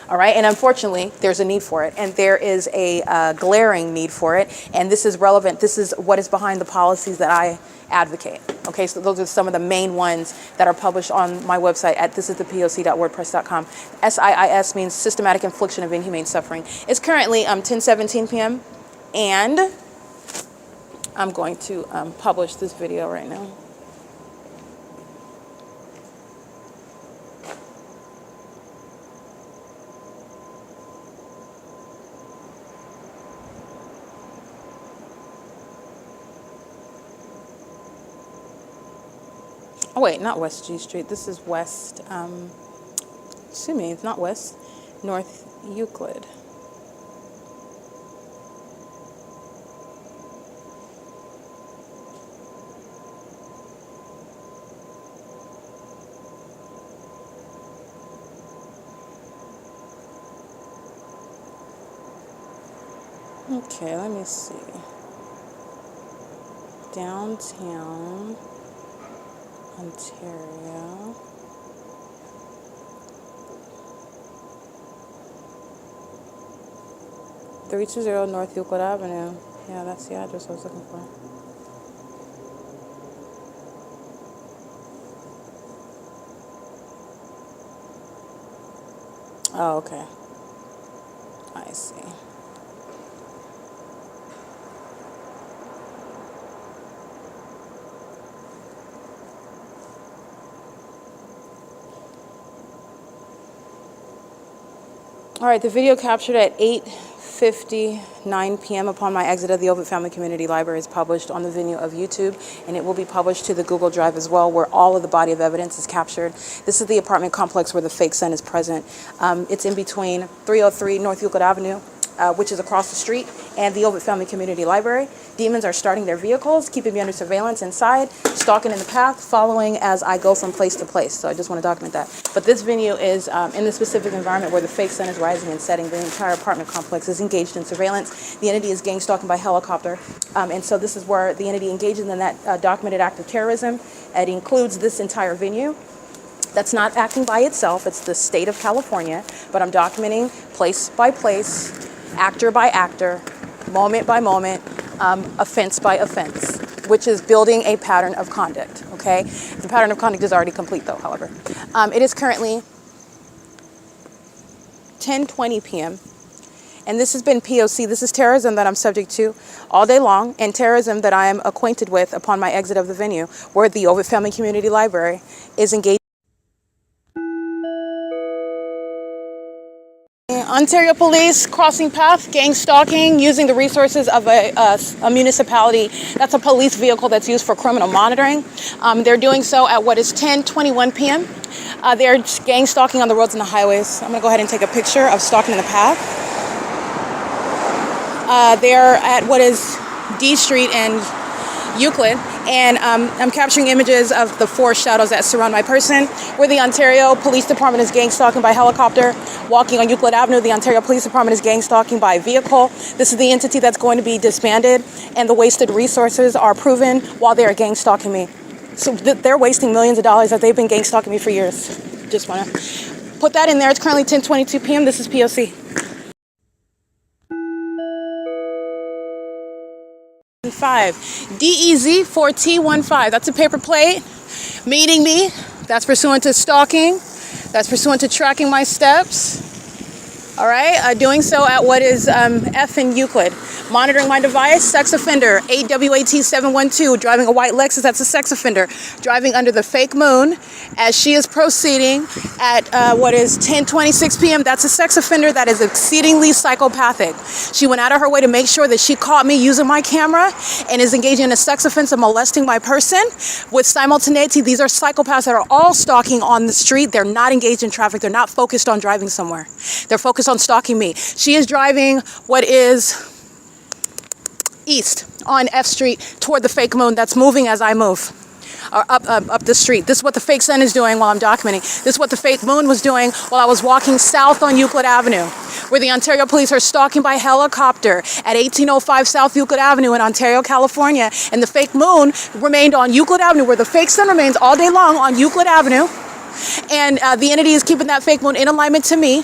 All right, and unfortunately, there's a need for it, and there is a glaring need for it, and this is relevant. This is what is behind the policies that I advocate. Okay, so those are some of the main ones that are published on my website at thisisthepoc.wordpress.com. SIIS means Systematic Infliction of Inhumane Suffering. It's currently 10:17 p.m. and I'm going to publish this video right now. Oh wait, not West G Street. This is West, excuse me, it's not West, North Euclid. Okay, let me see. Downtown Ontario. .320 North Euclid Avenue. Yeah, that's the address I was looking for. Oh, okay. I see. All right, the video captured at 8:59 p.m. upon my exit of the OVITT Family Community Library is published on the venue of YouTube, and it will be published to the Google Drive as well, where all of the body of evidence is captured. This is the apartment complex where the fake son is present. It's in between 303 North Euclid Avenue, which is across the street, and the OVITT Family Community Library. Demons are starting their vehicles, keeping me under surveillance inside, stalking in the path, following as I go from place to place. So I just want to document that. But this venue is in the specific environment where the fake sun is rising and setting. The entire apartment complex is engaged in surveillance. The entity is gang stalking by helicopter. And so this is where the entity engages in that documented act of terrorism. It includes this entire venue. That's not acting by itself. It's the state of California. But I'm documenting place by place, actor by actor, moment by moment, offense by offense, which is building a pattern of conduct, okay? The pattern of conduct is already complete, though, however. It is currently 10:20 p.m., and this has been P.O.C. This is terrorism that I'm subject to all day long, and terrorism that I am acquainted with upon my exit of the venue, where the OVITT Family Community Library is engaged. Ontario Police crossing path, gang stalking, using the resources of a municipality. That's a police vehicle that's used for criminal monitoring. They're doing so at what is 10:21 p.m. They're gang stalking on the roads and the highways. I'm going to go ahead and take a picture of stalking in the path. They're at what is D Street and Euclid, and I'm capturing images of the four shadows that surround my person, where the Ontario Police Department is gang stalking by helicopter. Walking on Euclid Avenue, the Ontario Police Department is gang stalking by vehicle. This is the entity that's going to be disbanded, and the wasted resources are proven while they are gang stalking me. So they're wasting millions of dollars that they've been gang stalking me for years. Just want to put that in there. It's currently 10:22 p.m. This is P.O.C. 5 DEZ4T15. That's a paper plate meeting me. That's pursuant to stalking. That's pursuant to tracking my steps. All right, doing so at what is F in Euclid. Monitoring my device, sex offender, 8WAT712, driving a white Lexus, that's a sex offender. Driving under the fake moon as she is proceeding at what is 10:26 p.m. That's a sex offender that is exceedingly psychopathic. She went out of her way to make sure that she caught me using my camera and is engaging in a sex offense of molesting my person. With simultaneity, these are psychopaths that are all stalking on the street. They're not engaged in traffic. They're not focused on driving somewhere. They're focused on stalking me. She is driving what is east on F Street toward the fake moon that's moving as I move. Or up the street. This is what the fake sun is doing while I'm documenting. This is what the fake moon was doing while I was walking south on Euclid Avenue, where the Ontario police are stalking by helicopter at 1805 South Euclid Avenue in Ontario, California. And the fake moon remained on Euclid Avenue, where the fake sun remains all day long on Euclid Avenue. And the entity is keeping that fake moon in alignment to me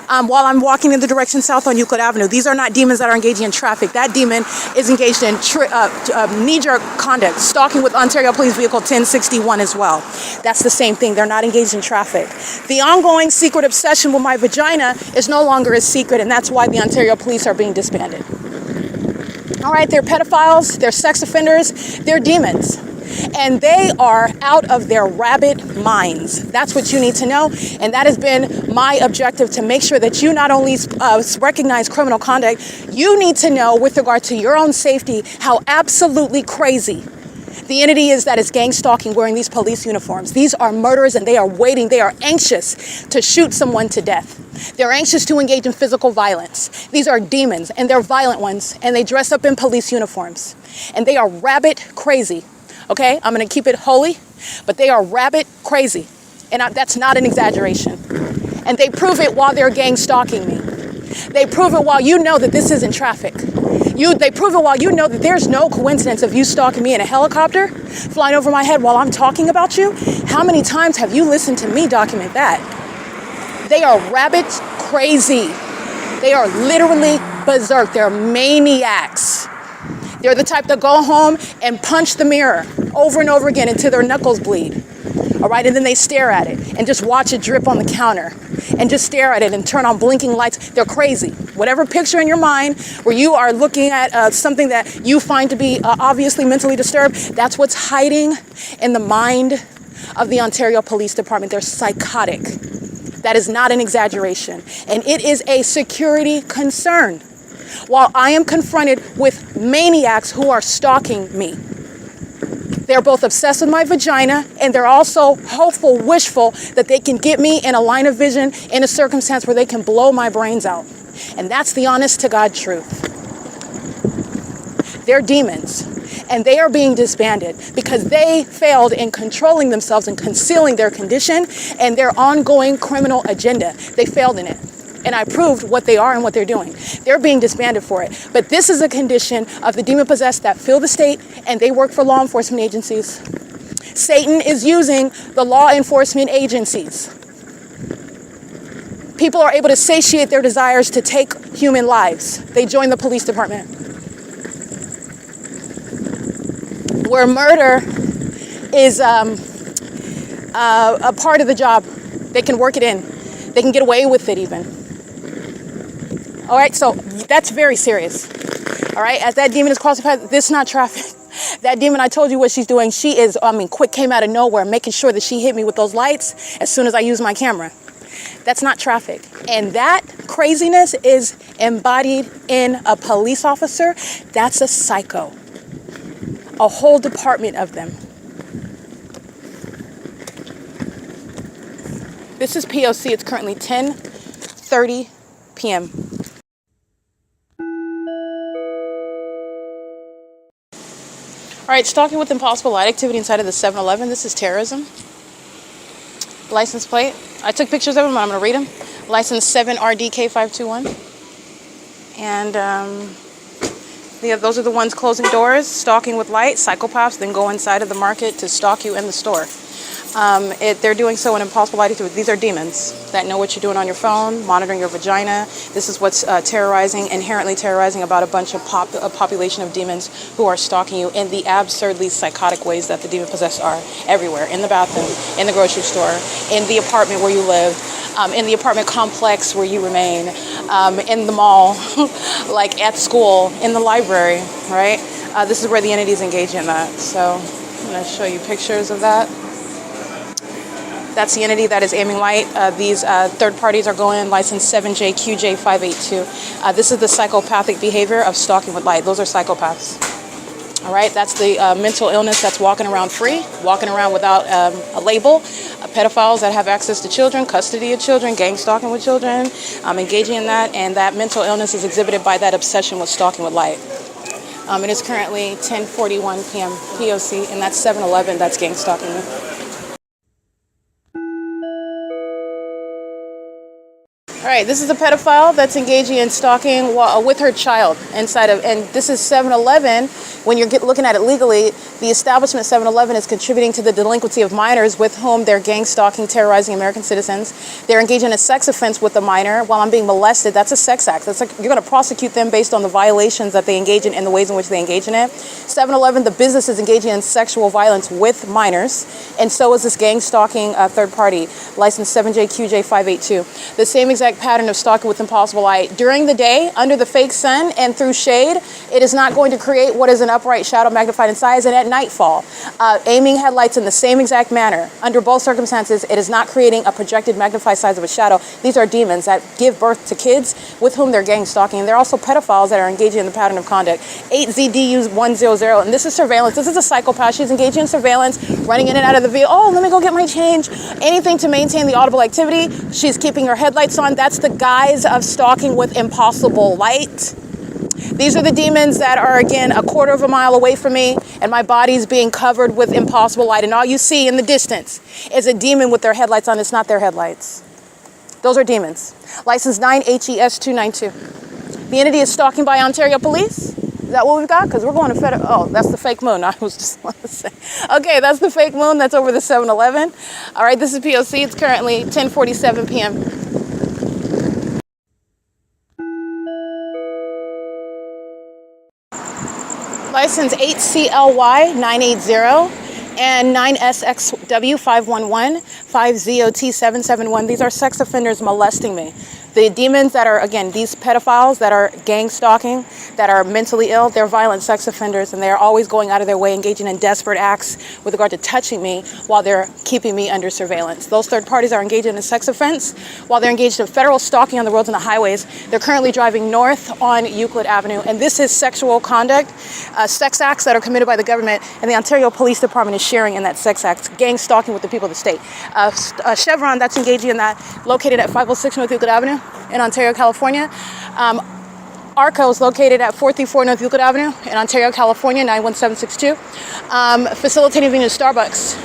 while I'm walking in the direction south on Euclid Avenue. These are not demons that are engaging in traffic. That demon is engaged in knee-jerk conduct, stalking with Ontario Police Vehicle 1061 as well. That's the same thing. They're not engaged in traffic. The ongoing secret obsession with my vagina is no longer a secret, and that's why the Ontario Police are being disbanded. All right, they're pedophiles, they're sex offenders, they're demons. And they are out of their rabbit minds. That's what you need to know. And that has been my objective, to make sure that you not only recognize criminal conduct, you need to know with regard to your own safety how absolutely crazy the entity is that is gang stalking wearing these police uniforms. These are murderers, and they are waiting. They are anxious to shoot someone to death. They're anxious to engage in physical violence. These are demons, and they're violent ones, and they dress up in police uniforms. And they are rabbit crazy. Okay, I'm going to keep it holy, but they are rabbit crazy. And that's not an exaggeration. And they prove it while they're gang stalking me. They prove it while you know that this isn't traffic. They prove it while you know that there's no coincidence of you stalking me in a helicopter, flying over my head while I'm talking about you. How many times have you listened to me document that? They are rabbit crazy. They are literally berserk. They're maniacs. They're the type that go home and punch the mirror over and over again until their knuckles bleed. All right, and then they stare at it and just watch it drip on the counter and just stare at it and turn on blinking lights. They're crazy. Whatever picture in your mind where you are looking at something that you find to be obviously mentally disturbed, that's what's hiding in the mind of the Ontario Police Department. They're psychotic. That is not an exaggeration. And it is a security concern. While I am confronted with maniacs who are stalking me. They're both obsessed with my vagina, and they're also hopeful, wishful that they can get me in a line of vision in a circumstance where they can blow my brains out. And that's the honest to God truth. They're demons, and they are being disbanded because they failed in controlling themselves and concealing their condition and their ongoing criminal agenda. They failed in it. And I proved what they are and what they're doing. They're being disbanded for it. But this is a condition of the demon-possessed that fill the state, and they work for law enforcement agencies. Satan is using the law enforcement agencies. People are able to satiate their desires to take human lives. They join the police department. Where murder is a part of the job, they can work it in. They can get away with it even. All right, so that's very serious. All right, as that demon is crossing paths, this is not traffic. That demon, I told you what she's doing. She is, quick, came out of nowhere, making sure that she hit me with those lights as soon as I use my camera. That's not traffic. And that craziness is embodied in a police officer. That's a psycho. A whole department of them. This is P.O.C. It's currently 10:30 p.m. All right, stalking with impossible light activity inside of the 7-Eleven. This is terrorism. License plate. I took pictures of them. I'm going to read them. License 7RDK521. And Those are the ones closing doors, stalking with light. Psychopaths then go inside of the market to stalk you in the store. They're doing so in impossible light. These are demons that know what you're doing on your phone, monitoring your vagina. This is what's inherently terrorizing about a bunch of a population of demons who are stalking you in the absurdly psychotic ways that the demon-possessed are everywhere. In the bathroom, in the grocery store, in the apartment where you live, in the apartment complex where you remain, in the mall, like at school, in the library, right? This is where the entities engage in that. So I'm going to show you pictures of that. That's the entity that is aiming light. These third parties are going license 7JQJ582. This is the psychopathic behavior of stalking with light. Those are psychopaths. All right, that's the mental illness that's walking around free, walking around without a label. Pedophiles that have access to children, custody of children, gang stalking with children, engaging in that, and that mental illness is exhibited by that obsession with stalking with light. It is currently 10:41 p.m. P.O.C. and that's 7-Eleven that's gang stalking. All right, this is a pedophile that's engaging in stalking with her child inside of, and this is 7-Eleven. When you're looking at it legally, the establishment 7-Eleven is contributing to the delinquency of minors with whom they're gang stalking, terrorizing American citizens. They're engaging in a sex offense with a minor while I'm being molested. That's a sex act. That's you're going to prosecute them based on the violations that they engage in and the ways in which they engage in it. 7-Eleven, the business is engaging in sexual violence with minors, and so is this gang stalking third party, license 7JQJ582. The same exact pattern of stalking with impossible light. During the day, under the fake sun and through shade, it is not going to create what is an upright shadow magnified in size, and at nightfall, aiming headlights in the same exact manner. Under both circumstances, it is not creating a projected magnified size of a shadow. These are demons that give birth to kids with whom they're gang stalking, and they're also pedophiles that are engaging in the pattern of conduct. 8ZDU100, and this is surveillance. This is a psychopath. She's engaging in surveillance, running in and out of the vehicle. Oh, let me go get my change. Anything to maintain the audible activity. She's keeping her headlights on. That's the guise of stalking with impossible light. These are the demons that are, again, a quarter of a mile away from me, and my body's being covered with impossible light. And all you see in the distance is a demon with their headlights on. It's not their headlights. Those are demons. License 9HES292. The entity is stalking by Ontario Police. Is that what we've got? Because we're going to federal. Oh, that's the fake moon. I was just want to say. Okay, that's the fake moon. That's over the 7-Eleven. All right, this is P.O.C. It's currently 10:47 p.m. License 8CLY980 and 9SXW511, 5ZOT771. These are sex offenders molesting me. The demons that are, again, these pedophiles that are gang stalking, that are mentally ill, they're violent sex offenders, and they're always going out of their way, engaging in desperate acts with regard to touching me while they're keeping me under surveillance. Those third parties are engaged in a sex offense while they're engaged in federal stalking on the roads and the highways. They're currently driving north on Euclid Avenue, and this is sexual conduct, sex acts that are committed by the government, and the Ontario Police Department is sharing in that sex act, gang stalking with the people of the state. CHEVRON, that's engaging in that, located at 506 North Euclid Avenue in Ontario, California. ARCO is located at 434 North Euclid Avenue in Ontario, California, 91762. Facilitating being in Starbucks,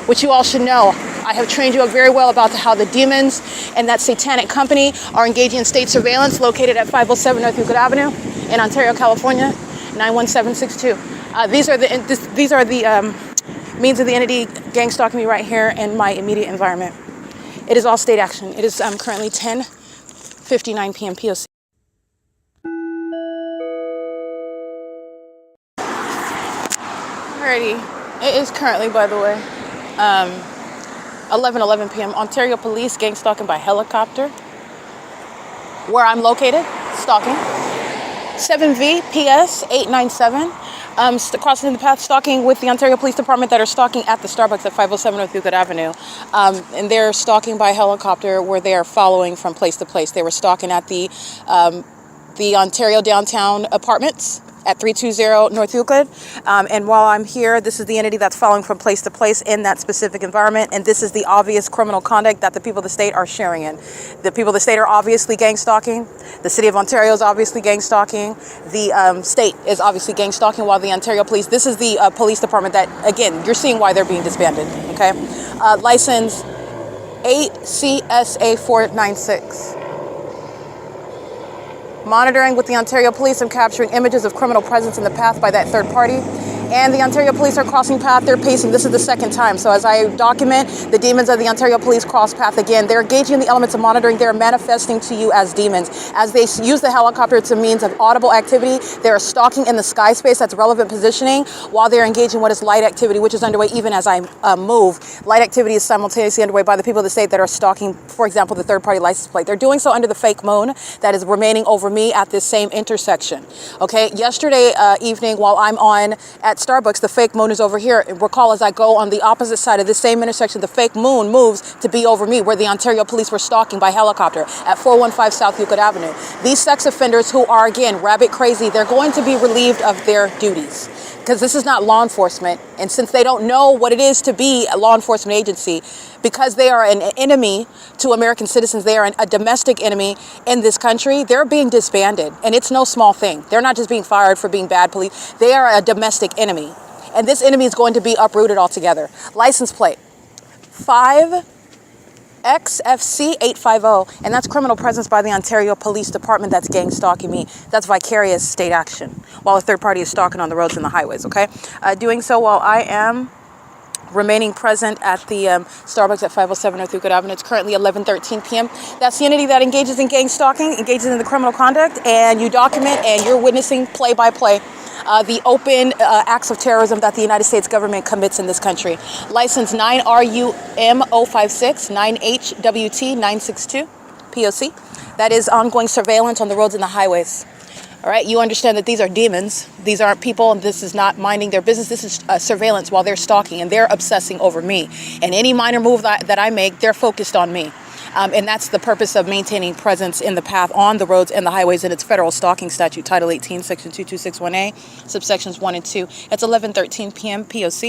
which you all should know. I have trained you up very well about how the demons and that satanic company are engaging in state surveillance, located at 507 North Euclid Avenue in Ontario, California, 91762. These are the means of the entity gang stalking me right here in my immediate environment. It is all state action. It is currently 10:59 p.m. P.O.C. Alrighty, it is currently, by the way, 11:11 p.m. Ontario Police gang stalking by helicopter. Where I'm located, stalking. 7VPS 897. Crossing the path, stalking with the Ontario Police Department that are stalking at the Starbucks at 507 North Euclid Avenue. And they're stalking by helicopter where they are following from place to place. They were stalking at the Ontario downtown apartments at 320 North Euclid. And while I'm here, this is the entity that's following from place to place in that specific environment. And this is the obvious criminal conduct that the people of the state are sharing in. The people of the state are obviously gang stalking. The city of Ontario is obviously gang stalking. The state is obviously gang stalking, while the Ontario Police, this is the police department that, again, you're seeing why they're being disbanded, okay? License 8CSA496. monitoring with the Ontario Police and capturing images of criminal presence in the path by that third party. And the Ontario Police are crossing path. They're pacing. This is the second time. So as I document, the demons of the Ontario Police cross path again. They're engaging in the elements of monitoring. They're manifesting to you as demons. As they use the helicopter to means of audible activity, they're stalking in the sky space. That's relevant positioning while they're engaging what is light activity, which is underway even as I move. Light activity is simultaneously underway by the people of the state that are stalking, for example, the third-party license plate. They're doing so under the fake moon that is remaining over me at this same intersection. Okay, yesterday evening while I'm on at Starbucks, the fake moon is over here. Recall as I go on the opposite side of the same intersection, the fake moon moves to be over me where the Ontario Police were stalking by helicopter at 415 South Euclid Avenue. These sex offenders who are, again, rabbit crazy, they're going to be relieved of their duties because this is not law enforcement. And since they don't know what it is to be a law enforcement agency, because they are an enemy to American citizens, they are a domestic enemy in this country, they're being disbanded. And it's no small thing. They're not just being fired for being bad police. They are a domestic enemy. And this enemy is going to be uprooted altogether. License plate 5XFC850. And that's criminal presence by the Ontario Police Department. That's gang stalking me. That's vicarious state action while a third party is stalking on the roads and the highways, okay? Doing so while I am remaining present at the Starbucks at 507 North Euclid Avenue. It's currently 11:13 p.m. That's the entity that engages in gang stalking, engages in the criminal conduct, and you document and you're witnessing play-by-play the open acts of terrorism that the United States government commits in this country. License 9RUM056, 9HWT962, P.O.C. That is ongoing surveillance on the roads and the highways. All right, you understand that these are demons. These aren't people, and this is not minding their business. This is surveillance while they're stalking, and they're obsessing over me. And any minor move that I make, they're focused on me. And that's the purpose of maintaining presence in the path on the roads and the highways in its federal stalking statute, Title 18, Section 2261A, subsections 1 and 2. It's 11:13 p.m. P.O.C.